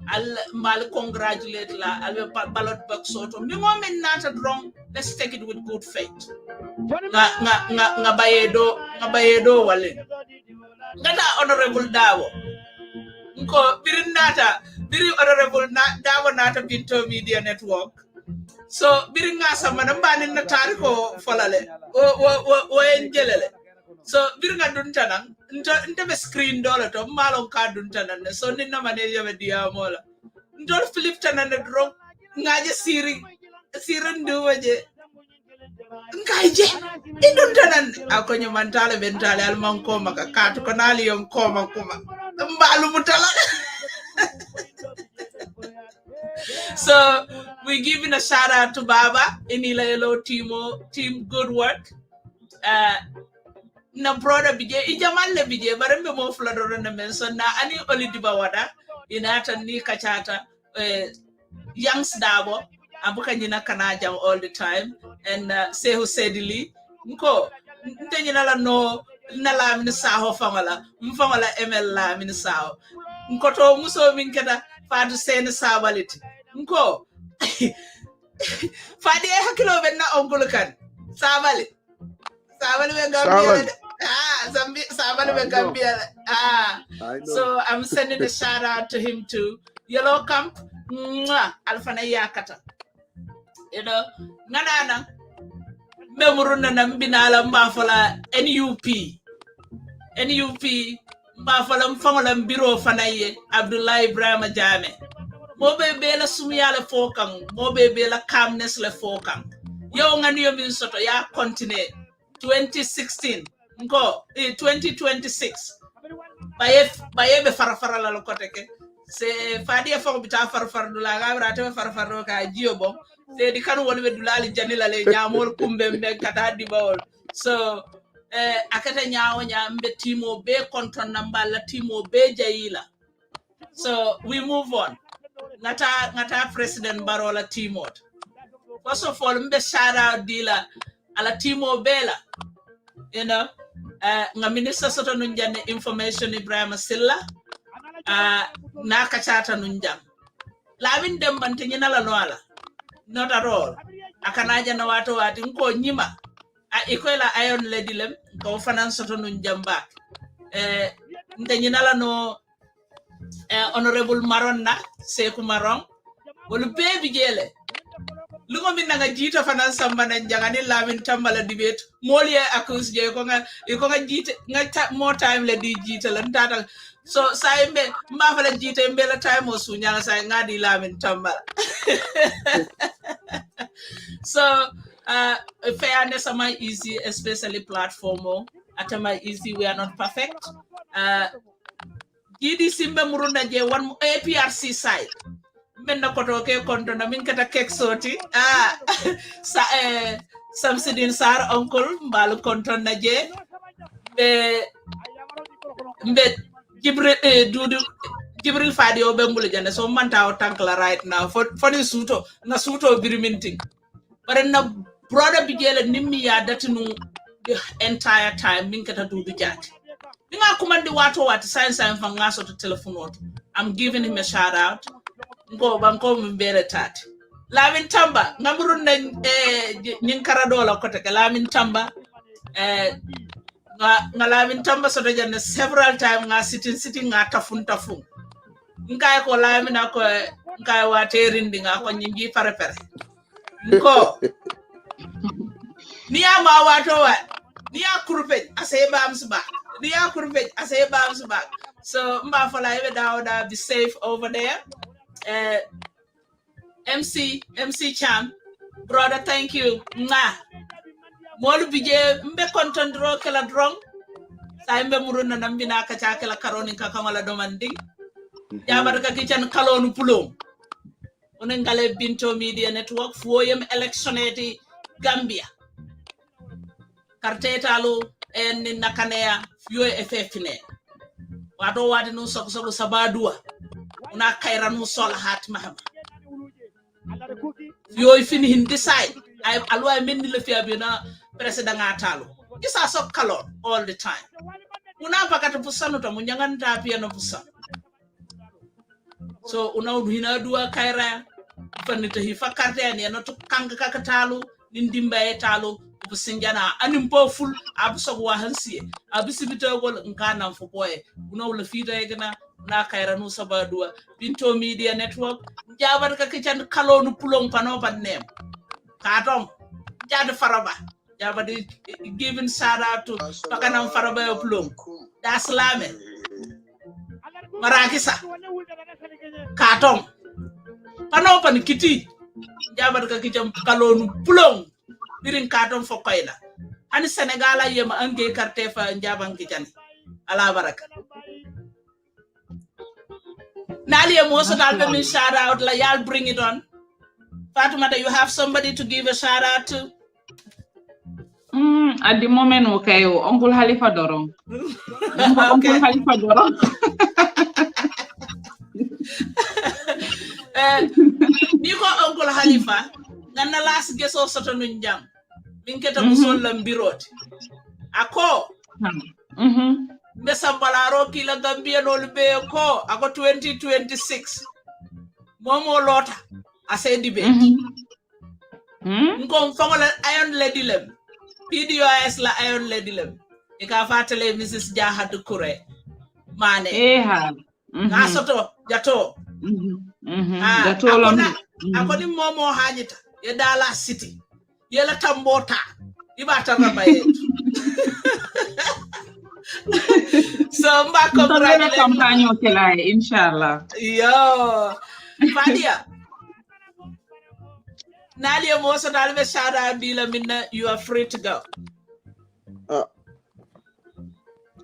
I'll congratulate la I'll ballot box soto. Mi moment not wrong. Let's take it with good faith. Nga bayedo wale. Ngata honorable Dawo. Nko biri honorable Dawo nata Pinto Media Network. So biri nga sama nambani na tariko folale. O enjelele. So birga duntanan nte be screen dollar to malon ka duntanan so ninna manager be dia mola ndol flip tanan dro ngaje sirin duwaje ngaje iduntanan akonyo mantale bentale alman ko maka katu ko nali yon ko makuma mbalu mutala. So we giving a shout out to Baba Inila Yellow team good work. na broda bije ijamal le bije barambe mo fladoro na menson na ani oli Dibba wada inata ni kachata youngs dabo abuka nyina kanajam all the time and sehu sedili nko ntenyina la no na Lamin saho famala mfamala ML Lamin saho nko to muso min keda fadu sen sabaliti nko Fadia hakilo benna ongul kan sabali be Gambia sabali be Gambia so I'm sending a shout out to him too. Yellow Camp alfana yakata you know nanana memuruna nambinala mbafola NUP mbafola mfangola mbiro fanaye Abdullah Ibrahim Jame mobe bela sumiyale fokang mobe bela calmness le fokang yo ngani yo min soto ya continue 2016 ngo 2026 baye be farafara la lokoteke se Fadia fo bita farafara dula gabra te farafara ka jiobo Saidykhan woni be dulali janila le nyamol kumbe mbe kata Dibba so akata nyaawo nyambe timo be konton namba la timo be jayila so we move on ngata President Barola Timot. First of all, mbe shout out dila ala Timo Bela. You know, nga Minister soto nunjane information Ibrahim Silla na kachata nunjam. Lamin dem bante nyina la noala. Not at all. Akanaja na watu wati nko nyima. Ikoela iron lady lem ko fanan soto nunjam back. Nte nyina la no Honorable Maronna Seku Marong wolu baby jele lungo min nga jita fana samba na jangani Lamin tambala debate moli accuse je ko nga jita nga more time le di jita lan tata so saimbe mba fala jita mbela time o sunya sa ngadi Lamin tambala so fairness am easy especially platform atama easy we are not perfect Yidi simbe murunda je one APRC side menna koto ke konto na min kata kek soti Samsidin Sar uncle mbalu konto na je be Gibril Fadia be ngul jane so manta o tankla right now for ni suto na suto biriminting but na brother bigele nimmi ya datinu the entire time min kata dudu jati Ninga kumandi watu wati science fangaso to telephone. I'm giving him a shout out. Ngo banko mbele tati. Lamin tamba ngaburu na ninkaradola koteke Lamin tamba nga Lamin tamba soto jane several time nga sitting nga tafun. Nkai ko Lamin ako nkai waterindi nga ko nyingi pare. Ngo niya ma watu wa niya kurpe aseba amsba. So Mbafala Evedauda, be safe over there. MC Cham, brother, thank you. Molu bije mbe content ro kala drong. Sa mbe muruna nambina kacha kala karoni kakamala domanding. Jabar ka kichan kalonu pulo. Unengale Binto Media Network Foyem electionati Gambia. Kartetalu en nakanea fio effectine wato wadi no sokso sabadua una kaira no sol hat mahama fio fini hin decide I alwa menni le fia bina president ngatalo isa sok kalon all the time una pakata pusano to munyanganta pia no pusa so una hina dua kaira fanita hi fakarte ne no to kanga kakatalu nindimba etalo Sinjana animpo full abso wa hansi abisibito gol nkana fo boy uno la fita egna na kaira no sabadua Binto Media Network jabar ka kichan kalonu pulong pano panem katom jad faraba jabadi giving shout out to pakanam faraba pulong das Lamin marakisa katom pano pan kiti jabar ka kichan kalonu pulong birin katon fo koyla hani Senegala yema ange carte fa njaban kijan ala baraka nali emoso dalbe min shout out la y'all bring it on Fatoumatta, you have somebody to give a shout out to? At the moment, okay, Uncle Halifa Dorong. Uncle Halifa Dorong. Niko Uncle Halifa, nana last geso soto nunjang. Minketa musol lambirot. Ako. Mbesa balaro kila Gambia no lube ko ako 2026. Momo lota ase debate. Nko mfangola iron lady lem. PDOS la iron lady lem. Ika fatale Mrs. Jaha Dukureh. Mane. Nga soto jato. Akoni momo hajita. Yedala city. Yela tambota. Ibata rabaye. So mba congratulations. Inshallah. Yo. Fadia. Nadia Mosa Dalve shout out Dila Minna, you are free to go.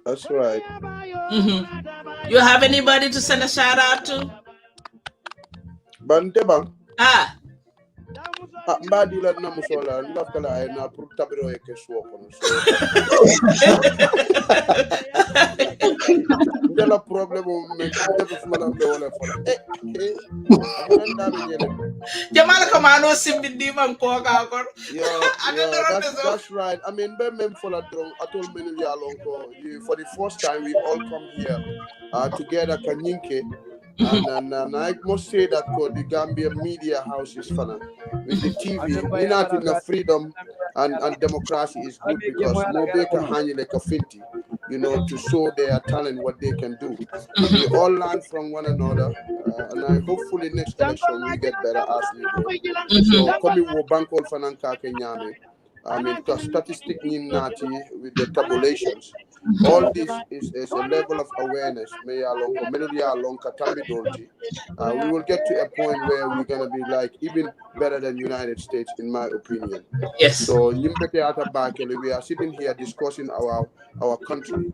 That's right. You have anybody to send a shout out to? Banteba. Mbadila na musola ndafkala ay na pour tabiro e keso kono ndela problème men def fuma be wala fala Jamal Kamano simbindi man ko ka kon that's right. I mean be mem fola drong atol menu ya lonko for the first time we all come here together kanyinke. And I must say that the Gambia media house is fun. With the TV, in the freedom and democracy is good because nobody can handle like a finty, to show their talent, what they can do. We all learn from one another, and hopefully next election we get better as we go. So coming with Banko Fananka Kenyame, I mean, the statistic in Nati with the tabulations. All this is a level of awareness. We will get to a point where we're going to be like even better than United States, in my opinion. Yes. So we are sitting here discussing our country.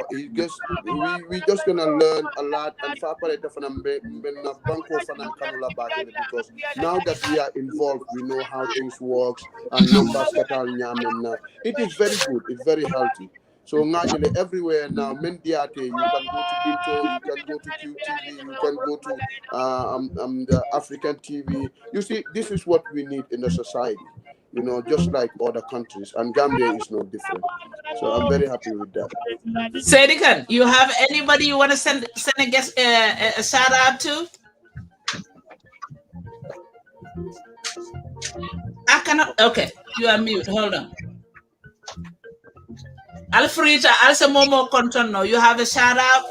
We just going to learn a lot because now that we are involved, we know how things work and it is very good. It's very healthy. So everywhere now, Mendiate, you can go to Binto, you can go to QTV, you can go to the African TV. You see, this is what we need in the society, just like other countries, and Gambia is no different. So I'm very happy with that. Saidykhan, you have anybody you want to send a guest a shout out to? I cannot. Okay, you are mute. Hold on. Alfreda, also Momo Contono, you have a shout out?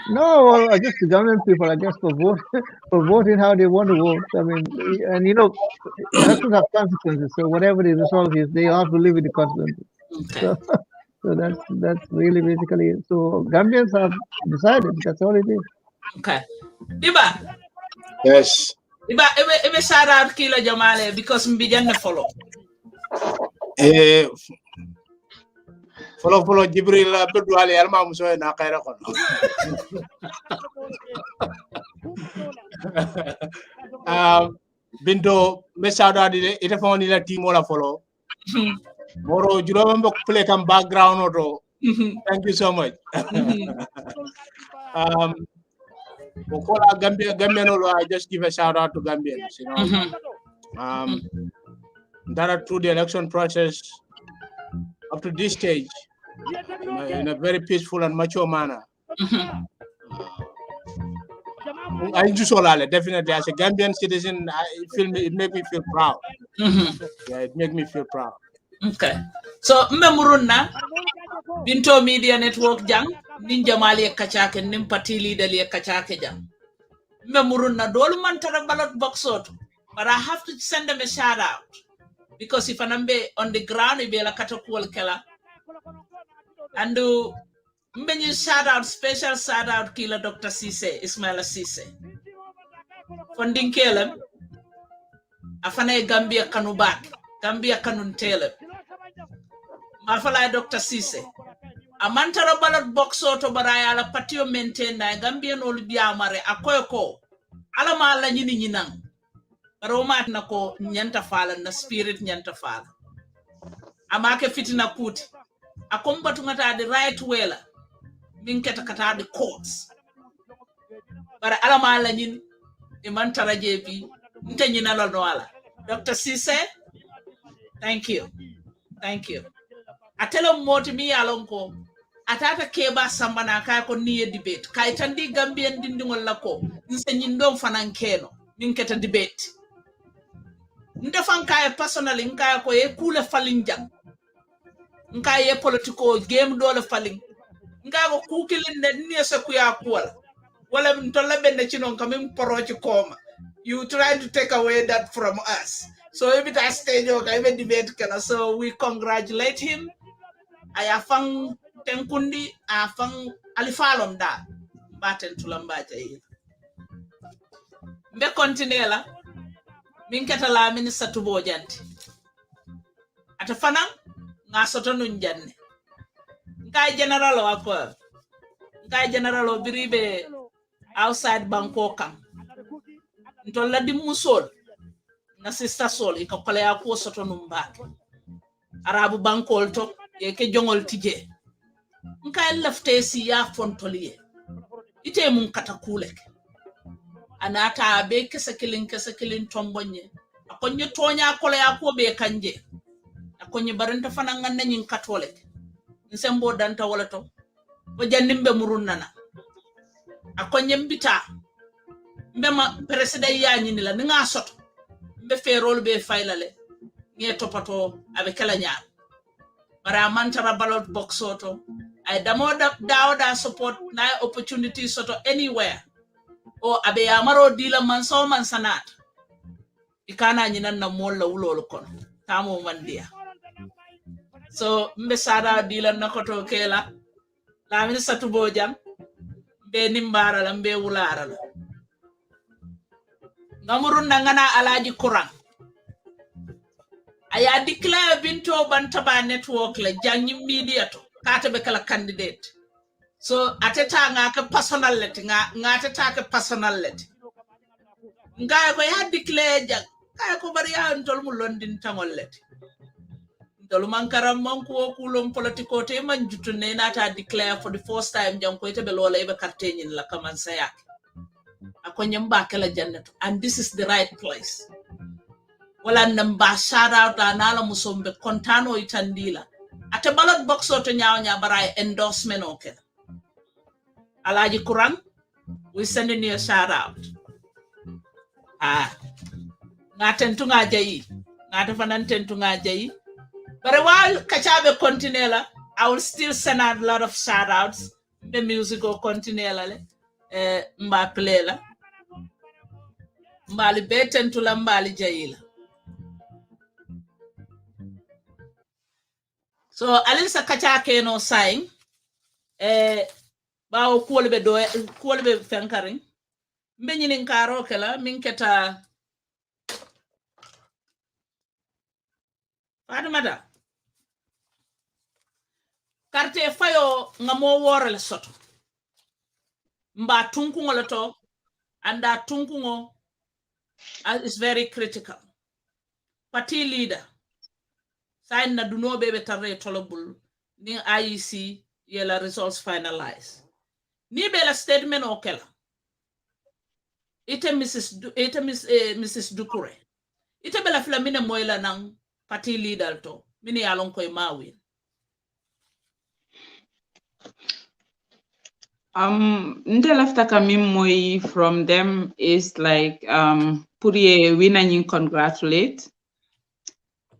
No, just the government people, I guess, for voting how they want to vote. I mean, and elections have consequences. So whatever the result is, they have to live with the consequences. Okay. So that's really basically it. So Gambians have decided. That's all it is. Okay. Dibba. Yes. Dibba, ebe shout out Kila Jamale because Mbijan follow. Follow Gibril Abdulwali Alma Muso na Kaira kon. Binto me shout out ite phone ila team wala follow. Moro julo mbok play kam background auto. Thank you so much. Gambian, I just give a shout out to Gambians, that are through the election process up to this stage in a very peaceful and mature manner. I just definitely as a Gambian citizen, it made me feel proud. Yeah, it made me feel proud. Okay. So Memuruna Binto Media Network jang ninja mali kachake nim party leader li kachake jang. Memuruna dolu man tara ballot box out. But I have to send them a shout out. Because if anambe on the ground ibe la katakual kela. And do mbenye shout out, special shout out kila Dr. Cisse, Ismaila Cisse. Funding kelem afane Gambia kanubak. Gambia kanun telem. Mafala Dr. Cisse. Amantara ballot box auto baraya la patio maintain na Gambia no libya mare akoyoko. Ala ma ala nyini nyinang. Roma na ko nyanta fala na spirit nyanta fala. amake fitina kuti akomba tungata the right way la min keta kata the courts bara alama ala nyin e man taraje bi nte nyina la no ala Dr. Cisse, thank you atelo moti mi alonko atata keba sambana kay ko niye debate kay tandi Gambian dindingol la ko nse nyindom fanan keno min keta debate ndefan kay personally nkay ko e kule falinja nkay e political game dole falin nga ko kukilinde ni se kuya kuwala wala ntolla benne chinon kamim porochi koma you try to take away that from us so if it has stage okay even debate kana so we congratulate him ayafang tenkundi afang alifalom da baten tulambaja yi mbe continue min kata Lamin satubo janti ata fanan nga soto nun janne ngai general wako ngai general obiribe outside Bangkok ntolla di musol na sister Saul iko kole ya ko soto numba arabu bankol to e ke jongol tije ngai lafte si ya fontoliye ite mun katakulek anata be kese kilin tombonye akonye tonya kole ya ko be kanje akonye baranta fana nganna nyin katolek nsembo danta wala to o jannimbe murunnana akonye mbita mbema president ya nyini la nga soto mbe ferol be faylale nge topato abe kala nyaar bara mantara ballot box soto ay damoda dawda support na opportunity soto anywhere o abe yamaro dila man so man sanat ikana nyinan na molla wulol kon tamo mandia so mbe sada dila nakoto kela Lamin satubo jam be nimbara la mbe wulara la ngamurun ngana alaji Quran aya declare binto bantaba network la janyi media to kata be kala candidate so ateta nga ka personality nga ateta ka personality nga ko ya declare jang kay ko bari ya ntol mu londin tangolleti ntol mankaram manko kulum politico te man jutune nata declare for the first time jang ko ite be lola ibe kartenyin la kaman sayak akonyem ba kala jannatu and this is the right place wala namba shout out anala musombe kontano itandila ate ballot box to nyaaw bara endorsement okay alaji Quran we sending you a shout out ngaten tunga jayi ngata fanan tentunga jayi but while kachabe continue la I will still send out a lot of shout outs the music will continue la mba play la mbali beten tula mbali jayila so alisa kacha keno sign bawo kuolbe fenkarin mbenyini nkaro kala minketa Fatoumatta karte fayo ngamo worel soto mba tunkungo leto anda tunkungo is very critical party leader sign na dunobe be tarre tolobul ni IEC yela results finalize ni bela statement okela ite Mrs. Dukureh ite bela flamine moyla nang party leader to mini alon koy mawin nde lafta kamim moy from them is like puri win and congratulate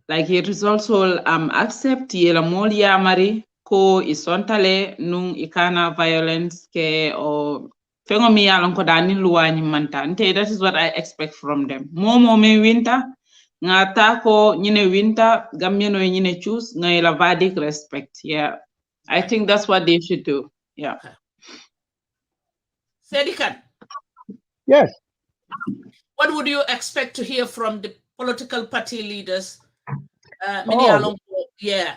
like it is also accept yela mol yamari ko isontale nung ikana violence ke o fengo mi yalon ko dani luwani manta nte that is what I expect from them momo me winter ngata ko nyine winter gamyeno nyine choose ngayla vadik respect yeah I think that's what they should do yeah Saidykhan, yes, what would you expect to hear from the political party leaders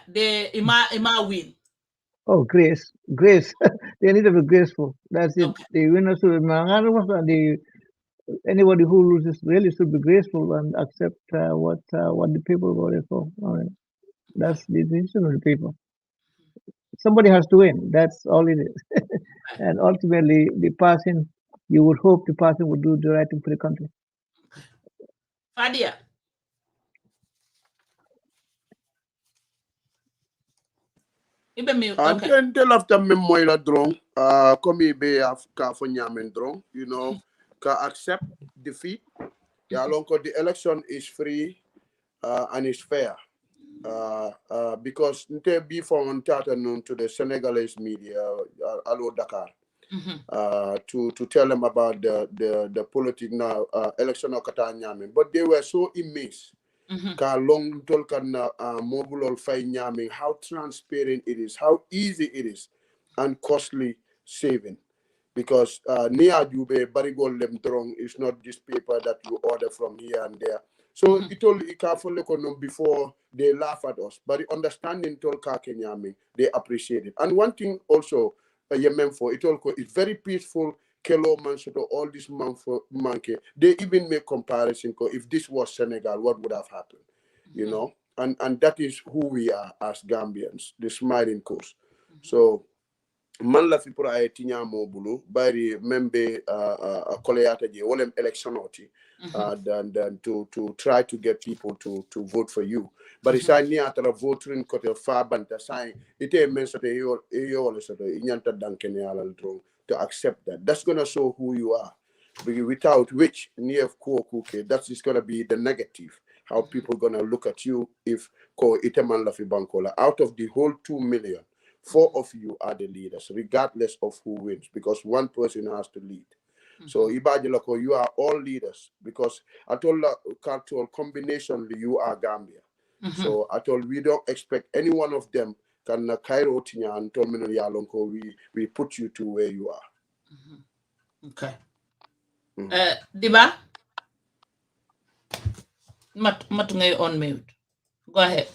they ima win. Oh, grace. They need to be graceful. That's it. Okay. The winners anybody who loses really should be graceful and accept what the people voted for. All right. That's the decision of the people. Somebody has to win. That's all it is. And ultimately, the person, you would hope the person would do the right thing for the country. Fadia. Okay. Until after me moila drong, come be ka for nyamen drong, you know, ka accept defeat. Yeah, the election is free and is fair. Because nte before on noon to the Senegalese media, Allo Dakar, to tell them about the politics now, election of Katanyami. But they were so immense. Ka long tolkan mobile fay nyaming, how transparent it is, how easy it is, and costly saving. Because near Jube Barigol Lemtrong is not this paper that you order from here and there. So it all careful before they laugh at us. But the understanding told Kenyami, they appreciate it. And one thing also, Yemen for it all it's very peaceful. Kelo Mansoto, all this monkey. They even make comparison. If this was Senegal, what would have happened? You know, and that is who we are as Gambians, the smiling coast. So man la fi pour ay tinya mo bulu bari membe koleata je wolem election oti than to try to get people to vote for you, but it's ni atara voting ko te fa banta sai ite men so te yo so te nyanta danken yala to accept that's going to show who you are, without which near kuke that is going to be the negative, how people going to look at you if ko ite man la fi bankola. Out of the whole 2 million, 4 of you are the leaders, regardless of who wins, because one person has to lead. So Ibajilako, you are all leaders, because I told Cartel combination you are Gambia. So I told we don't expect any one of them can Cairo Tinya and Tomino Yalonko, we put you to where you are. Okay. Dibba? Matungay on mute. Go ahead.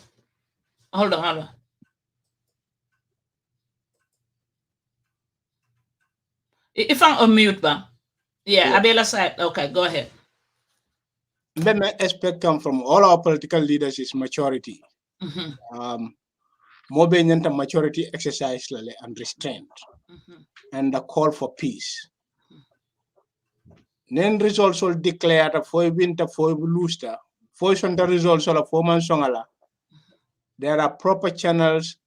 Hold on. If I'm on mute, ba? Yeah, Abela side. Okay, go ahead. The main aspect come from all our political leaders is maturity. More maturity exercise and restraint, and the call for peace. Then results will declare for winter for luster. For the results of 4 months there are proper channels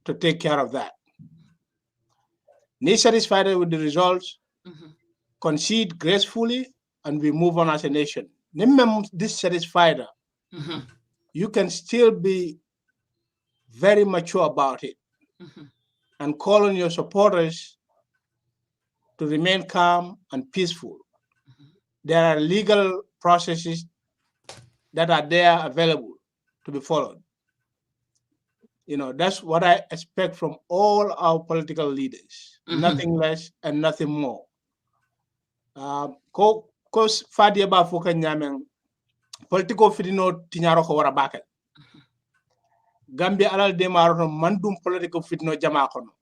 to take care of that. Not satisfied with the results, concede gracefully, and we move on as a nation. Never dissatisfied, you can still be very mature about it and call on your supporters to remain calm and peaceful. There are legal processes that are there available to be followed. You know, that's what I expect from all our political leaders, nothing less and nothing more. Because Fadia ba foka nyamen political fitino tinyaro ko wara bakal. Gambia alal demaro mandum political fitino jama kono.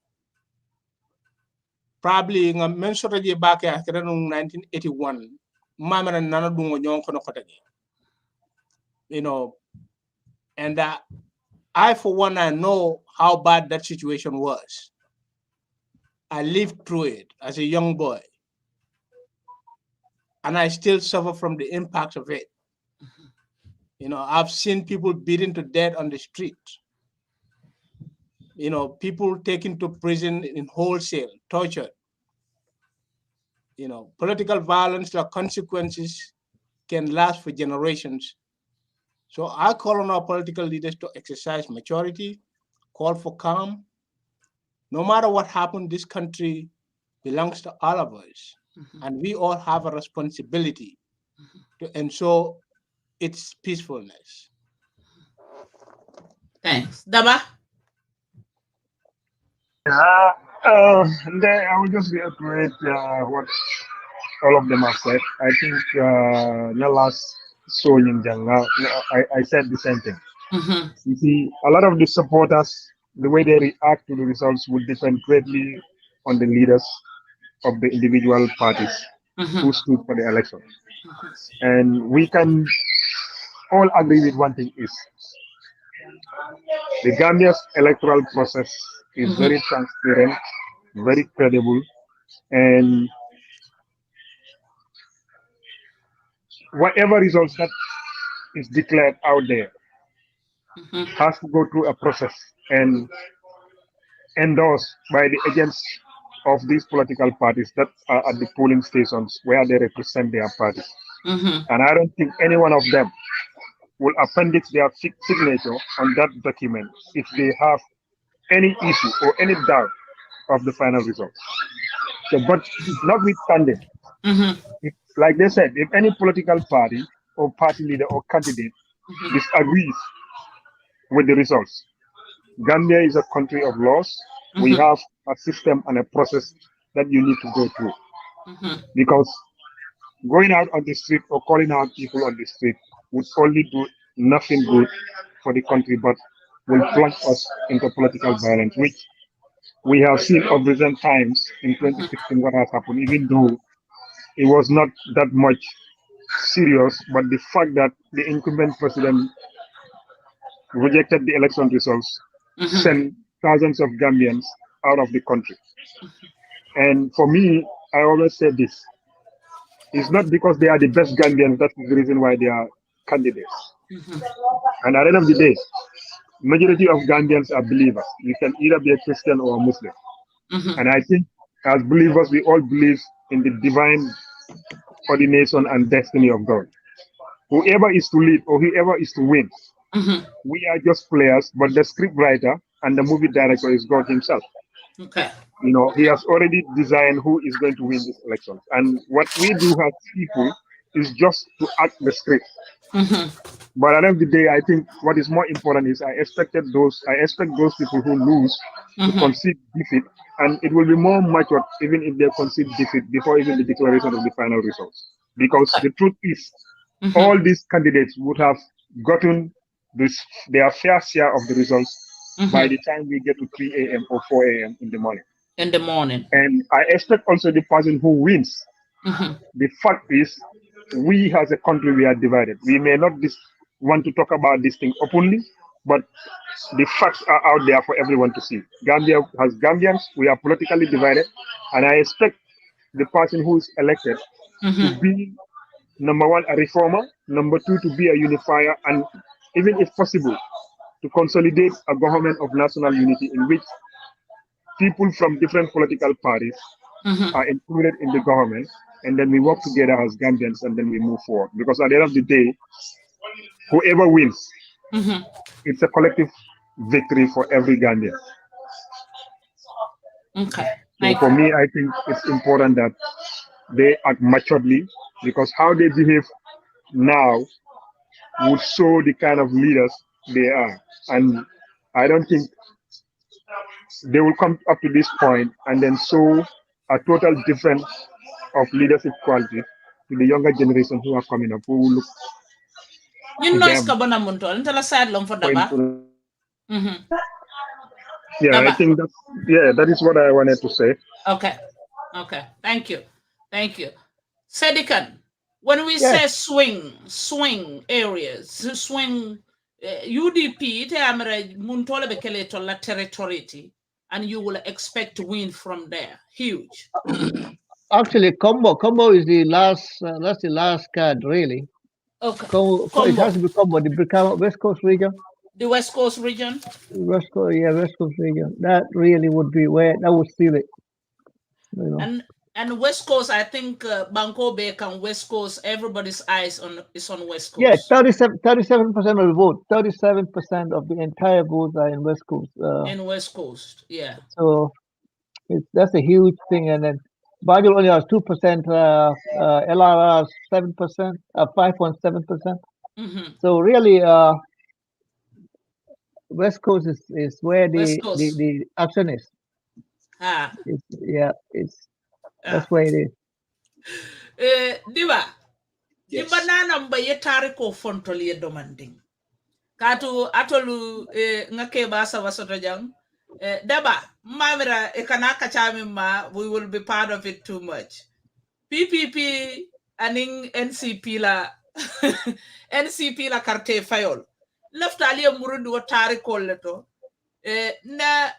Probably nga men sota je bake akere no 1981 mamana nana dungo nyon kono kotaje. You know, and I for one I know how bad that situation was. I lived through it as a young boy. And I still suffer from the impact of it. You know, I've seen people beaten to death on the street. You know, people taken to prison in wholesale, tortured. You know, political violence, the consequences can last for generations. So I call on our political leaders to exercise maturity, call for calm. No matter what happened, this country belongs to all of us. And we all have a responsibility to ensure its peacefulness. Thanks. Dibba? I will just reiterate what all of them have said. I think the last showing I said the same thing. You see, a lot of the supporters, the way they react to the results will depend greatly on the leaders of the individual parties who stood for the election. And we can all agree with one thing is The Gambia's electoral process is very transparent, very credible, and whatever results that is declared out there has to go through a process and endorsed by the agents of these political parties that are at the polling stations where they represent their parties. And I don't think any one of them will appendix their signature on that document if they have any issue or any doubt of the final results. So, but notwithstanding, like they said, if any political party or party leader or candidate disagrees with the results, Gambia is a country of laws. We have a system and a process that you need to go through. Because going out on the street or calling out people on the street would only do nothing good for the country, but will plunge us into political violence, which we have seen of recent times in 2016 what has happened, even though it was not that much serious, but the fact that the incumbent president rejected the election results sent thousands of Gambians out of the country. And for me, I always say this. It's not because they are the best Gambians, that's the reason why they are candidates. And at the end of the day, majority of Gambians are believers. You can either be a Christian or a Muslim. And I think as believers, we all believe in the divine ordination and destiny of God. Whoever is to lead or whoever is to win, we are just players, but the script writer and the movie director is God himself. Okay. You know, he has already designed who is going to win this election. And what we do as people is just to act the script. But at the end of the day, I think what is more important is I expect those people who lose to concede defeat, and it will be more mature even if they concede defeat before even the declaration of the final results. Because the truth is, all these candidates would have gotten their fair share of the results by the time we get to 3 a.m. or 4 a.m. in the morning. And I expect also the person who wins. The fact is, we as a country, we are divided. We may not want to talk about this thing openly, but the facts are out there for everyone to see. Gambia has Gambians, we are politically divided, and I expect the person who is elected to be, number one, a reformer, number two, to be a unifier, and even if possible, to consolidate a government of national unity in which people from different political parties are included in the government, and then we work together as Gambians, and then we move forward. Because at the end of the day, whoever wins, it's a collective victory for every Gambian. Okay. So for me, I think it's important that they act maturely, because how they behave now would show the kind of leaders they are. And I don't think they will come up to this point and then show a total difference of leadership quality to the younger generation who are coming up, who will look you know, it's Kabana Muntol, until I said long for Dibba. Yeah, I think that is what I wanted to say. Okay. Thank you. Saidykhan, when we say swing areas, swing UDP, Muntole Bekele to la territory, and you will expect to win from there. Huge. Actually, combo is the last. That's the last card, really. Okay. It has to be combo. The West Coast region. The West Coast region. West Coast region. That really would be where that would seal it. You know. And West Coast, I think Banco Bay and West Coast, everybody's eyes is on West Coast. Yeah, 37% of the vote. 37% of the entire votes are in West Coast. In West Coast, yeah. So that's a huge thing. And then Banjul only has 2%, LRR 7%, 5.7%. So really, West Coast is where the action is. That's where it is. Dibba. Dibba nana mba ye tariko fontoli ye demanding. Katu atolu ngake basa wasoto jang. Dibba, mamira ekanaka chami ma, we will be part of it too much. PPP aning NCP la NCP la carte fayol. left ali murundi wo tari kolleto na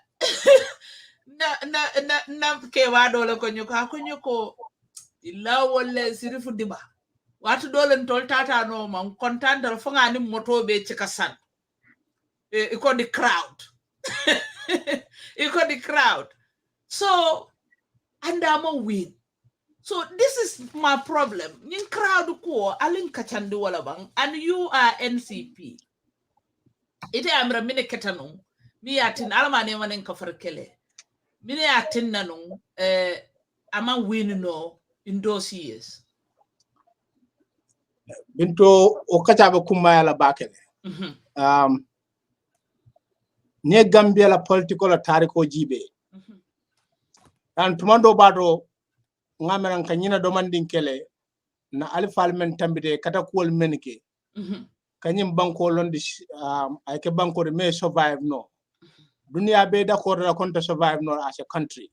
na ke wado le ko nyuko illa wala sirifu diba watu dole ntol tata no man kontanda fo ngani moto be cikasan iko the crowd iko the crowd so and I'm a win. So this is my problem. In crowd ko alin kachandi wala bang and you are NCP. Ite amra mine ketano mi atin alama ne manen kafarkele. Mine atin nanu ama win no in those years. Binto okata kumaya la bakele. Ne Gambia la political tariko jibe. And tumando bado ngamenan kanyina domandin kele na alifal men tambide kata kuol menike kanyim banko londi ayke banko de may survive no dunia be d'accord la konta survive no as a country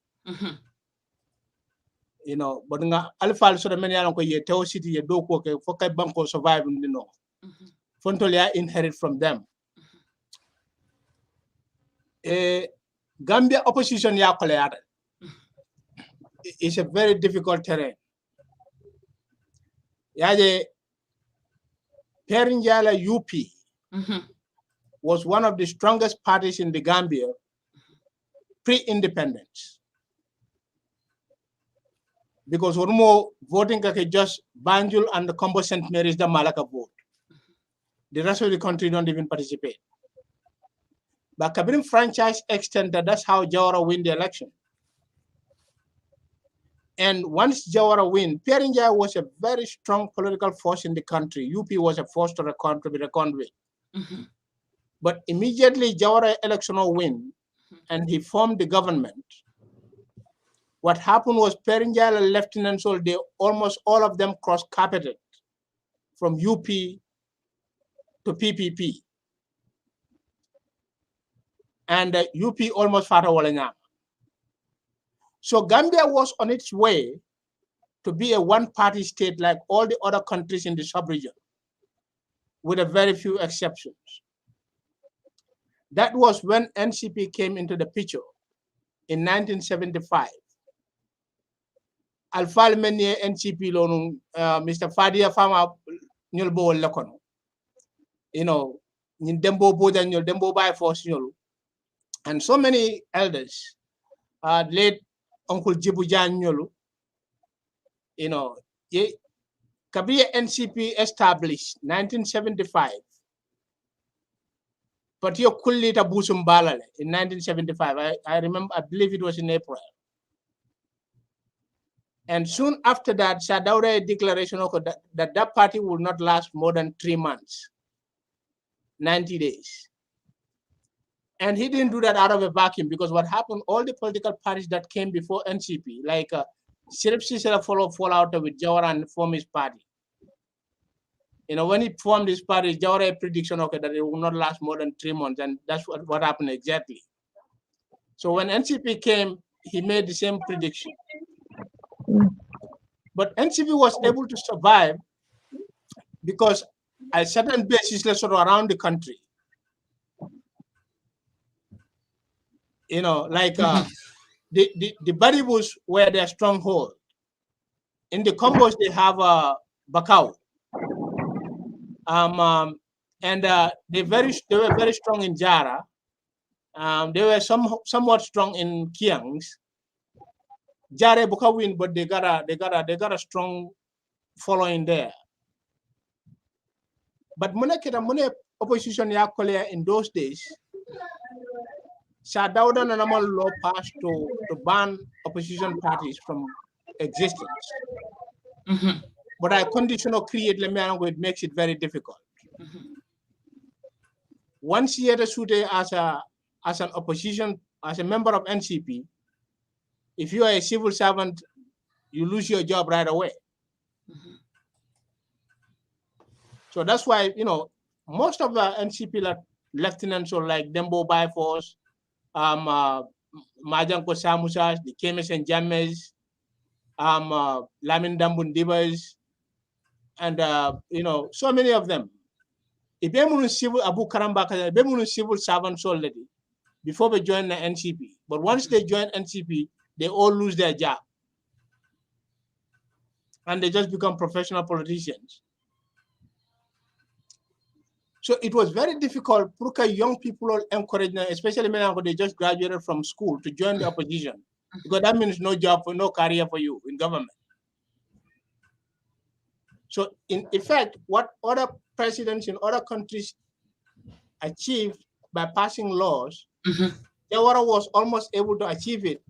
you know but nga alifal so de men yalan ko ye tew city ye do ko ke fo kay banko survive no fontol ya inherit from them Gambia opposition ya ko le it's a very difficult terrain. Yaje Perinjala UP was one of the strongest parties in the Gambia pre-independence. Because one more voting kake just Banjul and the Combo St. Mary's the Malacca vote. The rest of the country don't even participate. But Kabrim franchise extended, that's how Jawara win the election. And once Jawara win, Perinjaya was a very strong political force in the country. UP was a force to be reckoned with. But immediately Jawara electional win, and he formed the government. What happened was Perinjaya and Lieutenant Saul, almost all of them cross-carpeted from UP to PPP. And UP almost fought Walanyama. So Gambia was on its way to be a one-party state like all the other countries in the sub-region, with a very few exceptions. That was when NCP came into the picture in 1975. Alfal menye NCP lonung Mr. Fadia Fama nyolbo lekono. You know, dembo boda nyol dembo by force nyolu. And so many elders, late Uncle Jibujan nyolu, you know, Kabia NCP established 1975. But you kulli ta busum balale in 1975. I remember, I believe it was in April. And soon after that, Sadaure declaration that party will not last more than 3 months, 90 days. And he didn't do that out of a vacuum, because what happened, all the political parties that came before NCP, like Sirip Sisera fall out with Jawara and form his party. You know, when he formed his party, Jawara prediction that it will not last more than 3 months, and that's what happened exactly. So when NCP came, he made the same prediction. But NCP was able to survive because a certain basis sort of around the country, you know, like the Baribus were their stronghold. In the Combos, they have Bakau. And they were very strong in Jara. They were somewhat strong in Kiangs. Jare Buka win, but they got a strong following there. But mune opposition yakole in those days, Sadauda Nanamal law passed to ban opposition parties from existence. But a conditional create it makes it very difficult. Once you had a suit as an opposition, as a member of NCP, if you are a civil servant, you lose your job right away. So that's why, you know, most of the NCP lieutenants or like Dembo Byforce, Majanko Samusas, the Kemes and James, Lamin Dambun Dibbas, and you know, so many of them, Ibemunu civil Abu Karamba, Ibemunu civil servants already before they join the NCP. But once they join NCP, they all lose their job. And they just become professional politicians. So it was very difficult for young people encourage them, especially when they just graduated from school, to join the opposition. Because that means no job, no career for you in government. So in effect, what other presidents in other countries achieved by passing laws, Jawara was almost able to achieve it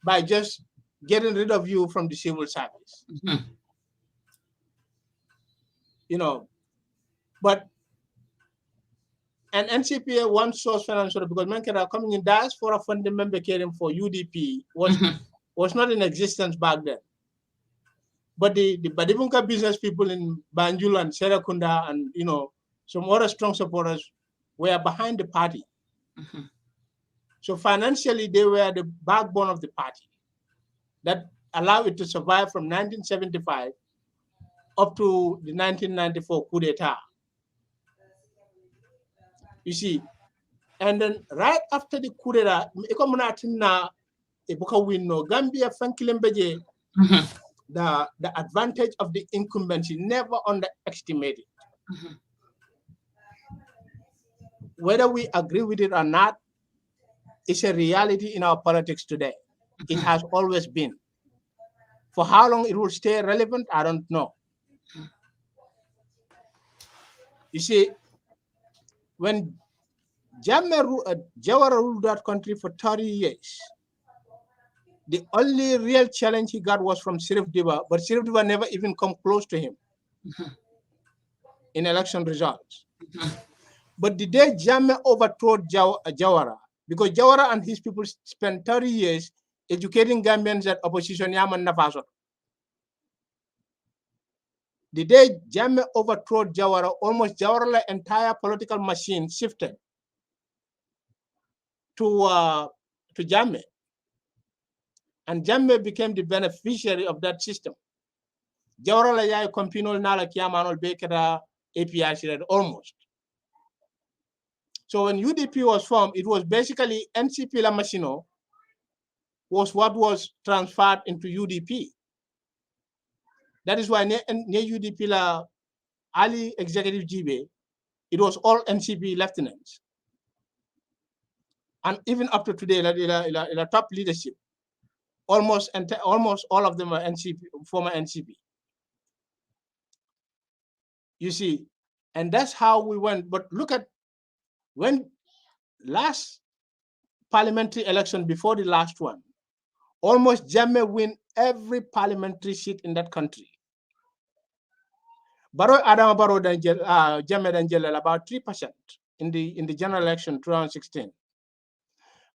by just getting rid of you from the civil service. You know, but and NCPA one source financial because men are coming in diaspora funding member caring for UDP was not in existence back then. But the Badibunka business people in Banjul and Serakunda and you know some other strong supporters were behind the party. So financially they were the backbone of the party that allowed it to survive from 1975 up to the 1994 coup d'etat. You see, and then right after the coup d'etat, Gambia the advantage of the incumbency never underestimated. Whether we agree with it or not, it's a reality in our politics today. It has always been. For how long it will stay relevant, I don't know. You see, when Jawara ruled that country for 30 years, the only real challenge he got was from Sirif Dibba, but Sirif Dibba never even come close to him in election results. But the day Jammeh overthrew Jawara, because Jawara and his people spent 30 years educating Gambians that opposition Yaman Nafaso. The day Jammeh overthrew Jawara, almost Jawara's entire political machine shifted to Jammeh. And Jammeh became the beneficiary of that system. Jawara la yai compinol nala kiamanol bekera API almost. So when UDP was formed, it was basically NCP La Machino was what was transferred into UDP. That is why near UDP La Ali Executive GB, it was all NCP lieutenants. And even up to today, the top leadership, almost all of them are NCP, former NCP. You see, and that's how we went. But look at when last parliamentary election before the last one, almost Jammeh win every parliamentary seat in that country. Baro Adam Baro Jammeh Danjel about 3% in the general election 2016.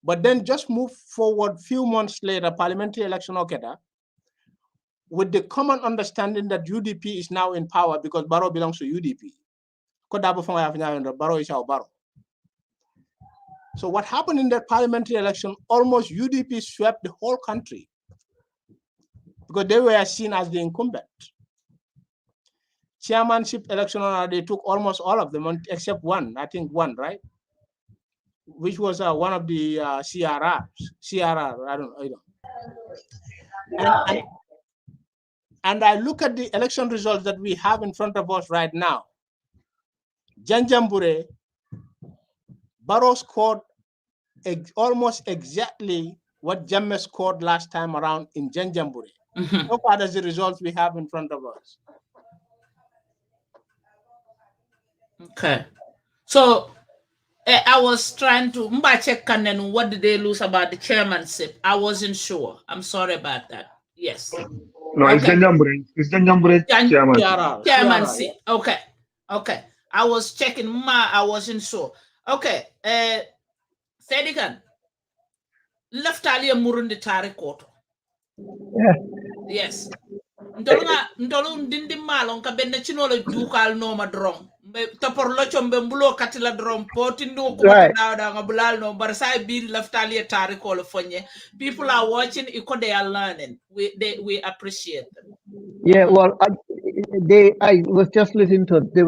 But then just move forward few months later, parliamentary election okeda, with the common understanding that UDP is now in power because Baro belongs to UDP. Baro is our Baro. So what happened in that parliamentary election, almost UDP swept the whole country because they were seen as the incumbent. Chairmanship election, they took almost all of them except one, I think one, right? Which was one of the CRR, I don't know. And I look at the election results that we have in front of us right now. Janjambure, Barrow scored almost exactly what Jammeh scored last time around in Janjambure. So far, that's the results we have in front of us. Okay. So I was trying to check and what did they lose about the chairmanship? I wasn't sure. I'm sorry about that. Yes. No, okay. It's Janjambure chairmanship. Okay. Okay. I was checking. I wasn't sure. Okay. Saidykhan. Left alia murundi tari koto. Yes. Ndolunga ndindi malon ka benna chinolo dukal no madrong. Tapor locho mbembulo katila drom potindo ko dawda ngabulal no barsay bi left alia tari ko lo fonye. People are watching, they are learning. We appreciate them. Yeah, well, I was just listening to they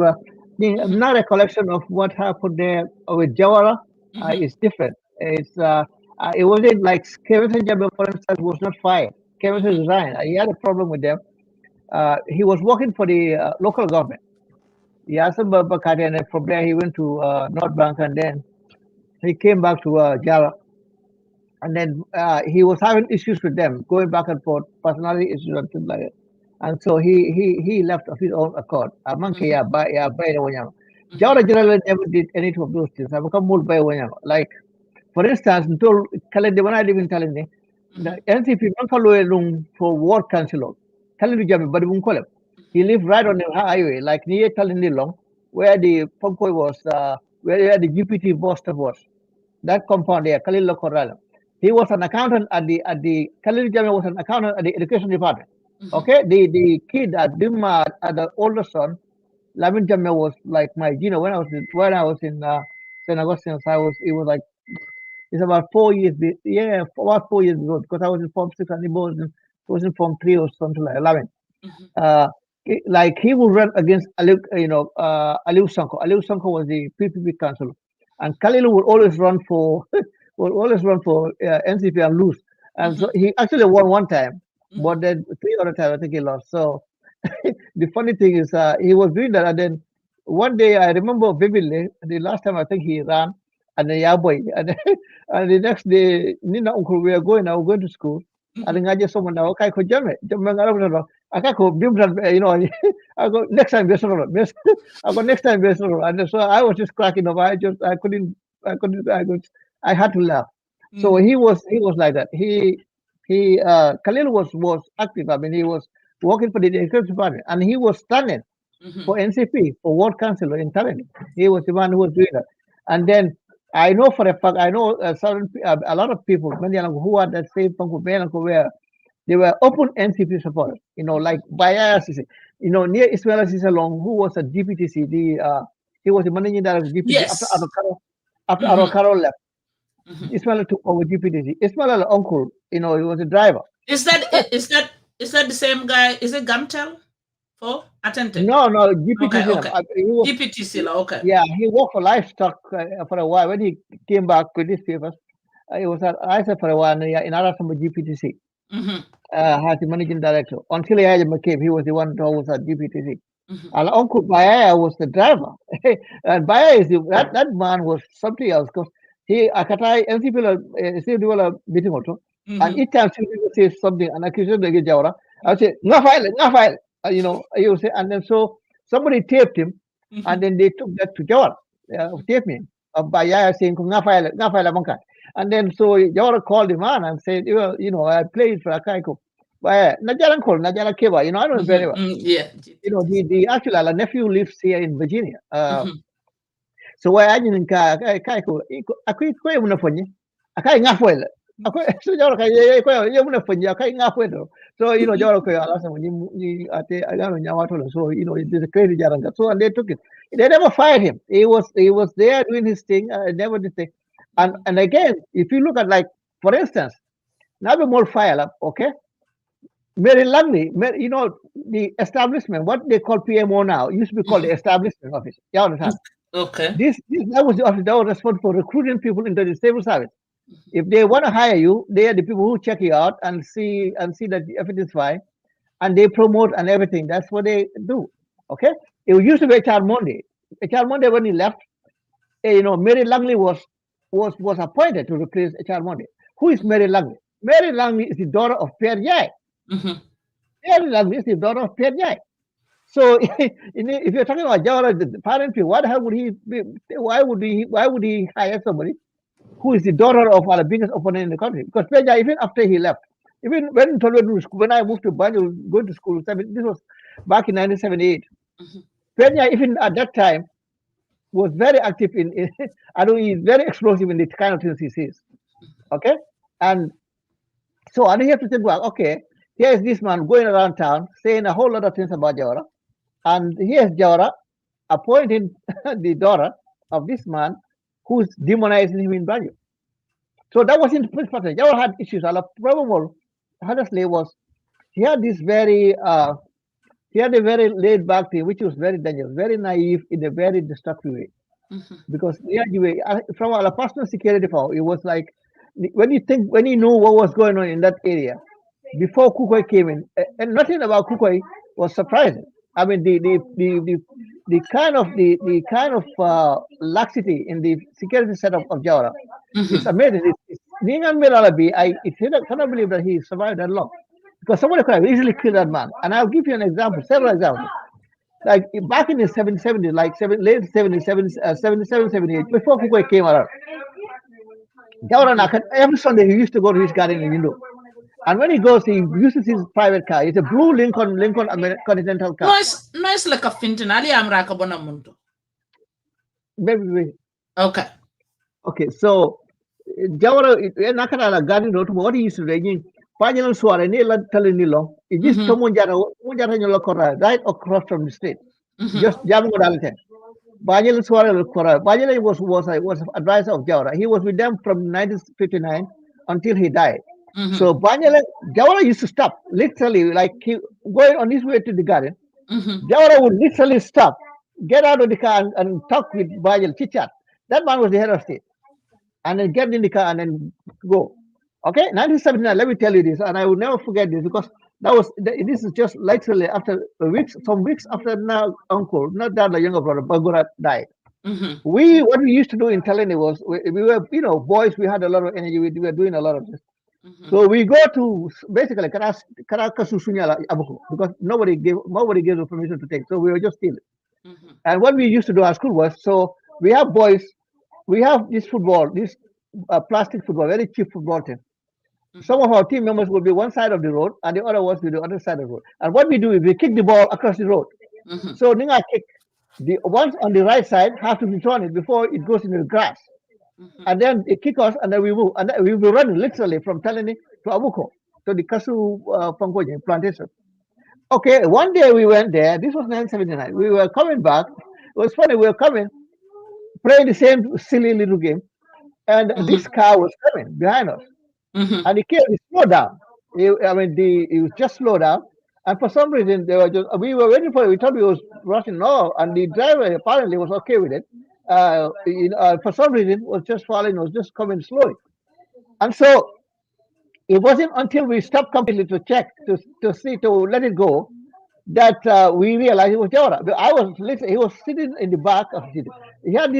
My recollection of what happened there with Jawara is different. It wasn't like Kevin Jabe, for instance, was not fired. Kevin resigned. He had a problem with them. He was working for the local government. He asked him Bakati, and then from there he went to North Bank, and then he came back to Java. And then he was having issues with them, going back and forth, personality issues and things like that. And so he left of his own accord. Jawara generally never did any of those things. I become more by like, for instance, until Kalende, when I live in Kalende, the NCP Mankalo for ward councillor, Kalende Jami, but he lived right on the highway, like near Kalende Long, where the Pompoy was, where the GPT boss was. That compound there, Kalil Korala. He was an accountant at the Kalil Jami was an accountant at the education department. Okay, the kid at Dibba, at the older son, Lamin Jami was like my Gino when I was in St. Augustine. It was like it's about 4 years, about 4 years ago, because I was in Form 6 and he was in Form 3 or something like 11. Like he would run against Aliu Sanko. Aliu Sanko was the PPP councillor, and Khalil would always run for NCP and lose. And so he actually won one time, but then 3 other times I think he lost. So the funny thing is he was doing that, and then one day I remember vividly the last time I think he ran, and then boy, and the next day Nina uncle we are going to school. I think I just someone now okay could jam it. I can't go I go next time I go next time and so I was just cracking up. I had to laugh. So he was like that. Khalil was active. I mean, he was working for the education department, and he was standing for NCP for ward councillor in Tarani. He was the one who was doing that. And then I know for a fact, I know a lot of people, many who are that same where they were open NCP supporters. Like Baya Sisi, near Ismaila Sisi Long, who was a GPTC. He was the managing director of GPTC Yes. after Arokaro left. Ismaila took over GPTC. Ismaila uncle, he was a driver. Is that the same guy? Is it Gamtel for attendant? No, GPTC. Okay. GPTC, okay. Yeah, he worked for livestock for a while. When he came back with his papers, he was at ISA for a while in Arasamba GPTC. As the managing director. Until McCabe, he was the one who was at GPTC. And Uncle Baya was the driver. And Baya is that man was something else because he Akatai NCP still meeting also. And each time people say something and accusation they get Jawara, I say, no file. He would say, and then so somebody taped him and then they took that to Jawara. Taped me. Baya saying no file banka. And then so Jawara called him on and said, I played for Akaiko. Najaran called Najara Keba, I know him very well. Yeah. The actual nephew lives here in Virginia. So why I didn't Kaiko, I quit Quamunafonyi. I can't ngafuel. So Jawara Yamunafonyi, I can't ngafuel. So Jawara when you at the Yamato, so it is a crazy Jaranga. So and they took it. They never fired him. He was there doing his thing, never did thing. And again, if you look at like, for instance, now we more file up, okay? Very lovely, the establishment, what they call PMO now, used to be called the establishment office. You understand? Okay. That was the office that was responsible for recruiting people into the civil service. If they want to hire you, they are the people who check you out and see that everything is fine, and they promote and everything. That's what they do. Okay? It used to be HR Monday. HR Monday when he left, Mary Langley was appointed to replace HR Monday. Who is Mary Langley? Mary Langley is the daughter of Pierre Jai. Mary Langley is the daughter of Pierre Jai. So if you're talking about Jawara, the parent, what the hell would he be? Why would he hire somebody who is the daughter of our biggest opponent in the country? Because Pierre Jai, even after he left, even when I moved to Banjul, going to school, this was back in 1978. Pierre Jai, even at that time, was very active he's very explosive in the kind of things he sees. Okay? And so I have to think, well, okay, here is this man going around town saying a whole lot of things about Jawara. And here's Jawara appointing the daughter of this man who's demonizing him in Banjul. So that was in the first part. Jawara had issues. The problem, honestly, was he had this very He had a very laid back thing, which was very dangerous, very naive in a very destructive way. Because from our personal security power, it was like when you know what was going on in that area before Kukoi came in, and nothing about Kukoi was surprising. I mean, the kind of laxity in the security setup of Jawara is amazing. Ningan Melalabi, I cannot believe that he survived that long, because somebody could have easily killed that man. And I'll give you an example, several examples. Like back in the 70s, like late 70s, 77, 78, before Kukoi came around, Jawara, every Sunday he used to go to his garden in window. And when he goes, he uses his private car. It's a blue Lincoln Continental car. Nice like a Fintinali Amraka Bonamunto. Maybe. Okay. Okay, so Jawara, Nakana garden road, what he used to do, Pajanal Suara, Nila Talinilo, it just Munjara, right across from the state. Just Jamugadalten. Bajal Suara Kora. Bajal was advisor of Jawara. He was with them from 1959 until he died. So Jawara used to stop, literally, like going on his way to the garden. Jawara would literally stop, get out of the car and talk with Bajal, chit-chat. That man was the head of state. And then get in the car and then go. Okay, 1979, let me tell you this, and I will never forget this, because this is just literally after some weeks after now uncle, not that the younger brother, Bagura died. What we used to do in Talene was, we were, boys, we had a lot of energy, we were doing a lot of this. So we go to basically Karakasusunyala Abuku, because nobody gave us permission to take. So we were just stealing. And what we used to do at school was, so we have boys, we have this football, this plastic football, very cheap football team. Some of our team members will be one side of the road, and the other ones will be the other side of the road. And what we do is we kick the ball across the road. So Ninga kick, the ones on the right side have to be thrown it before it goes into the grass. And then they kick us, and then we move. And then we will run literally from Talene to Abuko, to the Kasu Pangoje plantation. Okay, one day we went there. This was 1979. We were coming back. It was funny. We were coming, playing the same silly little game. And this car was coming behind us. And he slowed down. He was just slowed down. And for some reason, we were waiting for it. We thought he was rushing. No, and the driver apparently was okay with it. For some reason, was just following, was just coming slowly. And so it wasn't until we stopped completely to check, to let it go, that we realized it was Jawara. He was sitting in the back of the city. He had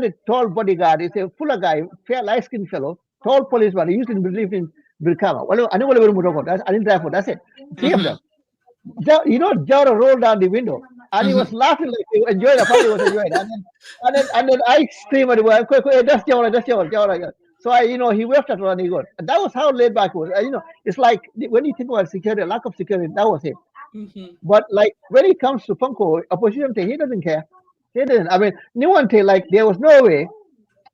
a tall bodyguard. He's a fuller guy, fair light-skinned fellow, tall policeman. He used to live in Birkama. I didn't drive for. That's it. Three of them. Jawara rolled down the window, and he was laughing like he enjoyed. He was enjoying. And then I screamed at him, "That's Jawara." So he waved at us and he got. And that was how laid back it was. It's like when you think about security, lack of security, that was it. But like when it comes to Funko, opposition, he doesn't care. He didn't. No one like there was no way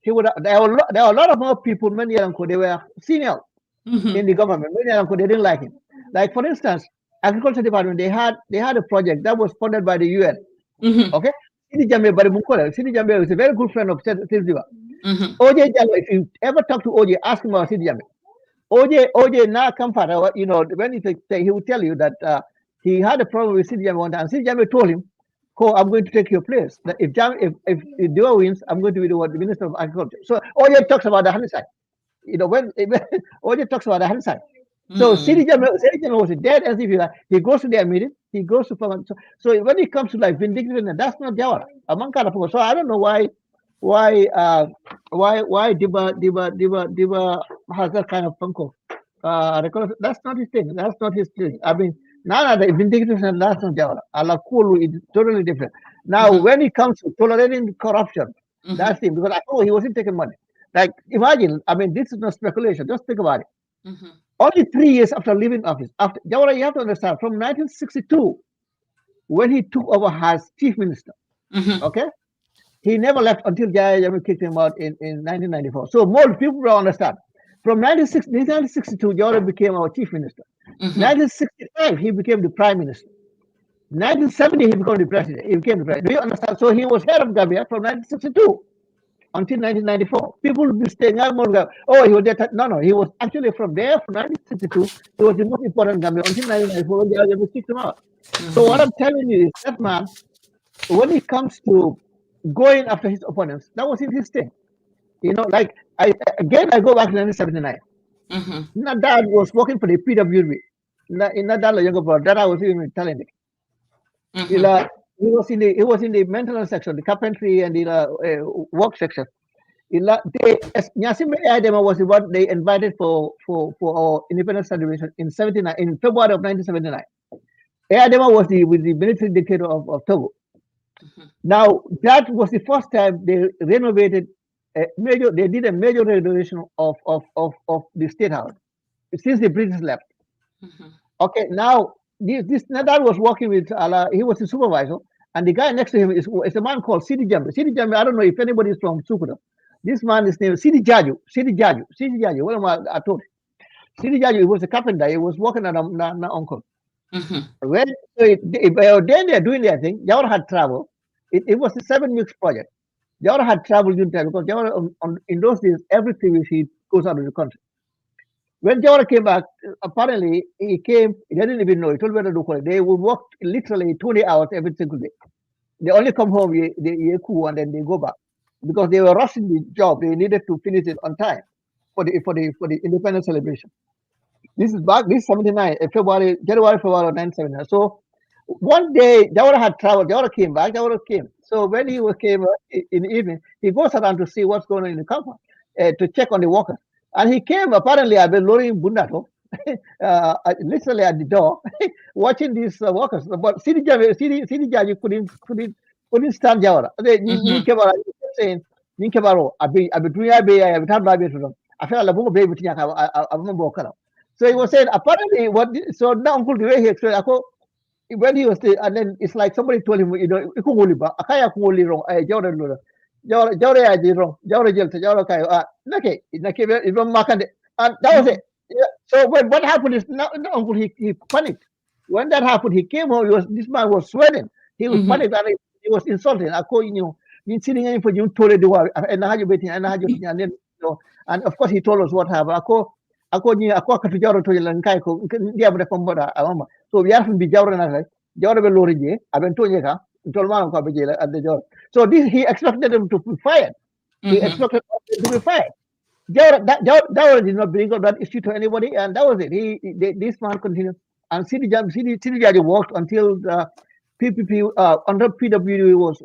he would. There were a lot of more people. Many of them they were senior in the government. Many of them they didn't like him. Like for instance, agriculture department they had a project that was funded by the UN. Okay, Sidi Jambe is a very good friend of Dibba. OJ Jallo, if you ever talk to OJ, ask him about Sidi Jambe. OJ now comfort. When he will tell you that he had a problem with Sidi Jambe one time. Sidi Jambe told him, I'm going to take your place. That if Dibba wins, I'm going to be the Minister of Agriculture. So OJ talks about the hindsight. When OJ talks about the hindsight. So Sidi Jambe was dead as if he goes to their meeting, he goes to so when it comes to like vindictiveness, that's not Jawara. So I don't know why Dibba has that kind of Funko. That's not his thing. That's not his thing. Now the vindictiveness, that's not Jawara. Allah Kulu is totally different. Now when it comes to tolerating corruption, that's him, because I know he wasn't taking money. Like imagine, this is no speculation. Just think about it. Only 3 years after leaving office, after Jawara, you have to understand, from 1962, when he took over as chief minister, okay, he never left until Jaya Jammeh kicked him out in 1994. So more people don't understand. From 1962, Jawara became our chief minister. 1965, he became the prime minister. 1970, he became the president. Do you understand? So he was head of Gambia from 1962. until 1994. People will be staying out more. Oh, he was there. No, he was actually from there from 1962. He was the most important Gambia until 1994. They will kick him out. So what I'm telling you is that man, when it comes to going after his opponents, that was his thing. Like I go back to 1979. My dad was working for the PWB. In that younger brother, that I was even telling it. He was in the maintenance section, the carpentry and the work section. Nyasime Adema was the one they invited for our independence celebration in February of 1979. Adema was the military dictator of Togo. Now that was the first time they renovated they did a major renovation of the state house since the British left. Okay, now this Nadal was working with he was the supervisor, and the guy next to him is a man called Sidi Jambi. Sidi Jambi, I don't know if anybody is from Sukuda. This man is named Sidi Jaju. What am I told? Sidi Jaju, he was a carpenter. He was working at my uncle. When then they're doing their thing, Jawara had traveled. It was a 7 weeks project. Jawara had traveled during time because Jawara in those days, every 3 weeks he goes out of the country. When Jawara came back, apparently he didn't even know. He told me to do it. They would work literally 20 hours every single day. They only come home, they cool, and then they go back because they were rushing the job. They needed to finish it on time for the independence celebration. This is 79, January, February of 1979. So one day, Jawara had traveled. Jawara came back. So when he came in the evening, he goes around to see what's going on in the compound, to check on the workers. And he came, apparently, I've been luring Bundato, literally at the door, watching these workers. But Sidi Jaji couldn't stand Jawara. He came around, he kept saying, I feel like baby, I remember. So he was saying, apparently, so now Uncle the way he explained, when he was there, and then it's like somebody told him, Akaya Kuli wrong, Jawara I did wrong, Jawara Jelta, Jawara Kayo, and that was it. Yeah. So what happened is now Uncle he panicked. When that happened, he came home, this man was sweating. He was panicked and he was insulting. Sitting in for you told it and of course he told us what happened. So we have to be Jawara Lorije, Abentoyeka, at the job. So he expected them to be fired. He expected them to be fired. Jawara did not bring up that issue to anybody, and that was it. This man continued, and Sidi Jaji worked until the PPP under PWD was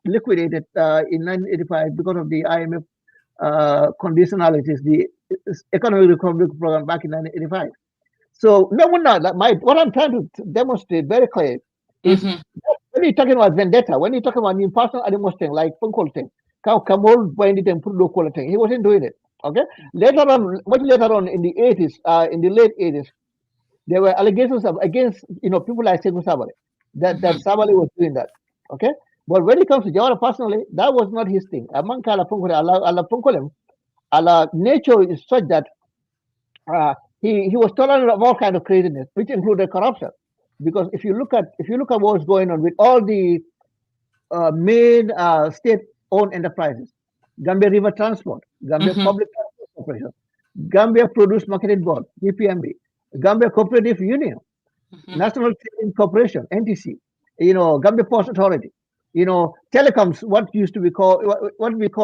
liquidated in 1985 because of the IMF conditionalities, the economic recovery program back in 1985. So what I'm trying to demonstrate very clear is when you're talking about vendetta, when you're talking about impersonal animal thing like Funkol thing, Kamol bind it and put local thing. He wasn't doing it. Okay. Much later on in the 80s, in the late 80s, there were allegations against people like Sekou Sabali that Sabali was doing that. Okay. But when it comes to Jawara personally, that was not his thing. Among Kala Punkolem, nature is such that he was tolerant of all kind of craziness, which included corruption. Because if you look at what's going on with all the main state-owned enterprises, Gambia River Transport, Gambia Public Transport Corporation, Gambia Produce Marketing Board, GPMB, Gambia Cooperative Union, National Trading Corporation, NTC, Gambia Post Authority, telecoms, what we call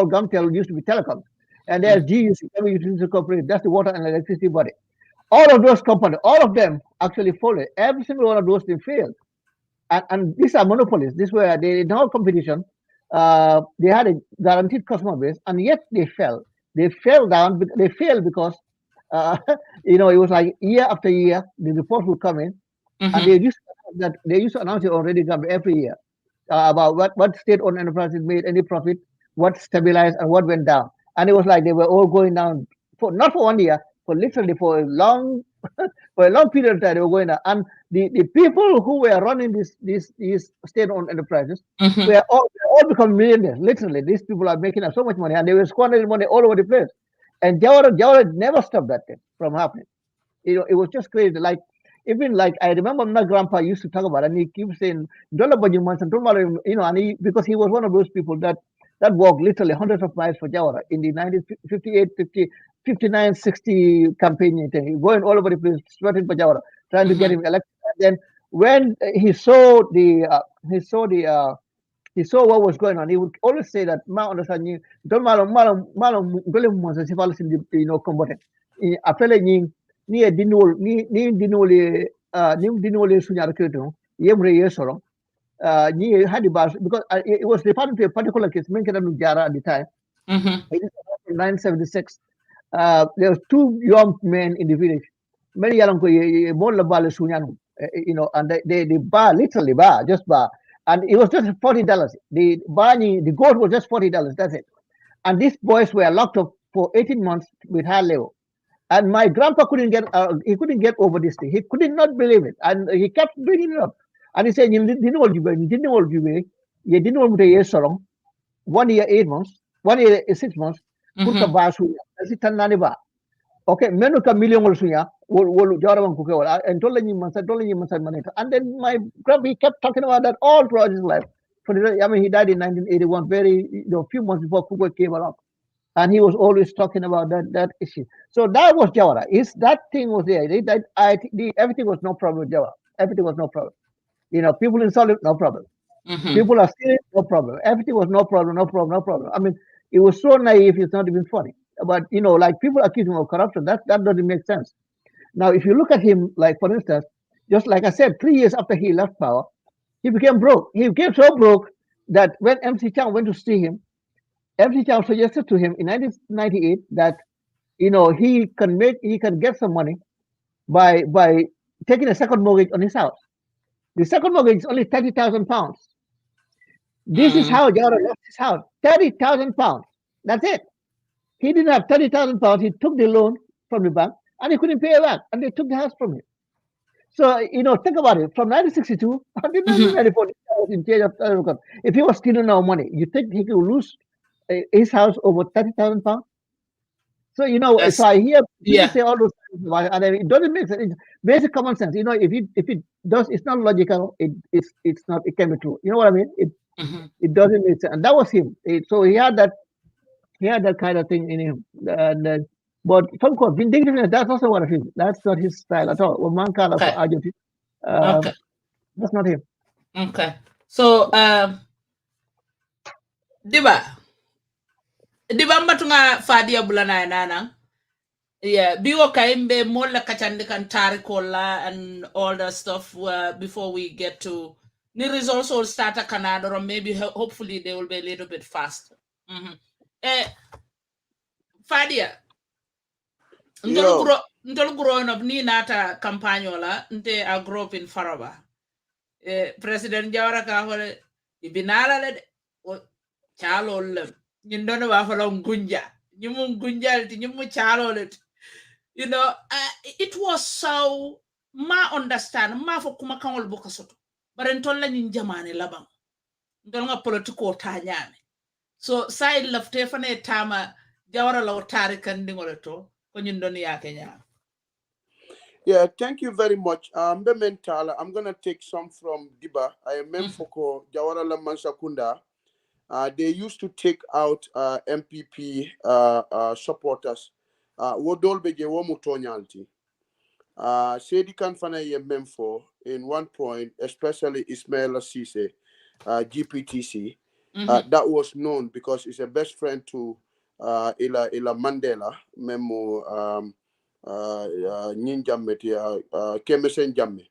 Gamtel used to be telecoms, and there's GUC, Gambia Utility Corporation, that's the water and electricity body. All of those companies, all of them actually followed. Every single one of those, they failed. And these are monopolies. This were in all competition. They had a guaranteed customer base, and yet they fell. They fell down. They failed because it was like year after year the reports would come in, and they used to announce it already every year about what state-owned enterprises made any profit, what stabilized, and what went down. And it was like they were all going down not for 1 year, but literally for a long period of time they were going down. And the people who were running these state-owned enterprises were all become millionaires. Literally, these people are making up so much money, and they were squandering money all over the place. And Jawara never stopped that thing from happening. It was just crazy. Even I remember my grandpa used to talk about it, and he keeps saying, because he was one of those people that that walked literally hundreds of miles for Jawara in the 1958, 50, 59, 60 campaign, going all over the place, sweating for Jawara, trying to get him elected. And then when he saw what was going on, he would always say that ma understand you don't malum gole mo sa sifal sin combatant. Apele ni dinol ni dinole ni dinole sunya reketo yemre yesoro ni had because it was referring to a particular case men kana Nujara at the time. In 1976 there was two young men in the village. Many yalang ko mo la bale sunya and they bar literally bar just bar. And it was just $40. The gold was just $40. That's it. And these boys were locked up for 18 months with high level. And my grandpa couldn't get over this thing. He could not believe it, and he kept bringing it up. And he said, "You didn't hold you, you didn't hold you, you didn't hold the year so long. 1 year 8 months, 1 year 6 months. Kurka basu ya. Tanani ba. Okay, menu ka million suya. Wolu jawara kuke wala. And told you mansa. And then my grandpa kept talking about that all throughout his life. He died in 1981, very few months before Kuka came along. And he was always talking about that issue. So that was Jawara. That thing was there. Everything was no problem with Jawara. Everything was no problem. People insulted, no problem. People are stealing, no problem. Everything was no problem. I mean, it was so naive, it's not even funny. But, like people accuse him of corruption. That doesn't make sense. Now, if you look at him, like, for instance, just like I said, 3 years after he left power, he became broke. He became so broke that when MC Chang went to see him, MC Chang suggested to him in 1998 that he can get some money by taking a second mortgage on his house. The second mortgage is only 30,000 pounds. This is how Jawara lost his house. 30,000 pounds. That's it. He didn't have 30,000 pounds. He took the loan from the bank and he couldn't pay it back, and they took the house from him. So, think about it. From 1962 until 1994, he was in charge of. If he was stealing our money, you think he could lose his house over 30,000 pounds? So, so I hear people say all those things, and it doesn't make sense. It's basic common sense. If it does, it's not logical. It's not. It can be true. You know what I mean? It doesn't make sense. And that was him. So he had that kind of thing in him. But from course, vindictiveness, that's also one of him. That's not his style at all. Okay. That's not him. Okay. So, Dibba matunga Fadia bulana nana. Yeah, biwo kaimbe mola kachandi kan tarikola and all that stuff before we get to the results will start at Canada, or maybe hopefully they will be a little bit faster. Fadia, ntol growing up ni nata campagnola nte I grew up in Faraba. President Jawara ka hole ibinala le chalo le ndono wa falo ngunja nyumu ngunja ti nyumu chalo le. It was so ma understand ma fo kuma kanol boka soto bare ntolla nyin jamane labang ndonga politiko ta nyame so side lafte fane tama Jawara law tarikan dingole to ko nyin don yake nyame. Yeah, thank you very much. I'm going to take some from Dibba. I am Memfoko, Jawara la Mansakunda. They used to take out MPP supporters. Wodolbeje womutonyalti. Saidykhan fana ye Memfo in one point, especially Ismaila Cisse, GPTC. That was known because he's a best friend to Ila Mandela, Memo Ninjamme, Kemesen Jamme.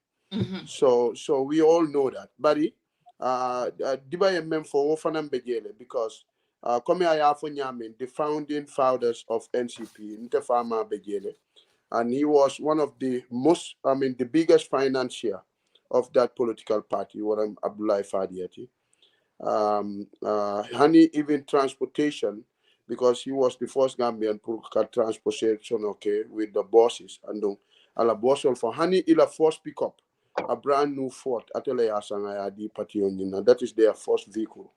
So we all know that. Bari, Dibba Memfo Wofanam Bejele because Kome Ayafo Nyamin, the founding fathers of NCP, Ntefama Bejele. And he was one of the the biggest financier of that political party, what I'm Abdullah Fadiati. Hani even transportation, because he was the first Gambian political transportation, with the buses. And ala boss for Hani ila first pickup, a brand new Ford, Atele Asanga di party on that is their first vehicle.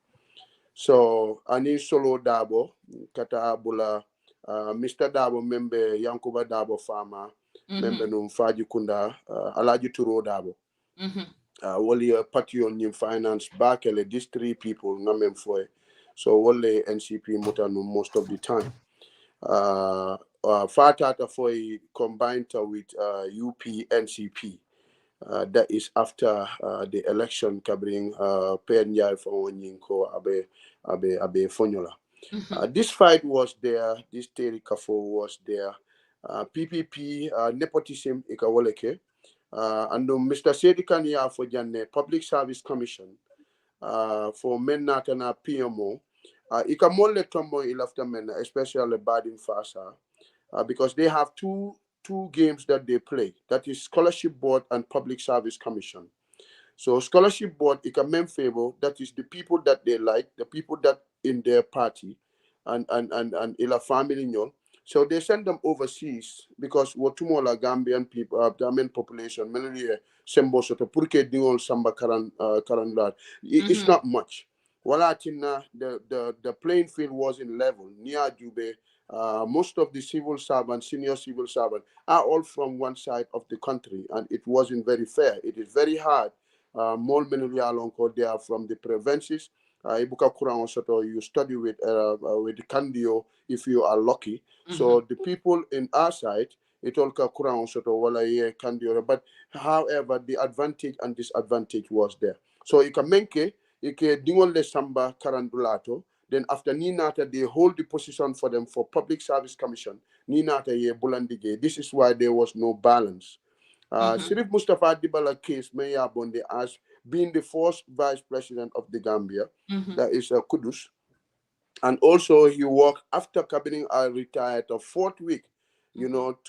So Ani Solo Dabo, Kata Abula. Mr. Dabo member Yankuba Dabo farmer member no Faji Kunda Alaji Turo Dabo wali party on finance back these three people ngamen for So only NCP mutanu most of the time. Fatoumatta for combined with UP NCP. That is after the election covering Penyal for Onyinko Abe Fonyola. This fight was there, this Terry Kafo was there. PPP, nepotism ikawoleke. And Mr. Saidykhan ya for Janne Public Service Commission for men natana PMO. Ikamole tombo ilafta men, especially Badin Fasa, because they have two games that they play. That is Scholarship Board and Public Service Commission. So Scholarship Board, it can favor, that is the people that they like, the people that in their party, and ila family. So they send them overseas because Watumola Gambian people, Gambian population, many sembo soto purke dingol samba karan it's not much. Walatina the playing field wasn't level. Near Jube, most of the civil servants, senior civil servants, are all from one side of the country, and it wasn't very fair. It is very hard. More many they are from the provinces. Ibuka Kuran Soto, you study with Kandio if you are lucky. So the people in our side, it all Kuran Soto wala ye Kandio. But however, the advantage and disadvantage was there. So ikamenke ike dingole samba karandulato. Then after Ninata, they hold the position for them for Public Service Commission. Ninata ye bulandige. This is why there was no balance. Sirif Mustafa Dibala case, Maya Bonde, as being the first vice president of the Gambia, that is Kudus. And also he worked after cabinet retired the fourth week, to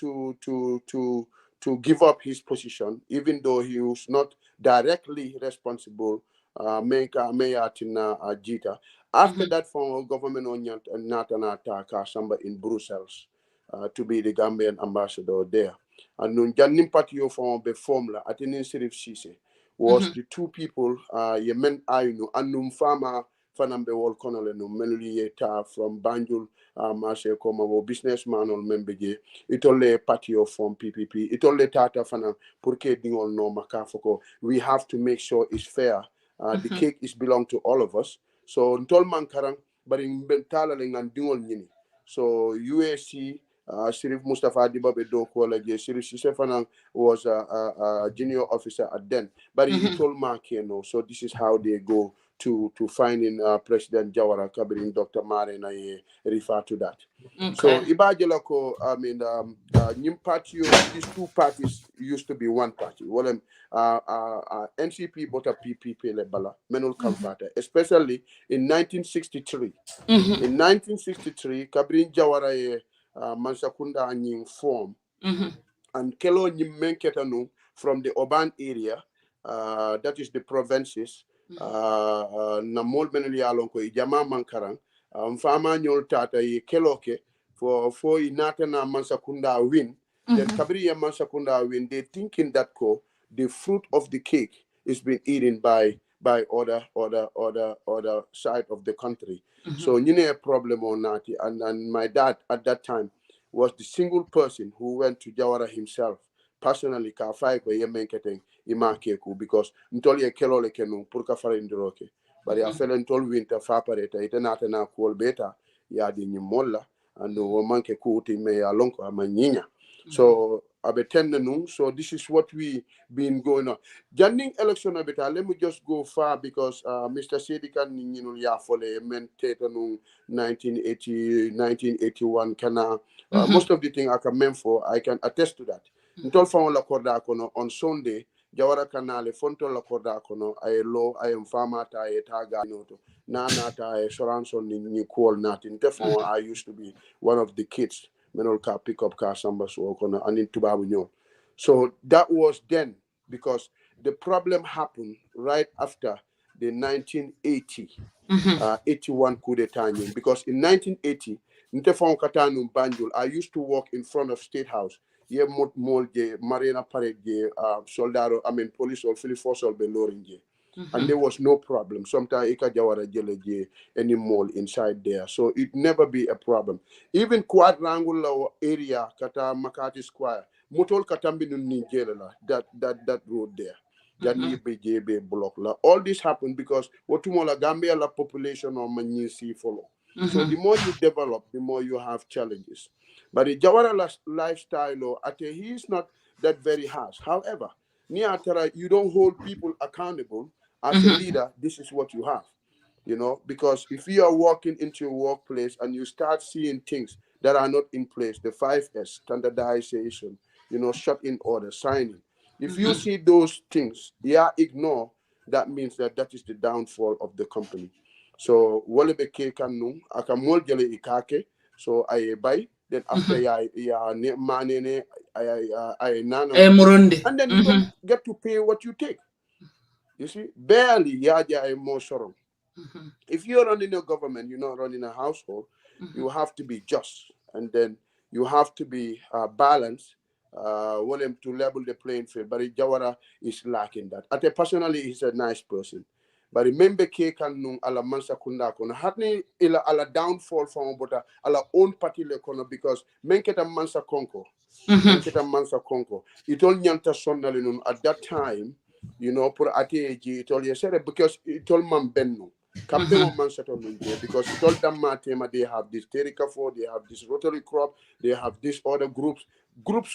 give up his position, even though he was not directly responsible. Jita. After that, former government on Natana Samba in Brussels to be the Gambian ambassador there. And nun Janim Patio from the formula at an Sirif Sise was the two people, Yemen Ainu, and Num Farmer Fanambe Wall Colonel no Menlieta from Banjul, Marshall Komavo, businessman on Membeje, it only patio from PPP, it only Tata Fana, Purke Ding on no Makafoko. We have to make sure it's fair. The cake is belong to all of us. So Ntolman Karang, but in Bentalaling and Dingol Nini. So UAC, Sirif Mustafa Dibba Bedokola, Sirif Sisefana was a junior officer at then. But he told Mark, so this is how they go to finding President Jawara Kabirin, Dr. Mare, and I refer to that. So Ibajolako, I mean, these two parties used to be one party. Well, NCP bought a PPP lebala, Menul Kamfata, especially in 1963. In 1963, Kabirin Jawara Mansakunda Anying form, and Kelo Nymenketanu from the urban area, that is the provinces. Namol beneli alonko ijama mankarang fama nyol tata yi keloke for inata na Mansakunda win. Then Kabriya Mansakunda win. They thinking that the fruit of the cake is being eaten by other side of the country. So you know a problem or not. And my dad at that time was the single person who went to Jawara himself personally ka fay ko yemenketen imakeku because ntol ye kelole kenu pour ka fara indiroke bari a felen tol winter fa pareta itanata na ko beta ya di nyimolla ando wo manke ku ti me ya lonko amanyinya. So so this is what we been going on. Janning election abeta, let me just go far because Mr. Saidykhan ya fole men tetanu 1981 kana most of the thing I can mean for I can attest to that. Ntol fa la korda kono on Sunday Jawara kanale fonto la korda kono ay lo ay Fatoumatta ay taga noto nana ta ay soranson ni call natin tefon. I used to be one of the kids menol ka pick up car samba so kono and in tubabu nyo. So that was then because the problem happened right after the 1980 81 coup d'etat because in 1980 Ntefon Katanu Banjul, I used to walk in front of State House. Ye molje Marina Parade soldado, I mean police or Philip Fossil Belorinje. And there was no problem. Sometimes Ika Jawara Jeleje any mall inside there. So it never be a problem. Even quadrangular area, Kata Makati Square, Mutol Katambi Ninjela, that road there. Jani BJB block la. All this happened because Watumola Gambia la population or Manyisi follow. So the more you develop, the more you have challenges. But the Jawara lifestyle, he is not that very harsh. However, you don't hold people accountable as a leader. This is what you have, because if you are walking into a workplace and you start seeing things that are not in place, the 5S, standardization, shut in order, signing. If you see those things, ignore, that means that is the downfall of the company. So wale be ke kanu aka mol jale ikake, so I buy, then after manene and then you don't get to pay what you take. You see, barely yaja more sorrow. If you're running a government, you're not running a household, you have to be just, and then you have to be balanced, willing to level the playing field. But Jawara is lacking that. Ate personally, he's a nice person. But remember, K can ala mansa kunda kono. Hatni ila ala downfall from but ala own party le kono because menketa mansa konko. Menketa mansa konko. It all nyanta sonnali nun at that time, pour ateji it all yesere because it all man benno. Captain of Manchester because it all them they have this Terika 4, they have this Rotary Crop, they have this other groups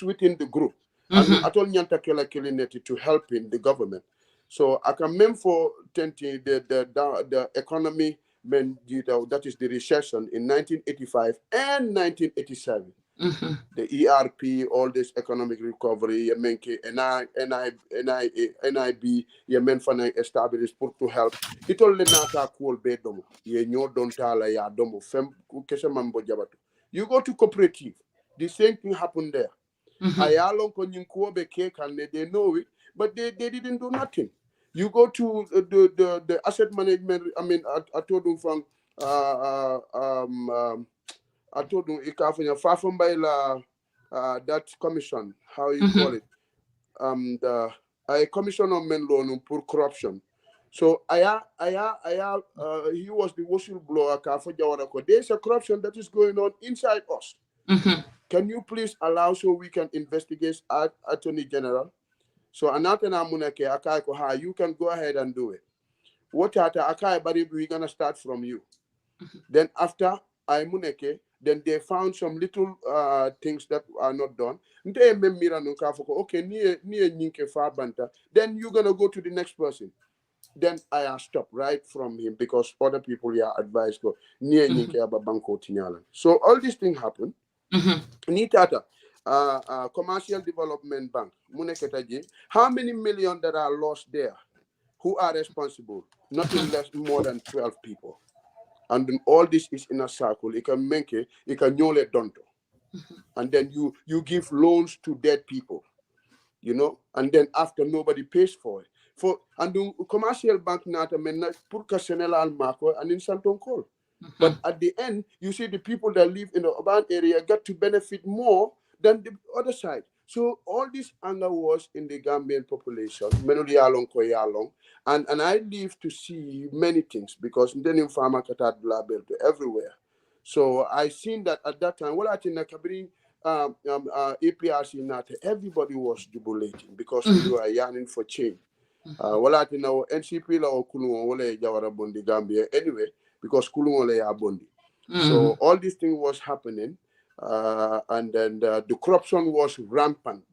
within the group. And at all nyanta kela kilineti to help in the government. So I can remember for the economy that is the recession in 1985 and 1987. The ERP, all this economic recovery, NIB, Yemen Fana established put to help. It all the nata cool bedomo. Ye nyo don't tala ya domo fem kese mambo jabatu. You go to cooperative, the same thing happened there. Ayalon konyinkuobe cake and they know it, but they didn't do nothing. You go to the asset management. I mean, I told them from I told them far from by that commission, how you call it, a commission on men loan for corruption. So he was the whistleblower. There's a corruption that is going on inside us. Can you please allow so we can investigate Attorney General? So you can go ahead and do it. What we're gonna start from you. Then after then they found some little things that are not done. Okay, then you're gonna go to the next person. Then I stopped right from him because other people advised go so all these things happen. Nitata commercial development bank how many million that are lost there? Who are responsible? Nothing less more than 12 people. And then all this is in a circle. It can make it can nyole donto. And then you give loans to dead people, and then after nobody pays for it. And the commercial bank nata menna purka senela al marco and in Santon call. But at the end, you see the people that live in the urban area get to benefit more than the other side. So all this anger was in the Gambian population, and I live to see many things because then in farmer katat label everywhere. So I seen that at that time. Well, I think APRC not everybody was jubilating because we were yearning for change. Well, I think now NCP la okunu wale jawara bondi Gambia anyway because kulu wale ya bondi. So all these things was happening. And then the corruption was rampant.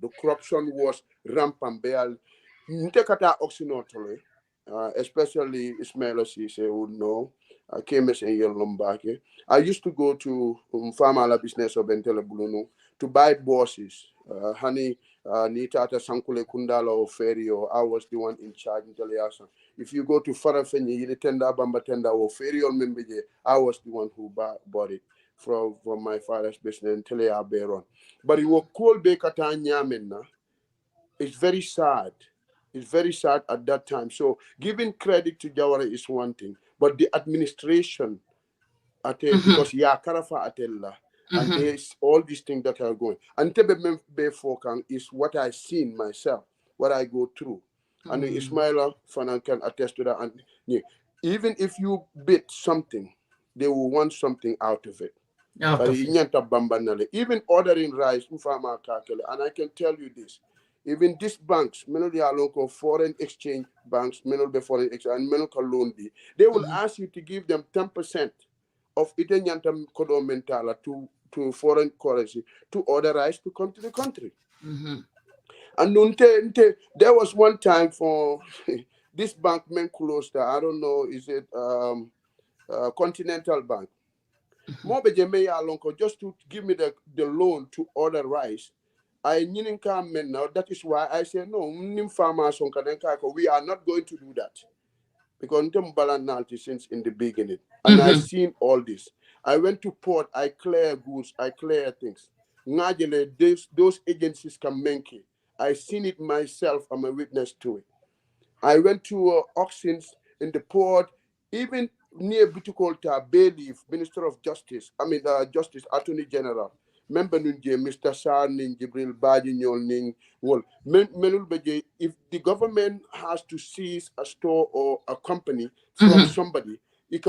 Especially Ismaila would know. I used to go to farmer business of Buluno to buy buses. Honey, Nitata Sankule Kundala or Ferry, or I was the one in charge in Taliasa. If you go to Farafeni, you tender Bamba tender or Ferry or Membeje, I was the one who bought it. From my father's business until I bear. But it was called Bekatanya. It's very sad. It's very sad at that time. So giving credit to Jawara is one thing, but the administration because Karafa Atella and there's all these things that are going. And Tebe Befokang is what I seen myself, what I go through. And Ismaila Fanan can attest to that. And even if you bid something, they will want something out of it. Even ordering rice, and I can tell you this, Even these banks, local foreign exchange banks, foreign exchange, and loan they will ask you to give them 10% of Italian kodo mentala to foreign currency to authorize to come to the country. And there was one time for this bank men closed. I don't know, is it Continental Bank? Just to give me the loan to order rice. I now. That is why I say no. We are not going to do that because since in the beginning, and I seen all this. I went to port. I clear goods. I clear things. Those agencies can make it. I seen it myself. I'm a witness to it. I went to auctions in the port, even near Bitukolta, Bailiff, Minister of Justice, Justice, Attorney General. Member Mr. Saul Ning, Gibril, Baji Nyol Ning, well, if the government has to seize a store or a company from somebody, but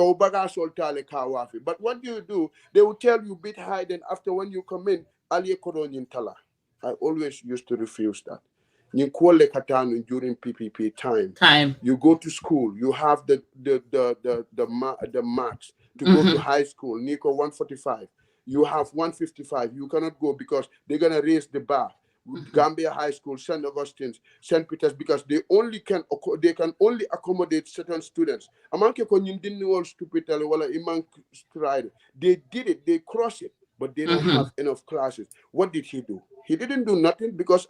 what do? They will tell you bit high, then after when you come in, I always used to refuse that. During PPP time, you go to school, you have the marks to go to high school. Nico 145, you have 155. You cannot go because they're gonna raise the bar. Gambia High School, St. Augustine's, St. Peter's, because they can only accommodate certain students. They did it, they crossed it, but they don't have enough classes. What did he do? He didn't do nothing because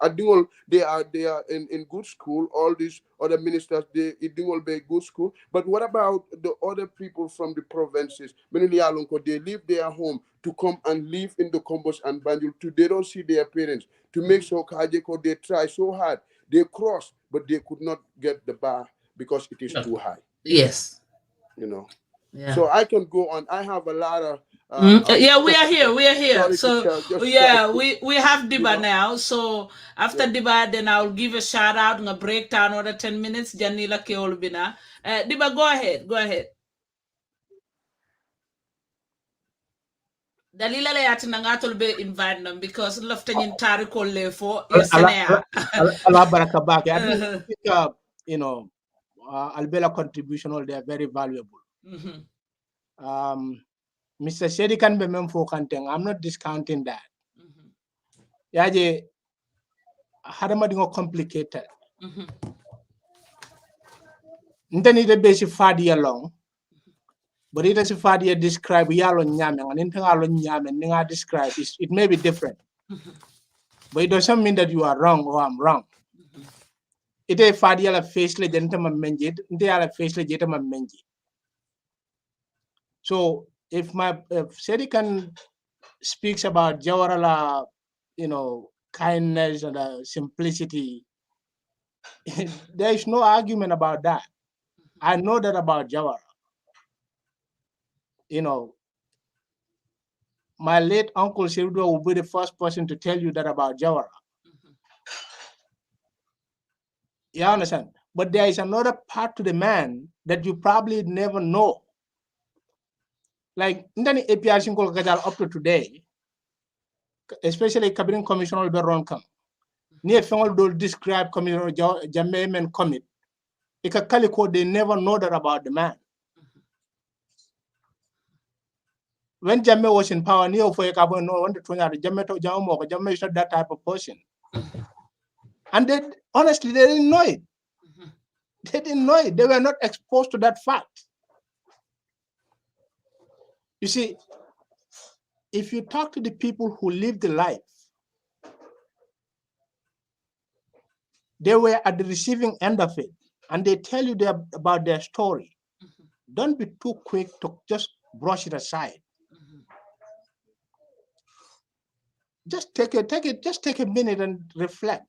they are in good school. All these other ministers, they all be good school. But what about the other people from the provinces? They leave their home to come and live in the Combos and Banjul. They don't see their parents. To make sure they try so hard. They cross, but they could not get the bar because it is too high. Yes. Yeah. So I can go on. I have a lot of yeah, we are here. We are here. So yeah, sorry. we have Dibba now. So after Dibba, then I'll give a shout out and a breakdown over 10 minutes. Janila Keolbina. Dibba, go ahead. Go ahead. Dalila le atina ngatol be invite them because loften in tariko le for yesterday. Allah barakabaki. I think Albela contribution they are very valuable. Mr. Saidykhan be memfo kanteng. I'm not discounting that. Yaje hadama dingo complicated. Nteni de basic Fadia long. But it is a Fadia describe yalo nyame and intengalo nyame ninga describe it may be different. But it doesn't mean that you are wrong or I'm wrong. It is Fadia la face le gentama menji, inte ala face le gentama menji. So if Saidykhan speaks about Jawarala, kindness and simplicity, there is no argument about that. I know that about Jawara. My late uncle Sirdo will be the first person to tell you that about Jawara. You understand? But there is another part to the man that you probably never know. Like Ndani APR Sinkol Kajal up to today, especially Cabinet Commissioner Beronkam, near Fengol do describe Commissioner Jameman commit. Ika Kaliko, they never know that about the man. When Jamme was in power, Neo for Ekabo no one to turn out Jameto Jamo, Jamme is not that type of person. And they honestly they didn't know it. They didn't know it. They were not exposed to that fact. You see, if you talk to the people who lived the life, they were at the receiving end of it, and they tell you about their story. Don't be too quick to just brush it aside. Just take a minute and reflect.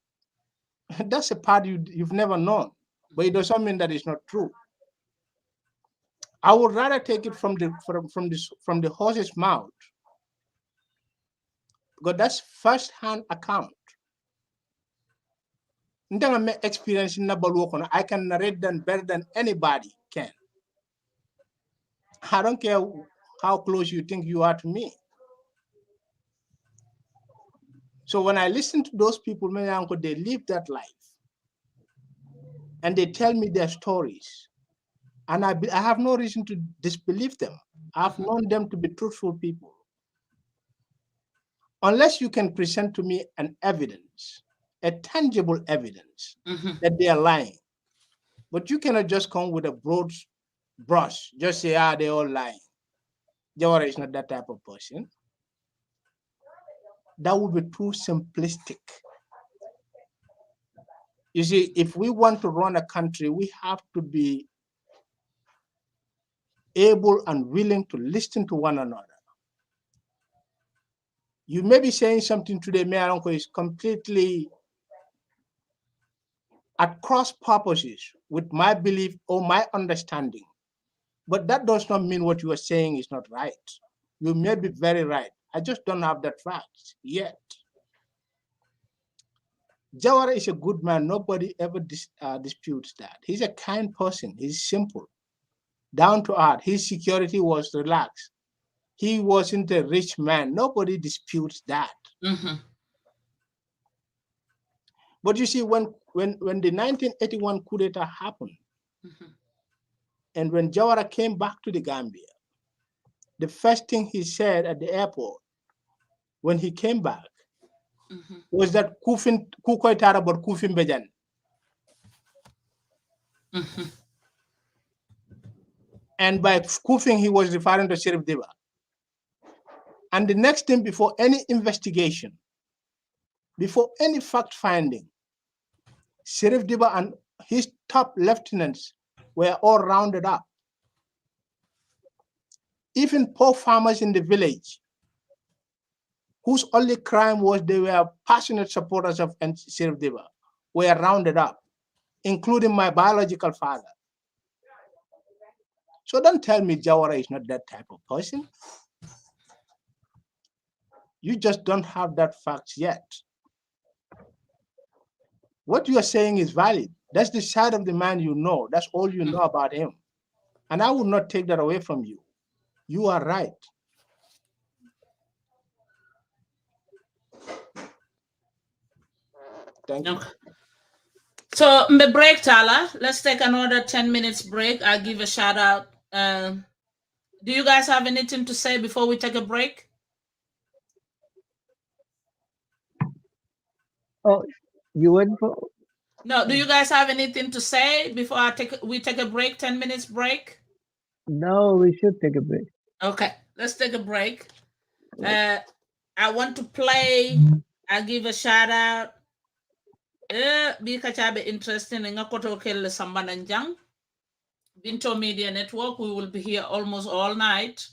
That's a part you've never known, but it doesn't mean that it's not true. I would rather take it from the horse's mouth, because that's first-hand account. Experience in I can narrate them better than anybody can. I don't care how close you think you are to me. So when I listen to those people, they live that life. And they tell me their stories. And I have no reason to disbelieve them. I've known them to be truthful people. Unless you can present to me an evidence, a tangible evidence that they are lying. But you cannot just come with a broad brush, just say, they're all lying. Jawara is not that type of person. That would be too simplistic. You see, if we want to run a country, we have to be able and willing to listen to one another. You may be saying something today, Mayor Uncle, is completely at cross purposes with my belief or my understanding. But that does not mean what you are saying is not right. You may be very right. I just don't have that fact yet. Jawara is a good man. Nobody ever disputes that. He's a kind person. He's simple, down to earth. His security was relaxed. He wasn't a rich man. Nobody disputes that. But you see, when the 1981 coup d'etat happened, and when Jawara came back to the Gambia, the first thing he said at the airport when he came back was that Kukoy Tara but Kufin Bejan. And by Kufing, he was referring to Sheriff Dibba. And the next thing, before any investigation, before any fact finding, Sheriff Dibba and his top lieutenants were all rounded up. Even poor farmers in the village, whose only crime was they were passionate supporters of Sheriff Dibba, were rounded up, including my biological father. So don't tell me Jawara is not that type of person. You just don't have that fact yet. What you are saying is valid. That's the side of the man you know. That's all you know about him. And I will not take that away from you. You are right. Thank you. So, the break, Tala. Let's take another 10 minutes break. I'll give a shout out. Do you guys have anything to say before we take a break? Oh, you went for? No, do you guys have anything to say before we take a break, 10 minutes break? No, we should take a break. Okay, let's take a break. I want to play. I'll give a shout out. Bika chabe interesting in Ngakoto Kele Sambananjang. Binto Media Network. We will be here almost all night.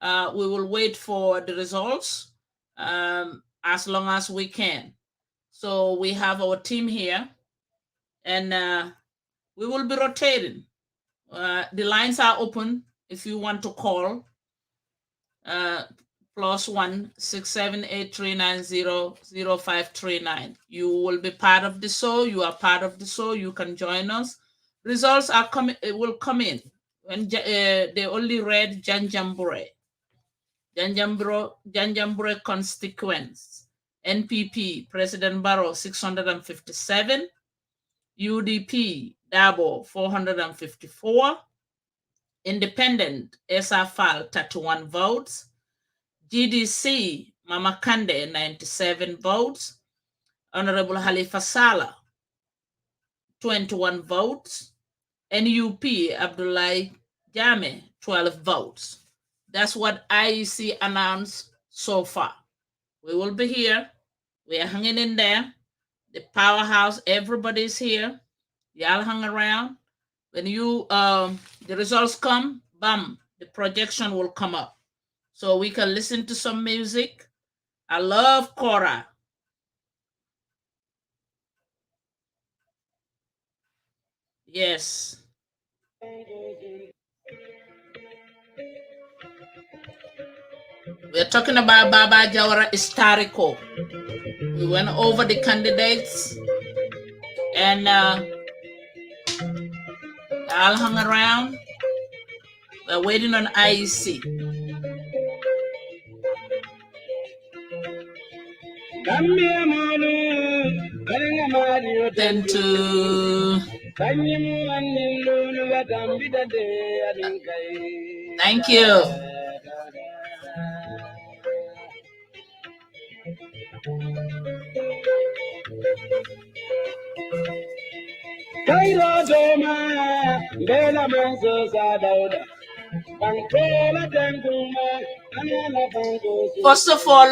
We will wait for the results as long as we can. So we have our team here, and we will be rotating. The lines are open if you want to call. +1 678-390-0539. You will be part of the show. You are part of the show. You can join us. Results are coming. It will come in when they only read Janjambure constituents. NPP President Barrow 657, UDP Dabo 454, Independent Esafal 31 votes, GDC Mama Kande 97 votes, Honorable Halifa Saleh 21 votes, NUP Abdullahi Jame 12 votes. That's what IEC announced so far. We will be here. We are hanging in there. The powerhouse, everybody's here. Y'all hang around. When you the results come, bam, the projection will come up. So we can listen to some music. I love Chorr. Yes. We're talking about Baba Jawara Historical. We went over the candidates and I'll hang around. We're waiting on IEC. Tentu. Thank you. First of all,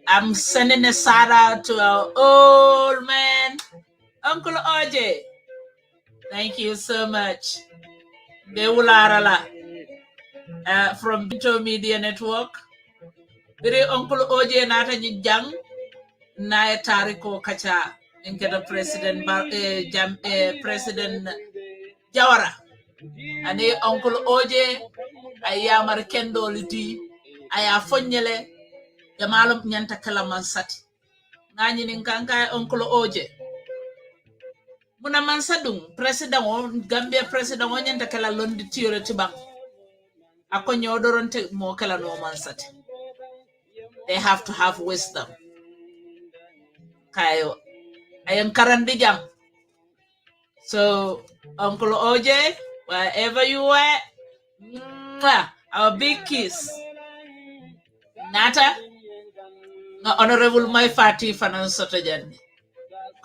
I'm sending a shout out to our old man, Uncle OJ. Thank you so much. From Binto Media Network. Biri Uncle OJ nata jang na tariko kacha inketa President President Jawara. Ane Uncle OJ ayamar kendo liti aya fonyele jamalum nyanta kala mansati ngani ninkanka Uncle OJ muna mansadung President Gambia President nyanta kala londi tiore tibang ako nyodoronte mo kala no mansati. They have to have wisdom. Kayo ayang karandijang. So Uncle OJ, wherever you are, our big kiss. Nata, Honorable Mai Fati Fanan Sotajan.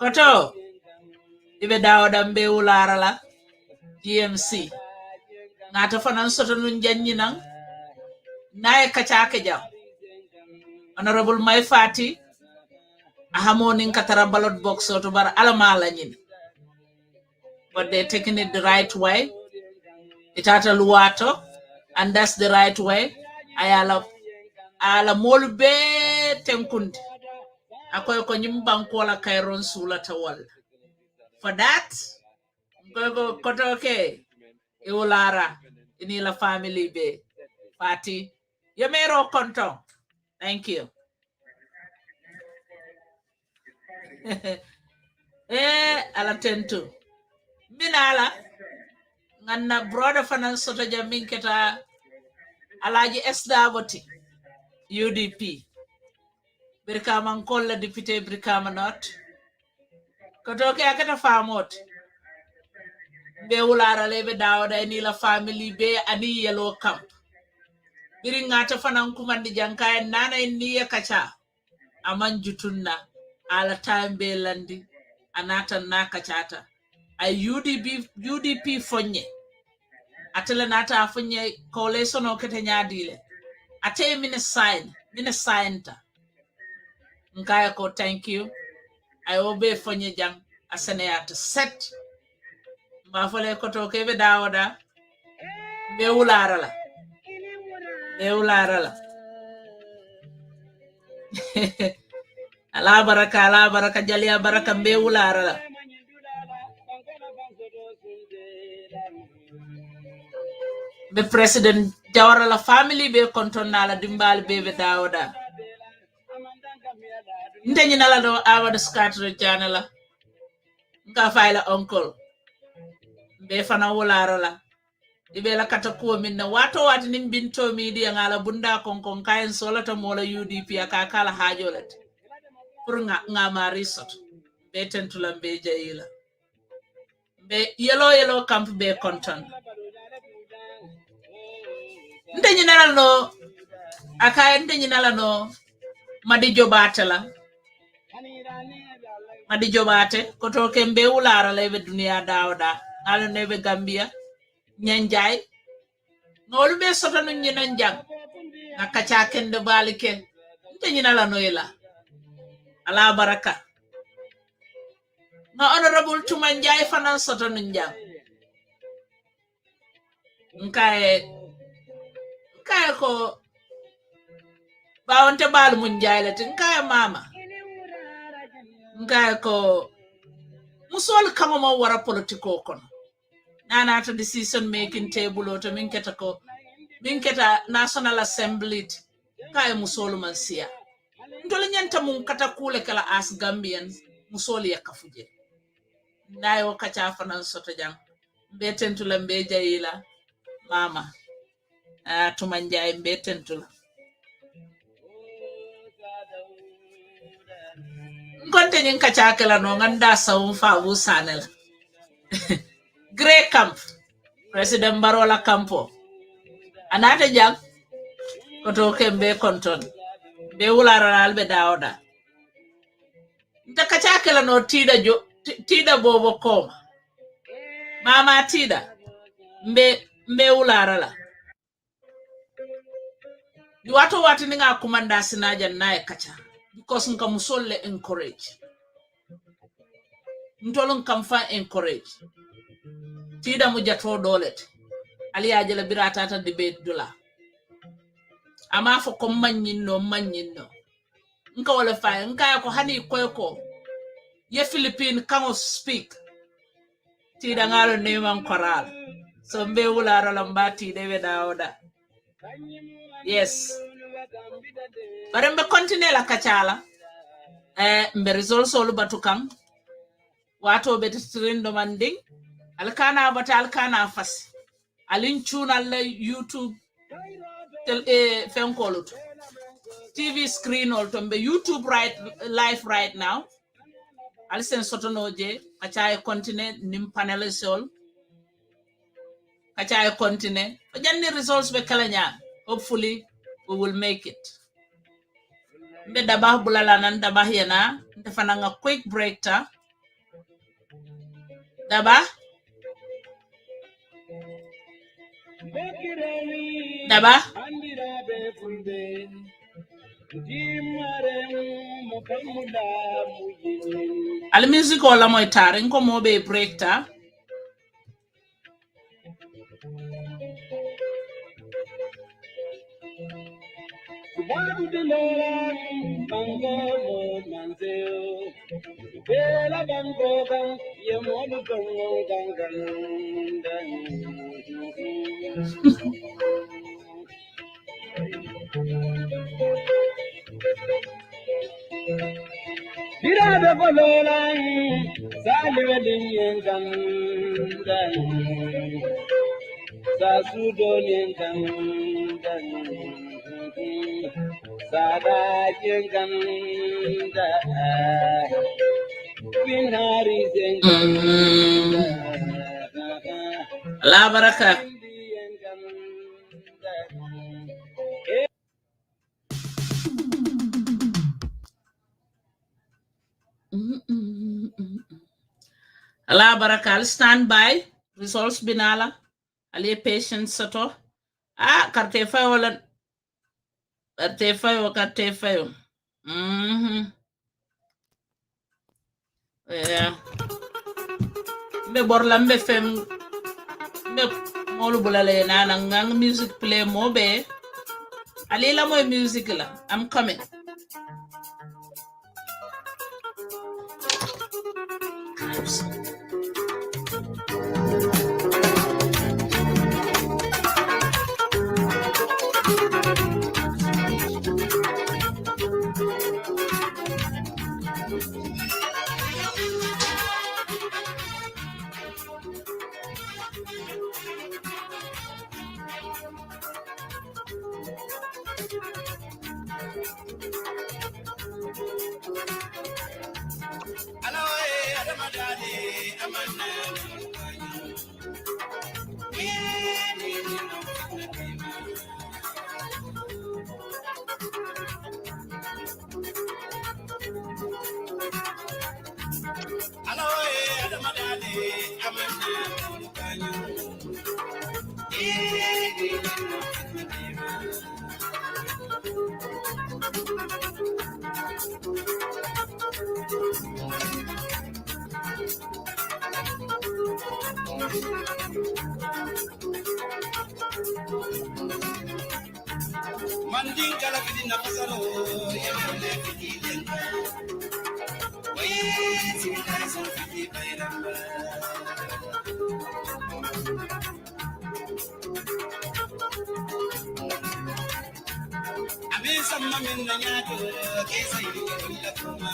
Koto, ibe dambe ularala, GMC. Nata Fanan Sotanun Janjinang, Nae Kachake Jam. Honorable Mai Fati, ahamoning katara ballot box or to bar alamala nyin. But they're taking it the right way. It had a luato, and that's the right way. Ayala molbe tenkundi. Akoy ko nyimban kola kairon sula tawal. For that, go kotoke iulara inila family be party. Yamero konton. Thank you. Ala tentu. Minala nganna brother fanan soto jamin keta alaji esdaboti UDP birkama kolla député birkama not kotoke akata famot be wulara lebe dawda ni la family be ani yellow camp biri ngata fanan kumandi janka nana ni kacha aman jutunna ala time be landi anata na kachata ay UDP fonye atele nata fonye coalition o kete nyadile ate mine sign ta nkaya ko thank you I obey fonye jang asene at set ma fole ko to kebe dawda be wulara la ala baraka jalia baraka be wulara la be President Jawara la family be kontonna la dimbal be dawda ndenyi nala do awada scatter channel nga fayla uncle be fana wulara la ibe la katakuwa minna wato wati nim binto media ngala bunda konkon kayen solata mola UDP akakala hajolet pour nga marisot be tentula be jayila be yellow camp be konton ndenyi nala no akay ndenyi nala no madi jobate koto kembe ulara lebe dunia dawda alo nebe Gambia nyanjay ngolu be soto no nyinan jang akacha kende balike ndenyi nala no ila ala baraka no honorable tumanjay fanan soto no jang nkae ko bawonte bal mun jayle tin kay mama nkae ko musol kamo ma wara politiko kono nana to decision making table o to min keta National Assembly kay musol man siya ndol nyanta mun kata kule kala as Gambians musol yakafuje nayo kacha fanan soto jang betentula mbe jayila mama tumanjay betentula konte nyen kachakela no nganda saum fa wusanel Grey Camp President Barola Campo anata jang koto kembe konton be wulara albe daoda nta kachakela no tida bobo koma mama tida mbe wulara la ni watu ninga kumanda sinaja naye kacha because nka musolle encourage ntolon kam fa encourage tida mu jato dolet ali ajela birata ta debate dula ama fo ko manyinno nka wala fa nka ko hani koyko ye Philippine kango speak tida ngalo neman koral so mbe wulara lambati de daoda yes bare mbe continue la kachala mbe resol solu batukang wato be trindo manding alkana bata alkana fas alin chunal la YouTube fenkolut TV screen or tombe YouTube live right now alisen sotonoje kacha continue nim panel sol kacha continue janni results be kala nya hopefully we will make it mbe dabah bulala nan dabah yana defana nga quick break ta dabah al music wala moy tar ko mo be break ta Dirada bololan salwedin yankan dan sasudon yankan dan sada yankan dan binari yankan la baraka Allah barakal stand by results binala ali patient soto karte fayo la karte fayo yeah me borlambe fem me molu bulale nana ngang music play mobe ali la moy music la I'm coming Manding kala kidina pasalo yemele kidina we sinta son kidi bayramba ame samma men nyato ke sayri ko kuma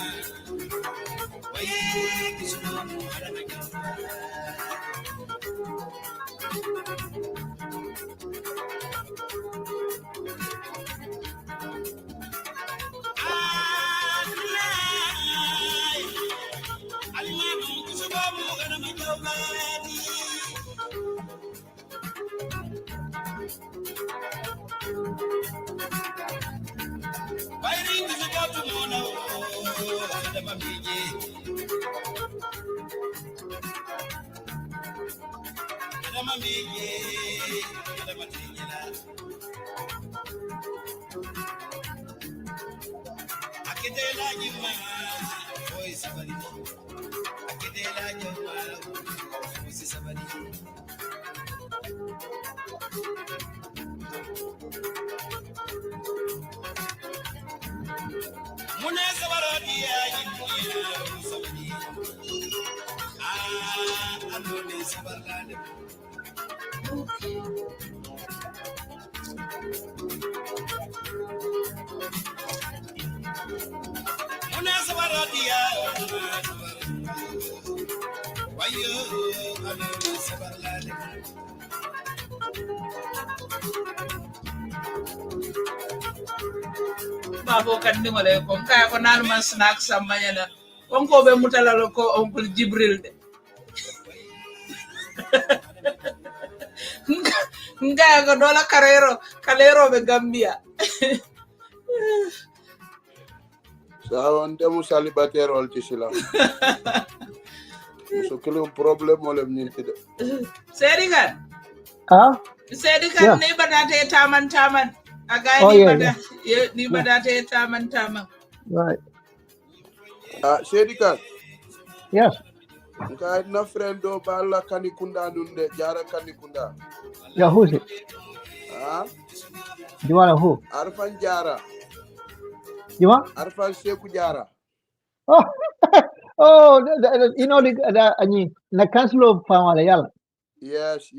we kisno harana Babo kan ni mole ko kaya ko nan man snack samanya na ko be mutala ko oncle Gibril de nga ko dola kalero be Gambia sa on demu célibataire ol ci sila so kilo problème mo lem ni de Saidykhan Yeah. ne badate taman agay ni badate taman Right. Saidykhan. Yes. Nka na friend do bala kanikunda nunde jara kanikunda. Yeah, who's it? You want who? Arfan Jara. You want? Arfan Seku Jara. Oh, you know the council of Fadia. Yes.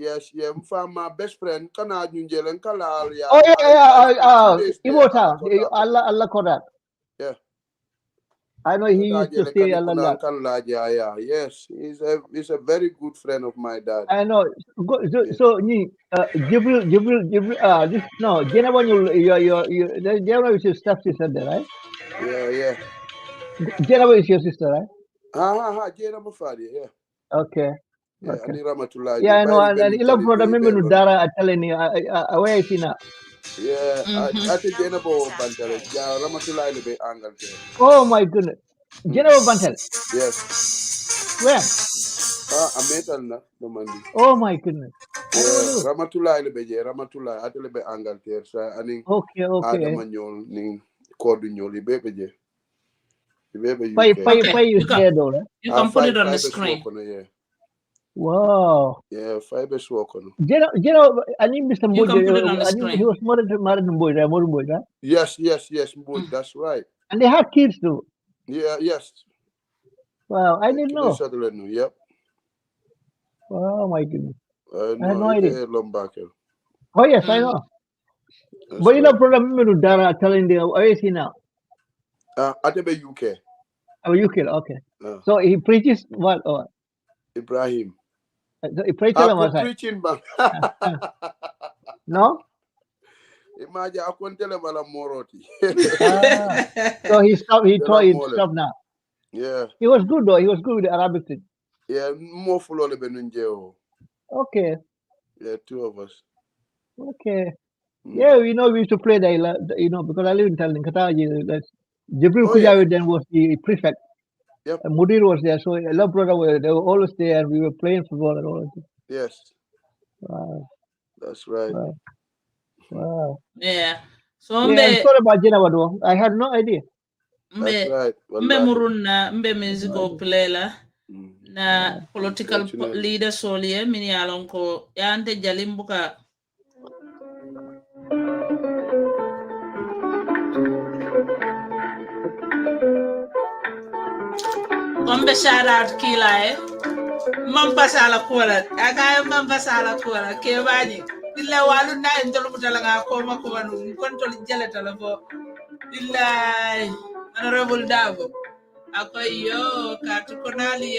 My best friend. Kana junjelen kala ya. Oh yeah. Imota. Allah Korat. Yeah. I know he used to say Allah. Yes, he's a very good friend of my dad. I know. So Gibril. No, Jenna, Jenna is your stepsister, right? Yeah. Jenna is your sister, right? Jenna Fadia, yeah. Okay. Yeah, okay. Yeah, I know. And you love brother member Dara telling you, where is he now? Yeah, I think Jenna Bantale. Yeah, Ramatullah be angle. Oh my goodness. Jenna Bantel. Yes. Where? A metal na no mandi. Oh my goodness. Yeah, Ramatullah atele be angle there. So ani. Okay. Adama nyol ni kodu nyol ibepe je. Five you there though, right? You can put it on the screen. Yeah. Wow. Yeah, fiber work on. I need Mr. You can put it on the screen. He was married to boy, right? Yes, boy, that's right. And they had kids too. Yeah, yes. Wow, I didn't know. Yep. Oh my goodness. I had no idea. Lombakel. Oh yes, I know. That's but you know, problem with Dara telling them, where is he now? At the UK. Oh, UK, okay. So he preaches what? Ibrahim. So he preaches on preaching, man. No? Imagine I couldn't tell him about Moroti. So he stopped now. Yeah. He was good though. He was good with the Arabic thing. Yeah, more full of the Okay. Yeah, two of us. Okay. Yeah, we used to play there, because I live in Qatar. Gibril Kujawi then was the prefect. Yep. Mudir was there, so a lot of brothers they were always there, and we were playing football and all that. Yes. Wow. That's right. Wow. Yeah. So I'm sorry about Jenna. I had no idea. That's right. Mbe musical player na political leader solie mini alonko yante jalimbuka. Ombe shout out Kila Mampasala Kuala. Agaya Mampasala Kuala. Kevani. Illa walu na intolo mutalanga koma kumanu. Kontol jeleta labo. Illa Honorable Davo. Ako yo katukonali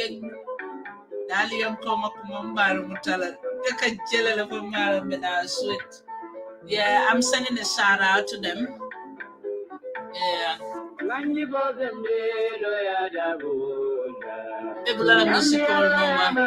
yang koma kumambaru mutala. Deka jele labo mara mena sweet. Yeah, I'm sending a shout out to them. Yeah. Ebula musical Noma.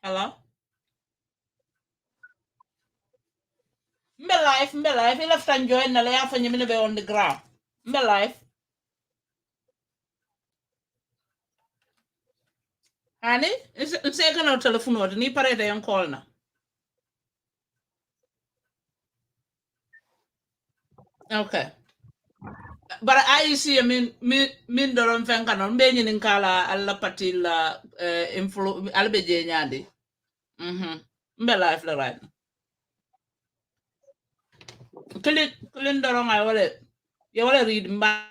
Hello? My life. He left and joined the layoff and you on the ground. My life. Honey, it's second out telephone order. Ni pare de yung call na. Okay. But I see min doron fenka non be nyin kala alla patila influ albeje nyandi. Mbe life la right. Kilin doron I wale. You wale read mba.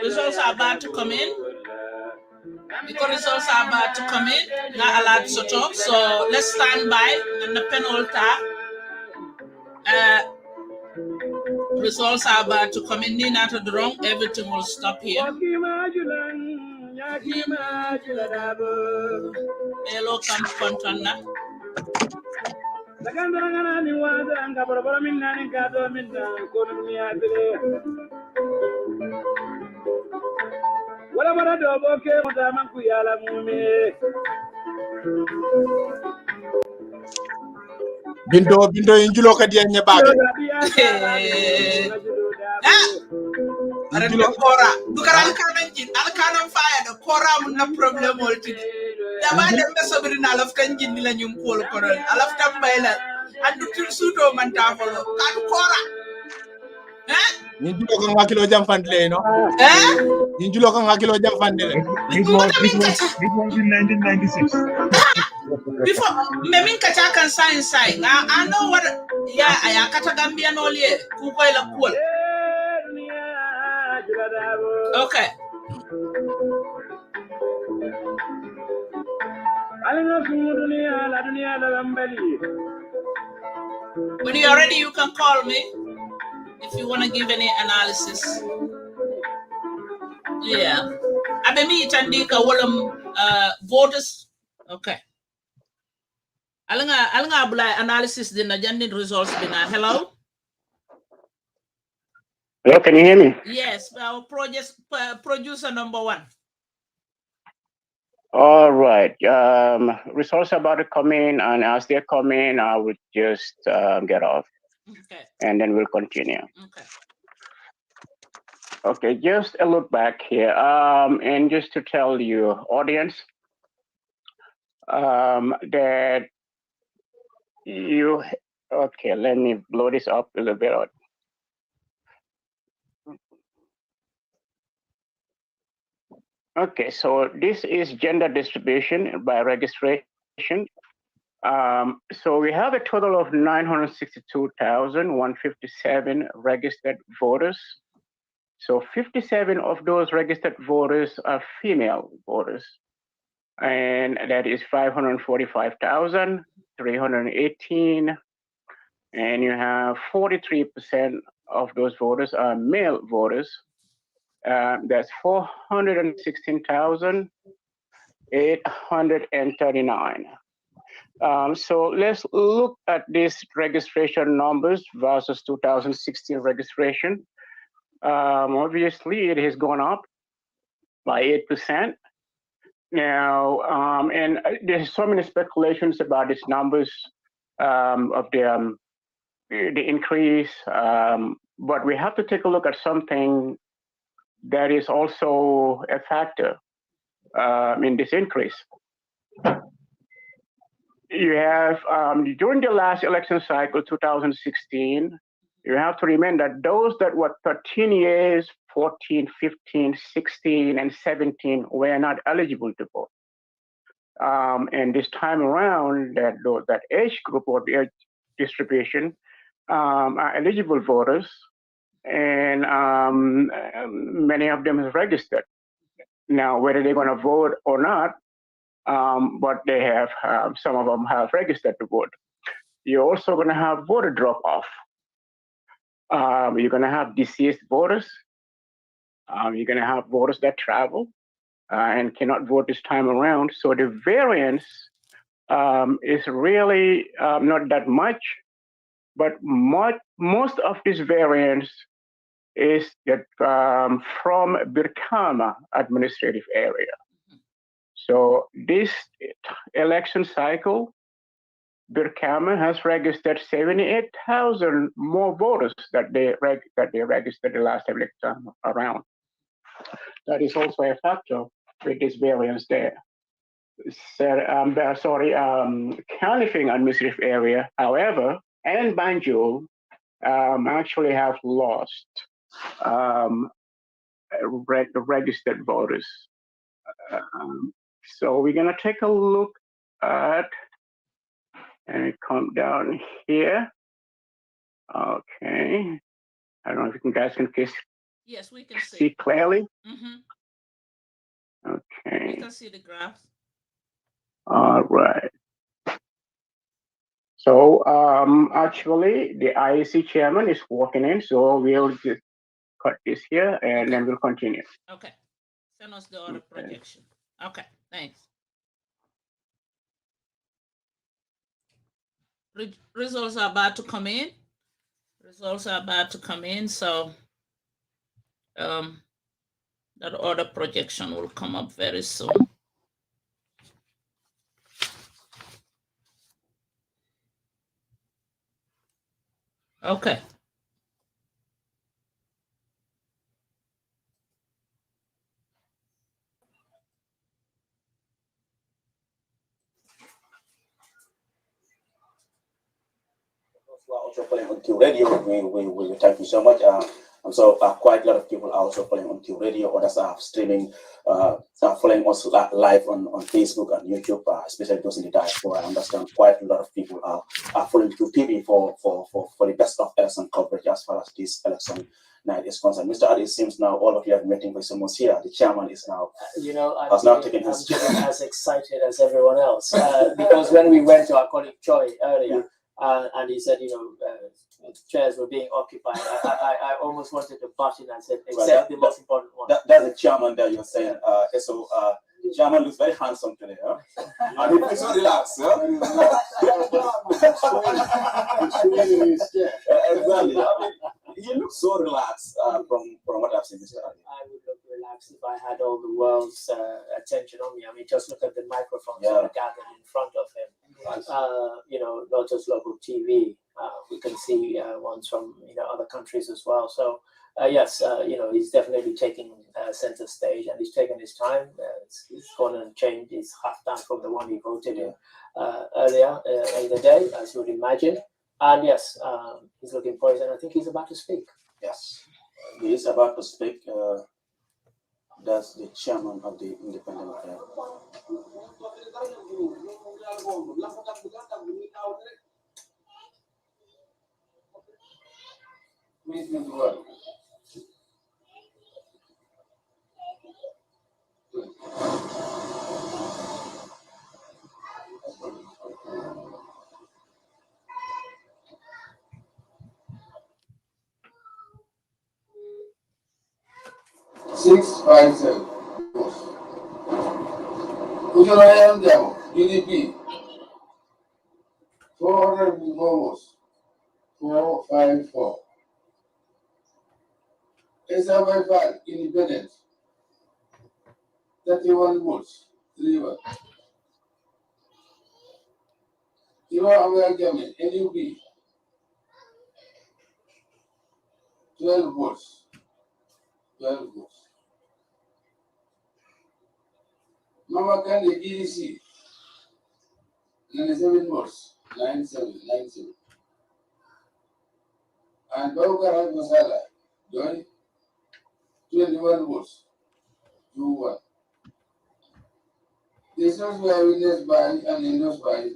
Results are about to come in. Because results are about to come in. Not a lot to talk. So let's stand by and the penalty. Results are about to come in. Nina to the wrong. Everything will stop here. Hello, come contana. Bindo injulo ka dia nyabage. Injulo kora. Dukureh alkanan fire the kora mun na problem ulti. Ya ba da mesobiri na alaf kan jindi la nyum ko koron. Alaf tambayla. Andu til sudo man ta folo. Kan kora. Injulo ka ngakilo jam fandle no. Injulo ka ngakilo jam fandle. This was in 1996. Before memin kacha kan science side. I know what I kata Gambia no lie ku ko la cool. Okay. When you're ready, you can call me if you want to give any analysis. Yeah. Abemi Tandika Wolum voters. Okay. Alanga abula analysis the agenda results bina. Hello? Hello, can you hear me? Yes, our producer number 1. All right. Results are about to come in, and as they come in, I would just get off. Okay. And then we'll continue. Okay. Okay, just a look back here. And just to tell you, audience, that you, okay, let me blow this up a little bit. Okay, so this is gender distribution by registration. So we have a total of 962,157 registered voters. So 57 of those registered voters are female voters. And that is 545,318. And you have 43% of those voters are male voters. That's 416,839. So let's look at these registration numbers versus 2016 registration. Obviously, it has gone up by 8%. Now, and there's so many speculations about these numbers of the increase, but we have to take a look at something that is also a factor in this increase. You have, during the last election cycle, 2016, You have to remember that those that were 13 years, 14, 15, 16, and 17 were not eligible to vote. And this time around, that age group or the age distribution are eligible voters, and many of them is registered. Now, whether they're going to vote or not, but they have, some of them have registered to vote. You're also going to have voter drop-off. You're going to have deceased voters. You're going to have voters that travel and cannot vote this time around. So the variance is really not that much, but most of this variance is that from Birkama administrative area. So this election cycle, Birkama has registered 78,000 more voters that they registered the last election around. That is also a factor with this variance there. Califing administrative area, however, and Banjul actually have lost registered voters. So we're going to take a look at, and come down here. Okay. I don't know if you guys can Yes, we can see clearly. We Okay. can see the graphs. All right. So actually, the IEC chairman is walking in, so we'll just cut this here and then we'll continue. Okay. Send us the order projection. Okay, thanks. Results are about to come in. Results are about to come in, so that order projection will come up very soon. Okay. Also following on Q Radio, we thank you so much. So quite a lot of people are also following on Q Radio. Others are streaming, following us live on Facebook and YouTube, especially those in the diaspora. I understand quite a lot of people are following Q TV for the best of election coverage as far as this election night is concerned. Mr. Adi, it seems now all of you are meeting with someone here. The chairman is now, has now taken his chair. I'm as excited as everyone else because when we went to our colleague Chorr earlier, and he said, chairs were being occupied, I almost wanted to butt in and said, except the most important one. That's the chairman there you're saying. So the chairman looks very handsome today, huh? And he looks so relaxed, huh? Exactly. I mean, you look so relaxed from what I've seen, Mr. Adi. I would look relaxed if I had all the world's attention on me. I mean, just look at the microphones that are gathered in front of him. Not just local TV. We can see ones from other countries as well. So yes, he's definitely taking center stage, and he's taken his time. He's gone and changed his halftime from the one he voted in earlier in the day, as you would imagine. And yes, he's looking poised, and I think he's about to speak. Yes, he is about to speak. That's the chairman of the independent. Ujurayan Demo, UDP, 400 votes, 454. SFI Independent, 31 votes, 3-1. Amalgam, NUP, 12 votes, 12 votes. Mama Kandi GDC, 97 votes, 97. And Babukar Masala, join 21 votes, 2-1. The results were witnessed by and endorsed by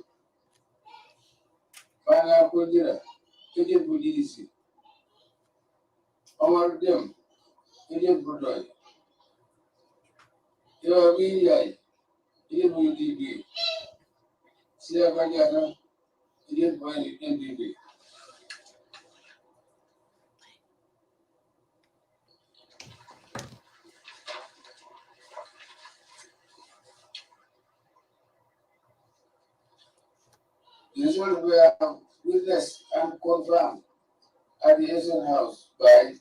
Bana Kojira, agent for GDC, Omar Dem, agent for Foday, Media, agent for UDP, Sia Fadia, agent for NDP. The results were witnessed and confirmed at the Asian House by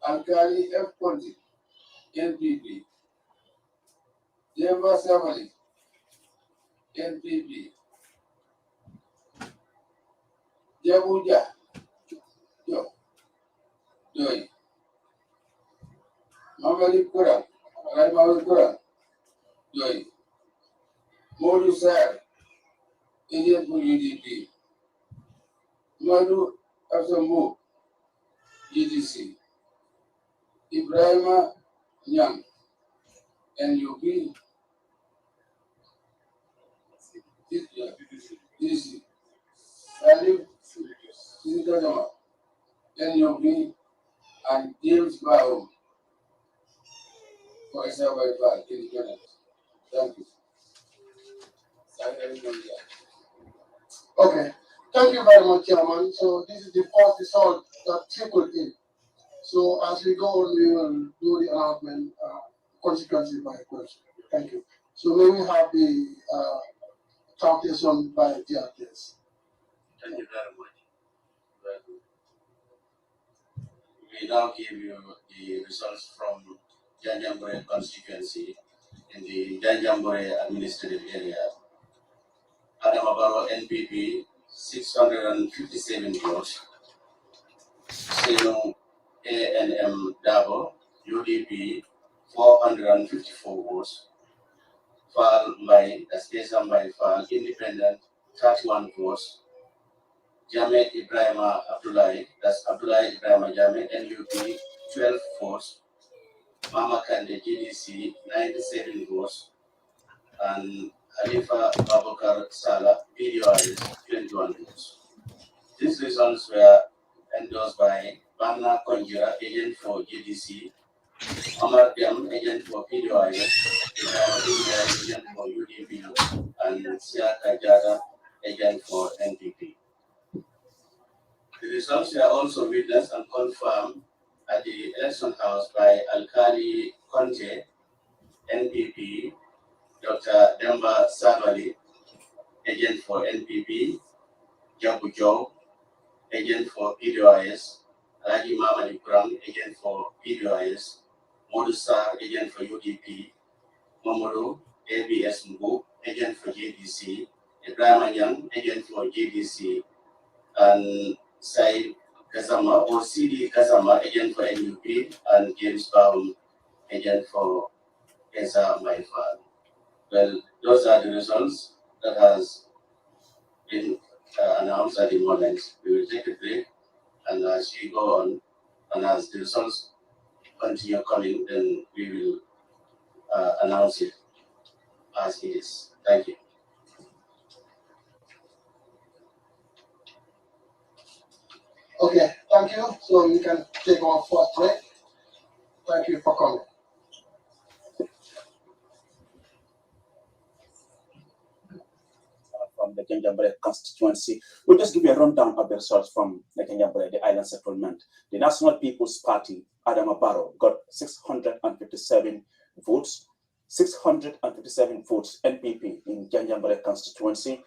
Alkali F. Conti, NPP, Dibba Savali, NPP, Jabuja, Joy, Mamali Kura, Ramali Kura, Joy, Modu Sar, Indian for UDP, Madu Asamu, GDC, Ibrahima Nyang, NUP, GDC, Salif Sidikadama, NUP, and James Bao for Ismalia, independent. Thank you. Okay, thank you very much, Chairman. So this is the first result that trickled in. So as we go on, we will do the announcement consequences by question. Thank you. So may we have the calculation by DRTS. Thank you very much. Very good. We now give you the results from Janjambore constituency in the Janjambore administrative area. Adamabaro NPP 657 votes. Seno ANM Dabo UDP 454 votes. Fal Mai, that's Mai Fal Independent 31 votes. Jamet Ibrahima Abdullahi, that's Abdullahi Ibrahima Jamet NUP 12 votes. Mama Kande GDC 97 votes. And Halifa Babukar Salah, PDOIS, 21 votes. These results were endorsed by Bana Konjira, agent for GDC, Omar Dem, agent for PDOIS, agent for UDP, and Sia Kajada, agent for NPP. The results were also witnessed and confirmed at the election house by Alkali Conte, NPP, Dr. Demba Savali, agent for NPP, Jabu Joe, agent for PDOIS, Raji Mamadi Kurang, agent for PDOIS, Modusa, agent for UDP, Momodu, ABS Mbu, agent for GDC, Ibrahim Anyang, agent for GDC, and Said Kazama or CD Kazama, agent for NUP, and James Baum, agent for Esa Maifan. Well, those are the results that has been announced at the moment. We will take a break, and as we go on, and as the results continue coming, then we will announce it as it is. Thank you. Okay, thank you. So we can take our first break. Thank you for coming. From the Gambia constituency. We'll just give you a rundown of the results from the Gambia, the island settlement. The National People's Party, Adama Barrow, got 657 votes. 657 votes, NPP in Gambia constituency.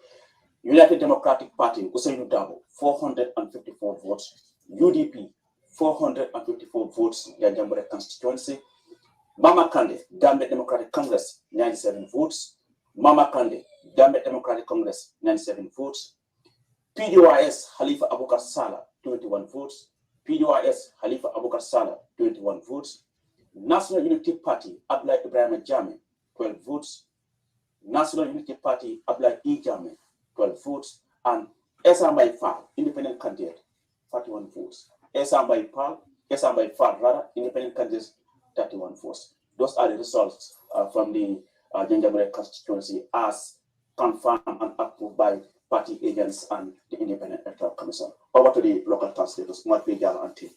United Democratic Party, Usainu Dabo, 454 votes. UDP, 454 votes, Gambia constituency. Mama Kande, Gambia Democratic Congress, 97 votes. Mama Kande, Gambia Democratic Congress, 97 votes. PDOIS, Halifa Abubakar Salah, 21 votes. PDOIS, Halifa Abubakar Salah, 21 votes. National Unity Party, Abdullah Ibrahim Jame, 12 votes. National Unity Party, Abdullah E. Jame, 12 votes. And Esa Maifa, independent candidate, 41 votes. Ismalia rather, independent candidates 31 votes. Those are the results from the Gingerbread constituency as confirmed and approved by party agents and the Independent Electoral Commission. Over to the local translators, Matpejal and team.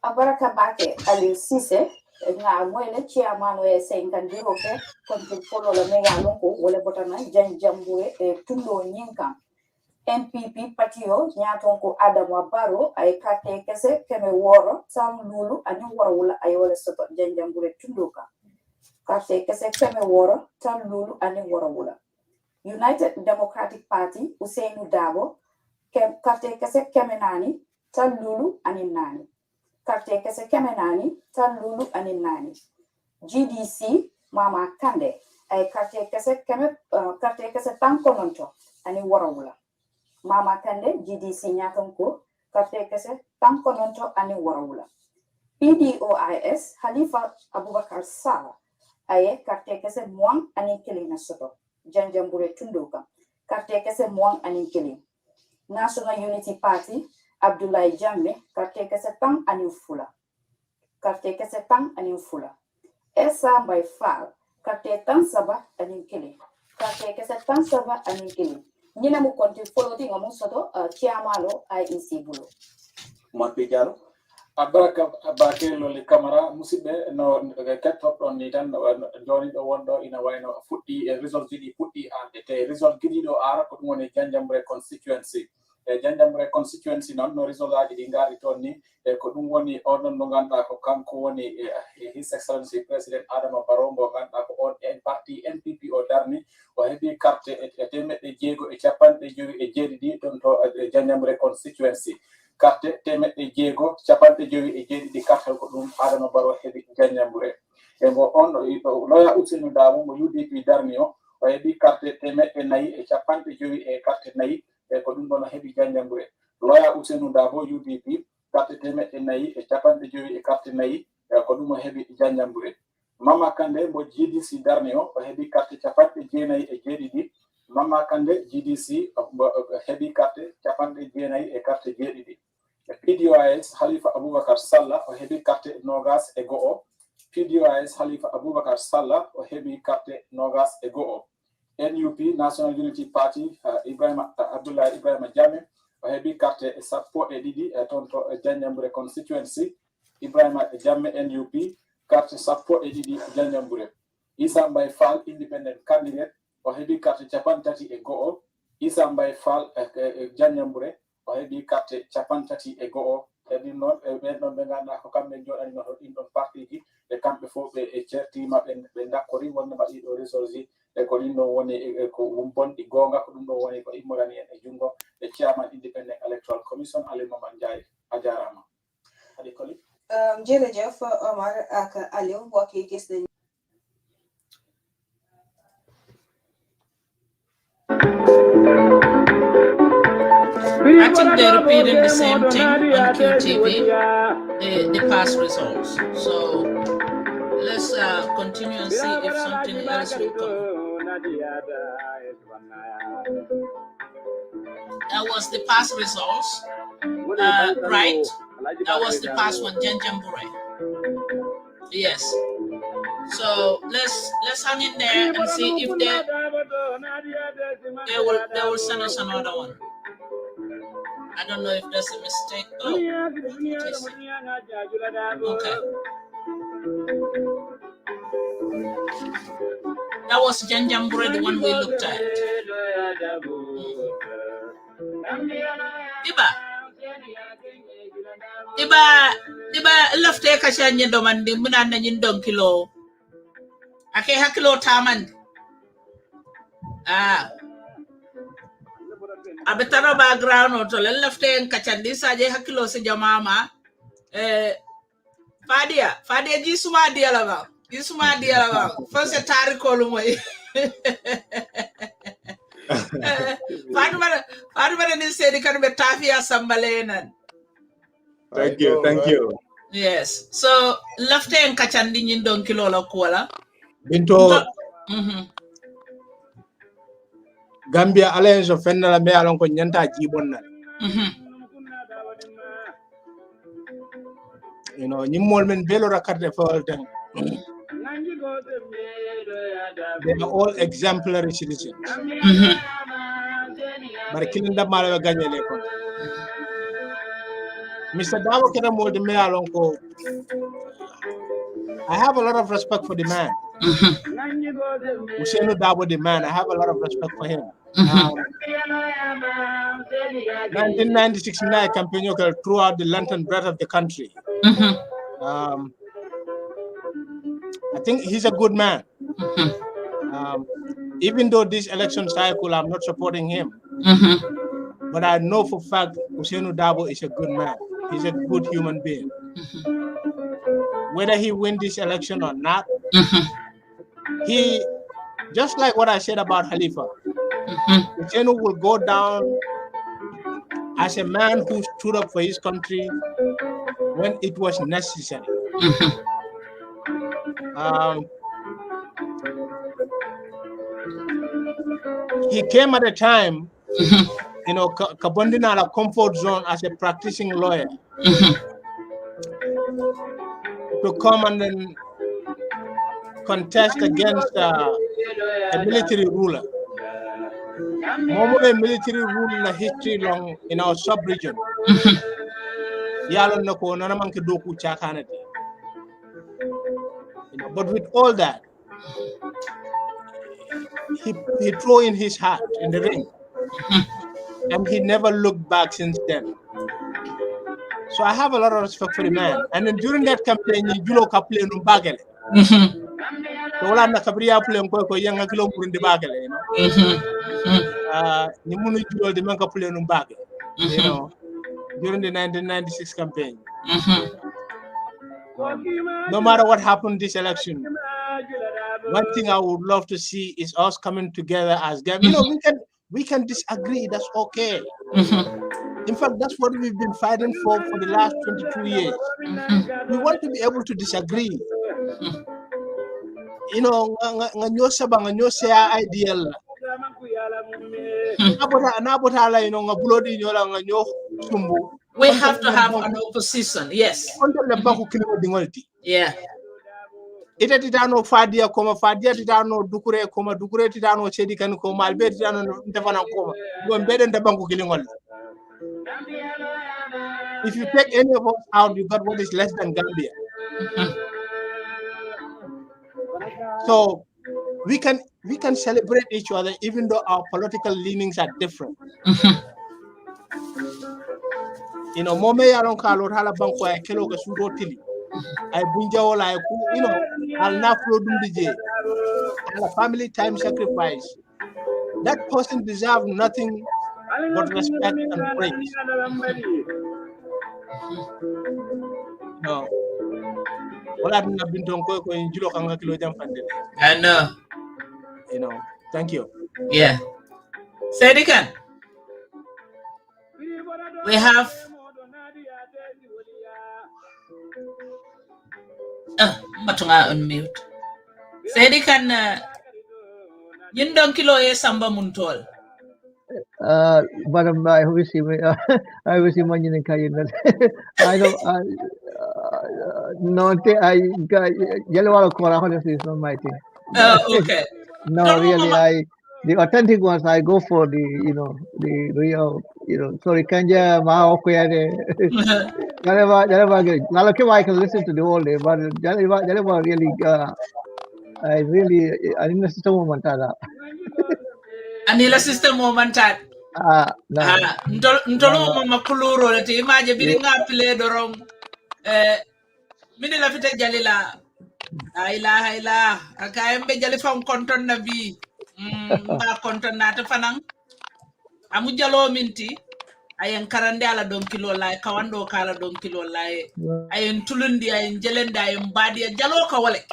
Abaraka Bake Ali Sise, na mwele chairman we Saidykhan biroke konti follow la mega lonko wala botana janjambure tundo nyinka MPP patio nyatonko Adam Wabaro ay kate kese keme woro sam lulu ani woro wala ay wala soto janjambure tundoka kate kese keme woro tam lulu ani woro wala United Democratic Party Usainu Dabo kate kese keme nani tam lulu ani nani karte kese kemenani tan lulu anin nani GDC Mama Kande ay karte kese tankononto ani warawula Mama Kande GDC nyatonko karte kese tankononto ani warawula PDOIS Halifa Abubakar Sala ay karte kese mwang ani kelina soto janjambure tundoka karte kese mwang ani kelin National Unity Party Abdoulaye Jammeh karte kese tang ani fula karte kese tang ani fula Esa Mbay Fall karte tang saba ani kele karte kese tang saba ani kele nyina mu konti foloti ngamu soto chiamalo IEC bulo Matpejal Abaraka abakelo le camera musibe no ketop on ni tan joni do wondo ina wayno futti result di futti ande te result gidi do ara ko ngone Janjambre constituency Janjambre constituency non no result adi di ngari tonni ko dum woni on no ganda ko kanko woni his excellency president Adama Barrow mo ganda ko on en parti NPP o darni o hebi carte e temedde jeego e capande jowi e jeedidi don to Janjambre constituency carte temedde jeego capande jowi e jeedidi carte ko dum Adama Barrow hebi Janjambre e mo on loya Usainu Dabo mo UDP darni o hebi carte temedde nayi e capande jowi e carte nayi e ko dum don hebi Janjambre loya Usainu Dabo UDP carte temedde nayi e capande jowi e carte nayi e ko dum hebi Janjambre Mama Kande mo GDC darni o hebi carte capande jeenayi e jeedidi Mama Kande GDC hebi carte capande jeenayi e carte jeedidi PDOIS Halifa Abubakar Sallah o hebi carte nogas e go'o PDOIS Halifa Abubakar Sallah o hebi carte nogas e go'o NUP National Unity Party Abdoulaye Ibrahima Jammeh o hebi carte sappo e ɗiɗi e toon to Janjambre constituency Ibrahima Jammeh NUP carte sappo e ɗiɗi Janjambre Issa Mbay Fall independent candidate o hebi carte capantati e go'o Issa Mbay Fall Janjambre o hebi carte capantati e go'o hebi noon ɓen ɗon ɓe ganduɗa ko kamɓe joɗani no to ɗin ɗon partiji e kamɓe fof ɓe certima ɓe dakkori wondema ɗiɗo résolji e ko ɗin ɗon woni ko bonɗi gonga ko ɗum ɗon woni ko immorani en e jungo e chairman independent electoral commission Ali Maman Ndiaye a jarama haɗi koli jërëjëf Omar ak Aliou mbokk yi gis nañ I think they're repeating the same thing on QTV, the past results. So let's continue and see if something else will come. That was the past results, right? That was the past one, Janjambre. Yes. So let's hang in there and see if they will send us another one. I don't know if that's a mistake. Oh, okay. That was Janjambre, the one we looked at. Dibba lafte ka shanye do man di muna na nyin don kilo. Ake hakilo taman. Abetara background or to lafte en kachandi saje hakilo se jamama. Fadia jisuma dia lava. Jisuma dia lava. First tari kolumoi. Fatoumatta ni Saidykhan be tafia sambalenan. Thank you. Yes. So lafte en kachandi nyin don kilo la kuala. Binto Gambia Alliance of Fenala me alon ko nyanta jibon na. You know, Nimol men belo rakate for them. They are all exemplary citizens. But killing the Malawi Ganyele. Mr. Davo Kera Molde me alonko. I have a lot of respect for the man. Usenu Davo the man, I have a lot of respect for him. 1996 campaign throughout the length and breadth of the country. I think he's a good man. Even though this election cycle, I'm not supporting him. But I know for fact Usenu Dabo is a good man. He's a good human being. Whether he win this election or not, he, just like what I said about Khalifa, Usenu will go down as a man who stood up for his country when it was necessary. He came at a time, you know, Kabondina a comfort zone as a practicing lawyer to come and then contest against a military ruler. Momo a military rule history long in our sub-region. Yalon nako nanaman kidoku chakanati. But with all that, he threw in his heart in the ring. And he never looked back since then. So I have a lot of respect for the man. And then during that campaign, he julo kaple numbagele. So wala na kabriya play ko yanga kilo murundi bagele, you know. Ni munu julo de man kaple numbagele, you know, during the 1996 campaign. No matter what happened this election, one thing I would love to see is us coming together as Gambia. You know, we can disagree. That's okay. In fact, that's what we've been fighting for the last 22 years. We want to be able to disagree. You know, ideal. We have to have an opposition, yes. Yeah. Ita titano Fadia koma Fadia titano Dukureh koma Dukureh titano Saidykhan koma Albert titano Ndefana koma. You embed the banku killing. If you take any of us out, you got what is less than Gambia. So we can celebrate each other even though our political leanings are different. You know, Mome yaron kalo hala banku ay kelo ka sudo tili. I bunjawola, you know, I'll not flow DJ. Family time sacrifice. That person deserves nothing but respect and praise. No. I know. You know, thank you. Yeah. Saidykhan, we have matunga on mute. Saidykhan, yindong kilo e samba muntol. But I wish him in Kayin. I don't. No, I yellow Kora honestly is not my thing. Okay. No, really, the authentic ones I go for the the real sorry Kanja Mao Kuyade. Jaleva I can listen to the whole day, but Jaleva really I didn't listen to Momentana. Anila system momentat. No. Ntolo mama kuluro leti imaje bilinga pile dorong mini la fite jalila Haila akayembe jali fam konton na bi ba konton na ta fanang amu jalo minti ayen karande ala don kilo lay kawando kala don kilo lay ayen tulundi ayen jelende ayen badi jalo ka wale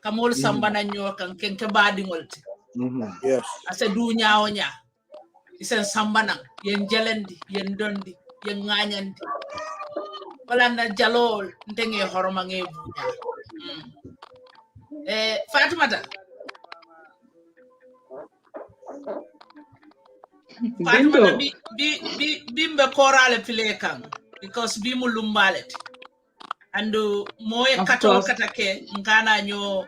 kamol sambana nyokan kenke badi ngolti yes ase du nyaawo nya isen sambana yen jelendi yen dondi yen nganyandi wala na jalo ndenge horoma nge bunya Fatoumatta. Fatoumatta bimbe korale pile kan because bimu lumbalet andu moye Of kato course. katake ngana nyo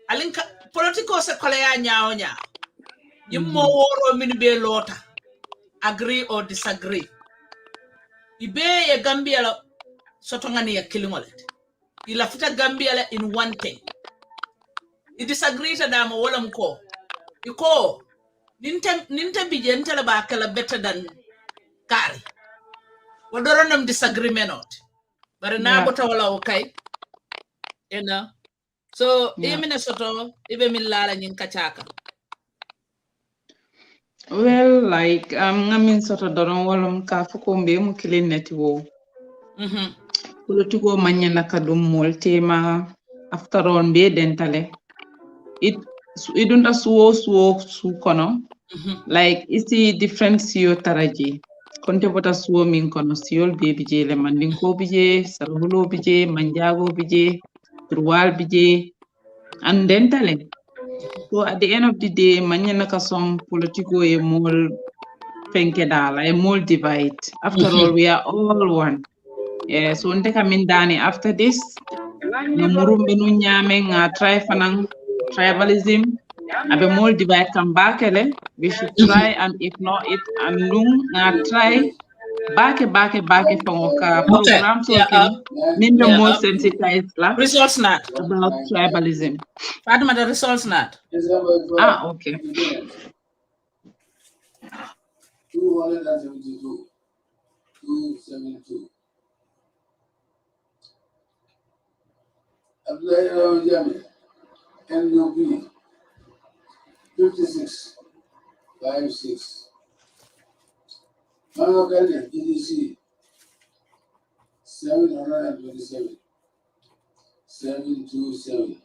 alinka politiko se kole ya nyao nya yimmo woro min be lota agree or disagree ibe ye Gambia la soto ngani ya kilingolet ila fita Gambia la in one thing I disagree ta dama wala mko iko ninta bijente la ba kala better than kari wadoronam disagreement not but na Yeah. bota wala okay you know so Yeah. imine soto ibe min lala nyin kachaka Well, like ngamin soto doron walum ka fuko mbe mu kilin neti wo. Politiko manyana kadum moltema after all mbe dentale. Idunda suwo kono. Like isi different siyo taraji. Konte bota suwo min kono siyol baby je le mandinko bije, sarhulo bije, manjago bije, turwal bije, and dentale. So at the end of the day, manyana kasong politiko e mol fenke dala, e mol divide. After all, we are all one. Yeah, so nte kamin dani after this, no murumbe nu nyame nga try fanang tribalism, abe mol divide kam bakele. We should try and if not it andung nga try bake fangoka okay program so yeah up mimbe yeah more up sensitized la results not about tribalism. Fatoumatta results not Okay. 272. 272. Abdullah Jami, NUP, 56. 56. Mama Kanye, GDC, 727. 727.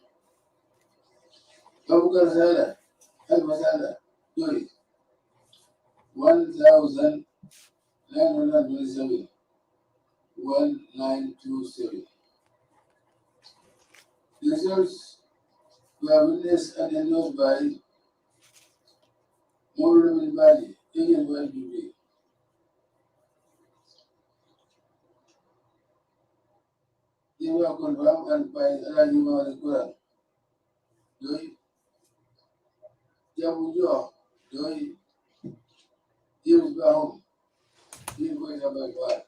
Abubakar Sada, Al-Masada, 1,927. 1927. The results were witnessed and endorsed by Morgan Bali, Indian YPP. They were confirmed and by Alajima Quran. Doi Jabujo, Doi James Bahom, James Bahom,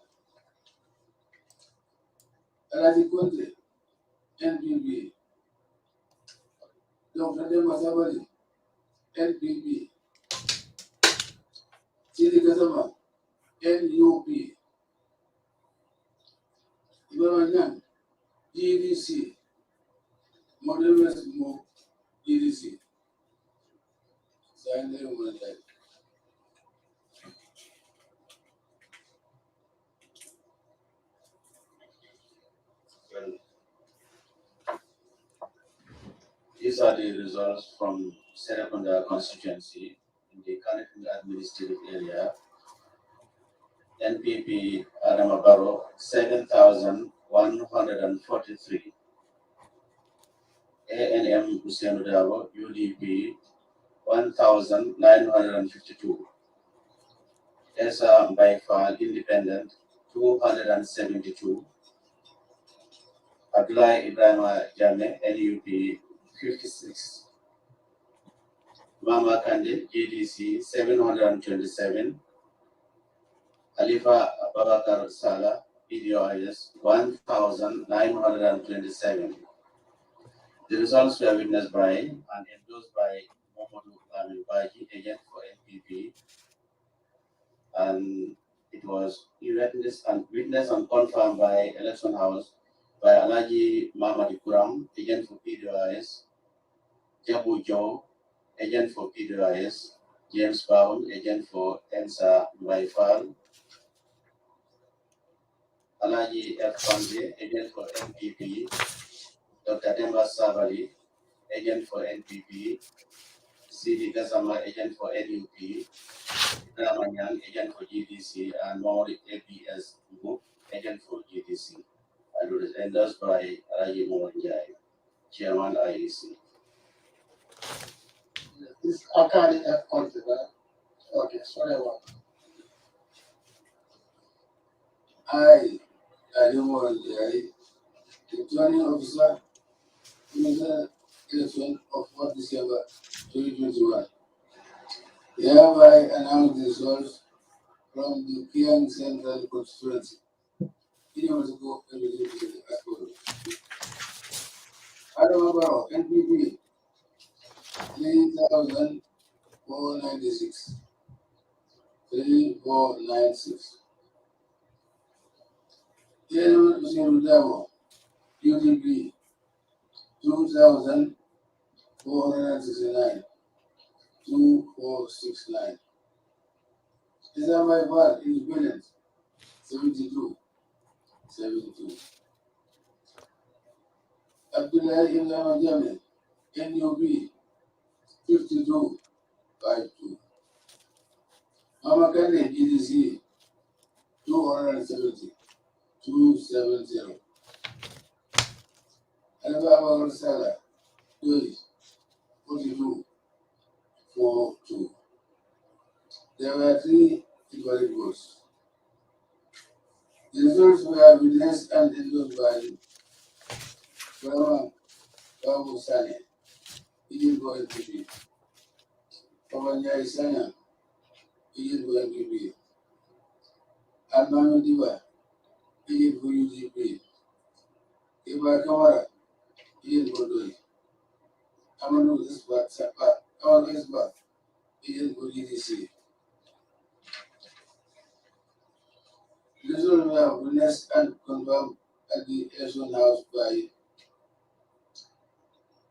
Alaji Conte, NPP, Dr. Dema Sabali, NPP, Chidi Kazama, NUP, Ibaranyan, GDC, Modern West Mo, GDC. Sign the woman like. Well, these are the results from Serekunda constituency in the Kanifing administrative area. NPP Adama Barrow 7,143. ANM Hussein Dabo UDP 1,952. ESA Baifal Independent 272. Abdullah Ibrahim Jame NUP 56. Mama Kande GDC 727. Alifa Ababakar Sala Ideologies 1,927. The results were witnessed by and endorsed by Lamin agent for NPP, and it was witnessed and confirmed by Election House by Alaji Mamadi Kuram, agent for PDIS, Jabu Joe, agent for PDIS, James Bound, agent for ENSA Baifal, Alaji F. Fande, agent for NPP, Dr. Demba Savali, agent for NPP, CD Gazama, agent for NUP, Ramanyan, agent for GDC, and Maori APS Group, agent for GDC. And it was endorsed by Raji Mohanjai, Chairman IEC. This Akali F. Consider Okay, sorry about I don't want the returning officer in the election of 4 December 2021. Hereby announce the results from the Kiang Central Constituency. He was to go and release as follows. Adamabaro, NPP, 3,496. 3496. Yellow Zero UTP 2,469. 2469. Ismalia Independent 72. 72. Abdullah Ibn Jami NUB 52. 52. Mama Kande GDC 270. 270. Alabama Rosala 42. 42. There were 3 invalid votes. The results were witnessed and endorsed by Brahma Babu Sani, Ijibo NPP, Fofana Isanya, Ijibo NPP, Almami Dibba, Ijibo UDP, Iba Kamara, Ijibo Doi, Amanu Isbat Sapa, Amal Isbat, Ijibo GDC. The results were witnessed and confirmed at the election house by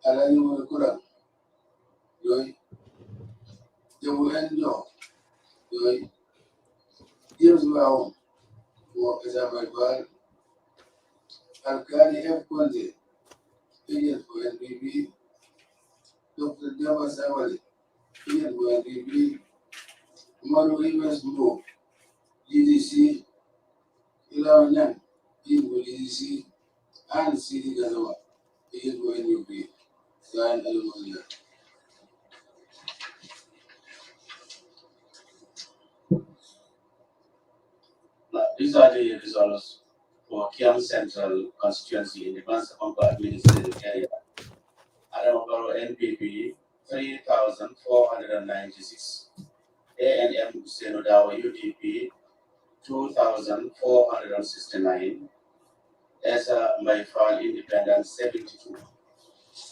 Alani Mulukura, Doi, Jabu Doi, James Brown for Ismail Alkali F. Conde, agent for NPP, Dr. Dibba Savali, agent for NPP, Maru Imes Mbo, GDC, Ilawanyan, agent for GDC, and Saidykhan, agent for NUP. Signed Alumania. These are the results for Kiang Central constituency in the Bansakompa administrative area. Adamabaro NPP 3,496. ANM Senodawa UTP 2,469. Esa Maifal Independent 72.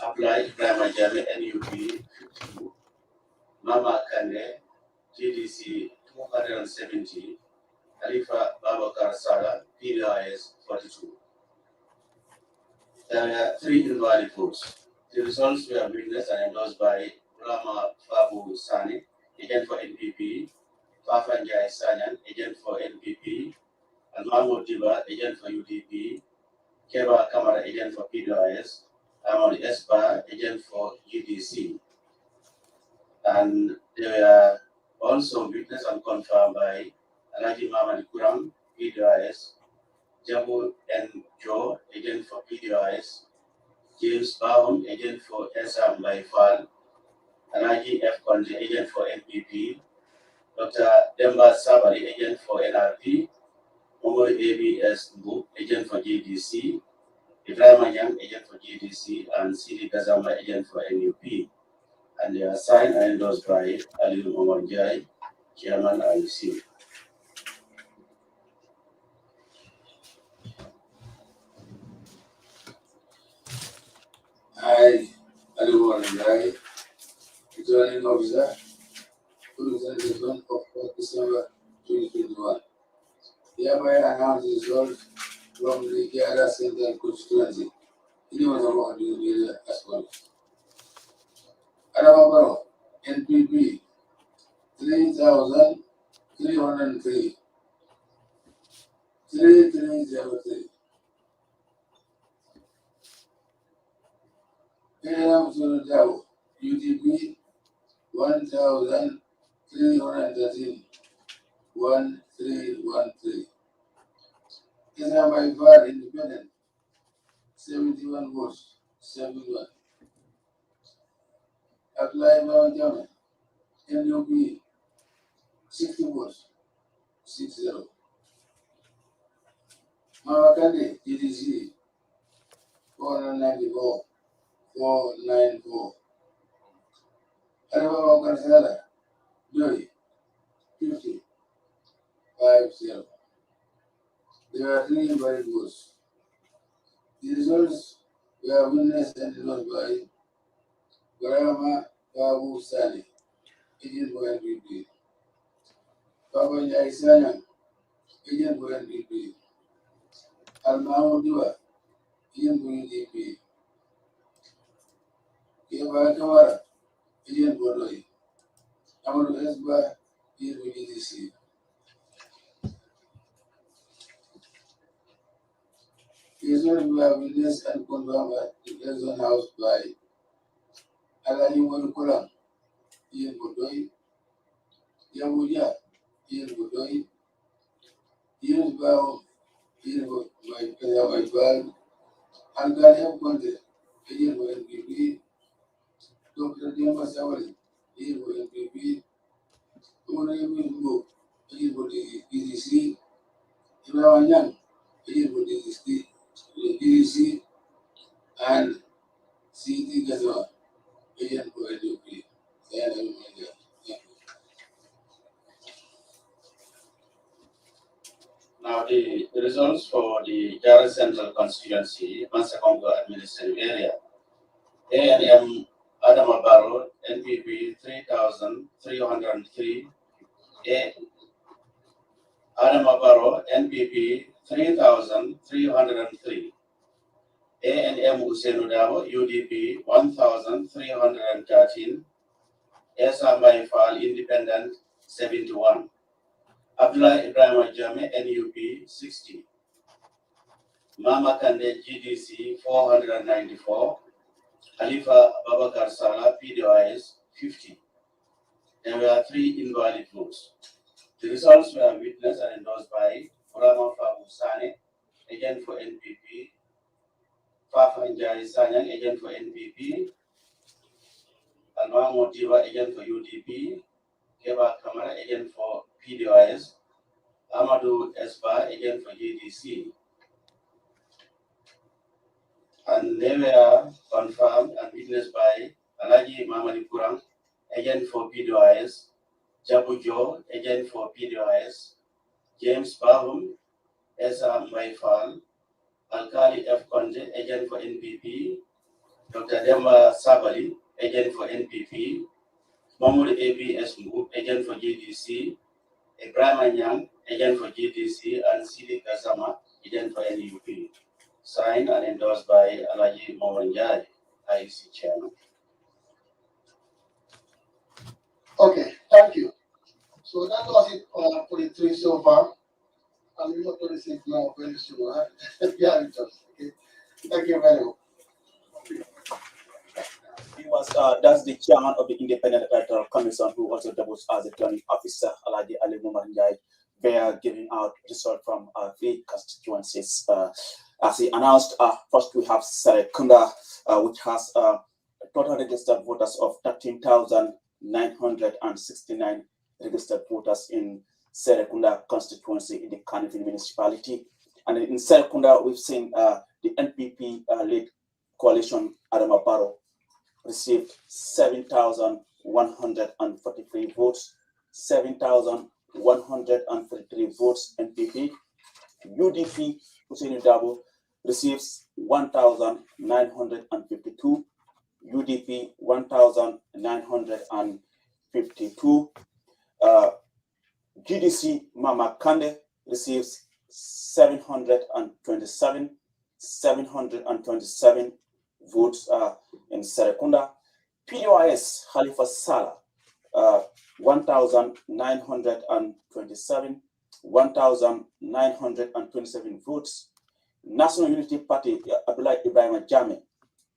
Apply Prima Jami NUP 52. Mama Kande GDC 270. Khalifa Babakar Sala PDIS 42. There were 3 invalid votes. The results were witnessed and endorsed by Rama Fabu Sani, agent for NPP, Fafanjai Sanyan, agent for NPP, and Mahmoud Dibba, agent for UDP, Keba Kamara, agent for PDIS, Amon Espa, agent for UDC. And they were also witnessed and confirmed by Alaji Mamadi Kurang, PDIS, Jabu N. Joe, agent for PDIS, James Baum, agent for Esam Laifal, Alaji F. Konji, agent for NPP, Dr. Demba Sabari, agent for NRP, Momo ABS Book, agent for GDC, Ibrahim Yang, agent for GDC, and Sidi Gazama, agent for NUP. And they are signed and endorsed by Ali Omar Jai, Chairman IUC. I Aluwarandai, returning officer, representation of 4 December 2021. Hereby announce the results from the Kiara Central constituency. He was about the area as follows. Adamabaro, NPP 3,303. 3303. Kiram Sunudao, UTP 1,313. 1313. Ismail Independent 71 votes. 71. Apply Mount Jama, NUP 60 votes. 6-0. Mawakande, GDC, 494. 494. Ariwa Kansala, Joy, 50. 5-0. There are 3 invalid votes. The results were witnessed and endorsed by Garama Babu Sali, agent for NPP. Baba Isanya, agent for NPP. Almao Dibba, agent for UDP. Keba Kamara, agent for Loy. Amadu Esba, agent for GDC. The results were witnessed and confirmed at the Elson House by Alayi Walukulam, agent for Loy. Yabuja, agent for Loy. Years Bao, agent for my bag. Algalia Conte, agent for NPP. Dr. Dima Savali, agent for NPP. Honorable Mbo, agent for the DDC. Ibrahim Yang, agent for the DDC. And C.T. Gazawa, agent for NPP. Now the results for the Jara Central constituency, Mansakongo administrative area. A&M Adama Barrow, NPP 3,303. Adama Barrow, NPP 3,303. A&M Usenu Dabo, UDP 1,313. Esa Maifal, Independent 71. Abdullah Ibrahim Jame, NUP 60. Mama Kande, GDC 494. Khalifa Babakar Salah, PDIS 50. There were 3 invalid votes. The results were witnessed and endorsed by Burama Fabu Sane, agent for NPP, Fafa Njari Sanyang, agent for NPP, Almamo Dibba, agent for UDP, Keba Kamara, agent for PDIS, Amadou Esba, agent for GDC. And they were confirmed and witnessed by Alaji Mamadi Kurang, agent for PDIS, Jabu Jo, agent for PDIS, James Bahum, Esa Maifal, Alkali F. Konde, agent for NPP, Dr. Demba Sabali, agent for NPP, Mahmoud ABS Mbu, agent for GDC, Ibrahim Anyang, agent for GDC, and Sidi Kasama, agent for NUP. Signed and endorsed by Alaji Mawanjari, IEC chairman. Okay, thank you. So that was it for the 3 so far. And we will to receive now very soon. Yeah, okay. Thank you very much. He was that's the chairman of the Independent Electoral Commission, who also doubles as the returning officer, Alaji Ali Mumanjai. They are giving out results from 3 constituencies. As he announced, first we have Saidykhan, which has total registered voters of 13,969 registered voters in Saidykhan constituency in the Kanifing municipality. And in Saidykhan, we've seen the NPP-led coalition, Adama Barrow, received 7,143 votes, 7,133 votes NPP. UDP, Hussein Dabo, receives 1,952. UDP 1,952. GDC Mama Kande receives 727 votes in Saidykhan. PDIS Khalifa Salah 1,927 votes. National Unity Party Abdullah Ibrahim Jame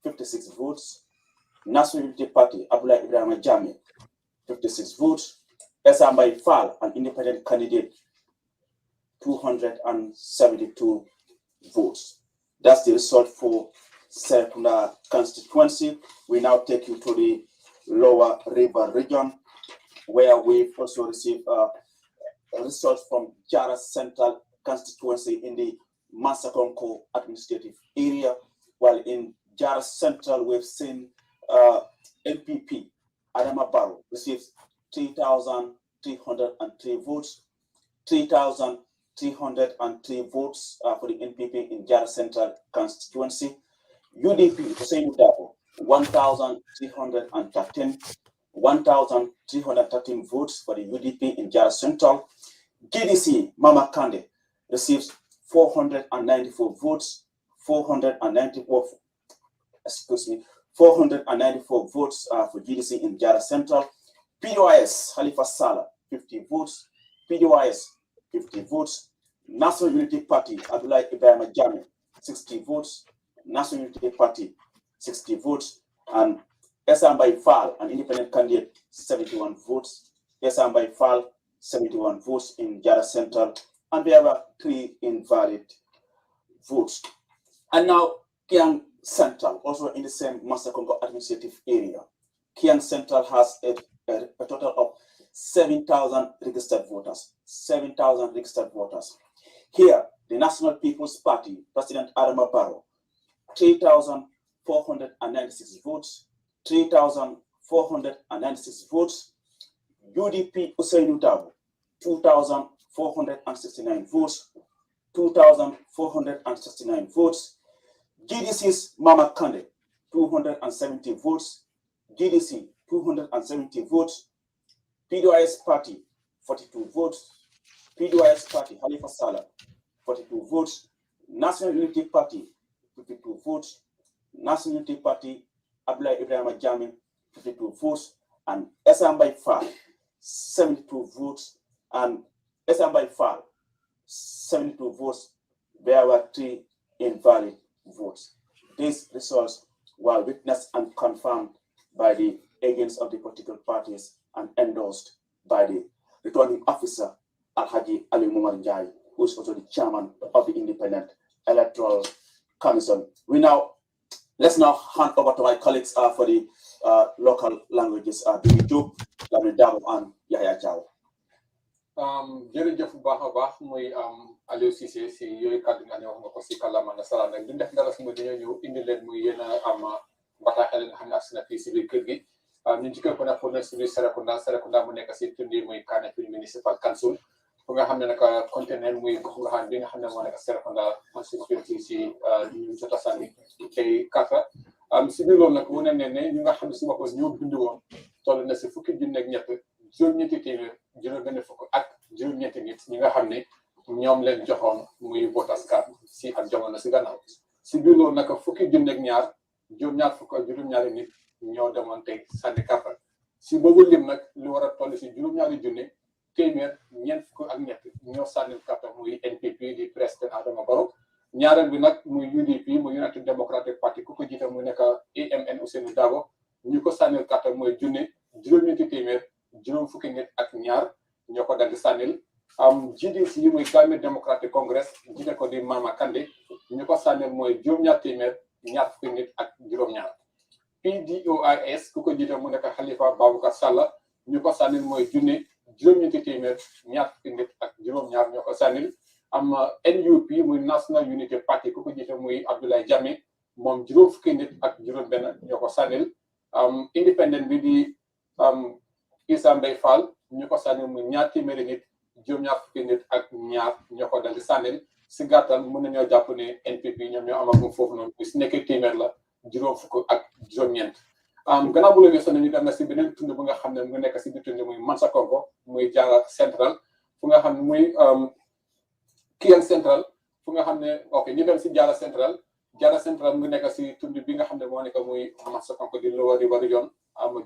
56 votes. National Unity Party Abdullah Ibrahim Jame 56 votes. Esambai Fall, an independent candidate, 272 votes. That's the result for Saidykhan constituency. We now take you to the Lower River region, where we've also received results from Jara Central constituency in the Masakonko administrative area, while in Jara Central we've seen NPP Adama Barrow receives 3,303 votes, 3,303 votes for the NPP in Jara Central constituency. UDP Hussein Dabo 1,313, 1,313 votes for the UDP in Jara Central. GDC Mama Kande receives 494 votes, 494 votes for GDC in Jara Central. PDYS Halifa Salah 50 votes, PDYS 50 votes. National Unity Party Abdullah Ibrahim Jami 60 votes, National Unity Party 60 votes, and Esambai Fall, an independent candidate, 71 votes. Esambai Fall 71 votes in Jara Central, and there were 3 invalid votes. And now Kiang Central, also in the same Masakongo administrative area. Kiang Central has a total of 7,000 registered voters. 7,000 registered voters. Here, the National People's Party, President Adama Barrow, 3,496 votes. 3,496 votes. UDP Usainu Dabo, 2,469 votes. 2,469 votes. GDC's Mama Kande, 270 votes. GDC, 270 votes. PDYS Party, 42 votes. PDYS Party, Halifa Salah, 42 votes. National Unity Party, 52 votes. National Unity Party, Abdullah Ibrahim Jami, 52 votes. And Esambai Fall, 72 votes. And Esambai Fall, 72 votes. There were 3 invalid votes. These results were witnessed and confirmed by the agents of the political parties and endorsed by the returning officer, Alhaji Ali Mumar Njai, who is also the chairman of the Independent Electoral Commission. Let's now hand over to my colleagues for the local languages, Bibi Job, Lamin Dabo, and Yahya Jaw. Jërëjëf bu baax a baax muy Aliou Cissé si yooyu kàddu nga ne wax nga ko si kàllaama nasaraan nag duñ def dara si dañoo ñëw indi leen muy yéen a am bataaxel nga xam ne agsi na fii si biir kër gi ñu ci kër ko nag pour ne si biir Serekunda mu nekk si tundi muy Kanifing Municipal Council fu nga xam ne nag conteneur muy gox nga xam bi nga xam ne moo nekk Serekunda constituency si ñu jot a sànni tey kàtta si biir loolu nag wane ne ne ñu nga xam ne si boppam ñoo bindu woon toll na si fukki junne ak ñett juróom-ñetti téeméer juróom-benn fukk ak juróom-ñetti nit ñi nga xam ne ñoom leen joxoon muy voters card si ak jamono si gannaaw si biir loolu nag fukki junne ak ñaar juróom-ñaar fukk ak juróom-ñaari nit ñoo demoon tey sànni carte si boobu lim nag lu war a toll si juróom-ñaari junne téeméer ñeent fukk ak ñett ñoo sànni carte muy NPP di président Adama Barrow ñaareel bi nag muy UDP muy United Democratic Party ku ko jiite muy nekk AMN Ousainou Darboe ñu ko sànnil carte mooy junne juróom-ñetti téeméer juróom fukki nit ak ñaar ñoo ko dal di sànnil GDC yi muy Gambia Democratic Congress jiite ko di Mama Kande ñu ko sànnil mooy juróom-ñaar téeméer ñaar fukki nit ak juróom-ñaar PDOIS ku ko jiite mu nekk Halifa Baboucarr Sallah ñu ko sànnil mooy junne juróom-ñetti téeméer ñaar fukki nit ak juróom-ñaar ñoo ko sànnil NUP muy National Unity Party ku ko jiite muy Abdoulaye Jammeh moom juróom fukki nit ak juróom-benn ñoo ko sànnil independent bi di Issa Mbay Fall ñu ko sànnil muy ñaar téeméeri nit juróom-ñaar fukki nit ak ñaar ñoo ko dal di sànnil si gàttal mën nañoo jàpp ne NPP ñoom ñoo amagum foofu noonu si nekkee téeméer la juróom fukk ak juróom-ñeent gannaaw bu la weesoo ñu dem na si beneen tund bu nga xam ne mu nekk si biir tund muy Mansakonko muy Jara Central fu nga xam ne muy Kiang Central fu nga xam ne ok ñu dem si Jara Central mu nekk si tund bi nga xam ne moo nekk muy Mansakonko di Lower River Region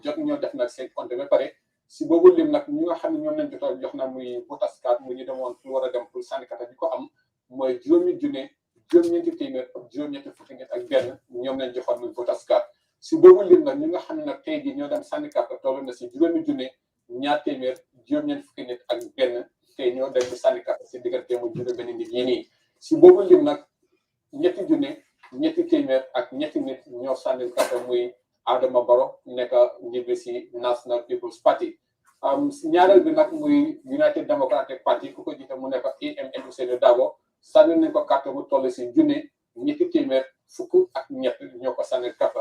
jot ñoo def nag seen compte ba pare si boobu lim nag ñi nga xam ne ñoom lañ jot a jox na muy voters card mu ñu demoon pour war a dem pour sànni carte bi ko am mooy juróomi junne juróom-ñeenti téeméer juróom-ñetti fukki nit ak benn ñoom lañ joxoon muy voters card si boobu lim nag ñi nga xam ne nag tey jii ñoo dem sànni carte toll na si juróomi junne ñaar téeméer juróom-ñeenti fukki nit ak benn tey ñoo dem di sànni carte si diggante mu juróom-benn nit yi nii si boobu lim nag ñetti junne ñetti téeméer ak ñetti nit ñoo sànni carte muy Adama Barrow nekk njiit bi si National People's Party ñaareel bi nag muy United Democratic Party ku ko jiite mu nekk AMN Ousainou Darboe sànni nañ ko carte bu toll si junne ñetti téeméer fukk ak ñett ñoo ko sànni carte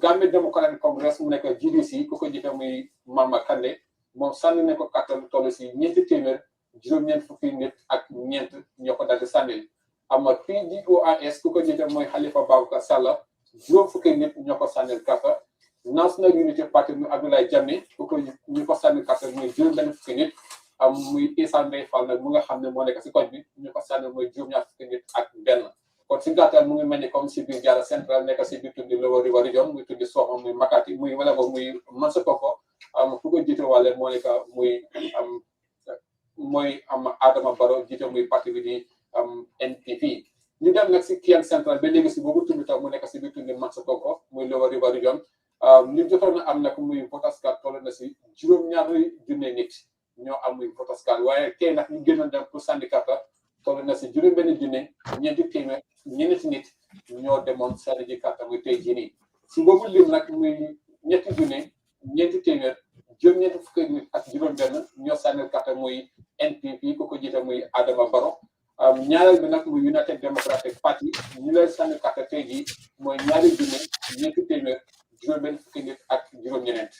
Gambia Democratic Congress mu nekk GDC ku ko jiite muy Mama Kandeh moom sànni nañ ko carte bu toll si ñeenti téeméer juróom-ñeent fukki nit ak ñeent ñoo ko daldi sànnil PDOIS ku ko jiite mooy Halifa Baboucarr Sallah juróom fukki nit ñoo ko sànnil carte National Unity Party muy Abdoulaye Jammeh ku ko ñu ko sànni carte muy juróom-benn fukki nit muy Issa Mbeye Fall nag mu nga xam ne moo nekk si koñ bi ñu ko sànni mooy juróom-ñaar fukki nit ak benn kon si gàttal mu ngi mel ni comme si biir Jara Central nekk si biir tuddi Lower River Region muy tuddi Soma muy Makati muy wala ba muy Mansakoko ku ko jiite wàlle moo nekk mooy Adama Barrow jiite muy parti bi di NPP ñu dem nag si Kiang Central ba léegi si boobu tuddi tam mu nekk si biir tuddi Mansakoko muy Lower River Region ñu jotoon na am nag muy voters card toll na si juróom-ñaari junne nit ñoo am muy voters card waaye tey nag ñu génnoon dem pour sànni carte toll na si juróom-benn junne ñeenti téeméer ñeenti nit ñoo demoon sànni ji carte muy tey jii nii si boobu lim nag muy ñetti junne ñeenti téeméer juróom-ñeenti fukki nit ak juróom-benn ñoo sànni carte muy NPP ku ko jiite muy Adama Barrow ñaareel bi nag muy United Democratic Party ñu leen sànni carte tey jii mooy ñaari junne ñeenti téeméer juróom-benn fukki nit ak juróom-ñeneent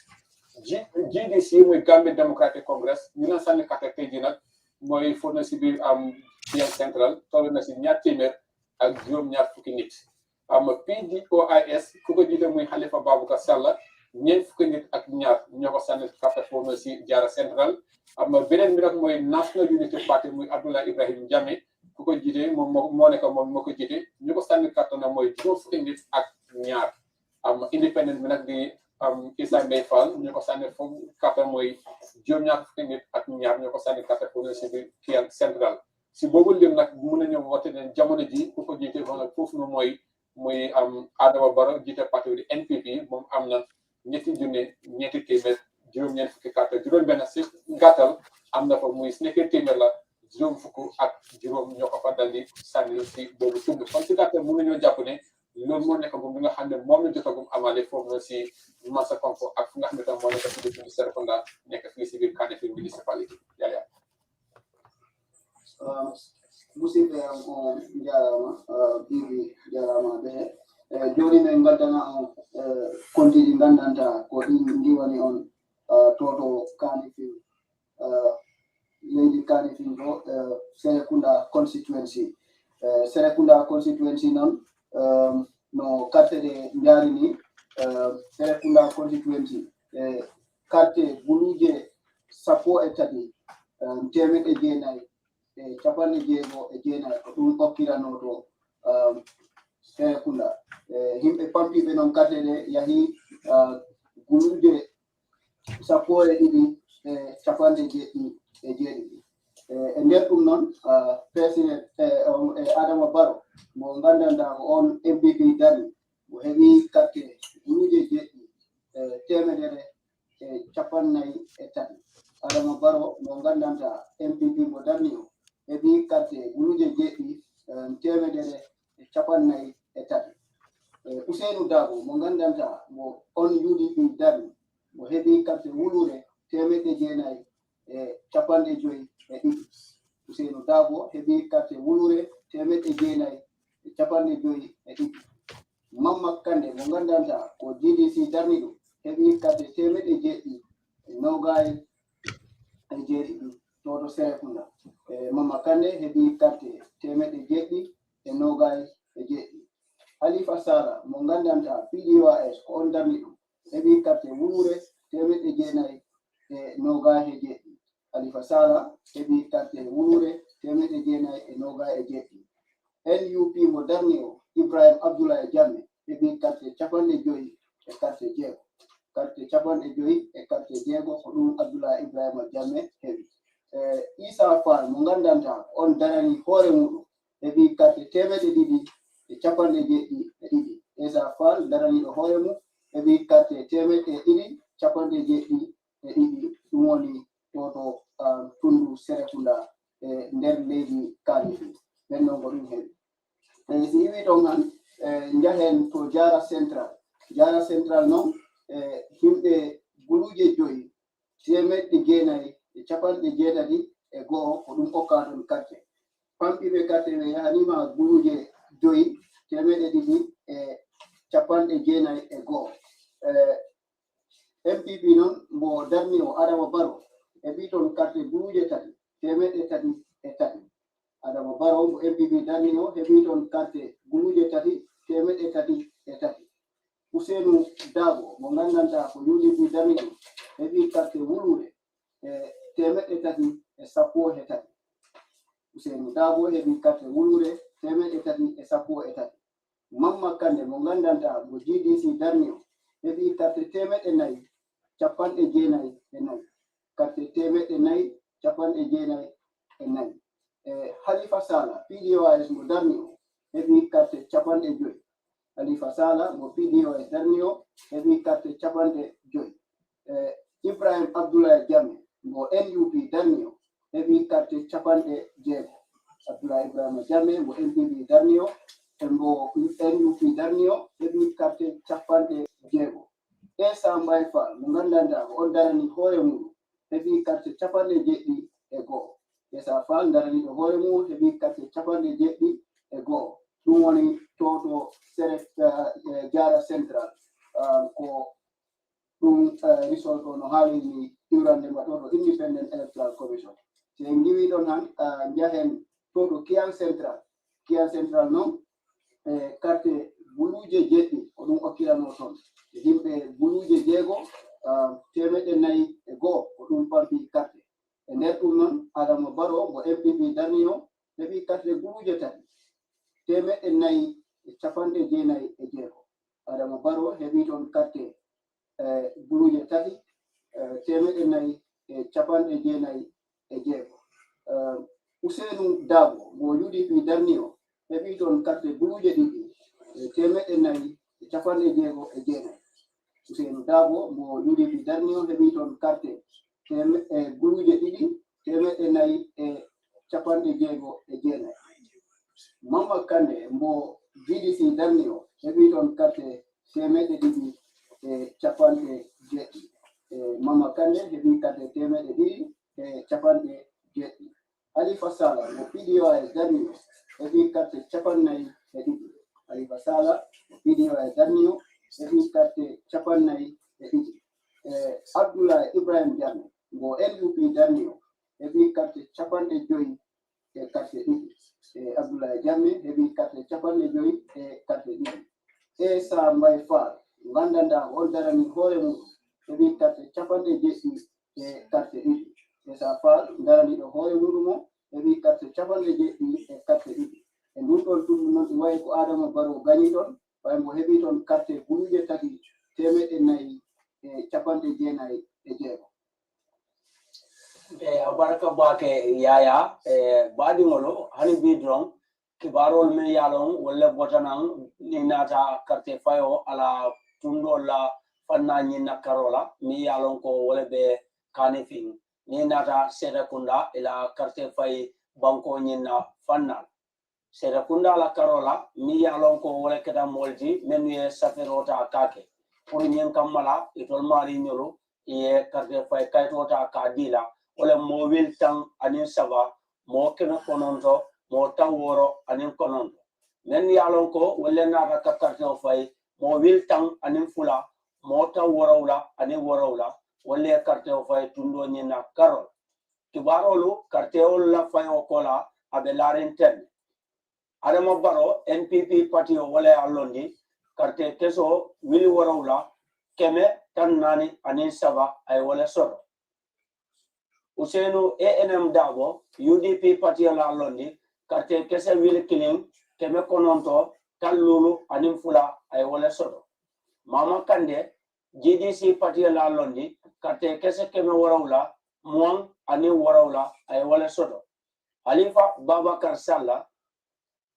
GDC muy Gambia Democratic Congress ñu leen sànni carte tey jii nag mooy fóot na si biir Kiang Central toll na si ñaar téeméer ak juróom-ñaar fukki nit PDOIS ku ko jiite muy Halifa Baboucarr Sallah ñeent fukki nit ak ñaar ñoo ko sànni carte fóot na si Jara Central beneen bi nag mooy National Unity Party muy Abdoulaye Ibrahim Jammeh ku ko jiite moom moo nekk moom moo ko jiite ñu ko sànni carte nag mooy juróom fukki nit ak ñaar independent bi nag di Issa Mbeye Fall ñu ko sànni foofu carte mooy juróom-ñaar fukki nit ak ñaar ñoo ko sànni carte fóot na si biir Kiang Central si boobu lim nag mun nañu woote ne jamono ji ku ko jiite foofu noonu muy Adama Barrow jiite parti di NPP moom am na ñetti junne ñetti téeméer juróom-ñeent fukki carte juróom-benn si gàttal am na fa muy si nekkee téeméer la juróom fukk ak juróom ñoo ko fa daldi sànni si boobu tund kon si gàttal mun nañoo jàpp ne loolu moo nekk gum bi nga xam ne moom la jotagum amale foofu na si Mansakoko ak fu nga xam ne tam moo nekk si biir Serekunda nekk fii si biir Kanifing municipality yaa musidɓe am on jarama bibi jarama ɓe joni min gaddana on konti ɗi gandanta ko ɗin diwani on toto Kanifing leydi Kanifing ɗo Serekunda constituency noon no carte ɗe jaari ni Serekunda constituency carte buluje 13 temeɗɗe jeenayi capanɗe jeego e jeenayi ko ɗum hokkirano to Serekunda yimɓe pampiɓe noon carte ɗe yahi guluje 12 capanɗe jeeɗiɗi e jeeɗiɗi e nder ɗum noon président Adama Barrow mo gandanta ko on MPP dari mo heɓi carte guluje jeeɗiɗi temedere e capannayyi e tati Adama Barrow mo gandanta MPP mo darni o heɓi carte guluje jeeɗiɗi temedere e capannayyi e tati Ousainou Darboe mo gandanta mo on UDP darni mo heɓi carte wulure temeɗɗe jeenayi e capanɗe joyi e ɗiɗi Ousainou Darboe heɓi carte wulure temeɗɗe jeenayi e capanɗe joyi e ɗiɗi Mama Kandeh mo gandanta ko GDC darni ɗum heɓi carte temeɗɗe jeeɗiɗi e nogayi e jeeɗiɗi toto Serekunda Mama Kandeh heɓi carte temeɗɗe jeeɗiɗi e nogayi e jeeɗiɗi Halifa Sallah mo gandanta PDOIS ko on darni ɗum heɓi carte wulure temeɗɗe jeenayi e nogayi e jeeɗiɗi Halifa Sallah heɓi carte wulure temeɗɗe jeenayi e nogayi e jeeɗiɗi NUP mo darni o Ibrahim Abdoulaye Jammeh heɓi carte capanɗe joyi e carte jeego capanɗe joyi e carte jeego ko ɗum Abdoulaye Ibrahima Jammeh heɓi Issa Fall mo gandanta on darani hoore muɗum heɓi carte temeɗɗe ɗiɗi e capanɗe jeeɗiɗi e ɗiɗi Issa Fall daraniɗo hoore mum heɓi carte temeɗɗe ɗiɗi capanɗe jeeɗiɗi e ɗiɗi ɗum woni toto tundu Serekunda e nder leydi Kanifing ɓen noon ko ɗum heɓi si yiwi ɗon han jahen to Jara Central noon himɓe guluje joyi temeɗɗe jeenayi e capanɗe jeetati e go'o ko ɗum hokka ɗon carte famɗiɓe carte ɓe yahanima guluje 5 temeɗɗe ɗiɗi e capanɗe jeenayi e go'o MPP noon mo darni o Adama Barrow e ɓi toon carte guluje 3 temeɗɗe 3 e 3 Adama Barrow mo MPP darni o heɓi toon carte guluje 3 temeɗɗe 3 e 3 Ousseynou Dabo mo gandanta ko UDP darni ɗum heɓi carte wulude e temeɗɗe 3 e 13 Ousseynou Dabo heɓi carte wulude temeɗɗe 3 e 13 Mamma Kande mo gandanta mo GDC darni o heɓi carte temeɗɗe 4 capanɗe jeenayi e 4 carte temeɗɗe 4 capanɗe jeenayi e 4 Halifa Sallah PDOIS mo darni o heɓi carte capanɗe 5 Halifa Sallah mo PDOIS darni o heɓi carte capanɗe 5 Ibrahim Abdoulaye Jammeh mo NUP darni o heɓi carte capanɗe 6 Abdoulaye Ibrahima Jammeh mo NPP darni o mo NUP darni o heɓi carte capanɗe 6 Essa Mbaye Fall mo gandanta ko on darani hoore muɗum heɓi carte capanɗe 7 e go'o Essa Fall daraniɗo hoore mum heɓi carte capanɗe 7 e go'o ɗum woni to Serek Jara Central ko ɗum result o no haalini iwrande mbaɗoto Independent Electoral Commission so en giwi ɗon han jahen to Kiyan Central noon carte buluje 7 ko ɗum okkirano toon yimɓe buluje 6 temeɗɗe 4 e go'o ko ɗum pampi carte e nder ɗum noon Adama Barrow mo MPP darni o heɓi carte buluje 3 temeɗɗe 4 e capanɗe 9 Adama Barrow heɓi toon carte buluje 3 temeɗɗe 4 e capanɗe 9 Ousseynou Dabo mo UDP darni o heɓi toon carte buluje 2 temeɗɗe 4 e capanɗe 9 Ousseynou Dabo mo UDP darni o heɓi toon carte buluje 2 temeɗɗe 4 e capanɗe 9 Mamma Kande mo GDC darni o heɓi toon carte temeɗɗe 2 e capanɗe 7 Mamma Kande heɓi carte temeɗɗe 2 e capanɗe 7 Halifa Sallah mo PDOIS darni o heɓi carte capanɗe 4 Halifa Sallah mo PDOIS darni o heɓi carte capanɗe 4 Abdoulaye Ibrahim Jammeh mo NUP darni o heɓi carte capanɗe 5 e carte 2 Abdoulaye Jammeh heɓi carte capanɗe 5 e carte 2 Essa Mbaye Fall gandanta on darani hoore mum heɓi carte capanɗe 7 e carte 2 Essa Fall daraniɗo hoore muɗum o heɓi carte capanɗe 7 e carte 2 e ndun ɗon ɗum noon ɗum wayi ko Adama Barrow gani ɗon way mo heɓi toon carte buluje 3 temeɗɗe 4 e capanɗe 9 Abaraka bake yaya badi ngolo hani bidron kibarol me yalon wala botanan ni nata carte fayo ala tundo la fanna ni nakarola mi yalon ko wala be kanifin ni nata Saidykhan ila carte fay banko ni na fanna Saidykhan la karola mi yalon ko wala keda molti menu ye saferota kake pour nyen kamala itol mari nyolo ye carte fay kaytota ka dila wala mo wil tan anin saba mo kena kononto mo tan woro anin kononto men yalon ko wala na ka carte o fay mo wil tan anin fula mo tan worowla anin worowla wala carte o fay tundo nyina karol kibarolu carte o la fay o kola abe laren ten Adama Barrow NPP party o wala alondi carte keso wil worowla keme tan nani anin saba ay wala soro Ousseynou ANM Dabo UDP party la londi carte kese wil killing keme kononto talulu anim fula ay wala soto Mama Kande GDC party la londi carte kese keme warawla muang anim warawla ay wala soto Halifa Babakar Sallah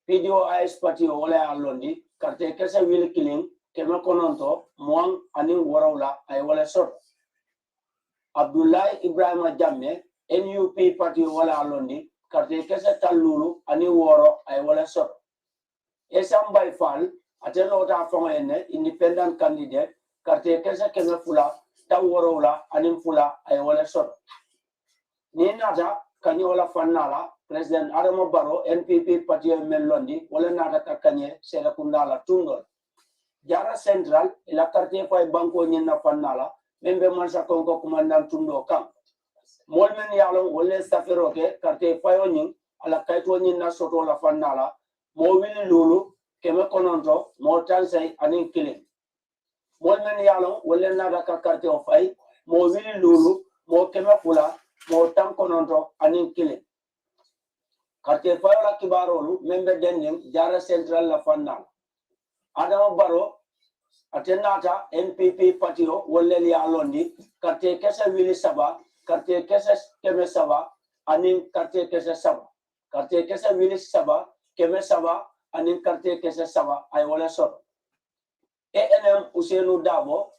PDOIS party wala londi carte kese wil killing keme kononto muang anim warawla ay wala soto Abdoulaye Ibrahima Jammeh NUP party wala londi carte kese talulu ani woro ay wala soto Essa Mbaye Fall atelo ta fonga ene independent candidate carte kese keme fula taworola anin fula ay wala sor ni nata kanye wala fannala president Adama Barrow NPP party melondi wala nata ka kanye Saidykhan la tundol jara central ila quartier fay banko nyina fannala membe mansa konko commandant tundo kam molmen yalo wala safero ke quartier fayo nyin ala kayto nyina soto la fannala mo wili lulu keme kononto mo tansay anin kilin molmen yalo wala nata ka quartier fay mo wili lulu mo keme fula mo tan kononto anin kilin quartier fayo la kibarolu membe dennim jara central la fannala Adama Barrow atenata NPP patio woleli alondi karte kese wili saba karte kese keme saba anin karte kese saba karte kese wili saba keme saba anin karte kese saba ay wala soro ENM Ousainou Dabo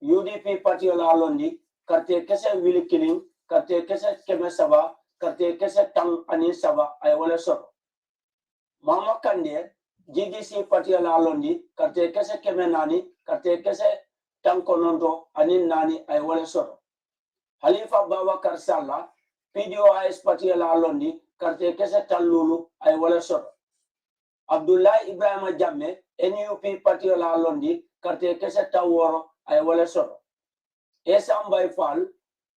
UDP patio la alondi karte kese wili killing karte kese keme saba karte kese tang anin saba ay wala soro Mama Kandeh GDC patio la alondi karte kese keme nani karte kese tankonondo anin nani ay wala soro Halifa Babakar Sallah PDOIS patio la alondi karte kese talulu ay wala soro Abdullah Ibrahima Jammeh NUP patio la alondi karte kese taworo ay wala soro Esa Mbay Fall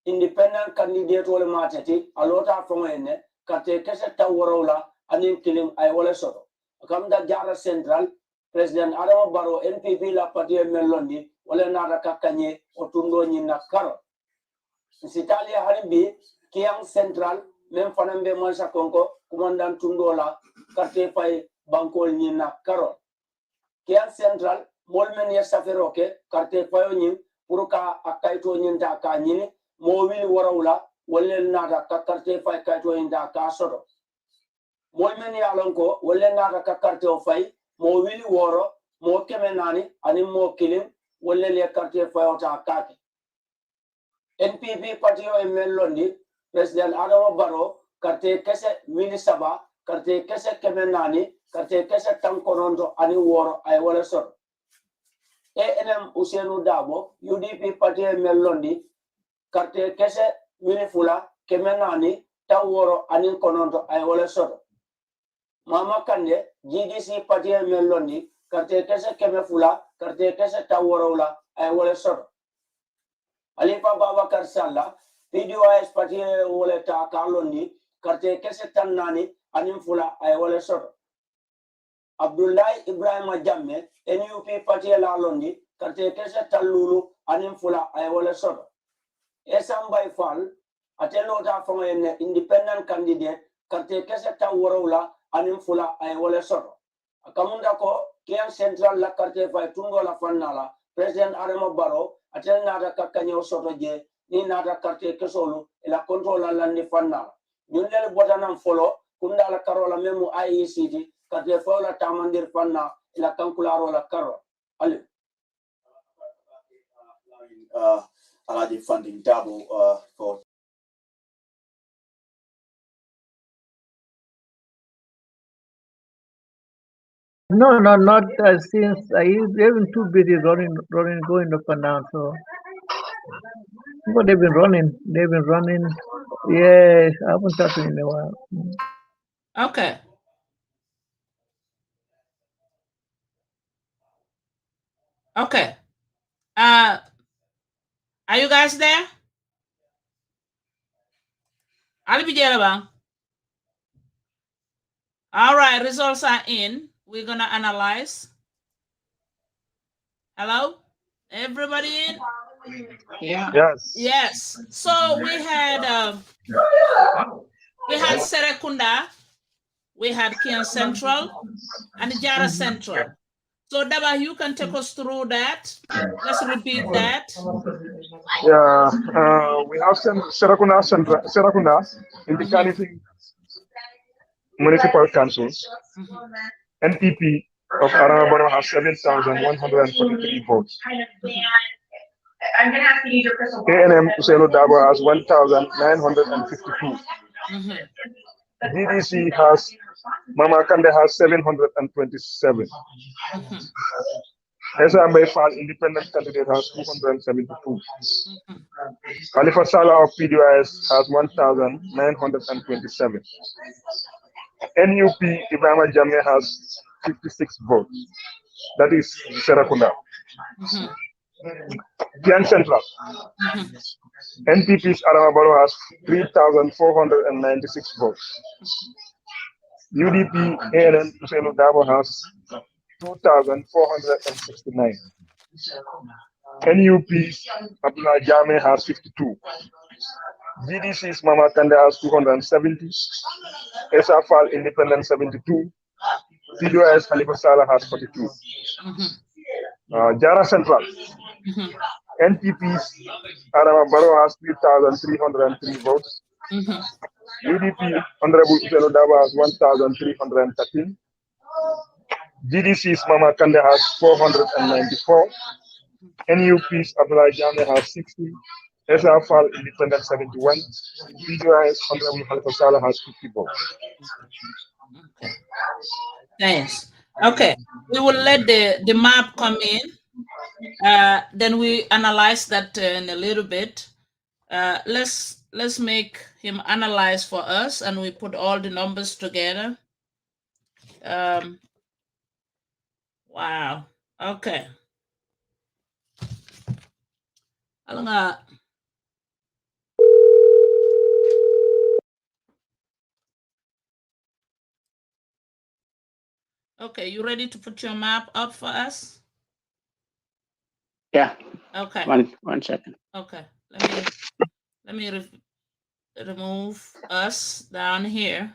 independent candidate wala matati alota fongoyne karte kese taworo la anin kilim ay wala soro Kamda Jara Central, President Adama Barrow NPP la partie melondi wala nara kakanye otundo nyina karo. Sitalia haribi Kiang Central mem fanambe mansa konko commandant tundo la karte fay bankol nyina karo. Kiang Central molmen ya saferoke karte fayo nyin puruka akaito nyinta ka nyini mo wili warawla wala nara karte fay kaito nyinta ka soro. Molmen yalonko wala nata ka carte o fay mo wili woro mo keme nani ani mo kilin wala le carte fay o ta kake NPP party o melondi president Adama Barrow carte kese wili saba carte kese keme nani carte kese tankonondo ani woro ay wala sor ENM Ousainou Dabo UDP party melondi carte kese wili fula keme nani taworo ani konondo ay wala sor Mama Kandeh GDC party melondi karte kese keme fula karte kese taworola ay wala sor Halifa Babakar Sallah PDOIS party wala ta kalondi karte kese tannani anim fula ay wala sor Abdullah Ibrahima Jammeh NUP party la londi karte kese talulu anim fula ay wala sor Esa Mbay Fall atelota fongoyne independent candidate karte kese taworola anim fula ay wala soro akamunda ko Kiang Central la carte fay tungo la fannala president Adama Barrow atel nata kakanyo soto je ni nata carte kesolu ila control la ni fannala ñun lele botanam folo kunda la karola memu IECT carte fay la tamandir fanna ila kankularo la karo ali Alaji funding double for No, no, not since they've been too busy going up and down. So, but they've been running. Yes, I haven't talked to them in a while. Okay. Okay. Are you guys there? I'll be there. All right, results are in. We're gonna analyze. Hello, everybody in? Yeah. Yes. Yes. So we had Saidykhan, we had Kiang Central, and Jara Central. So Daba, you can take us through that. Let's repeat that. Yeah, we have Saidykhan in the Kanifing Municipal Councils. NPP of Adama Barrow has 7,143 votes. ANM Ousainou Dabo has 1,952. DDC has Mama Kandeh has 727. Ismalia Fall independent candidate has 272. Khalifa Salah of PDIS has 1,927. NUP Ibrahima Jammeh has 56 votes. That is Serakunda. Kian Central. NPP's Adama Barrow has 3,496 votes. UDP ANM Kuselu Dabo has 2,469. NUP Abdullah Jame has 52. GDC's Mama Kande has 270. SFL Independent 72. CDOS Khalifa Salah has 42. Jara Central. NPP's Adama Barrow has 3,303 votes. UDP Honorable Kuselu Dabo has 1,313. GDC's Mama Kande has 494. NUP's Abdullah Jame has 60. SFL Independent 71. PDIS Honorable Khalifa Salah has 50 votes. Thanks. Okay, we will let the map come in. Then we analyze that in a little bit. Let's make him analyze for us, and we put all the numbers together. Wow. Okay. Okay, you ready to put your map up for us? Yeah. Okay. One second. Okay. Let me remove us down here.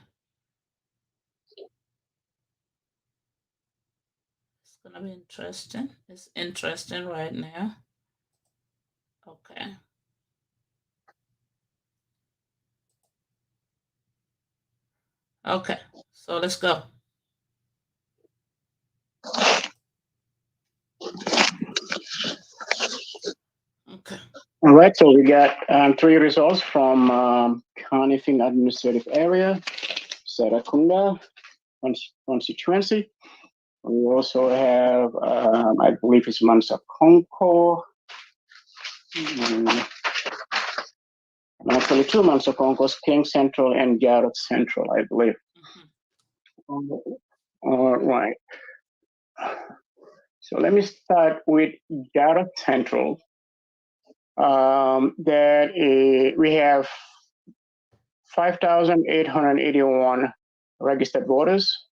It's gonna be interesting. It's interesting right now. Okay. Okay. So let's go. Okay. All right, so we got 3 results from Carnifing Administrative Area, Serakunda constituency. We also have, I believe it's Mansa Conco. Actually, 2 Mansa Concos, King Central and Jarrett Central, I believe. All right. So let me start with Jarrett Central. We have 5,881 registered voters,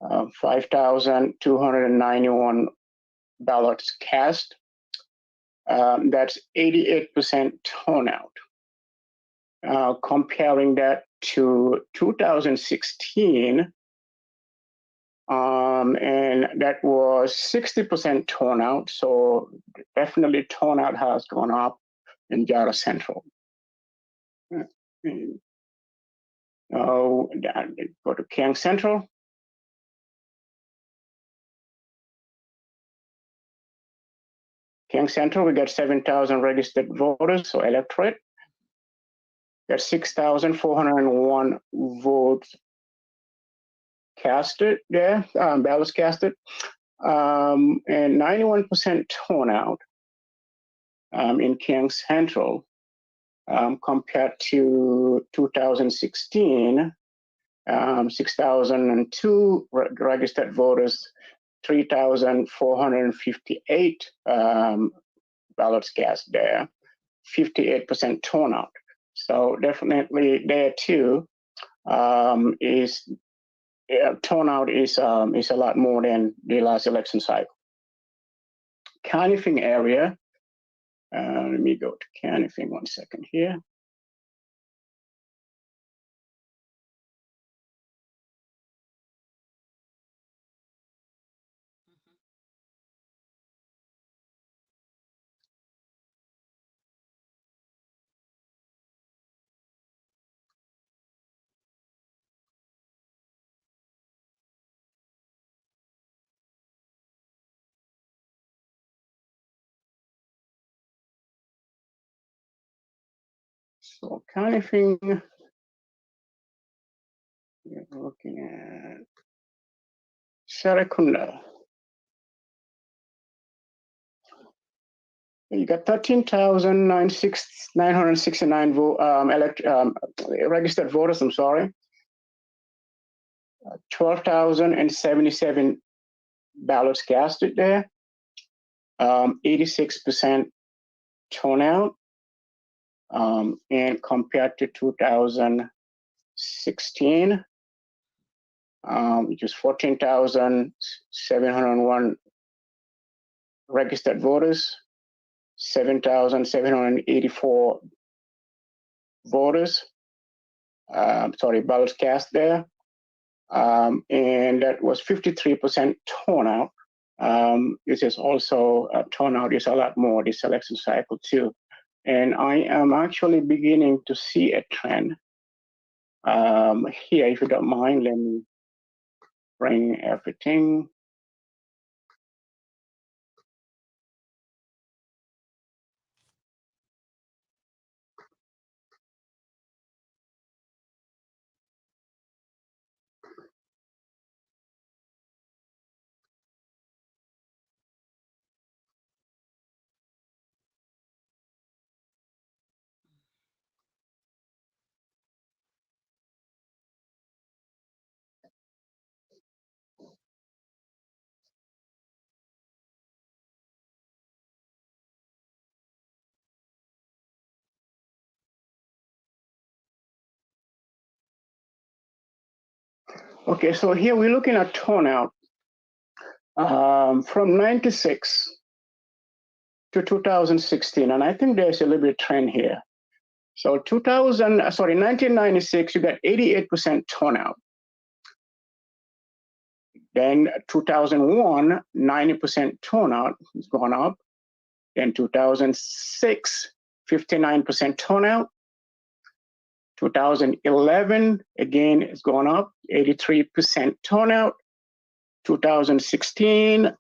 5,291 ballots cast. That's 88% turnout. Comparing that to 2016, and that was 60% turnout. So definitely turnout has gone up in Jara Central. Go to King Central. King Central, we got 7,000 registered voters, so electorate. Got 6,401 votes casted there, ballots casted, and 91% turnout in King Central compared to 2016, 6,002 registered voters, 3,458 ballots cast there, 58% turnout. So definitely there too turnout is a lot more than the last election cycle. Carnifing area. Let me go to Carnifing 1 second here. So Carnifing, we're looking at Serakunda. You got 13,969 registered voters. I'm sorry. 12,077 ballots casted there. 86% turnout. And compared to 2016, which is 14,701 registered voters, 7,784 voters, ballots cast there. And that was 53% turnout. This is also turnout is a lot more this election cycle too. And I am actually beginning to see a trend. Here, if you don't mind, let me bring everything. Okay, so here we're looking at turnout from 96 to 2016, and I think there's a little bit trend here. So 1996, you got 88% turnout. Then 2001, 90% turnout has gone up. Then 2006, 59% turnout. 2011, again, it's gone up, 83% turnout. 2016,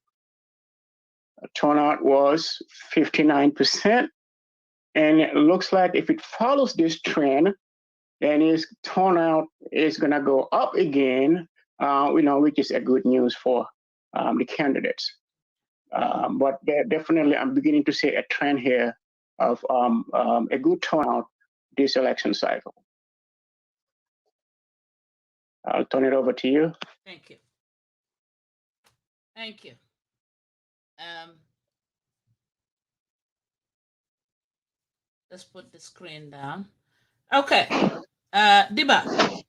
turnout was 59%. And it looks like if it follows this trend, then its turnout is going to go up again, which is a good news for the candidates. But definitely, I'm beginning to see a trend here of a good turnout this election cycle. I'll turn it over to you. Thank you. Thank you. Let's put the screen down. Okay. Dibba,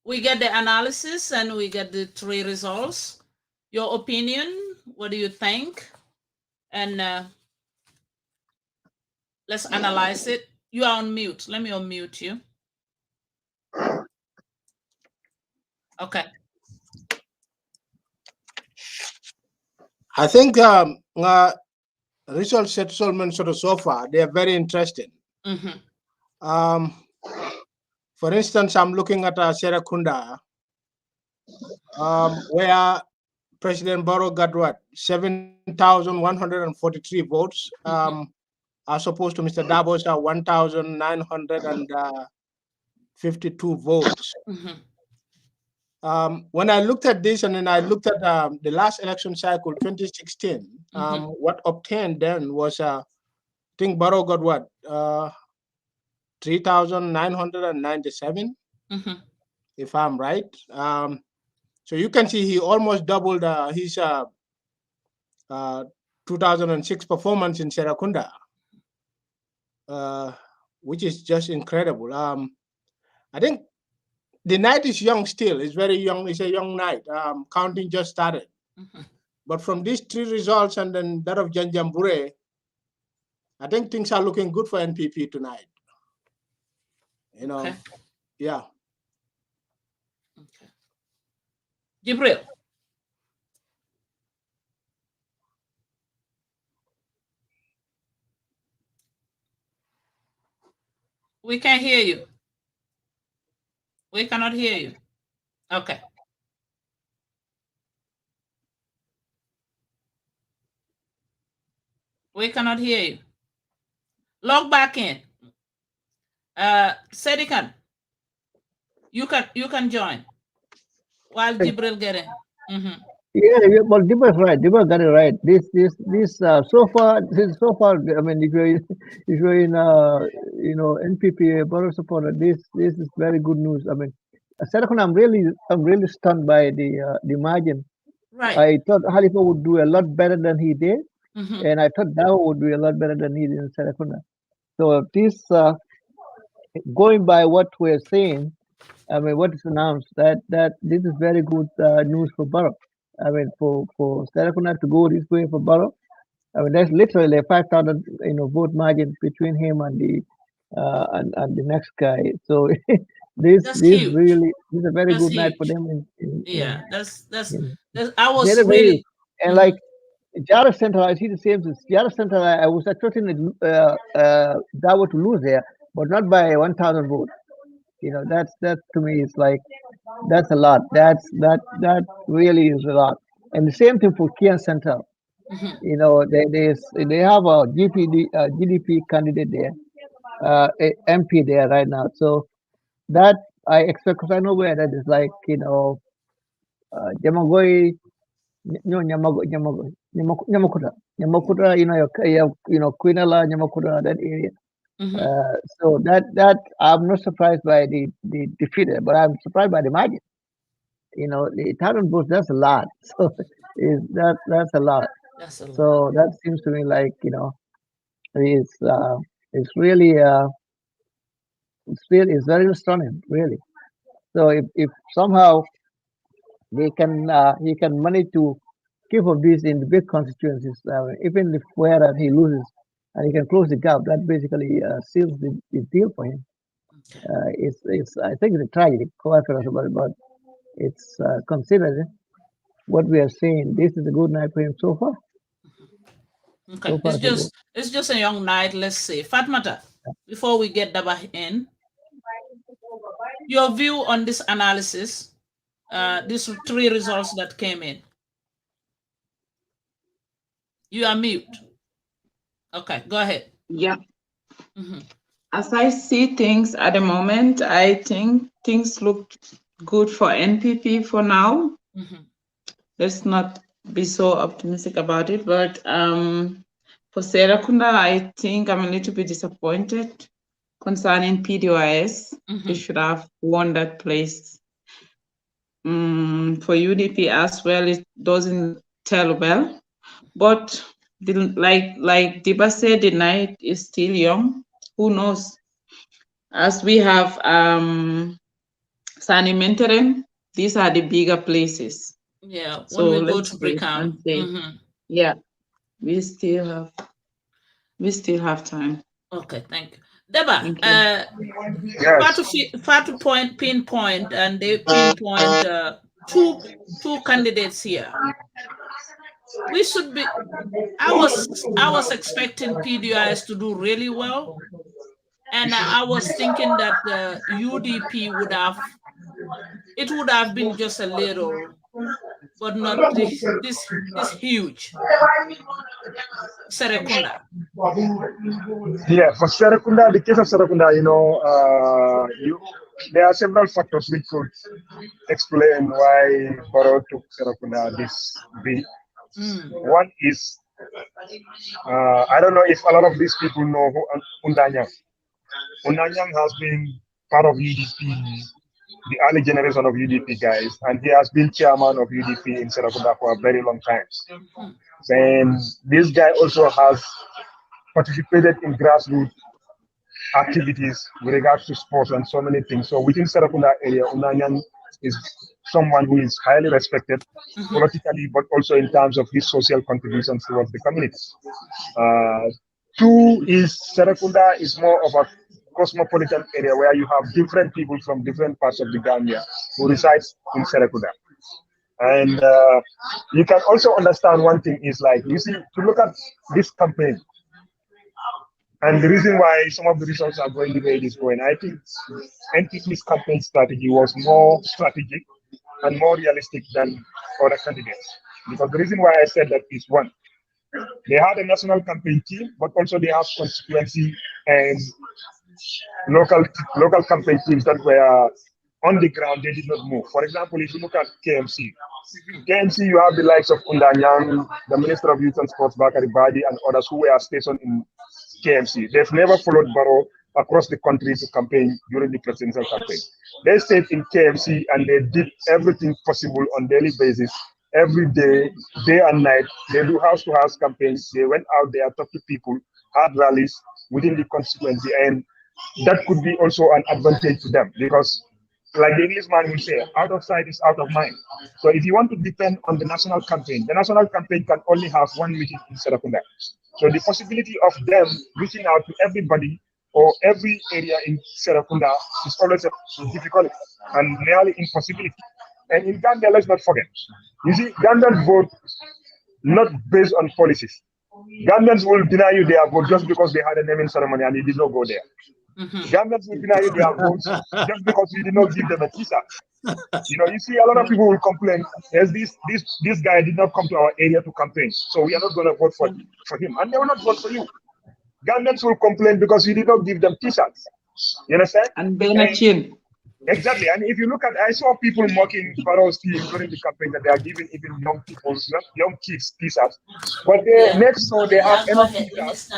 we get the analysis and we get the 3 results. Your opinion, what do you think? And let's analyze it. You are on mute. Let me unmute you. Okay. I think results settlement so far, they are very interesting. For instance, I'm looking at Serakunda, where President Barrow got what, 7,143 votes, as opposed to Mr. Dabo's 1,952 votes. When I looked at this and then I looked at the last election cycle, 2016, what obtained then was, I think Barrow got what, 3,997, if I'm right. So you can see he almost doubled his 2006 performance in Serakunda, which is just incredible. I think the night is young still. It's very young. It's a young night. Counting just started. But from these 3 results and then that of Janjambure, I think things are looking good for NPP tonight. Okay. Yeah. Okay. Gibril. We can't hear you. We cannot hear you. Okay. We cannot hear you. Log back in. Saidykhan, you can join while Gibril get in. Yeah, well, Dibba is right. Dibba got it right. So far, I mean, if you're in, NPP borrow supporter, this is very good news. I mean, Saidykhan, I'm really stunned by the margin. Right. I thought Halifa would do a lot better than he did, Mhm. and I thought Dawa would do a lot better than he did in Saidykhan. So this, going by what we're saying, I mean, what is announced, that this is very good news for Borough. I mean, for Saidykhan to go this way for Borough. I mean, there's literally a 5,000 vote margin between him and the next guy. So That's huge. this is a very That's good night for huge. them. Yeah, that's In I was Very, very, really and like Jara Center, I see the same. Jara Center, I was expecting Dawa to lose there, but not by 1,000 votes. That to me is like, that's a lot. That really is a lot. And the same thing for Kian Center. They have a GDP candidate there, MP there right now. So that I expect, because I know where that is, like, Jamagoi, Nyamakuta, Quinala, Nyamakuta, that area. So that I'm not surprised by the defeat, but I'm surprised by the margin. The 1,000 votes, that's a lot. So that's a lot. That's a lot. So that seems to me like, it's really it's very stunning, really. So if somehow he can manage to keep up this in the big constituencies, even if where he loses, and he can close the gap, that basically seals the deal for him. It's I think it's a tragedy, quite possible, but it's considered what we are saying. This is a good night for him so far. Okay, So far, so good. it's just a young night. Let's see, Fatoumatta. Before we get Dibba in, your view on this analysis, these 3 results that came in. You are mute. Okay, go ahead. Yeah. As I see things at the moment, I think things look good for NPP for now. Let's not be so optimistic about it, but for Saidykhan, I think I'm a little bit disappointed concerning PDOIS. They should have won that place. For UDP as well, it doesn't tell well, but like Dibba said, the night is still young. Who knows? As we have Sani Menteren, these are the bigger places. Yeah, So when we go let's to wait Brickham. and see. Yeah, we still have time. Okay, thank you. Dibba, Fatou pinpoint, and they pinpoint two candidates here. We should be. I was expecting PDIS to do really well, and I was thinking that the UDP would have been just a little, but not this huge. Serekunda. Yeah, for Serekunda, the case of Serekunda, there are several factors which could explain why Borough took Serekunda this big. One is, I don't know if a lot of these people know who Undanyang. Undanyang has been part of UDP, the early generation of UDP guys, and he has been chairman of UDP in Serekunda for a very long time. And this guy also has participated in grassroots activities with regards to sports and so many things. So within Serekunda area, Undanyang is someone who is highly respected politically, but also in terms of his social contributions towards the community. 2 is Serekunda is more of a cosmopolitan area where you have different people from different parts of the Gambia who reside in Serekunda. And you can also understand one thing is, like, you see, to look at this campaign, and the reason why some of the results are going the way it is going, I think NPP's campaign strategy was more strategic and more realistic than other candidates. Because the reason why I said that is, one, they had a national campaign team, but also they have constituency and local campaign teams that were on the ground, they did not move. For example, if you look at KMC, you have the likes of Undanyang, the Minister of Youth and Sports, Bakari Badi, and others who were stationed in KMC. They've never followed Barrow across the country to campaign during the presidential campaign. They stayed in KMC and they did everything possible on daily basis, every day, day and night. They do house-to-house campaigns. They went out there, talked to people, had rallies within the constituency, and that could be also an advantage to them because, like the Englishman will say, out of sight is out of mind. So if you want to depend on the national campaign can only have one meeting in Serakunda. So the possibility of them reaching out to everybody or every area in Serakunda is always a difficulty and nearly impossibility. And in Gambia, let's not forget, you see, Gambians vote not based on policies. Gambians will deny you their vote just because they had a naming ceremony and they did not go there. Gambians will deny you their votes just because you did not give them a t-shirt. You know, you see a lot of people will complain, yes, this guy did not come to our area to campaign, so we are not going to vote for him. And they will not vote for you. Gambians will complain because you did not give them t-shirts. You understand? And Benachin. Exactly. And if you look at, I saw people mocking Barrow's team during the campaign that they are giving even young kids t-shirts. But they make sure they have enough t-shirts.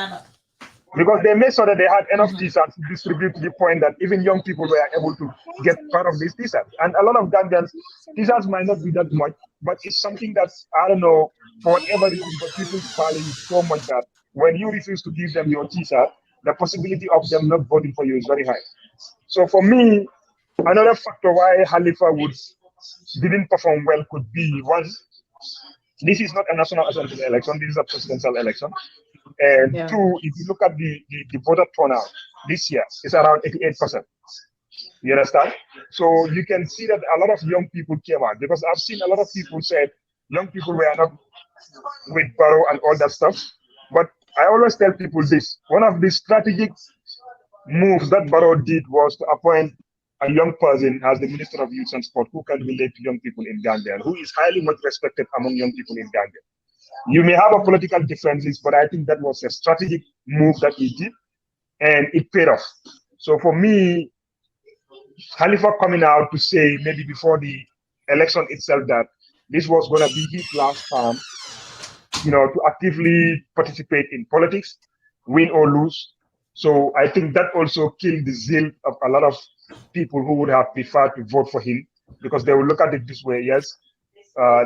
Because they made sure that they had enough t-shirts to distribute to the point that even young people were able to get part of these t-shirts. And a lot of Gambians, t-shirts might not be that much, but it's something that's, I don't know, for whatever reason, but people value so much that when you refuse to give them your t-shirt, the possibility of them not voting for you is very high. So for me, another factor why Halifa Woods didn't perform well could be, one, this is not a National Assembly election, this is a presidential election. And two, if you look at the voter turnout this year, it's around 88%. You understand? So you can see that a lot of young people came out because I've seen a lot of people say young people were not with Barrow and all that stuff. But I always tell people this, one of the strategic moves that Barrow did was to appoint a young person as the Minister of Youth and Sport who can relate to young people in Gambia and who is highly much respected among young people in Gambia. You may have a political differences, but I think that was a strategic move that he did, and it paid off. So for me, Khalifa coming out to say maybe before the election itself that this was going to be his last term, you know, to actively participate in politics, win or lose. So I think that also killed the zeal of a lot of people who would have preferred to vote for him because they will look at it this way, yes,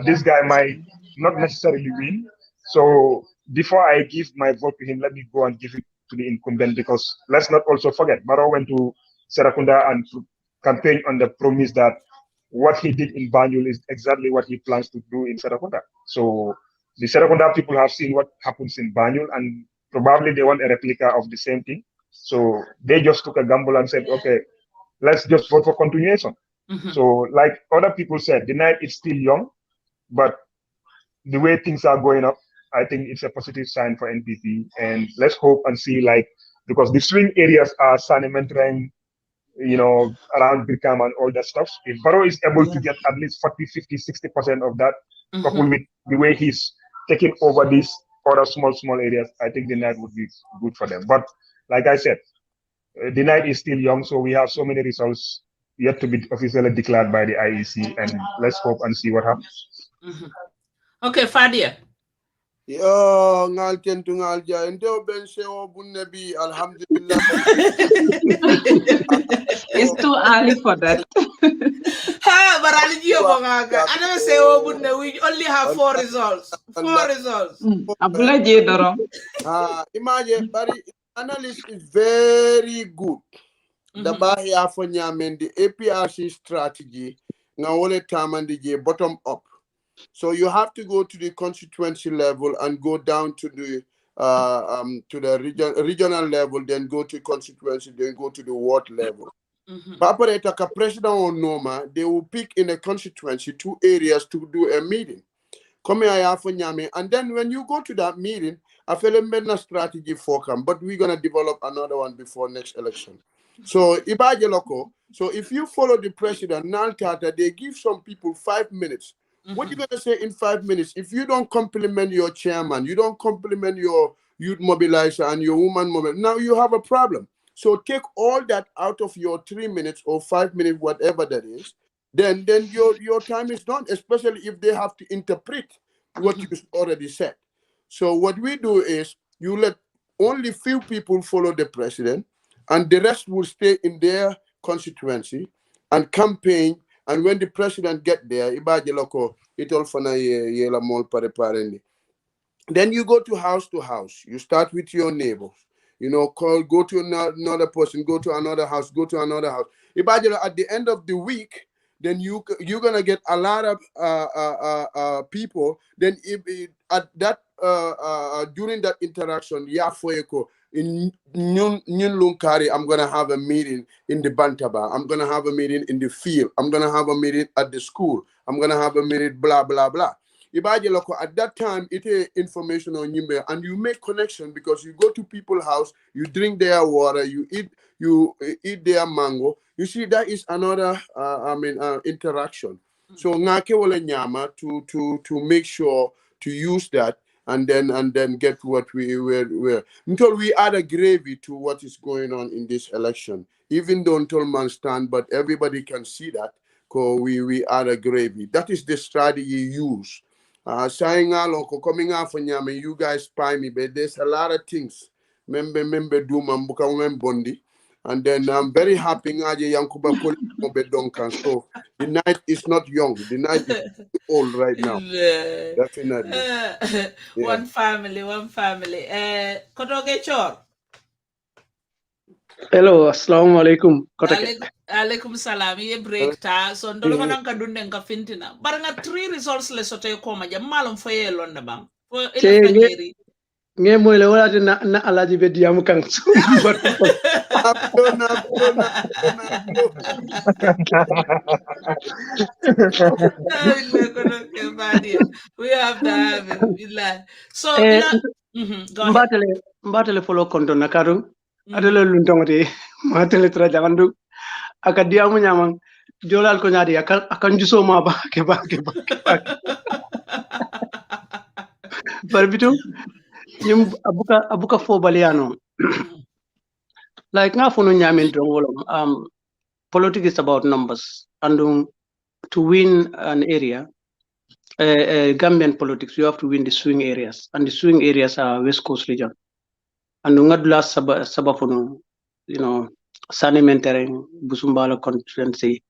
this guy might not necessarily win. So before I give my vote to him, let me go and give it to the incumbent because let's not also forget, Barrow went to Serakunda and campaigned on the promise that what he did in Banjul is exactly what he plans to do in Serakunda. So the Serakunda people have seen what happens in Banjul and probably they want a replica of the same thing. So they just took a gamble and said, okay, let's just vote for continuation. So like other people said, the night is still young, but the way things are going up, I think it's a positive sign for NPP. And let's hope and see, like, because the swing areas are Sanimentrang, you know, around Birkam and all that stuff. If Barrow is able to get at least 40, 50, 60% of that, coupled with the way he's taking over these other small areas, I think the night would be good for them. But like I said, the night is still young, so we have so many results yet to be officially declared by the IEC, and let's hope and see what happens. Okay, Fadia. Yo, ngal kentu ngal ja ento ben sewo bunne bi alhamdulillah. It's too early for that. Ha, but I never say we only have 4 results. 4 results. Imagine, but analyst is very good. The Bahi Afonyam the APRC strategy ngawole tamandi bottom up. So you have to go to the constituency level and go down to the regional level, then go to constituency, then go to the ward level. Papareta ka president or Noma, they will pick in a constituency 2 areas to do a meeting. And then when you go to that meeting, I feel a strategy for come, but we're gonna develop another one before next election. So Ibaje Loko, so if you follow the president, Nantata, they give some people 5 minutes. What you gonna say in 5 minutes? If you don't compliment your chairman, you don't compliment your youth mobilizer and your woman mobilizer, now you have a problem. So take all that out of your 3 minutes or 5 minutes, whatever that is. Then your time is done, especially if they have to interpret what you already said. So what we do is you let only few people follow the president, and the rest will stay in their constituency and campaign. And when the president get there, then you go to house. You start with your neighbors. You know, go to another person, go to another house, go to another house. At the end of the week, then you're gonna get a lot of people. Then at that during that interaction, in Lunkari, I'm gonna have a meeting in the Bantaba. I'm gonna have a meeting in the field. I'm gonna have a meeting at the school. I'm gonna have a meeting, blah blah blah. At that time, it is information on Yimbe, and you make connection because you go to people's house, you drink their water, you eat their mango. You see, that is another interaction. So ngake wala nyama to make sure to use that and then get what we until we add a gravy to what is going on in this election. Even though until man stand, but everybody can see that because we add a gravy. That is the strategy you use. Saying coming out for Nyame, you guys spy me, but there's a lot of things. Member do mambuka bondi. And then I'm very happy Yankuba Duncan. So the night is not young, the night is old right now. Definitely. Yeah. One family. Kotoge Chorr. Hello, assalamu alaikum. Alaikum salam. Ye break ta. So ndolo ko nanka dunde nka fintina. Baranga 3 results le sote ko ma jam malum foye londa bang. Fo ele fangeri. Nge moyle wala na alaji be diamu kan. We have to have it. So go ahead. Mbatele follow konto nakaru. Adele luntongote matele tra jamandu akadia mu nyamang jolal ko nyadi akan juso ma ba ke ba barbitu nyum abuka fo baliano like nga fonu nyamin dongolo politics is about numbers and to win an area Gambian politics you have to win the swing areas, and the swing areas are West Coast region. And ngadula sabafunu, you know, Sani Mentereng, Busumbala constituency,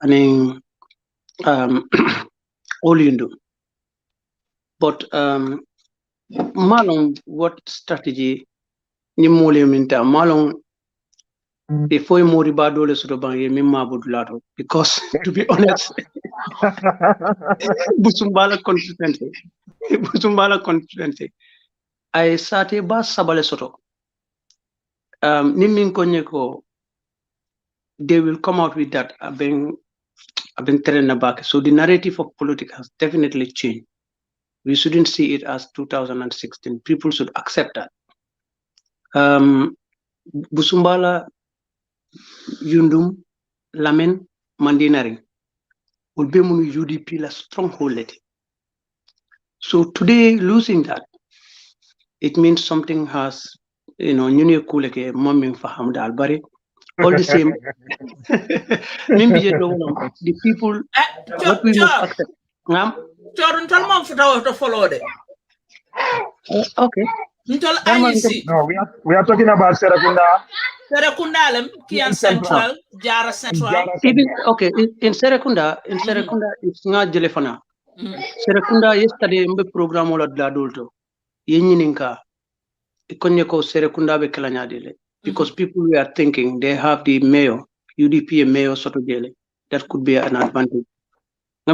and all you do. But Malong, what strategy ni mole minta Malong before Moriba dole Surabang Mima Budulato, because to be honest, Busumbala constituency. I started bas sabale soto. Nimin konyeko, they will come out with that. I've been telling back. So the narrative of politics has definitely changed. We shouldn't see it as 2016. People should accept that. Busumbala, Yundum, Lamin, Mandinari will be mun UDP la stronghold. So today losing that, it means something has, you know, kuleke mumming faham albari. All the same, the people, what we must accept. To follow it. Okay. No, we are talking about Serekunda. Serekunda, Kian Central, Jara Central. Okay, in Serekunda, it's not Jelefana. Serekunda yesterday mbe program ola dladulto. Yenyininka. Ikonyeko Serekunda be kelanyadile. Because people were thinking they have the mayor, UDP mayor Sotogele. That could be an advantage. The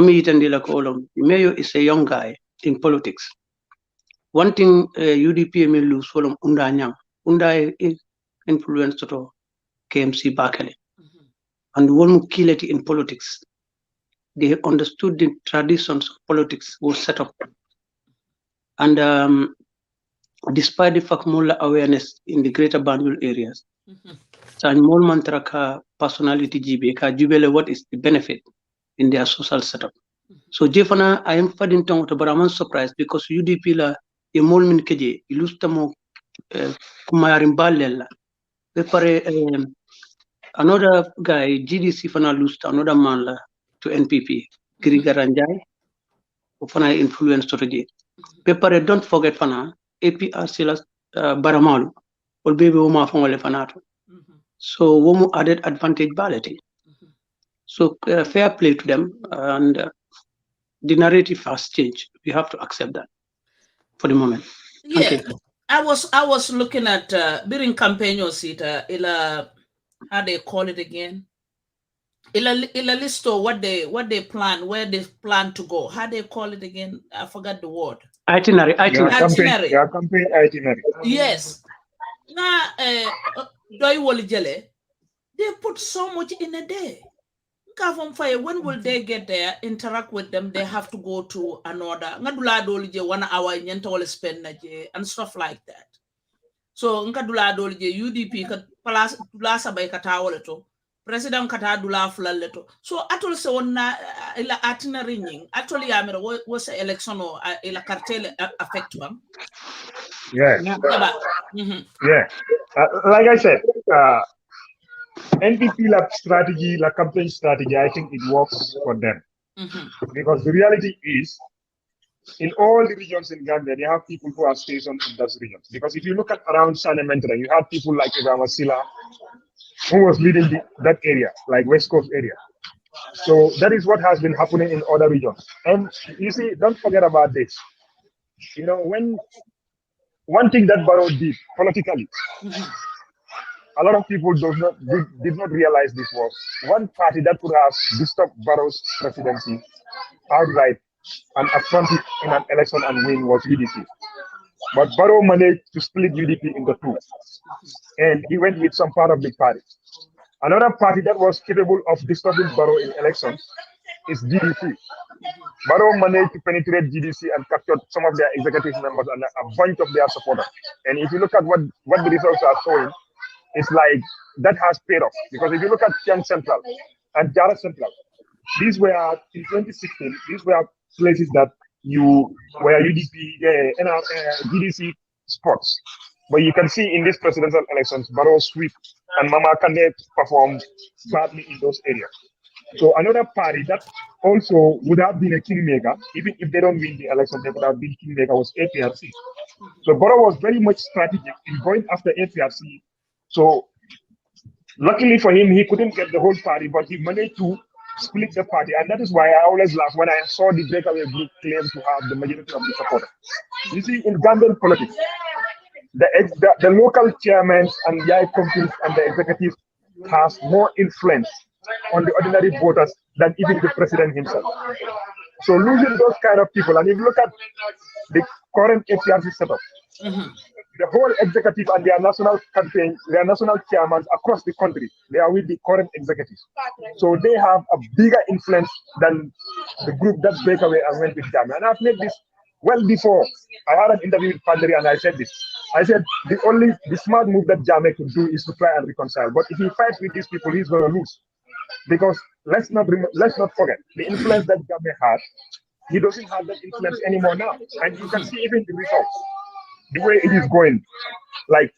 mayor is a young guy in politics. One thing UDP may lose from Undanyang. Unda influence to KMC Bakele. And one who killed it in politics. They understood the traditions of politics was set up. And despite the fact more awareness in the greater Banjul areas, and more mantraka personality jubele what is the benefit in their social setup. So Jefana, I am fading tongue, but I'm surprised because UDP la a molmin keje, ilustamo kumayarimbalela. Another guy, GDC Fana lost another man to NPP, Kirigaranjai, Fana influence strategy. Pepare, don't forget Fana, APRC Baramalu, or baby Uma Fangole Fanato. So, Womu added advantage balloting. So, fair play to them, and the narrative has changed. We have to accept that for the moment. Yeah, I was looking at during campaign ila how they call it again. Ila list of what they plan, where they plan to go. How they call it again? I forgot the word. Itinerary. Yeah, campaign itinerary. Yes. Now, they put so much in a day. When will they get there, interact with them? They have to go to another 1 hour spend and stuff like that. So UDP President Katadula Flaleto. So actually so na ila itinerary actually was election or ila cartel affect them. Yes. Yeah. Like I said, NPP strategy, campaign strategy, I think it works for them. Because the reality is, in all the regions in Gambia, they have people who are stationed in those regions. Because if you look at around Sanementra, you have people like Wasila, who was leading that area, like West Coast area. So that is what has been happening in other regions. And you see, don't forget about this. You know, when one thing that Barrow did politically, a lot of people did not realize this was one party that could have disturbed Barrow's presidency outright and affront it in an election and win was UDP. But Barrow managed to split UDP into two, and he went with some part of the party. Another party that was capable of disturbing Barrow in elections is GDC. Barrow managed to penetrate GDC and capture some of their executive members and a bunch of their supporters. And if you look at what the results are showing, it's like that has paid off. Because if you look at Chiang Central and Jara Central, these were in 2016. These were places that where UDP, GDC spots. But you can see in these presidential elections, Barrow sweep and Mama Kande performed badly in those areas. So another party that also would have been a kingmaker, even if they don't win the election, they would have been kingmaker, was APRC. So Barrow was very much strategic in going after APRC. So luckily for him, he couldn't get the whole party, but he managed to split the party. And that is why I always laugh when I saw the breakaway group claim to have the majority of the supporters. You see, in Gambian politics, the local chairmen and the companies and the executive has more influence on the ordinary voters than even the president himself. So losing those kind of people, and if you look at the current APRC setup, the whole executive and their national campaign, their national chairmen across the country, they are with the current executives. So they have a bigger influence than the group that break away and went with Gambia. And I've made this well before. I had an interview with Padri and I said this. I said the smart move that Jammeh could do is to try and reconcile. But if he fights with these people, he's going to lose. Because let's not forget the influence that Jammeh had. He doesn't have that influence anymore now. And you can see even the results. The way it is going, like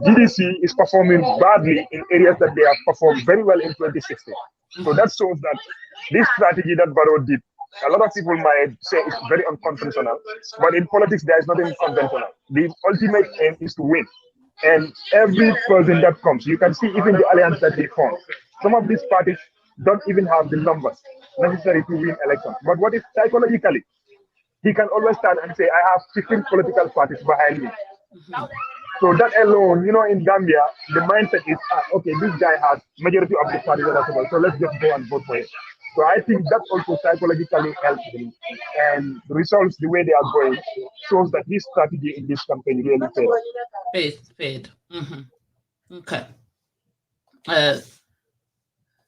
GDC is performing badly in areas that they have performed very well in 2016. So that shows that this strategy that Barrow did, a lot of people might say it's very unconventional, but in politics there is nothing conventional. The ultimate aim is to win. And every person that comes, you can see even the alliance that they form. Some of these parties don't even have the numbers necessary to win elections. But what is psychologically? He can always stand and say, I have 15 political parties behind me. So that alone, you know, in Gambia, the mindset is, okay, this guy has majority of the parties that are supposed, so let's just go and vote for him. So I think that also psychologically helps him. And the results, the way they are going, shows that his strategy in this campaign really failed. Paid. Okay.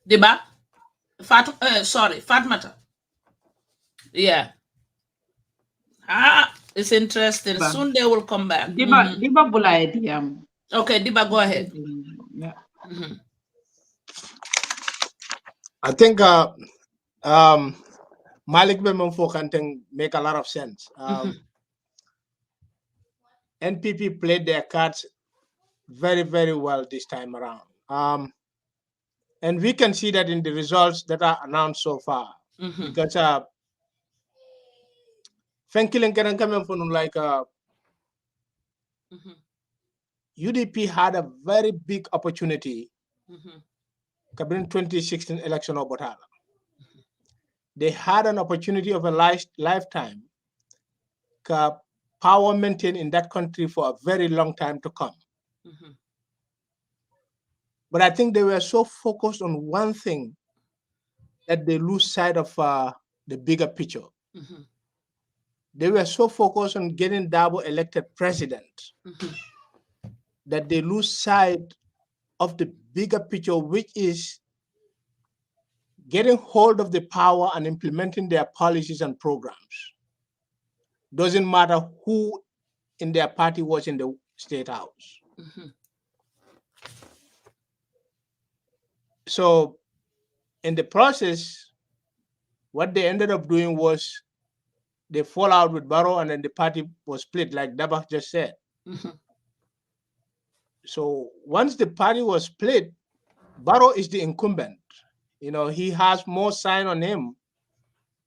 Dibba? Fatoumatta. Yeah. It's interesting. Dibba. Soon they will come back. Dibba Bulai. Okay, Dibba, go ahead. Yeah. I think Malik Bemanfo can make a lot of sense. NPP played their cards very, very well this time around. And we can see that in the results that are announced so far. Because Fenkilen can come from like UDP had a very big opportunity in 2016 election of Botala. They had an opportunity of a lifetime to power maintain in that country for a very long time to come. But I think they were so focused on one thing that they lose sight of the bigger picture. They were so focused on getting Dabo elected president that they lose sight of the bigger picture, which is getting hold of the power and implementing their policies and programs. Doesn't matter who in their party was in the State House. So in the process, what they ended up doing was they fall out with Barrow and then the party was split, like Dibba just said. So once the party was split, Barrow is the incumbent. You know, he has more sign on him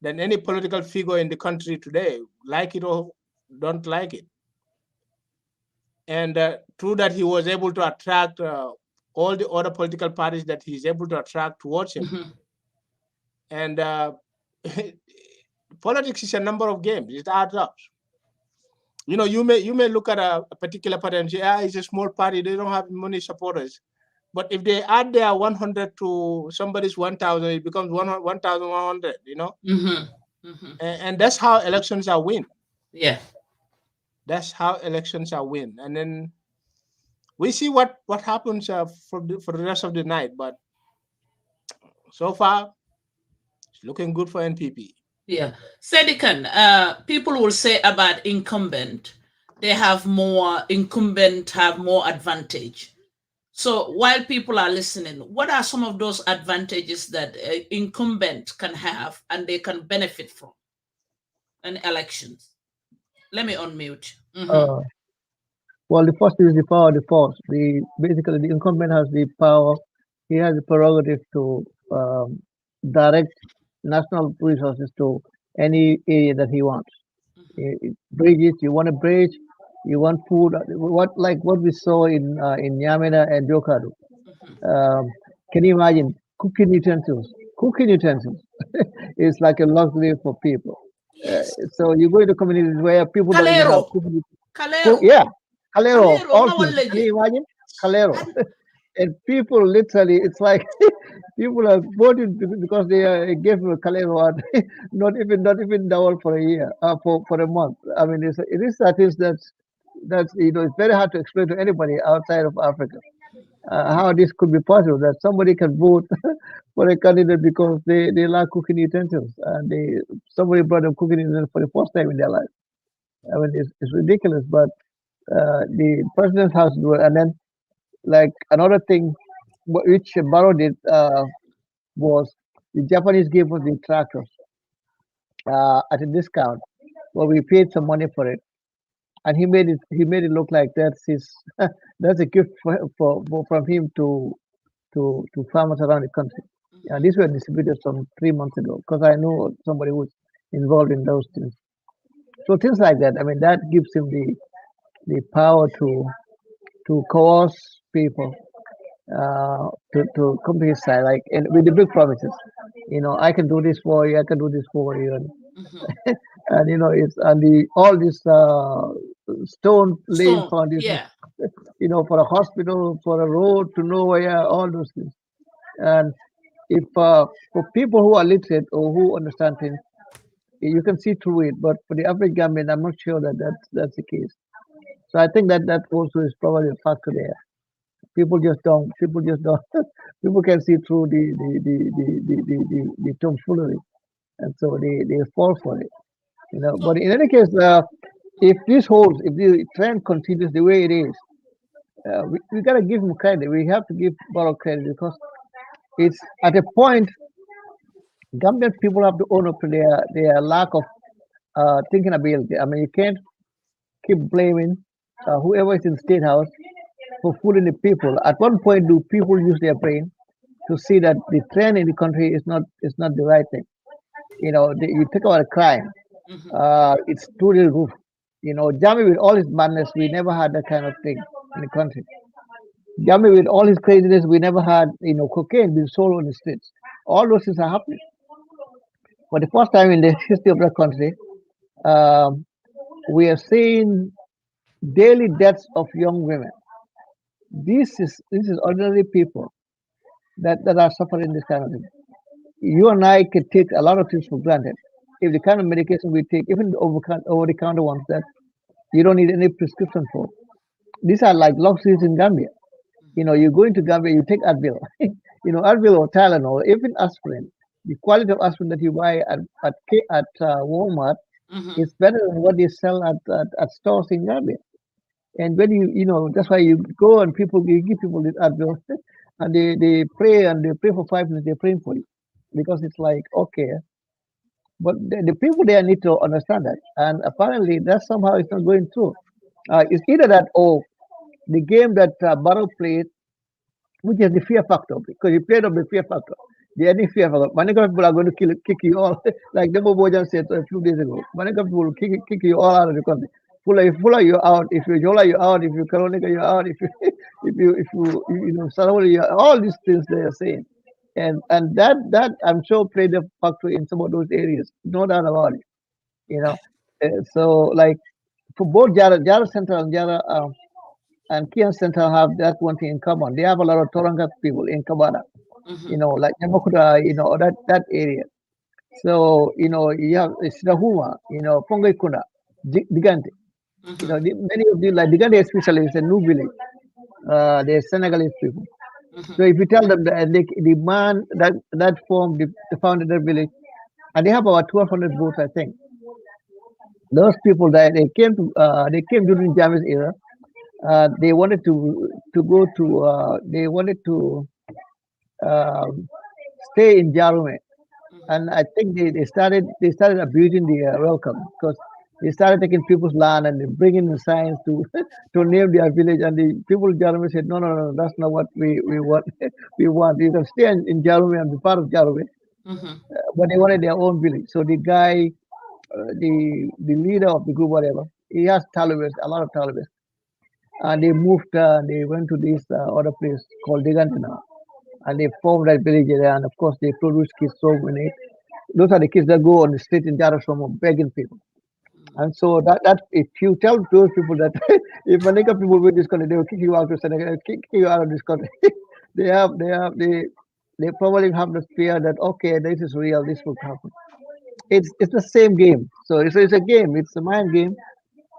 than any political figure in the country today, like it or don't like it. And through that, he was able to attract all the other political parties that he's able to attract towards him. And politics is a number of games. It adds up. You know, you may look at a particular party and say, it's a small party. They don't have many supporters. But if they add their 100 to somebody's 1,000, it becomes 1,100, you know? And that's how elections are win. Yeah. That's how elections are win. And then we see what happens for the rest of the night. But so far, it's looking good for NPP. Yeah. Saidykhan, people will say about incumbent, they have more, incumbent have more advantage. So while people are listening, what are some of those advantages that incumbent can have and they can benefit from in elections? Let me unmute. Well, the first is the power of the force. Basically, the incumbent has the power. He has the prerogative to direct national resources to any area that he wants. Bridges, you want a bridge, you want food. What we saw in Nyamena and Jokadu. Can you imagine cooking utensils? Cooking utensils is like a luxury for people. So you go into communities where people don't even have cooking. Yeah, Calero. Also, can you imagine Calero? And people literally, it's like people are voting because they gave Calero not even double for a year, for a month. I mean, it is that's you know, it's very hard to explain to anybody outside of Africa how this could be possible, that somebody can vote for a candidate because they like cooking utensils and somebody brought them cooking utensils for the first time in their life. I mean, it's ridiculous, but the president has to do it. And then, like, another thing which Barrow did was the Japanese gave us the tractors at a discount. Well, we paid some money for it, and he made it look like that's a gift from him to farmers around the country. And these were distributed some 3 months ago because I know somebody who was involved in those things. So things like that. I mean, that gives him the power to coerce people to come to his side, like, and with the big promises. You know, I can do this for you. I can do this for you. And you know, it's all this stone laying foundation. You know, for a hospital, for a road to nowhere, all those things. And if for people who are literate or who understand things, you can see through it. But for the average Gambian, I'm not sure that's the case. So I think that also is probably a factor there. People just don't. People can see through the tomfoolery, and so they fall for it. You know. But in any case, if this holds, if the trend continues the way it is, we gotta give him credit. We have to give Barrow credit because it's at a point Gambian people have to own up to their lack of thinking ability. I mean, you can't keep blaming whoever is in State House for fooling the people. At one point, do people use their brain to see that the trend in the country is not the right thing? You know, you think about a crime, it's through the roof. You know, Jami with all his madness, we never had that kind of thing in the country. Jami with all his craziness, we never had, you know, cocaine being sold on the streets. All those things are happening. For the first time in the history of the country, um, we are seeing daily deaths of young women. This is ordinary people that are suffering this kind of thing. You and I can take a lot of things for granted. If the kind of medication we take, even the over the counter ones that you don't need any prescription for, these are like luxuries in Gambia. You know, you go into Gambia, you take Advil, you know, Advil or Tylenol, even aspirin. The quality of aspirin that you buy at Walmart is better than what they sell at stores in Gambia. And when you know, that's why you go and you give people this Advil, and they pray for 5 minutes, they're praying for you. Because it's like, okay, but the people there need to understand that. And apparently that somehow is not going through. It's either that or the game that Barrow played, which is the fear factor, because he played up the fear factor. The any fear factor. Many people are going to kick you all, like Dibba Bojan said a few days ago. Many people will kick you all out of the country. Fuller you're out. If you Jola you're out. If you Karonika you're out. If you know Sarawali you're all these things they are saying. And that I'm sure played a factor in some of those areas. No doubt about it. You know. So like for both Jara Central and Kian Central have that one thing in common. They have a lot of Toranga people in Kabana. You know, like Namakuta, you know, that area. So, you know, you have Sidahuma, you know, Pongai Kuna, Digante. You know, many of them, like Digante especially, is a new village. They're Senegalese people. So if you tell them that the man that formed, the founded that village, and they have about 1,200 votes, I think. Those people that they came during Jammeh's era. They wanted to go to. They wanted to stay in Jarume, and I think they started abusing the welcome because they started taking people's land and bringing the signs to to name their village, and the people in Jarume said, no, that's not what we want. We want you can stay in Jarume and be part of Jarume, but they wanted their own village. So the guy, the leader of the group, whatever, he has Talibans, a lot of Talibans, and they moved. They went to this other place called Digantina, and they formed that village there. And of course, they produce kids so many. Those are the kids that go on the street in Jarasoma begging people. And so that if you tell those people that if Manika people with this country, they will kick you out of Senegal, kick you out of this country. they probably have the fear that okay, this is real, this will happen. It's the same game. So it's a game. It's a mind game,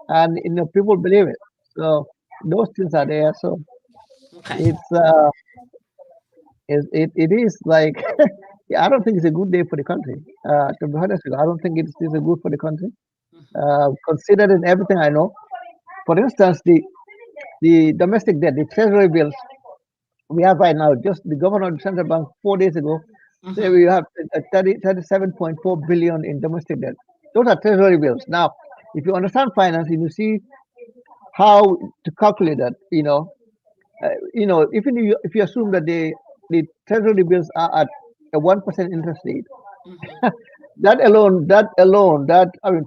and you know people believe it. So those things are there. So it is like I don't think it's a good day for the country. To be honest with you, I don't think it's a good for the country. Considering everything I know, for instance, the domestic debt, the treasury bills we have right now, just the governor of the central bank 4 days ago say we have 37.4 billion in domestic debt. Those are treasury bills. Now, if you understand finance, you see how to calculate that. Even if you assume that the treasury bills are at a 1% interest rate, that alone,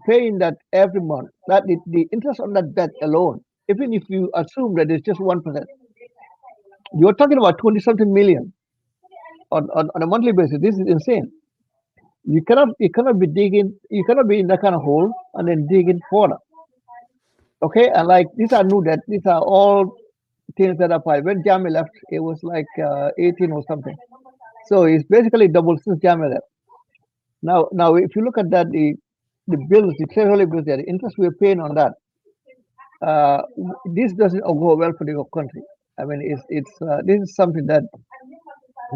paying that every month, that the interest on that debt alone, even if you assume that it's just 1%, you're talking about 20-something million on a monthly basis. This is insane. You cannot be in that kind of hole and then digging further. Okay, and like these are new debt. These are all things that apply. When Jammeh left, it was like 18 or something. So it's basically double since Jammeh left. Now, if you look at that, the bills, the treasury bills, the interest we're paying on that, this doesn't go well for the country. I mean, this is something that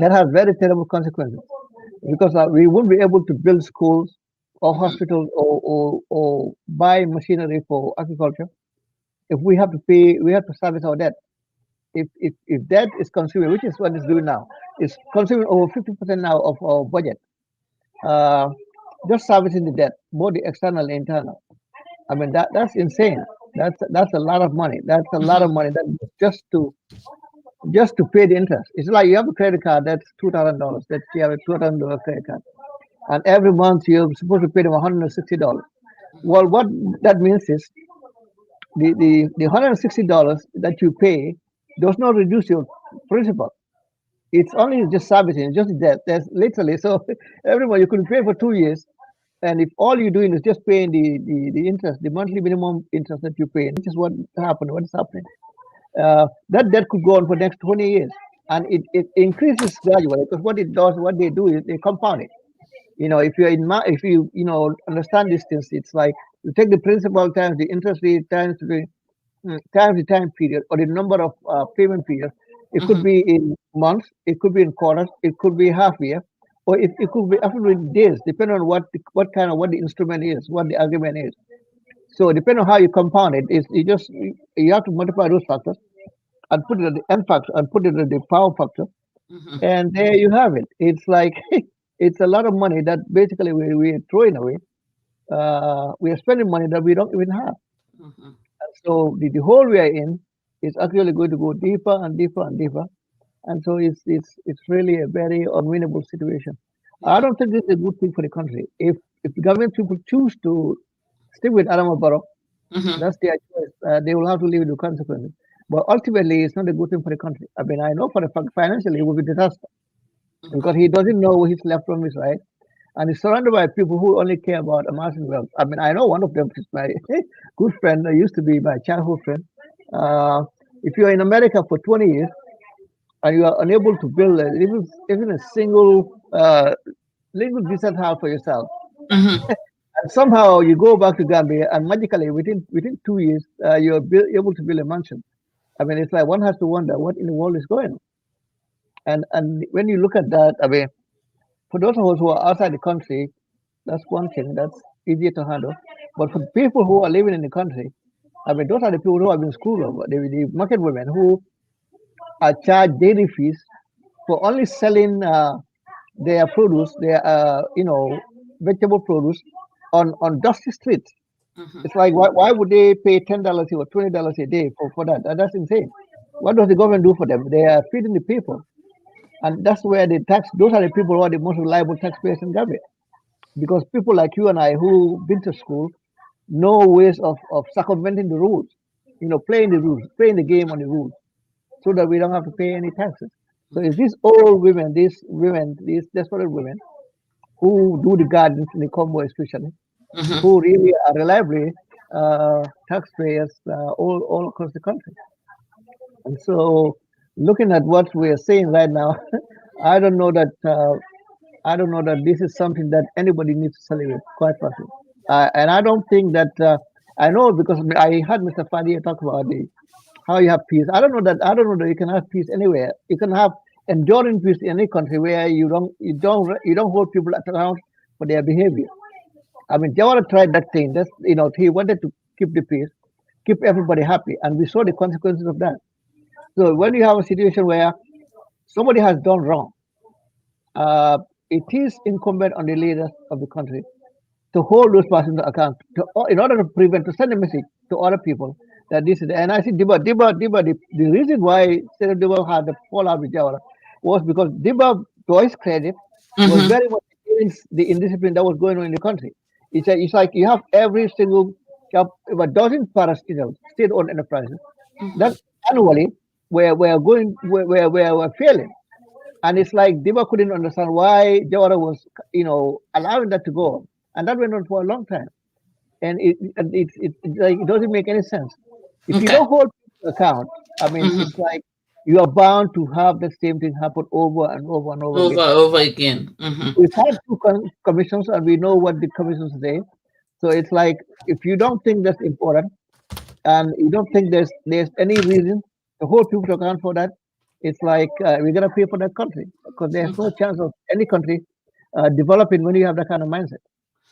has very terrible consequences because we won't be able to build schools or hospitals or buy machinery for agriculture if we have to service our debt. If debt is consuming, which is what it's doing now, it's consuming over 50% now of our budget. Just servicing the debt, both the external and internal. I mean that's insane. That's a lot of money. That's a lot of money. That just to pay the interest. It's like you have a credit card that's $2,000. That you have a $2,000 credit card, and every month you're supposed to pay them $160. Well, what that means is the $160 that you pay does not reduce your principal. It's only just servicing, just debt. That's literally so. Everyone you could pay for 2 years, and if all you're doing is just paying the interest, the monthly minimum interest that you pay, which is what happened. What is happening? That debt could go on for the next 20 years, and it increases gradually because what it does, what they do is they compound it. If you're if you understand these things, it's like you take the principal times the interest rate times the time period or the number of payment periods. It could be in months, it could be in quarters, it could be half year, or it could be after days, depending on what the instrument is, what the agreement is. So depending on how you compound it, you have to multiply those factors and put it at the n factor and put it at the power factor, and there you have it. It's like it's a lot of money that basically we're throwing away. We are spending money that we don't even have. So the hole we are in is actually going to go deeper and deeper and deeper, and so it's really a very unwinnable situation. I don't think this is a good thing for the country. If the government people choose to stick with Adama Barrow, that's their choice. They will have to live with the consequences. But ultimately, it's not a good thing for the country. I mean, I know for the fact financially it will be disaster because he doesn't know his left from his right, and he's surrounded by people who only care about amassing wealth. I mean, I know one of them is my good friend. Used to be my childhood friend. If you're in America for 20 years and you are unable to build even a single decent house for yourself, and somehow you go back to Gambia and magically within 2 years you're able to build a mansion. I mean, it's like one has to wonder what in the world is going on. And when you look at that, I mean, for those of us who are outside the country, that's one thing that's easier to handle. But for people who are living in the country, I mean, those are the people who have been schooled over. The market women who are charged daily fees for only selling their produce, their vegetable produce on dusty streets. It's like why would they pay $10 or $20 a day for that? That's insane. What does the government do for them? They are feeding the people, and that's where the tax. Those are the people who are the most reliable taxpayers in Gambia, because people like you and I who been to school know ways of circumventing the rules. Playing the rules, playing the game on the rules, so that we don't have to pay any taxes. So it's these old women, these desperate women who do the gardens in the Congo especially, who really are reliably taxpayers all across the country. And so looking at what we are saying right now, I don't know that this is something that anybody needs to celebrate, quite frankly. And I don't think that I know, because I heard Mr. Fadia talk about how you have peace. I don't know that you can have peace anywhere. You can have enduring peace in any country where you don't hold people account for their behavior. I mean, Jawara tried that thing. He wanted to keep the peace, keep everybody happy, and we saw the consequences of that. So when you have a situation where somebody has done wrong, it is incumbent on the leaders of the country to hold those persons to account, in order to send a message to other people that this is. And I think Dibba, the reason why Senator Dibba had the fallout with Jawara was because Dibba, to his credit, was very much against the indiscipline that was going on in the country. It's like you have every single, you have a dozen parastatals, state-owned enterprises, that annually we're failing. And it's like Dibba couldn't understand why Jawara was, allowing that to go on. And that went on for a long time. And it doesn't make any sense. If you don't hold people to account, I mean, it's like you are bound to have the same thing happen over and over and over again. We've had two commissions, and we know what the commissions say. So it's like, if you don't think that's important, and you don't think there's any reason to hold people to account for that, it's like we're gonna pay for that country, because there's no chance of any country developing when you have that kind of mindset.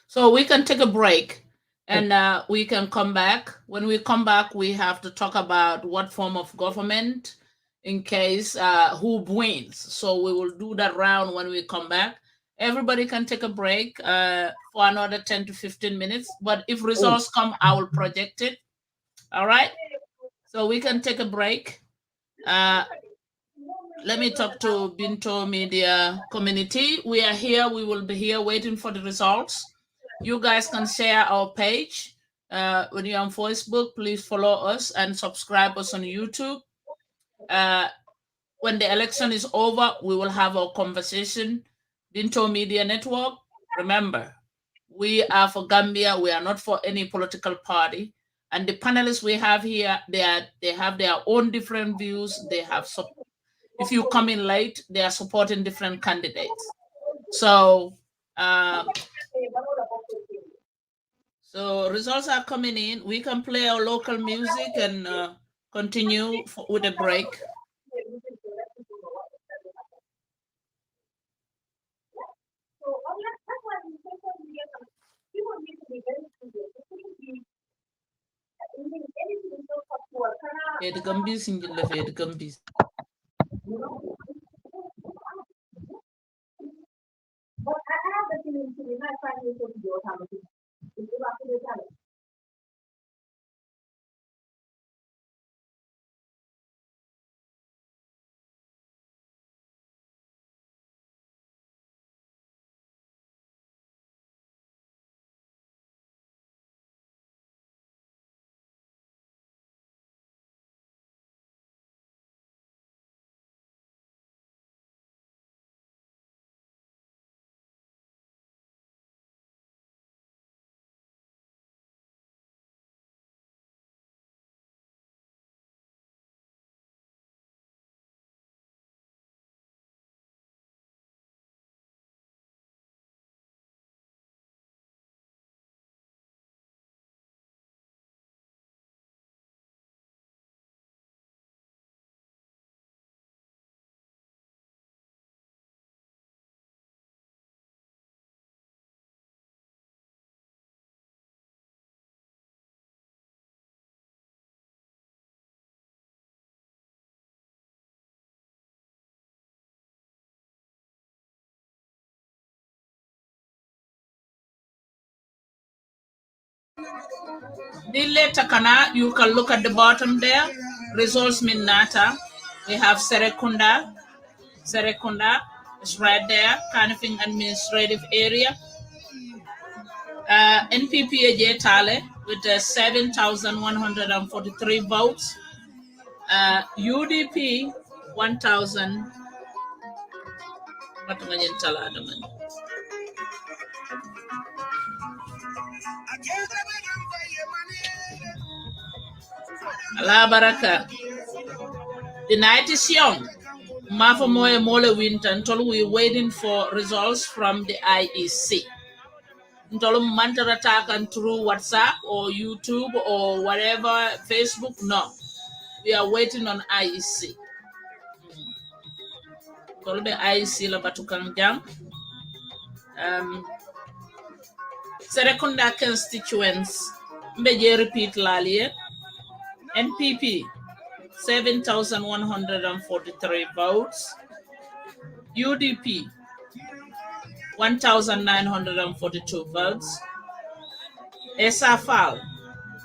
So we can take a break, and we can come back. When we come back, we have to talk about what form of government, in case who wins. So we will do that round when we come back. Everybody can take a break for another 10 to 15 minutes. But if results come, I will project it. All right. So we can take a break. Let me talk to Binto Media community. We are here. We will be here waiting for the results. You guys can share our page. When you're on Facebook, please follow us and subscribe us on YouTube. When the election is over, we will have our conversation. Binto Media Network, remember, we are for Gambia. We are not for any political party. And the panelists we have here, they have their own different views. They have if you come in late, they are supporting different candidates. So, so results are coming in. We can play our local music and continue with a break. The Gambis in the Gambis. Takana, you can look at the bottom there. Results Minnata. We have Serekunda. Serekunda is right there. Kanifing administrative area. NPP Tale with 7,143 votes. UDP 1,000. Allah Baraka. The night is young. Mafa Moye Mole Winter until we're waiting for results from the IEC. Until Mantara Takan through WhatsApp or YouTube or whatever, Facebook, no. We are waiting on IEC. Tolbe IEC la batukang jam. Serekunda constituents, Mbeje repeat lalie. NPP 7,143 votes. UDP 1,942 votes. SFL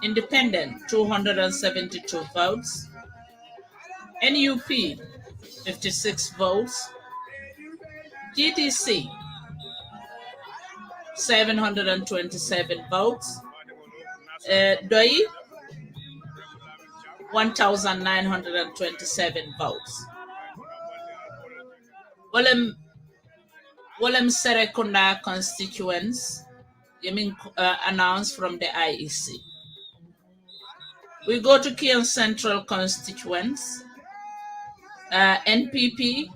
Independent 272 votes. NUP 56 votes. GDC 727 votes. DOI 1,927 votes. Wolem Serekunda constituents, announced from the IEC. We go to Kian Central constituents. NPP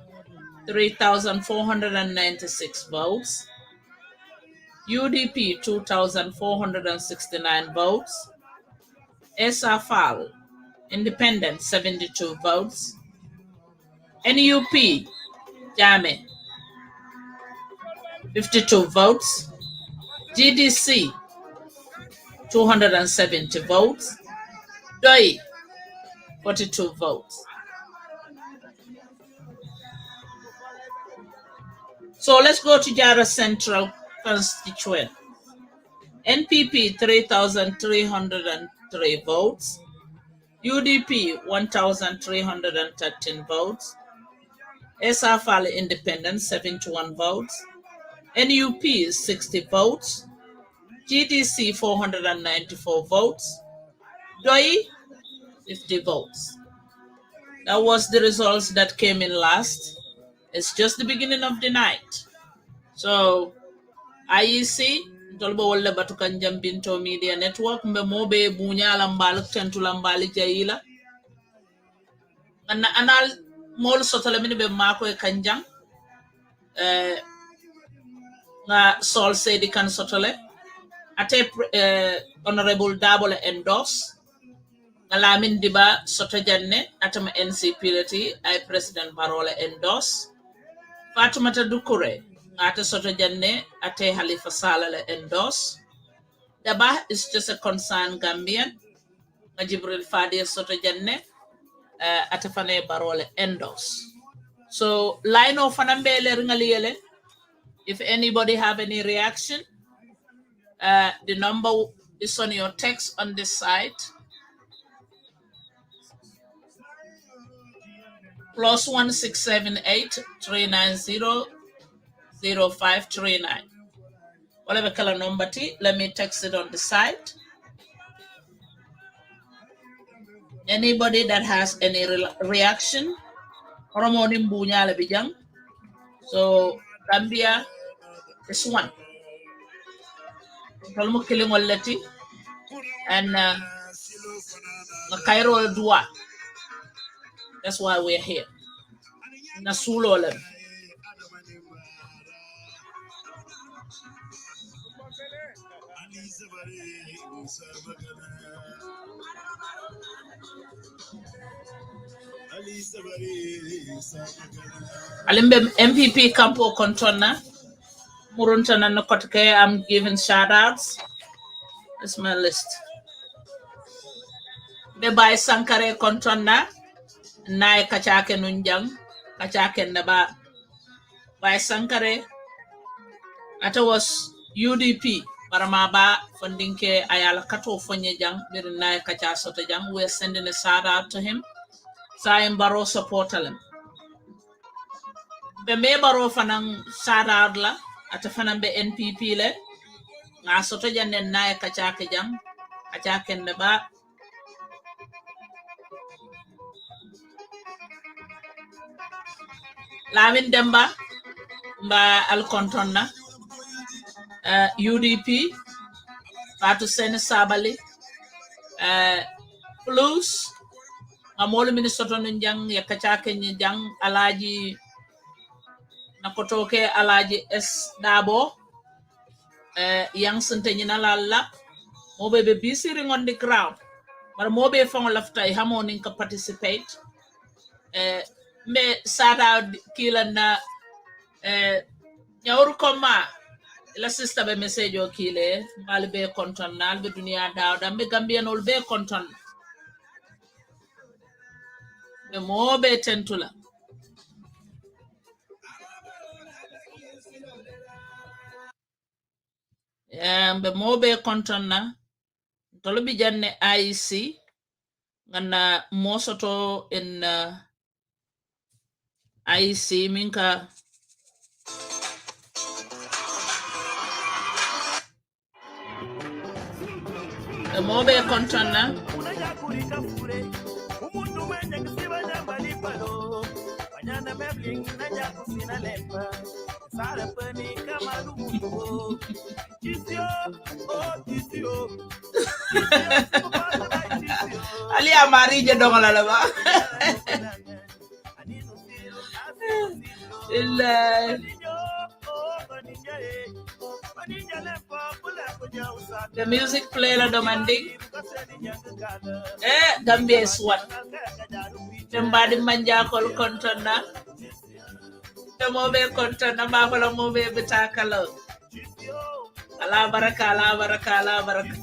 3,496 votes. UDP 2,469 votes. SFL Independent 72 votes. NUP Jame 52 votes. GDC 270 votes. DOI 42 votes. So let's go to Jara Central constituent. NPP 3,303 votes. UDP 1,313 votes. SAFAL Independent 71 votes. NUP 60 votes. GDC 494 votes. DOI 50 votes. That was the results that came in last. It's just the beginning of the night. So IEC Tolbo wala batukan jambinto media network mbe mobe bunyala mbaluk tentula mbali jaila anal mol sotole mini be mako e kanjang nga Saul Saidykhan sotole ate honorable Dabole endorse nga Lamin Dibba soto janne atama NCP lati ay president Barole endorse Fatoumatta Dukureh ate soto janne ate Halifa Saleh endorse. Dibba is just a concerned Gambian. Gibril Fadia soto janne ate fane Barole endorse. So line of fanambele ringaliyele. If anybody have any reaction, the number is on your text on this site. +1678 390 0539. Whatever color number T, let me text it on the site. Anybody that has any reaction, so Gambia is one. And Cairo Dua. That's why we're here. Nasulolem. Alimbe MPP Campo Contona. Muruntana Nokotke, I'm giving shout outs. That's my list. Bebai Sankare Contona. Nai Kachake Nunjang. Kachake Naba. By Sankare. That was UDP. Paramaba funding ke Ayala Kato Fonyajang. Nai Kacha Sotajang. We're sending a shout out to him. Saim Baro supportalem. Be me baro fanang shout out la. Ata fanang be NPP le. Nga Sotajan and Nai Kachake Jang. Kachake Naba. Lamin Demba Mba Alcontona UDP Fatou Sene Sabali Plus Amolu Minnesota Njang Yakachake Njang Alaji Nakotoke Alaji S Dabo Yang Sentenina Lala Mobe be busy ring on the ground but Mobe Fong Lafta Hamoning can participate me sada kila na nyauru koma la sister be message o kile mal be konton nal be dunia daw dam be Gambian ol be konton be mo be tentula be mo be konton na tolo bi janne IEC ngana mosoto in IEC minka the mobile contana Ali amari je dongola la ba the music play la demanding Gambia is what Tembadi manja kol kontona the mobile kontona ba ko la mobile bitakalo ala baraka ala baraka ala baraka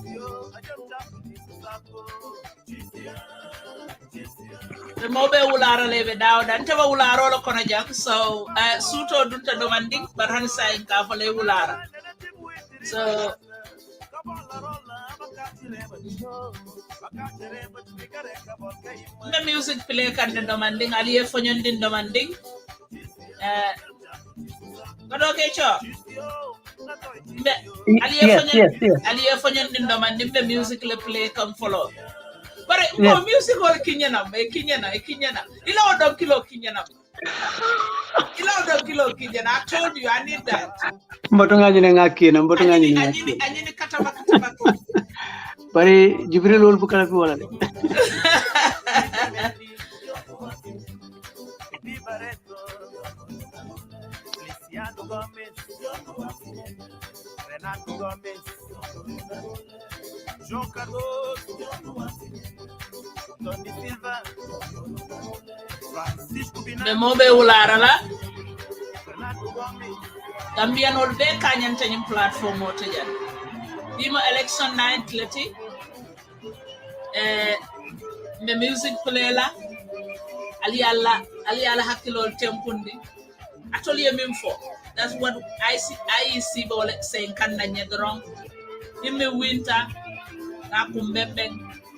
the mobile ulara leve daw dan teba ularo lo kono jak so suto dunta demanding barhan sa en ka fole ulara so The music play kan demanding aliye fonyon din demanding. But okay, Chorr. Aliye fonyon din demanding the music le play come follow. But music or Kinyana. Ila odom kilo Kinyana. I told you I need that. Bari Gibril ul bukala fi wala. The mobe ulara la Gambia no be kanyan tanyim platform o tajan bima election night leti the music play la ali alla hakilo tempundi actually memfo that's what I see bol saying kan na nyedrong in the winter na kumbebe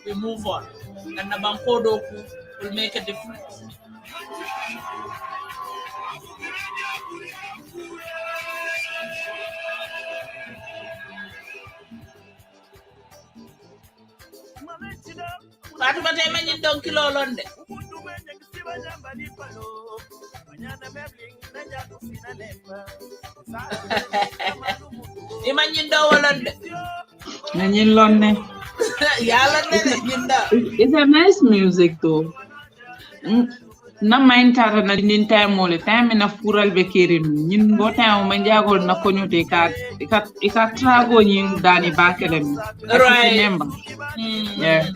we move on and na banko doku will make a difference. Fatoumatta manyin don kilo londe. Imanyin do wolonde. Nanyin londe. It's a nice music though. Na main tara na din time mole time na fural be kerim nyin bo time ma jagol na ko nyute ka trago nyin dani bakelem right yeah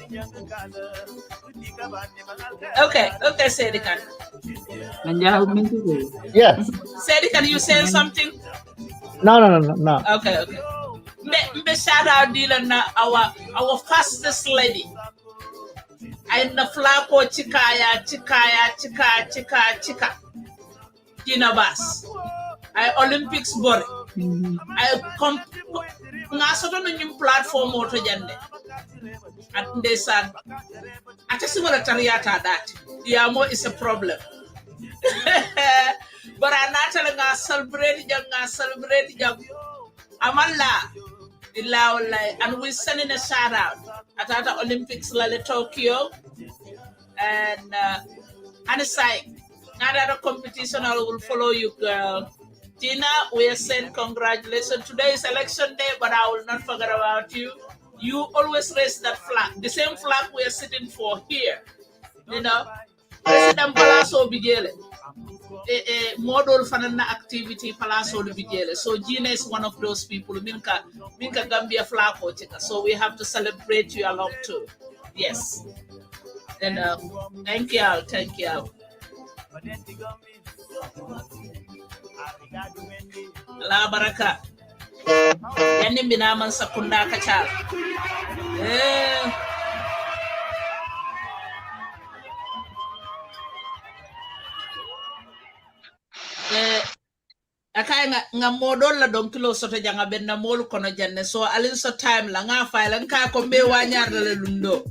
okay Saidykhan yes Saidykhan you saying something no okay me shout out dealer na our fastest lady I na flako chika Tina Bass I Olympics bore I come nga soto no nyum platform auto jande at ndesan atasi wala tariyata that yamo is a problem but anata nga celebrate jam amalla and we're sending a shout out at the Olympics like Tokyo and aside another competition I will follow you girl. Tina, we are saying congratulations. Today is election day, but I will not forget about you. You always raise that flag, the same flag we are sitting for here. You know, President Palazzo Bigele. Model fanana activity Palazzo Bigele. So Gina is one of those people. Minka Gambia flag hotika. So we have to celebrate you along too. Yes. And thank you. La baraka. Yani binaman sakunda kacal. Akay nga modol la dong kilo soto janga benna mol kono janne so alin so time la nga fay la ka ko be wanyar la lundo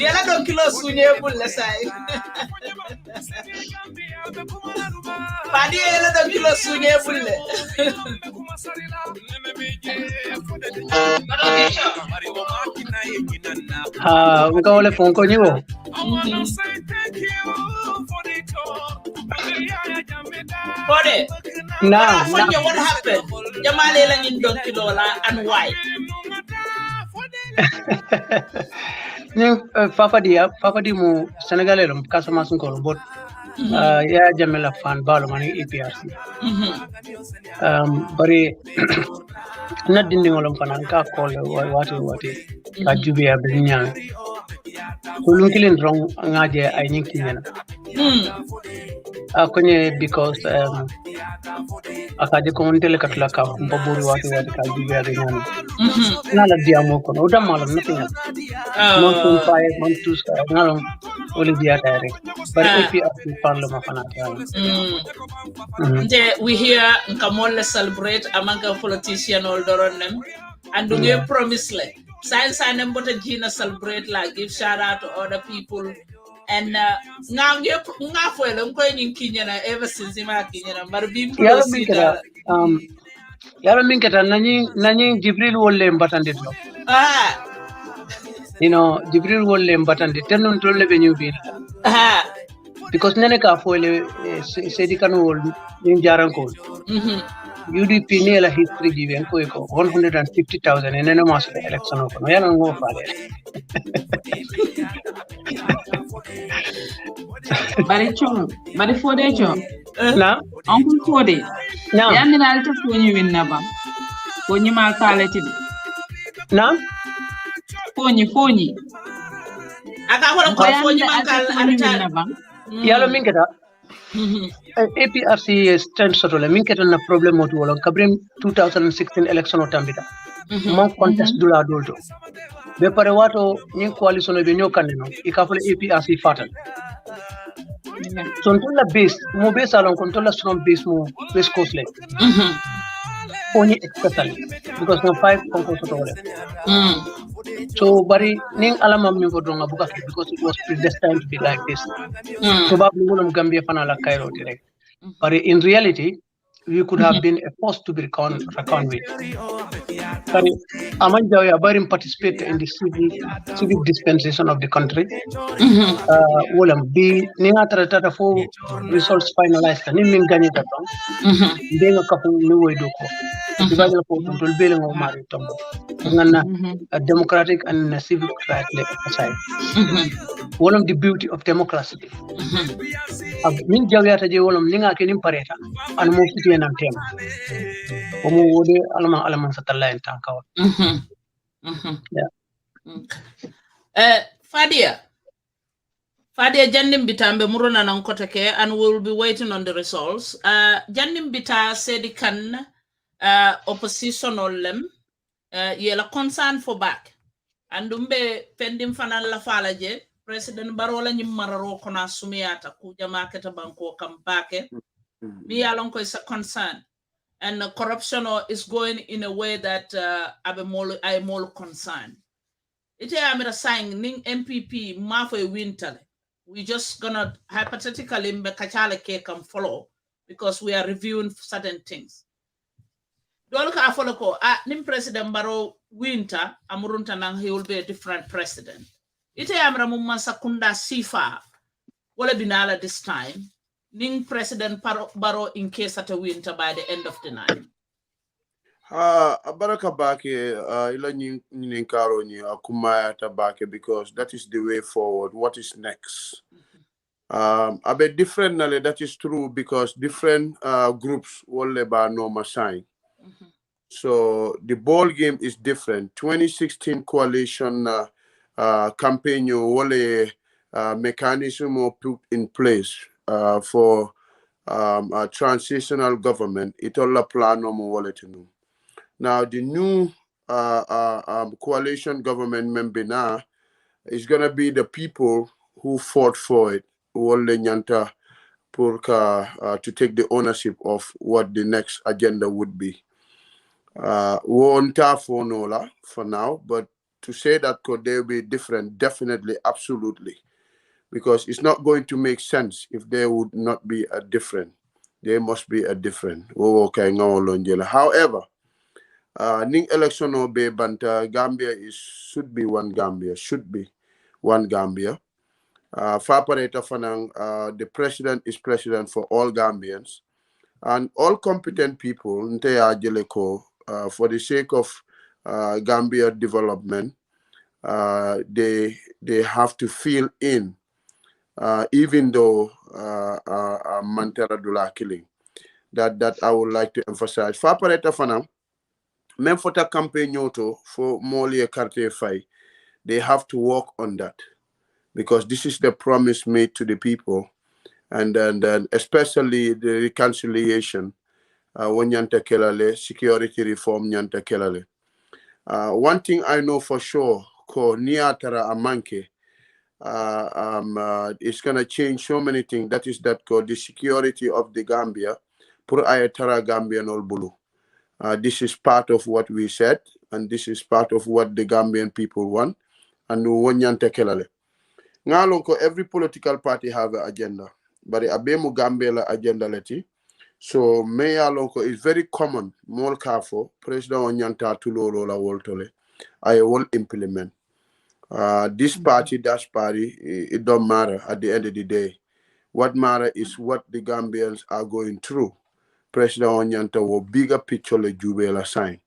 Yala don kilo sunye bulle sai Fadia yala don kilo sunye bulle Uka wale phone ko nyiwo Foday. Nah. What happened? Jamale lang in don kilola and why? Fafadi mo Senegalese lum kasama sun ko bot ya jamela fan balo mani EPRC bari na dindi ngolom fanan ka ko wati ka jubi ya binya Kulun kilin wrong ngaje ay nyinki nyana. Akonye because akaje ko ndele katla ka mbaburi watu ka jibe aga nyana. Nala diamo ko no damalam nothing else. Mon tun fire mon tus ngalom oli dia tare. But APR parliament fana we hear nkamolle celebrate amanga politician all doronem and do you promise le science and mbota gina celebrate like give shout out to other people and nga fuele mko yin kinyana ever since ima kinyana marbi mbulo sita yalo minketa nani Gibril wolle mbatande do you know Gibril wolle mbatande tennon tolle be nyubi because nene ka fuele Saidykhan wol nin jaran ko UDP ne la history given ko 150,000 and nene mas election ko no yalo ngo faale Bari Foday chong. Na? Uncle Foday. Na. Yami na alta fonyi win na ba. Fonyi ma kale ti. Na? Fonyi. Aka wala ko fonyi man kal alta ba. Yalo minketa. APRC stand soto la minketa na problem motu wala kabrim 2016 election otambita. Man contest dula dolto. Be pare wato nyin coalition be nyokane no ikafule APRC fatal. So until the base, mo base along control the strong base mo base coast like. Only especially because no 5 concourse at all. So bari ning alama mi ko donga buka because it was predestined to be like this. Probably wolum Gambia fanala Cairo direct. But in reality, we could have been a force to be reckoned with. Aman Jawi Abarim participate in the civic dispensation of the country. Wolam be Ninga Tata for results finalized and in Ganita. Being a couple new way doko. Divided for control building of Mari Tombo. A democratic and a civic right aside. One of the beauty of democracy. Min Jawiata Jolom Ninga can imparata and move to an anthem. Omo wode alaman satalla en tankawa. Fadia jannim bitambe muruna nan kotake and we'll be waiting on the results. Jannim bita Saidykhan opposition olem yela concern for back. And umbe pendim fanan la falaje President Barola nyimmararo kona sumiata kuja market banko kambake. Mi alonko is a concern. And corruption is going in a way that I'm more concerned. It am saying ning MPP mafwe winter. We just gonna hypothetically kachale can follow because we are reviewing certain things. Dolka follow ko nim President Barrow winter amurunta nang he will be a different president. It am ramumma sakunda sifa wala binala this time. Ning President Barrow in case at a winter by the end of the night. Baraka bake ila ninkaro ni akumaya tabake because that is the way forward. What is next? A bit different that is true because different groups will ba no sign. So the ball game is different. 2016 coalition campaign will mechanism put in place for a transitional government. It all plan no more. Now the new coalition government member now is gonna be the people who fought for it, to take the ownership of what the next agenda would be. Won't for Nola for now, but to say that could they be different, definitely, absolutely. Because it's not going to make sense if there would not be a different. There must be a different. However, ning election obe banta Gambia should be one Gambia. Fapareta fanang the president is president for all Gambians and all competent people nteya jeleko for the sake of Gambia development. They have to fill in. Even though Mantera Dula killing, that I would like to emphasize. Fapareta fana, même fota campaign yoto for Molia Carte Fai. they have to work on that, because this is the promise made to the people, and then especially the reconciliation. Nyanta kelale, security reform nyanta kelale. One thing I know for sure, ko niatara amanke, it's gonna change so many things. That is that called the security of the Gambia, pur ayatara Gambian ol bulu. This is part of what we said, and this is part of what the Gambian people want. And wonyante kelale. Ngalonko every political party have an agenda, but abemu Gambia la agenda leti. So Mayor Lonko is very common. Mol kafo President Onyanta Tulolo la Woltole. I will implement. This party, that party, it don't matter at the end of the day. What matter is what the Gambians are going through. President Onyanta will bigger picture le Jubela sign.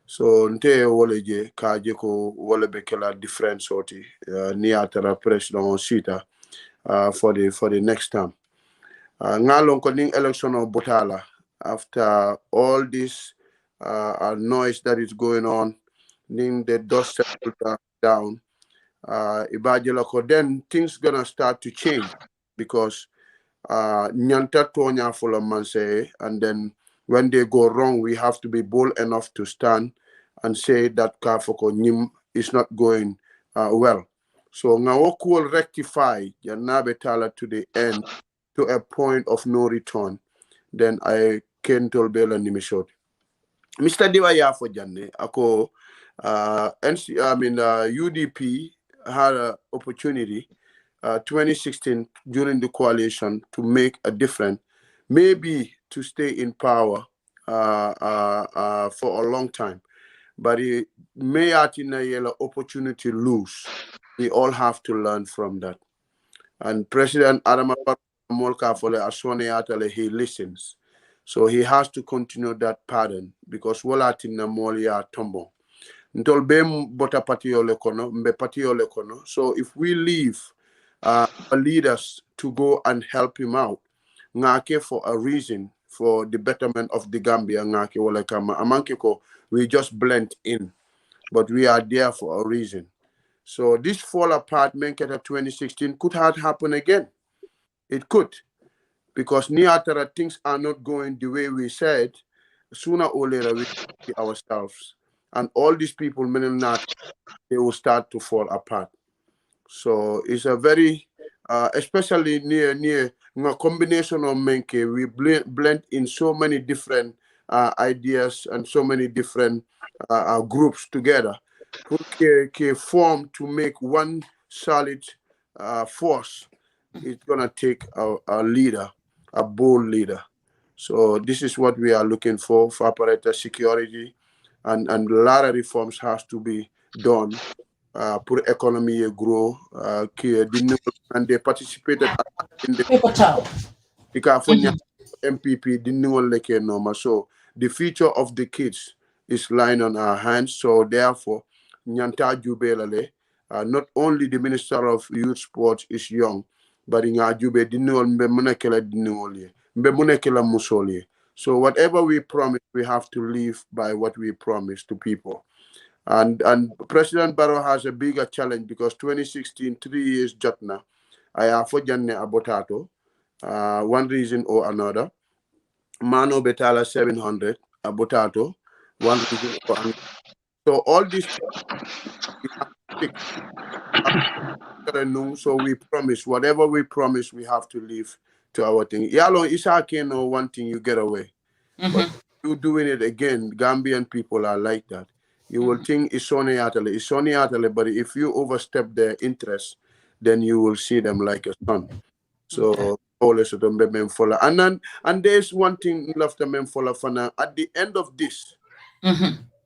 So nte wole je kaje ko wole bekela different sorti niatara President Onsita for the next time. Ngalong ko ning election of Botala, after all this noise that is going on, ning the dust settled down, then things gonna start to change, because nyanta tonya full of manse, and then when they go wrong, we have to be bold enough to stand and say that Kafoko Nim is not going well. So Ngawoku will rectify Yanabe Tala to the end, to a point of no return. Then I can tell Bella Nimishot. Mr. Diva Yafo Janne, Ako UDP had an opportunity 2016 during the coalition to make a difference, maybe to stay in power for a long time. But it may at in a opportunity lose. We all have to learn from that. And President Adama Molka Fole Aswane Atale, he listens. So he has to continue that pattern, because Walatina Molia Tombo. Ntol bem bota patio lekono, mbe patio lekono. So if we leave leaders to go and help him out, ngake for a reason, for the betterment of the Gambia, ngake wala kama amankeko, we just blend in, but we are there for a reason. So this fall apart, Menketa 2016, could have happened again. It could, because near things are not going the way we said. Sooner or later, we see ourselves, and all these people, they will start to fall apart. So it's a very, especially near a combination of Menke, we blend in so many different ideas and so many different groups together, form to make one solid force. It's gonna take a leader, a bold leader. So this is what we are looking for apparatus security, and a lot of reforms has to be done for economy grow. And they participated in the MPP didn't normal. So the future of the kids is lying on our hands. So therefore, Nyanta Jubelale, not only the Minister of Youth Sports is young, but in our Jube so whatever we promise, we have to live by what we promise to people. And President Barrow has a bigger challenge, because 2016, 3 years Jotna, I have for Janne Abotato, one reason or another. Mano Betala 700, Abotato, one reason or another. So all these things, so we promise, whatever we promise, we have to live to our thing. Yalo Isake no one thing you get away. But you doing it again, Gambian people are like that. You will think it's Sonny Atale, but if you overstep their interest, then you will see them like a son. So always and there's one thing left the Memfola at the end of this.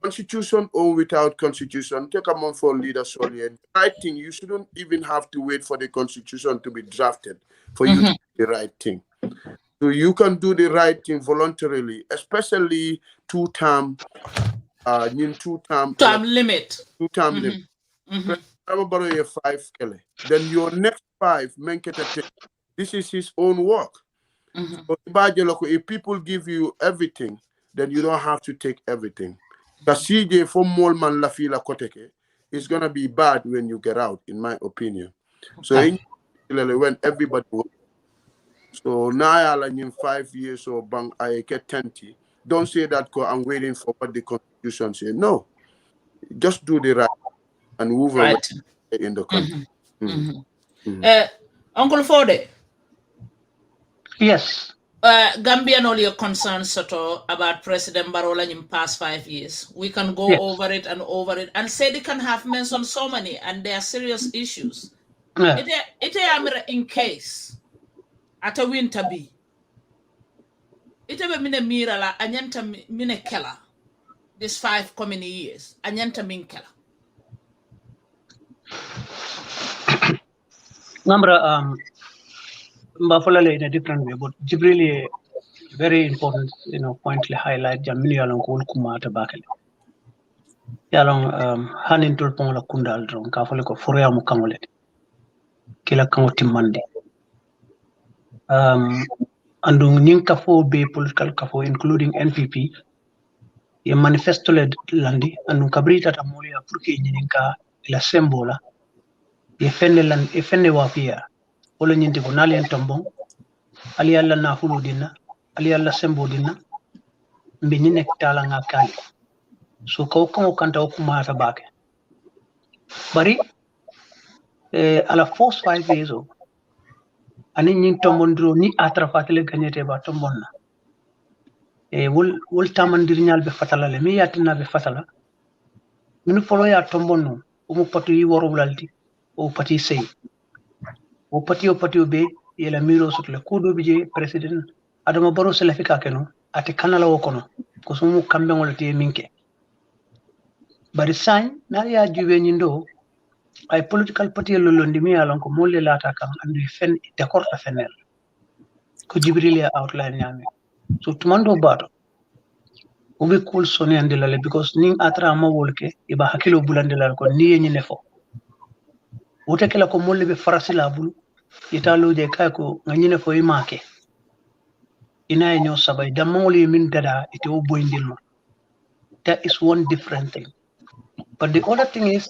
Constitution or without constitution, take a month for leader solely. Right thing, you shouldn't even have to wait for the constitution to be drafted for you to do the right thing. So you can do the right thing voluntarily, especially two-term limit. Two-term limit. About 5 Kelly. Then your next 5 this is his own work. So if people give you everything, then you don't have to take everything. CJ for Molman La Fila Koteke, it's going to be bad when you get out, in my opinion. So when everybody, so now in 5 years or bang, I get 10. Don't say that I'm waiting for what the constitution says. No, just do the right and move away in the country. Uncle Foday. Yes. Gambian, all your concerns about President Barola in past 5 years. We can go over it. And Saidykhan have mentioned so many, and they are serious issues. It in case at a winter be. It ever mine mirala anyanta mine kela this 5 coming years. Anyanta min kela. Number Buffalo in a different way, but Gibril very important, pointly highlight Jamini along Kul Kumata Bakele. Yalong Hanin Tulpon la Kundal drum, Kafolico Foria Mukamulet, Kila Kamoti Mandi. Andung Ninkafo be political kafo, including NPP, a manifesto led landi, and Cabrita Tamolia Purki Ninka, La Sembola, Efende Wapia, Olanyinti Bonali and Tombong, Aliala Nahulu Dina, Aliala Sembo Dina, Mbinine Talanga Kali. So Kaukamo Kanta Okumata Bake. Bari, ala force 5 years old. Ani nying tombondro ni atrafatile ganyete ba tombonna. Wul tamandirnyal be fatala le mi yatina be fatala. Minu follow ya tombonno, umu patu yi woro bulalti, o pati sey. O pati be yela miro sotle kudo bije president adama baro se lafika keno ate kanala wokono ko sumu kambe ngolati minke. Bari sign na ya juwe nyindo ay political party lolondi mi alon ko molle lata kam andu fen de korta fenel ko Gibril ya outline nyame so tumando bato ube cool soni andilale because ning atra ma wolke iba hakilo bulandilal ko ni nyi nefo wote kala ko molle be farasila bulu italo je kay ko ngani nefo imake ina nyo sabay damoli min dada ite o boyndilma. That is one different thing. But the other thing is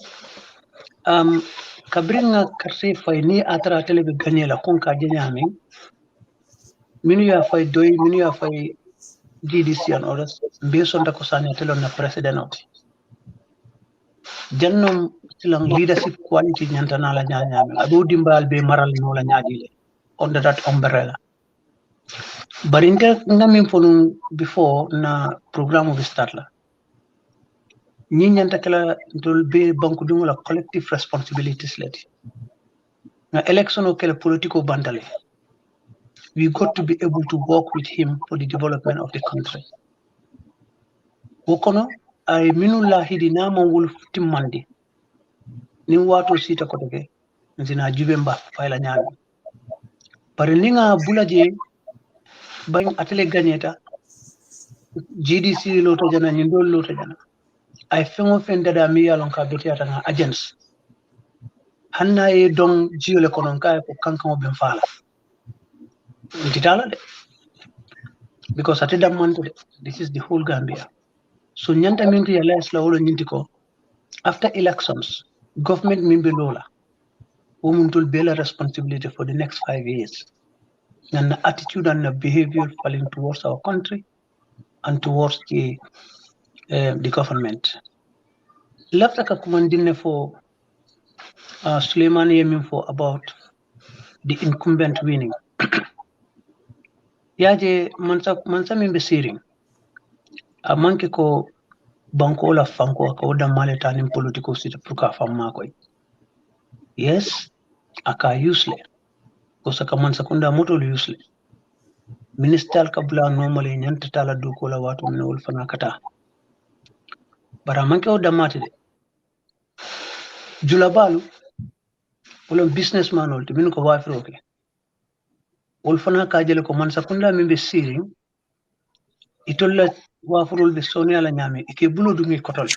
kabringa karse fay ni atra tele be gagné la konka janyami minu ya fay doy minu ya fay GDC and others based on the kosanya tele na president out jannom tilang leadership quality nyantana la nyanyami adu dimbal be maral no la nyadile under that umbrella baringa ngamin fonu before na program of start la ñi ñanta kala dol be banku dum la collective responsibilities leti na election o kala political bandale we got to be able to work with him for the development of the country wokono ay minulla hidina mo wul timmandi ni wato sita ko dege zina jube mba fayla nyaami pare ninga bulaje bañ atele gagneta GDC loto jana ni ndol loto jana ay fengo fen dada mi yalon ka betiata na agents hanna e don jiole konon kay ko kankan ben fala ditala de because ateda manto this is the whole Gambia so nyanta min realize la wolo nyinti ko after elections government min be lola women will bear responsibility for the next 5 years and the attitude and the behavior falling towards our country and towards the government left a commanding for Suleiman Yemin for about the incumbent winning. Yaje mansa min be siring a manke ko banko la fanko ko da maleta nim political sita puka famma koy yes aka useless ko saka mansa kunda moto useless minister kabla normally nyanta tala du ko la watu min wol fana kata bara manke o da mate de julabalu wala businessman ol min ko wafiro ke wol fana ka jele ko mansa kunda min be siring itolla wafurul be soni ala nyame ke bulo dumi kotol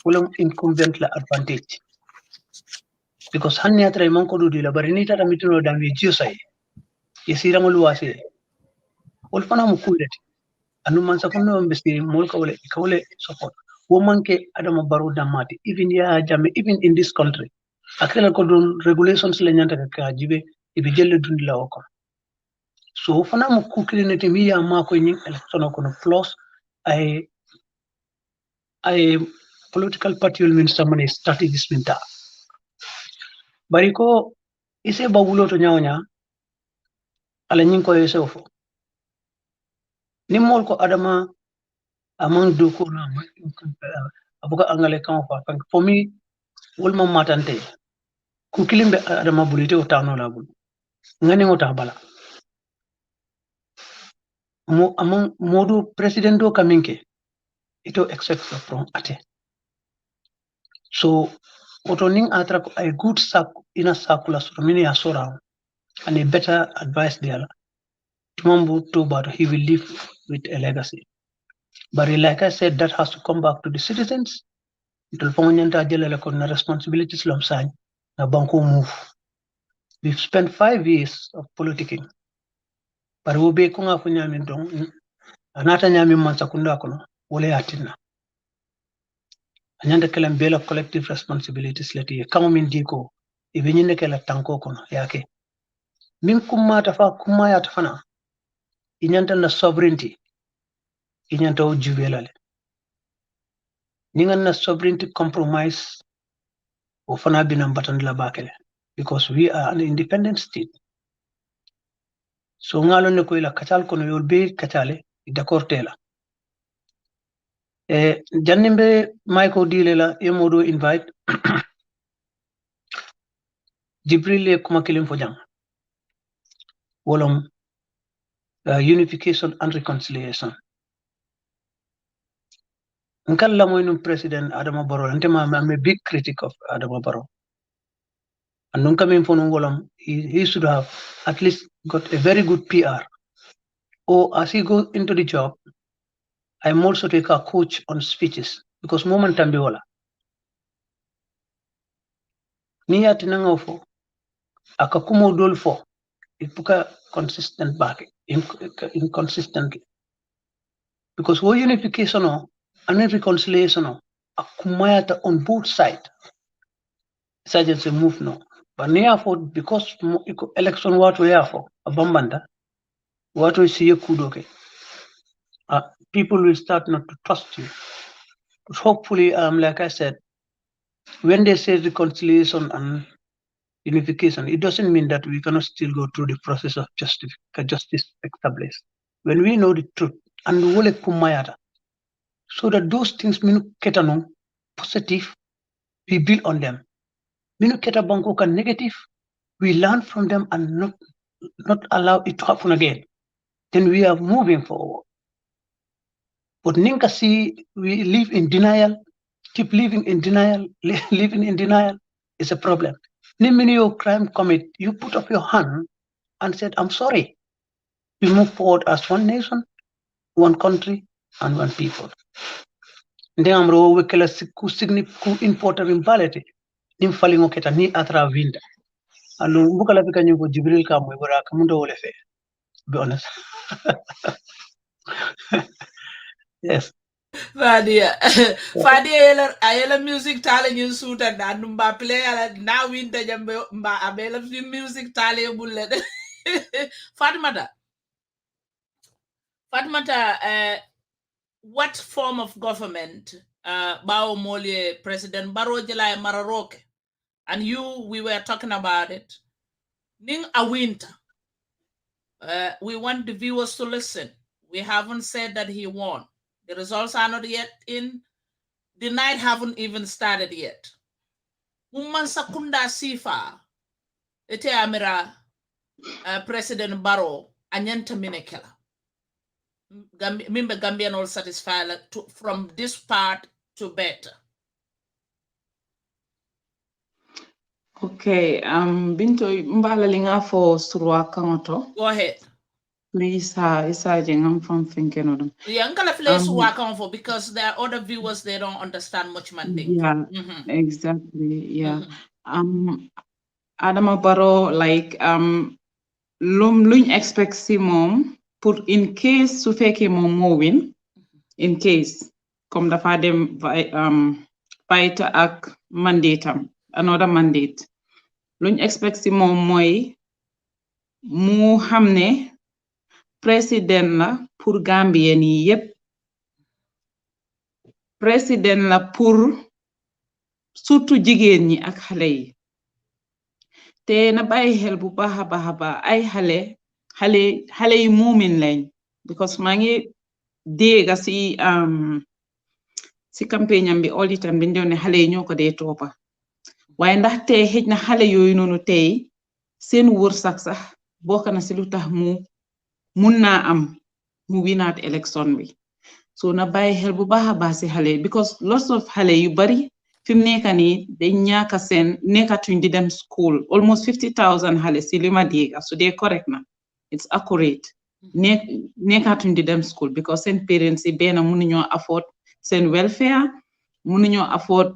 wala incumbent la advantage because hanni atra man ko dudi la bari ni tata mitino dambi jiosay yesira mo luwase wol fana mo kuldeti anu man sa kunno be siring mol ko wala support woman ke Adama Barrow damati, even ya jame, even in this country. Akela kodon regulations le nyanta ka jibe ibi jelle dundi la oko. So fana mo kukilinete mi ya mako nyin election kono plus I political party will mean someone strategies minta. Bariko ise babulo to nyawnya ala nyin ko yese ofo. Nimol ko Adama among do ko na abuka angale kan fa for me wolma matante ku kilimbe Adama bulite o tano la bul ngani ngota bala mo among modu president do kaminke ito except from ate so otoning atra a good ina circular so many asora and a better advice there Tumambu too, but he will live with a legacy. But like I said, that has to come back to the citizens. It will the responsibilities na banko move. We've spent 5 years of politicking. But we be kunga kunyami dong anata nyami mansakunda kono wole atina. Anyanda kela mbela collective responsibilities leti kama mindiko ibinyinde kela tanko kono yake. Min kumma tafa kumma ya tafana. Inyanta na sovereignty. Inyanta ujubelale. Ningan na sovereignty compromise ofana binambatan la bakele because we are an independent state. So ngalo ne ko ila kachal kono yol be kachale d'accord tela. Jannimbe Michael Dilela Emodo invite Gibril kuma kilim fojang. Wolom unification and reconciliation. Nkalla moy President Adama Barrow I'm a big critic of Adama Barrow. And non coming from Wolom, he should have at least got a very good PR. Or as he goes into the job, I'm also take a coach on speeches because moment tambiola. Ni atinanga fo akakumo dol fo ipuka consistent back inconsistently because wo unification and reconciliation akumayata on both sides such as a move no but therefore because election what we are for abambanda what we see kudoke people will start not to trust you but hopefully like I said when they say reconciliation and unification, it doesn't mean that we cannot still go through the process of justice established. When we know the truth and wole kumayata, so that those things minu ketano positive, we build on them. Minu keta banko can negative, we learn from them and not allow it to happen again. Then we are moving forward. But ninka see we live in denial, keep living in denial, living in denial is a problem. Niminio crime commit, you put up your hand and said, I'm sorry. We move forward as one nation, one country, and one people. Then we kela significant important imbality. Nim falingo keta ni atra vinda. Alu bukala pika nyugo Gibril ka mwibora kamundo olefe. Be honest. Yes. Fadia, Fadia, ayela music talent you suit and mba play now winter jambe mba abela music talent bullet. Fatoumatta, what form of government Bao Molie President Barrow Jelai Mararoke and we were talking about it. Ning a winter. We want the viewers to listen. We haven't said that he won. The results are not yet in. The night haven't even started yet. Muman sakunda sifa ete amira President Barrow anyanta minekela. Mimbe Gambian all satisfied from this part to better. Okay, Binto mbala linga for surwa kangoto. Go ahead. Please, isa jengam from thinking of them. Yeah, I'm gonna play surwa kangoto because there are other viewers they don't understand much man think. Yeah, exactly. Yeah. Adama Barrow like luñ expect si mom put in case su fekkee mom moo win in case comme dafa dem fight ak mandate am another mandate luñ expect si moom mooy mu xam ne président la pour Gambien yi yépp président la pour surtout jigéen ñi ak xale yi te na bàyyi xel bu baax a baax a baax ay xale yi muumin lañ because maa ngi dégga si campagne am bi all the time dañ doon ne xale yi ñoo ko dee toppa waaye ndax tey xëj na xale yooyu noonu tey seen wërsëg sax bokk na si lu tax mun naa am mu winaat élection bi so na bàyyi xel bu baax a baax si xale because lots of xale yu bari fi mu nekk nii dañ ñaaka seen nekkatuñ di dem school almost 50,000 xale si li ma dégga su dee correct na it's accurate nekkatuñ di dem school because seen parents yi benn mënuñoo afford seen welfare mënuñoo afford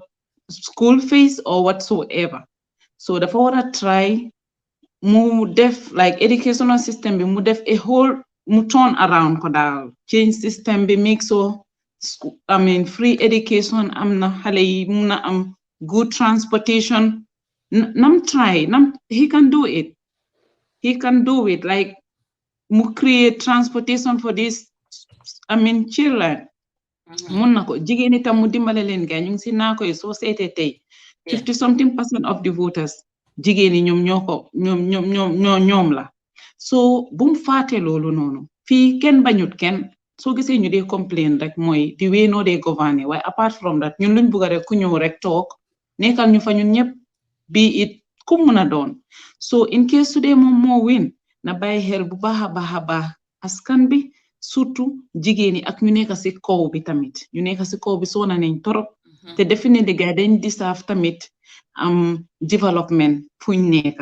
school fees or whatsoever so dafa war a try mu def like educational system bi mu def a whole mu turn around ko daal change system bi make so free education am na xale yi mun na am good transportation he can do it like mu create transportation for this children mun na ko jigéen itam mu dimbale leen gaay ñu ngi si naa koy soo seetee tey 50-something% of the voters jigéen yi ñoom la so bum faate loolu noonu fii kenn bañut kenn soo gisee ñu dee complain rek mooy di way noo dee gouverner waaye apart from that ñun luñ bugga rek ku ñëw rek toog nekkal ñu fa ñun ñëpp bi it ku mun a doon so in case su dee moom moo win na bàyyi xel bu baax a baax a baax askan bi surtout jigéen yi ak ñu nekk si kaw bi tamit ñu nekk si kaw bi soona nañ torop te definitely gaay dañ deserve tamit development fuñ nekk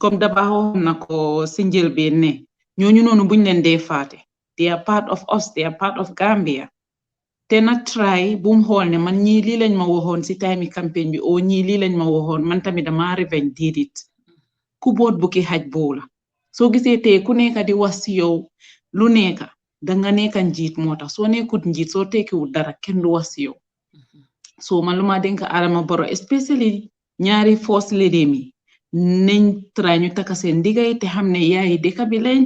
comme Daba waxoon na ko si njëlbeen ne ñooñu noonu buñ leen dee faate they are part of us they are part of Gambia te na try bum xool ne man ñii lii lañ ma waxoon si time campagne bi o ñii lii lañ ma waxoon man tamit dama revenge déedéet ku boot bu ki xaj boo la soo gisee tey ku nekk di wax si yow lu nekk danga nekk njiit moo tax soo nekkut njiit soo tekkiwut dara kenn du wax si yow so man lu ma dénk Adama Barrow especially ñaari first lady mi nañ try ñu taka seen ndigay te xam ne yaayi dëkk bi lañ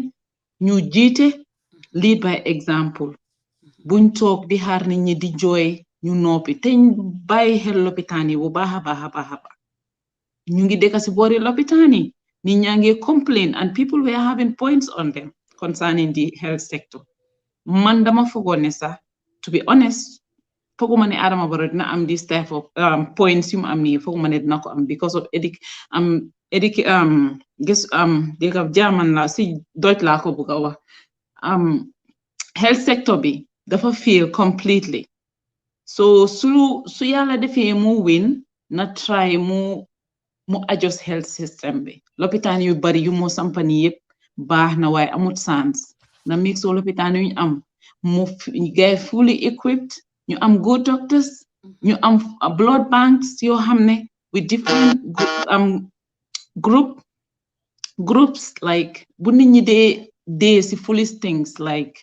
ñu jiite lead by example buñ toog di xaar nit ñi di jooy ñu noppi te bàyyi xel lopitaan yi bu baax a baax a baax a baax ñu ngi dëkk si boori lopitaan yi nit ñaa ngi complain and people were having points on them concerning the health sector man dama fogoon ne sax to be honest foguma ne Adama Barrow dina am this type of points yu mu am nii foguma ne dina ko am because of dégg German la si Dutch laa ko bëgg a wax health sector bi dafa fail completely so su yàlla defee mu win na try mu adjust health system bi lopitaan yu bari yu moo sampani yëpp baax na waaye amut sans na mix so lopitaan yu ñu am mu gay fully equipped ñu am good doctors ñu am blood banks yoo xam ne with different groups like bu nit ñi dee si foolish things like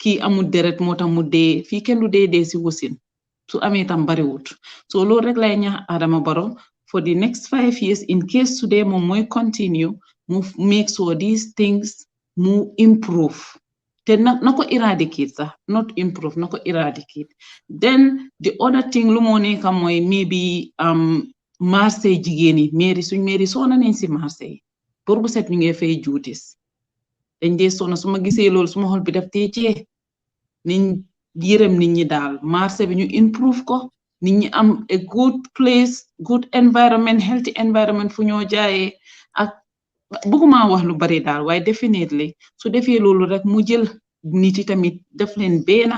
kii amul deret moo tax mu dee fii kenn du dee si wasin su amee tam bariwut so loolu rek lay ñaax Adama Barrow for the next 5 years in case su dee moom mooy continue mu make sure these things mu improve te na ko eradicate sax not improve na ko eradicate then the other thing lu moo nekk mooy maybe marché jigéen yi mairie soona nañ si marché yi pour bu set ñu ngi fay juutis dañ dee soona su ma gisee loolu suma xol bi daf tee cee niñ yërëm nit ñi daal marché bi ñu improve ko nit ñi am a good place good environment healthy environment fu ñoo jaayee ak bëgguma wax lu bari daal waaye definitely su defee loolu rek mu jël nit yi tamit def leen beena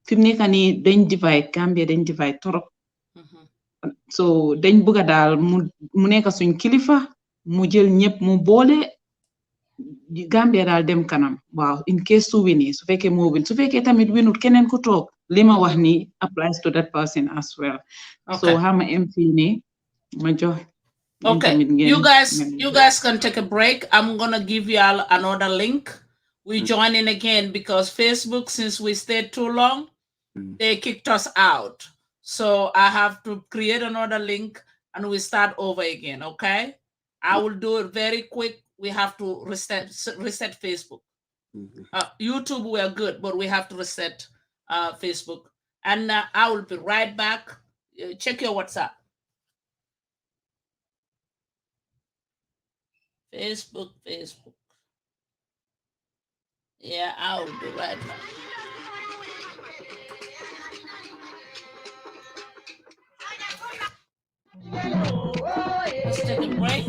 fi mu nekk nii dañ divide Gambia dañ divide torop so dañ bëgga daal mu nekk suñ kilifa mu jël ñëpp mu boole Gambia daal dem kanam waaw in case su winee su fekkee moo win su fekkee tamit winut keneen ku toog li ma wax ni applies to that person as well so xama em fii nii ma jox okay you guys can take a break. I'm gonna give you all another link. We join in again because Facebook, since we stayed too long, they kicked us out. So I have to create another link and we start over again, okay? I will do it very quick. We have to reset Facebook. YouTube, we are good, but we have to reset Facebook. And I will be right back. Check your WhatsApp. Facebook. Yeah, I will be right back. Let's take a break.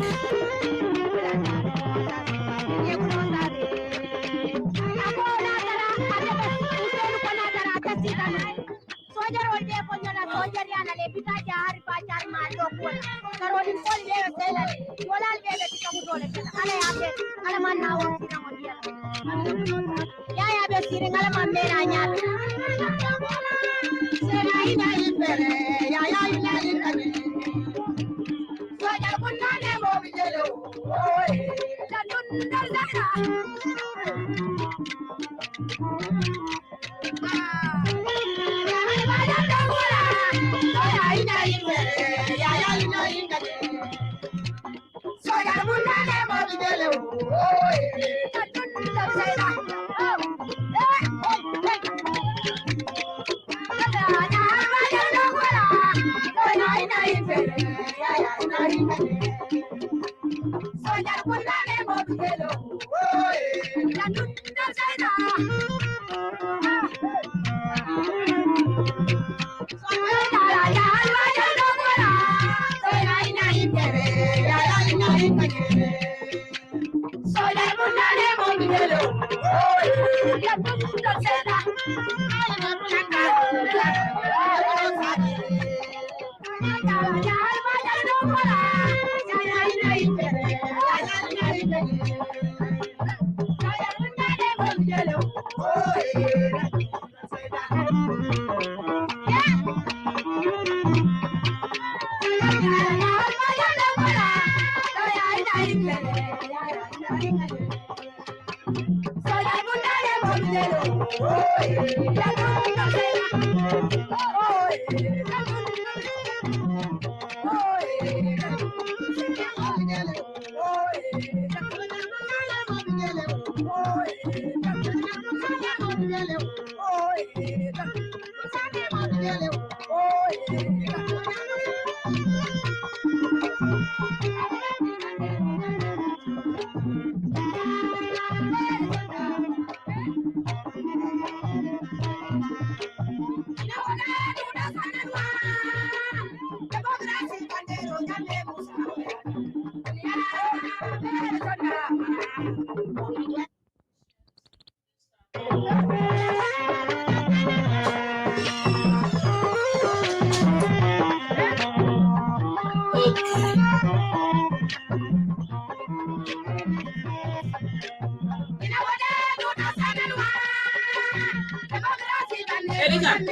Saidykhan,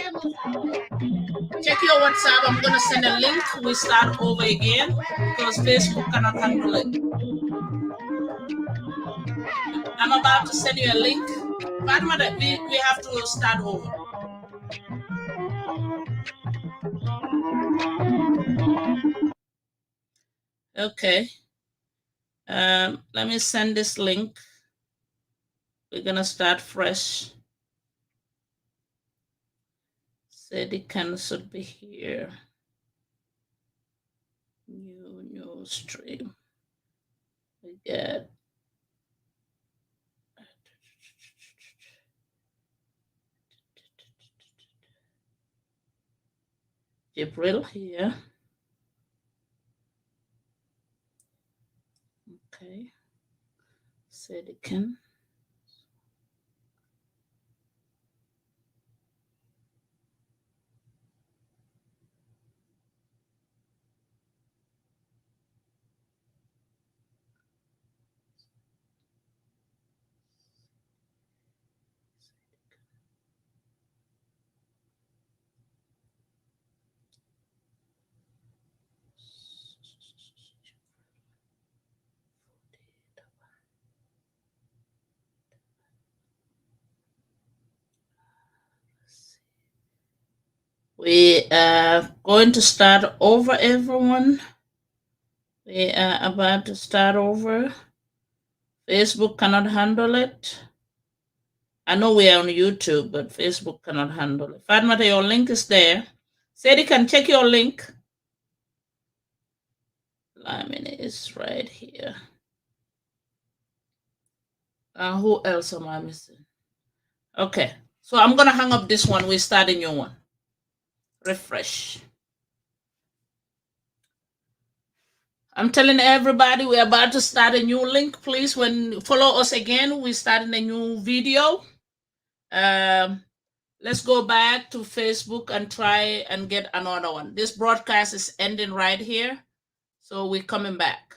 check your WhatsApp. I'm going to send a link. We start over again because Facebook cannot handle it. I'm about to send you a link. Fatoumatta, we have to start over. Okay. Let me send this link. We're going to start fresh. Saidykhan should be here. New stream. We get Gibril here. Okay. Saidykhan. We are going to start over, everyone. We are about to start over. Facebook cannot handle it. I know we are on YouTube, but Facebook cannot handle it. Fatoumatta, your link is there. Saidykhan, check your link. Lamin is right here. Who else am I missing? Okay, so I'm going to hang up this one. We start a new one. Refresh. I'm telling everybody we're about to start a new link. Please, when follow us again, we're starting a new video. Let's go back to Facebook and try and get another one. This broadcast is ending right here. So we're coming back.